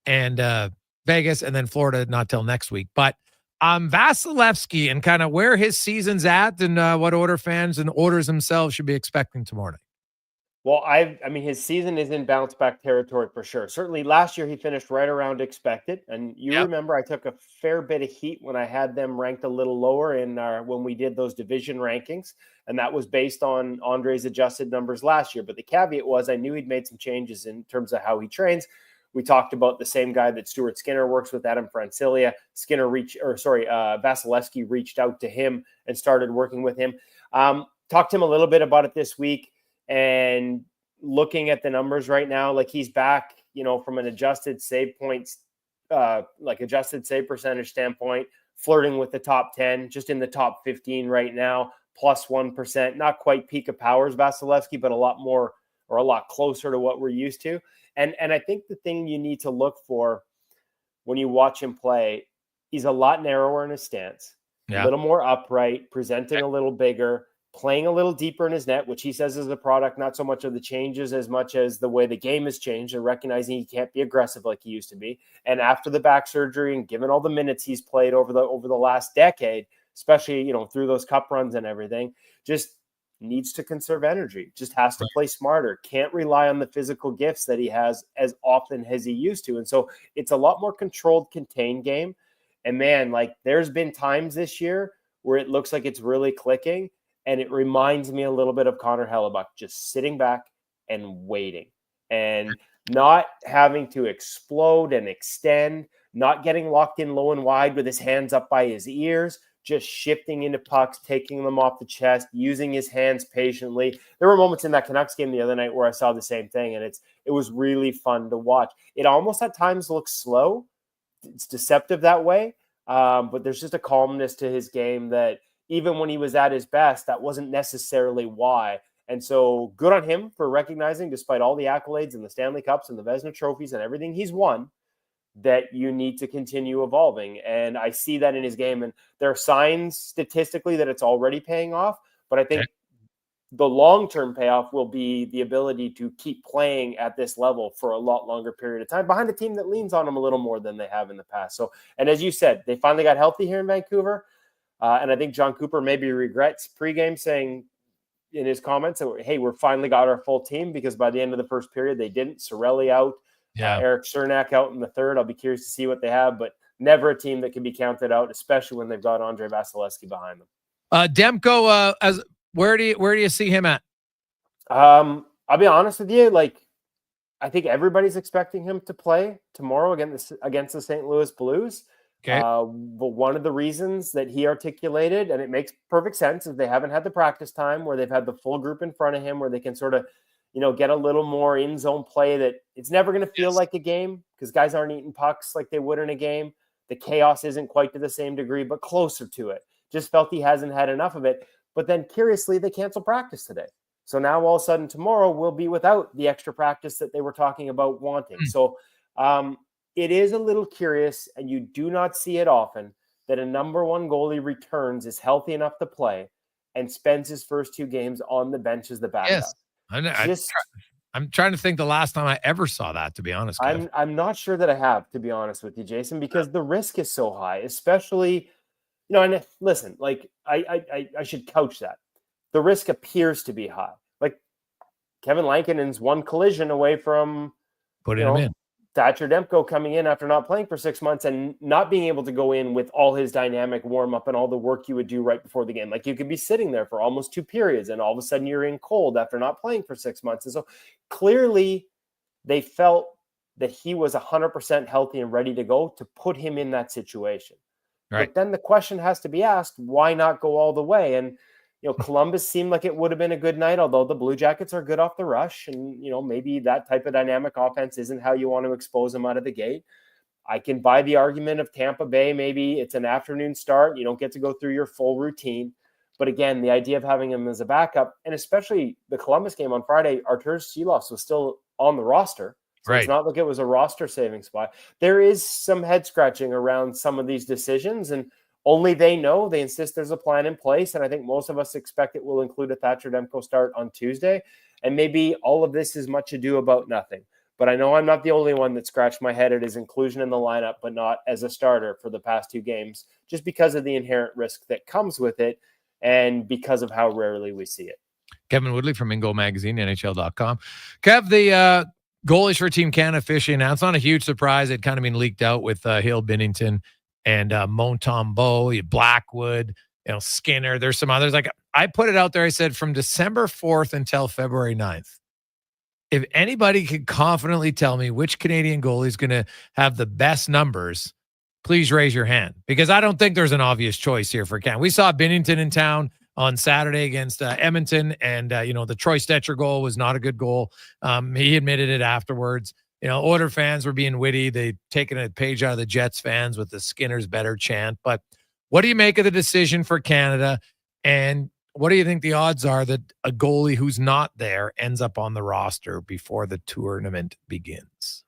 and Vegas, and then Florida not till next week. But Vasilevsky and kind of where his season's at and what Oiler fans and Oilers themselves should be expecting tomorrow night. Well, I mean, his season is in bounce back territory for sure. Certainly last year he finished right around expected. And you remember I took a fair bit of heat when I had them ranked a little lower when we did those division rankings. And that was based on Andre's adjusted numbers last year. But the caveat was I knew he'd made some changes in terms of how he trains. We talked about the same guy that Stuart Skinner works with, Adam Francilia. Vasilevsky reached out to him and started working with him. Talked to him a little bit about it this week. And looking at the numbers right now, like he's back, from an adjusted save points, adjusted save percentage standpoint, flirting with the top 10, just in the top 15 right now, plus 1%, not quite peak of powers Vasilevsky, but a lot more or a lot closer to what we're used to. And I think the thing you need to look for when you watch him play, he's a lot narrower in his stance, a little more upright, presenting a little bigger, playing a little deeper in his net, which he says is a product, not so much of the changes as much as the way the game has changed and recognizing he can't be aggressive like he used to be. And after the back surgery and given all the minutes he's played over the last decade, especially, through those cup runs and everything, just needs to conserve energy, just has to play smarter, can't rely on the physical gifts that he has as often as he used to. And so it's a lot more controlled, contained game. And man, like there's been times this year where it looks like it's really clicking. And it reminds me a little bit of Connor Halley, just sitting back and waiting and not having to explode and extend, not getting locked in low and wide with his hands up by his ears, just shifting into pucks, taking them off the chest, using his hands patiently. There were moments in that Canucks game the other night where I saw the same thing, and it was really fun to watch. It almost at times looks slow. It's deceptive that way, but there's just a calmness to his game that even when he was at his best, that wasn't necessarily why. And so good on him for recognizing, despite all the accolades and the Stanley Cups and the Vezina trophies and everything he's won, that you need to continue evolving. And I see that in his game. And there are signs statistically that it's already paying off. But I think the long-term payoff will be the ability to keep playing at this level for a lot longer period of time behind a team that leans on him a little more than they have in the past. So, and as you said, they finally got healthy here in Vancouver. And I think John Cooper maybe regrets pregame saying in his comments, hey, we're finally got our full team, because by the end of the first period, they didn't. Sorelli out, Eric Cernak out in the third. I'll be curious to see what they have, but never a team that can be counted out, especially when they've got Andre Vasilevsky behind them. Demko, where do you see him at? I'll be honest with you. I think everybody's expecting him to play tomorrow against the St. Louis Blues. Okay. But one of the reasons that he articulated, and it makes perfect sense, is they haven't had the practice time where they've had the full group in front of him, where they can sort of, get a little more in zone play. That it's never going to feel like a game because guys aren't eating pucks like they would in a game. The chaos isn't quite to the same degree, but closer to it. Just felt he hasn't had enough of it. But then curiously, they canceled practice today. So now all of a sudden tomorrow we'll be without the extra practice that they were talking about wanting. So, it is a little curious, and you do not see it often, that a number one goalie returns, is healthy enough to play, and spends his first 2 games on the bench as the backup. Yes. I I'm trying to think the last time I ever saw that, to be honest. Kev. I'm not sure that I have, to be honest with you, Jason, because the risk is so high, especially, and listen, like I should couch that. The risk appears to be high. Like Kevin Lankinen's one collision away from putting him in. Thatcher Demko coming in after not playing for 6 months and not being able to go in with all his dynamic warm-up and all the work you would do right before the game. Like you could be sitting there for almost 2 periods and all of a sudden you're in cold after not playing for 6 months. And so clearly they felt that he was 100% healthy and ready to go to put him in that situation. Right. But then the question has to be asked, why not go all the way? And Columbus seemed like it would have been a good night, although the Blue Jackets are good off the rush. And, maybe that type of dynamic offense isn't how you want to expose them out of the gate. I can buy the argument of Tampa Bay. Maybe it's an afternoon start. You don't get to go through your full routine. But again, the idea of having him as a backup, and especially the Columbus game on Friday, Arturs Silovs was still on the roster. So right. It's not like it was a roster saving spot. There is some head scratching around some of these decisions, and only they know. They insist there's a plan in place, and I think most of us expect it will include a Thatcher Demko start on Tuesday. And maybe all of this is much ado about nothing. But I know I'm not the only one that scratched my head at his inclusion in the lineup, but not as a starter for the past 2 games, just because of the inherent risk that comes with it and because of how rarely we see it. Kevin Woodley from Ingo Magazine, NHL.com. Kev, the goalies for Team Canada officially announced. Not a huge surprise. It kind of been leaked out with Hill, Binnington, and Montembeault, Blackwood, Skinner. There's some others. Like I put it out there. I said from December 4th until February 9th, if anybody could confidently tell me which Canadian goalie is going to have the best numbers, please raise your hand, because I don't think there's an obvious choice here for Canada. We saw Binnington in town on Saturday against Edmonton, and the Troy Stetcher goal was not a good goal. He admitted it afterwards. Oilers fans were being witty. They'd taken a page out of the Jets fans with the Skinner's better chant. But what do you make of the decision for Canada? And what do you think the odds are that a goalie who's not there ends up on the roster before the tournament begins?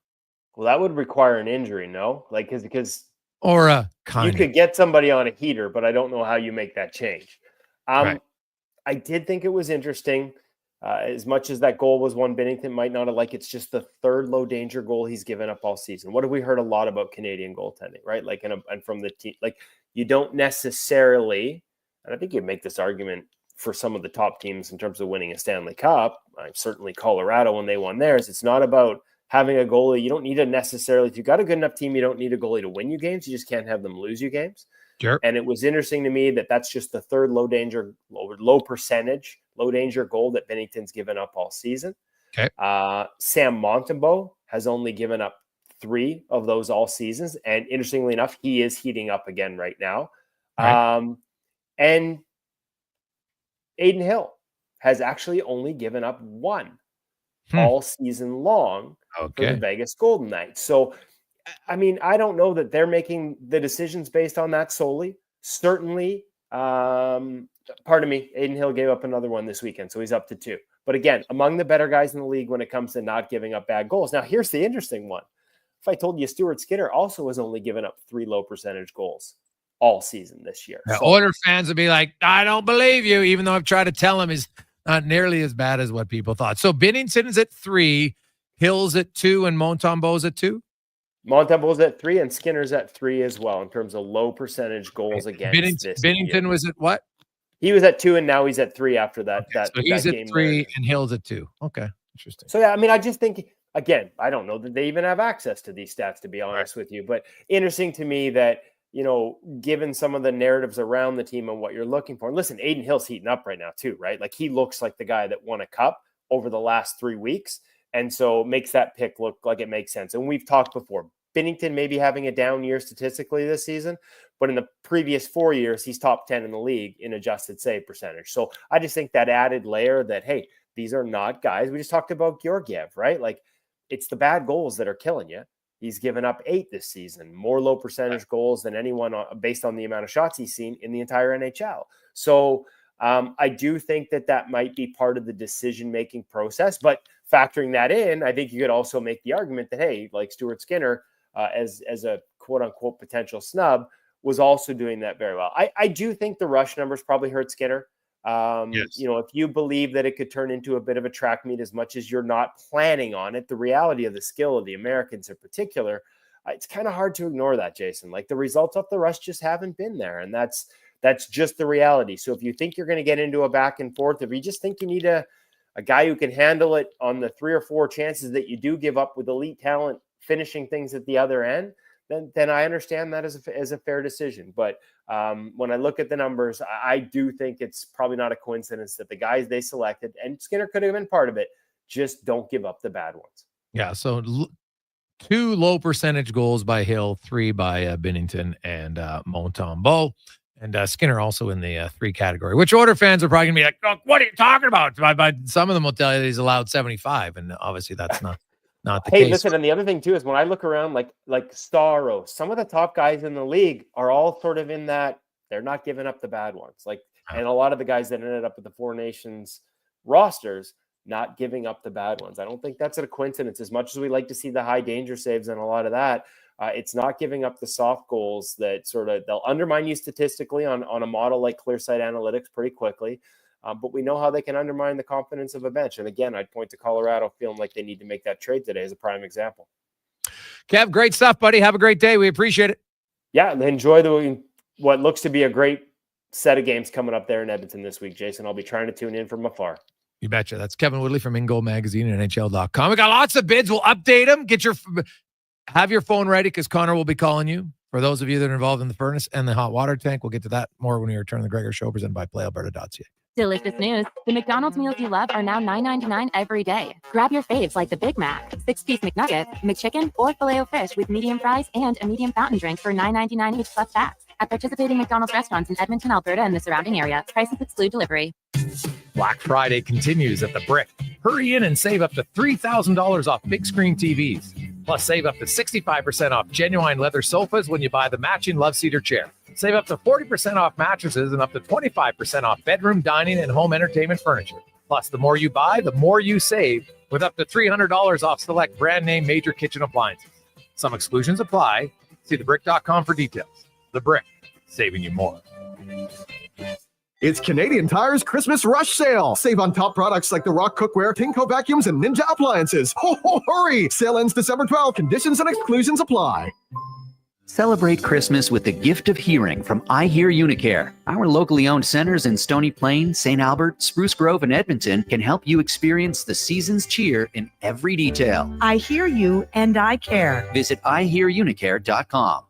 Well, that would require an injury, no? Like, because or a you could get somebody on a heater, but I don't know how you make that change. Right. I did think it was interesting. As much as that goal was one Binnington might not have liked, it's just the 3rd low danger goal he's given up all season. What have we heard a lot about Canadian goaltending, right? Like, and from the team, like you don't necessarily, and I think you make this argument for some of the top teams in terms of winning a Stanley Cup. Certainly Colorado when they won theirs. It's not about having a goalie. You don't need to necessarily, if you've got a good enough team, you don't need a goalie to win you games. You just can't have them lose you games. Sure. And it was interesting to me that that's just the 3rd low percentage, low danger goal that Binnington's given up all season. Okay. Sam Montembeault has only given up 3 of those all seasons. And interestingly enough, he is heating up again right now. Right. And Aiden Hill has actually only given up 1 all season long for the Vegas Golden Knights. So, I mean, I don't know that they're making the decisions based on that solely. Certainly, pardon me, Aiden Hill gave up another one this weekend, so he's up to 2. But again, among the better guys in the league when it comes to not giving up bad goals. Now, here's the interesting one. If I told you Stuart Skinner also has only given up 3 low percentage goals all season this year. So, Oilers fans would be like, I don't believe you, even though I've tried to tell them is not nearly as bad as what people thought. So Binnington's at 3, Hill's at 2, and Montembeault's at 2? Montembeault's at 3 and Skinner's at 3 as well in terms of low percentage goals against this Binnington year. Was at what? He was at 2 and now he's at 3 after that. Okay, so he's that at 3 and Hill's at 2. Okay, interesting. So yeah, I mean, I just think, again, I don't know that they even have access to these stats, to be honest with you, but interesting to me that, given some of the narratives around the team and what you're looking for. And listen, Aiden Hill's heating up right now too, right? Like he looks like the guy that won a cup over the last 3 weeks. And so makes that pick look like it makes sense. And we've talked before, Binnington maybe having a down year statistically this season, but in the previous 4 years, he's top 10 in the league in adjusted save percentage. So I just think that added layer that, hey, these are not guys. We just talked about Georgiev, right? Like it's the bad goals that are killing you. He's given up 8 this season, more low percentage goals than anyone based on the amount of shots he's seen in the entire NHL. So I do think that might be part of the decision-making process, but factoring that in, I think you could also make the argument that, hey, like Stuart Skinner, as a quote-unquote potential snub, was also doing that very well. I do think the rush numbers probably hurt Skinner. If you believe that it could turn into a bit of a track meet as much as you're not planning on it, the reality of the skill of the Americans in particular, it's kind of hard to ignore that, Jason. Like, the results of the rush just haven't been there. And that's just the reality. So if you think you're going to get into a back and forth, if you just think you need a guy who can handle it on the 3 or 4 chances that you do give up with elite talent finishing things at the other end, then I understand that as a fair decision. But when I look at the numbers, I do think it's probably not a coincidence that the guys they selected, and Skinner could have been part of it, just don't give up the bad ones. Yeah, so 2 low percentage goals by Hill, 3 by Binnington and Montembeault. And Skinner also in the 3 category, which Order fans are probably going to be like, oh, what are you talking about? But some of them will tell you he's allowed 75, and obviously that's not the case. Hey, listen, and the other thing too is when I look around, like Starro, some of the top guys in the league are all sort of in that they're not giving up the bad ones. And a lot of the guys that ended up with the 4 Nations rosters, not giving up the bad ones. I don't think that's a coincidence. As much as we like to see the high danger saves and a lot of that, it's not giving up the soft goals that they'll undermine you statistically on a model like Clearsight Analytics pretty quickly. But we know how they can undermine the confidence of a bench. And again, I'd point to Colorado feeling like they need to make that trade today as a prime example. Kev, great stuff, buddy. Have a great day. We appreciate it. Yeah, enjoy what looks to be a great set of games coming up there in Edmonton this week, Jason. I'll be trying to tune in from afar. You betcha. That's Kevin Woodley from InGoal Magazine and NHL.com. We got lots of bids. We'll update them. Have your phone ready because Connor will be calling you. For those of you that are involved in the furnace and the hot water tank, we'll get to that more when we return to the Gregor Show, presented by PlayAlberta.ca. Delicious news. The McDonald's meals you love are now $9.99 every day. Grab your faves like the Big Mac, 6-piece McNugget, McChicken, or Filet-O-Fish with medium fries and a medium fountain drink for $9.99 each plus tax. At participating McDonald's restaurants in Edmonton, Alberta, and the surrounding area. Prices exclude delivery. Black Friday continues at the Brick. Hurry in and save up to $3,000 off big screen TVs. Plus, save up to 65% off genuine leather sofas when you buy the matching Love Seater chair. Save up to 40% off mattresses and up to 25% off bedroom, dining, and home entertainment furniture. Plus, the more you buy, the more you save, with up to $300 off select brand name major kitchen appliances. Some exclusions apply. See thebrick.com for details. The Brick, saving you more. It's Canadian Tire's Christmas Rush Sale. Save on top products like the Rock Cookware, Tinko vacuums, and Ninja appliances. Ho, hurry! Sale ends December 12th. Conditions and exclusions apply. Celebrate Christmas with the gift of hearing from I Hear Unicare. Our locally owned centers in Stony Plain, St. Albert, Spruce Grove, and Edmonton can help you experience the season's cheer in every detail. I hear you and I care. Visit ihearunicare.com.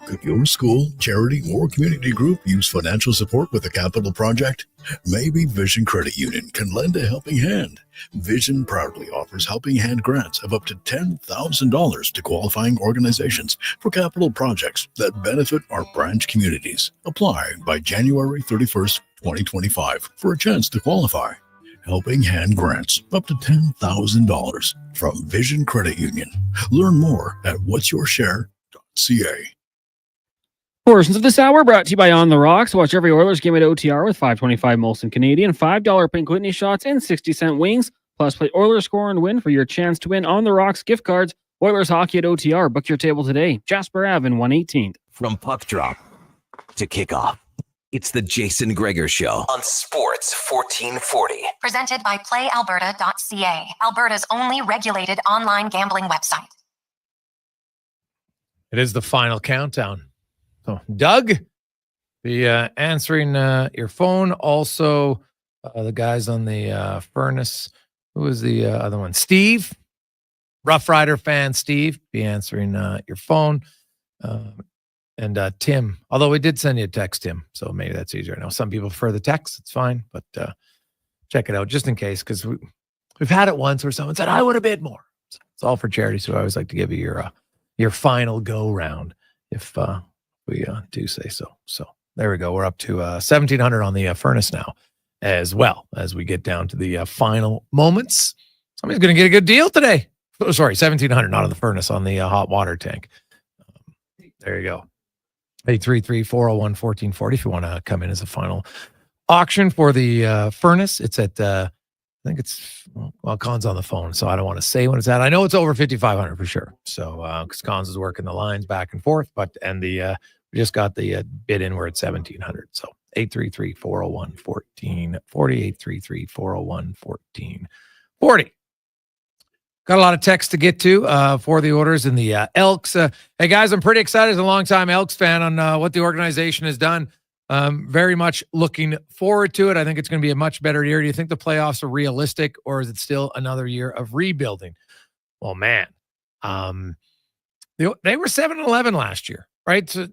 Could your school, charity, or community group use financial support with a capital project? Maybe Vision Credit Union can lend a helping hand. Vision proudly offers helping hand grants of up to $10,000 to qualifying organizations for capital projects that benefit our branch communities. Apply by January 31st, 2025 for a chance to qualify. Helping hand grants up to $10,000 from Vision Credit Union. Learn more at whatsyourshare.ca. Portions of this hour brought to you by On the Rocks. Watch every Oilers game at OTR with $5.25 Molson Canadian, $5 Pink Whitney shots, and 60-cent wings. Plus, play Oilers score and win for your chance to win On the Rocks gift cards. Oilers hockey at OTR. Book your table today. Jasper Ave in 118th. From puck drop to kickoff, it's the Jason Gregor Show on Sports 1440. Presented by PlayAlberta.ca, Alberta's only regulated online gambling website. It is the final countdown. So, Doug, be answering your phone. Also, the guys on the furnace. Who was the other one? Steve, Rough Rider fan Steve, be answering your phone. And Tim, although we did send you a text, Tim, so maybe that's easier. I know some people prefer the text. It's fine, but check it out just in case, because we've had it once where someone said, I would have bid more. So it's all for charity, so I always like to give you your final go round if we do say so. So there we go. We're up to 1,700 on the furnace now, as well as we get down to the final moments. Somebody's going to get a good deal today. Oh, sorry, 1,700, not on the furnace, on the hot water tank. There you go. 833-401-1440 if you want to come in as a final auction for the furnace. It's at, I think it's, well, Con's on the phone, so I don't want to say when it's at. I know it's over 5,500 for sure. So, because Con's is working the lines back and forth, we just got the bid in. We're at 1,700. So 833-401-1440, 833-401-1440. Got a lot of text to get to for the orders in the Elks. Hey, guys, I'm pretty excited as a longtime Elks fan on what the organization has done. Very much looking forward to it. I think it's going to be a much better year. Do you think the playoffs are realistic, or is it still another year of rebuilding? Well, man, they were 7-11 last year, right? So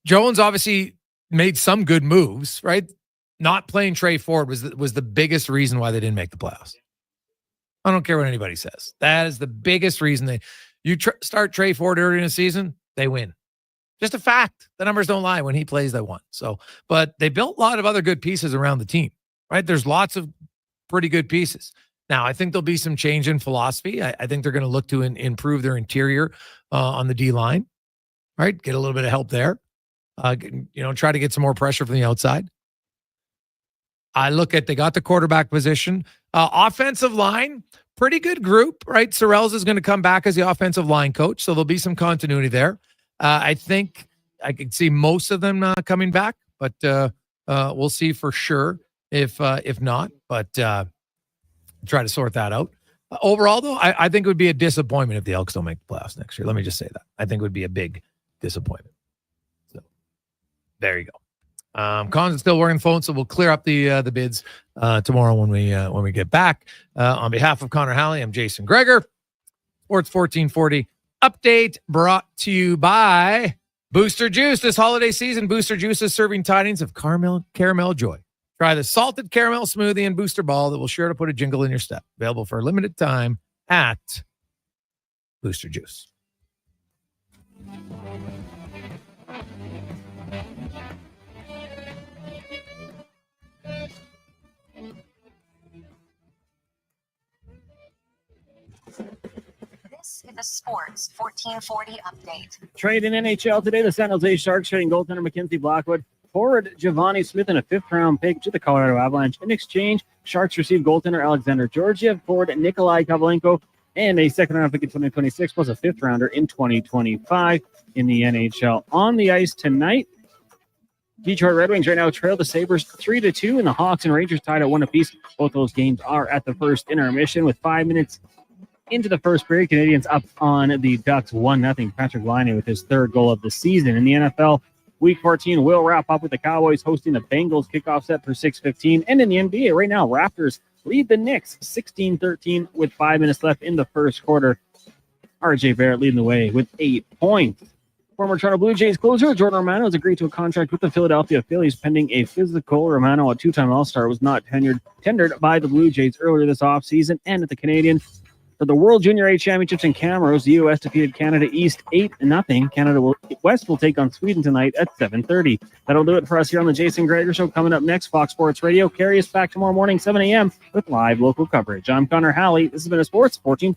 Jones obviously made some good moves, right? Not playing Trey Ford was the biggest reason why they didn't make the playoffs. I don't care what anybody says. That is the biggest reason start Trey Ford early in the season, they win. Just a fact. The numbers don't lie. When he plays, they won. So, but they built a lot of other good pieces around the team, right? There's lots of pretty good pieces. Now, I think there'll be some change in philosophy. I think they're going to look to improve their interior on the D line, right? Get a little bit of help there. Try to get some more pressure from the outside. I look at, they got the quarterback position. Offensive line, pretty good group, right? Sorrells is going to come back as the offensive line coach, so there'll be some continuity there. I think I could see most of them coming back, but we'll see for sure if not. But try to sort that out. Overall, though, I think it would be a disappointment if the Elks don't make the playoffs next year. Let me just say that. I think it would be a big disappointment. So there you go. Cons is still working the phone, so we'll clear up the bids tomorrow when we get back. On behalf of Connor Halley, I'm Jason Gregor. Sports 1440 update brought to you by Booster Juice. This holiday season, Booster Juice is serving tidings of caramel joy. Try the salted caramel smoothie and booster ball that will sure to put a jingle in your step. Available for a limited time at Booster Juice. This is a Sports 1440 update. Trade in NHL today. The San Jose Sharks trading goaltender Mackenzie Blackwood, forward Giovanni Smith, and a 5th-round pick to the Colorado Avalanche. In exchange, Sharks received goaltender Alexander Georgiev, forward Nikolai Kovalenko, and a 2nd-round pick in 2026, plus a 5th-rounder in 2025 in the NHL. On the ice tonight, Detroit Red Wings right now trail the Sabres 3-2, and the Hawks and Rangers tied at 1 apiece. Both those games are at the first intermission with 5 minutes into the first period. Canadians up on the Ducks 1-0. Patrick Laine with his 3rd goal of the season. In the NFL, Week 14 will wrap up with the Cowboys hosting the Bengals kickoff set for 6:15. And in the NBA right now, Raptors lead the Knicks 16-13 with 5 minutes left in the first quarter. RJ Barrett leading the way with 8 points. Former Toronto Blue Jays closer Jordan Romano has agreed to a contract with the Philadelphia Phillies pending a physical. Romano, a 2-time All-Star, was not tendered by the Blue Jays earlier this offseason. And at the Canadian, for the World Junior A Championships in Camrose, the U.S. defeated Canada East 8-0. West will take on Sweden tonight at 7:30. That'll do it for us here on the Jason Gregor Show. Coming up next, Fox Sports Radio. Carry us back tomorrow morning, 7 a.m. with live local coverage. I'm Connor Halley. This has been a Sports 1440.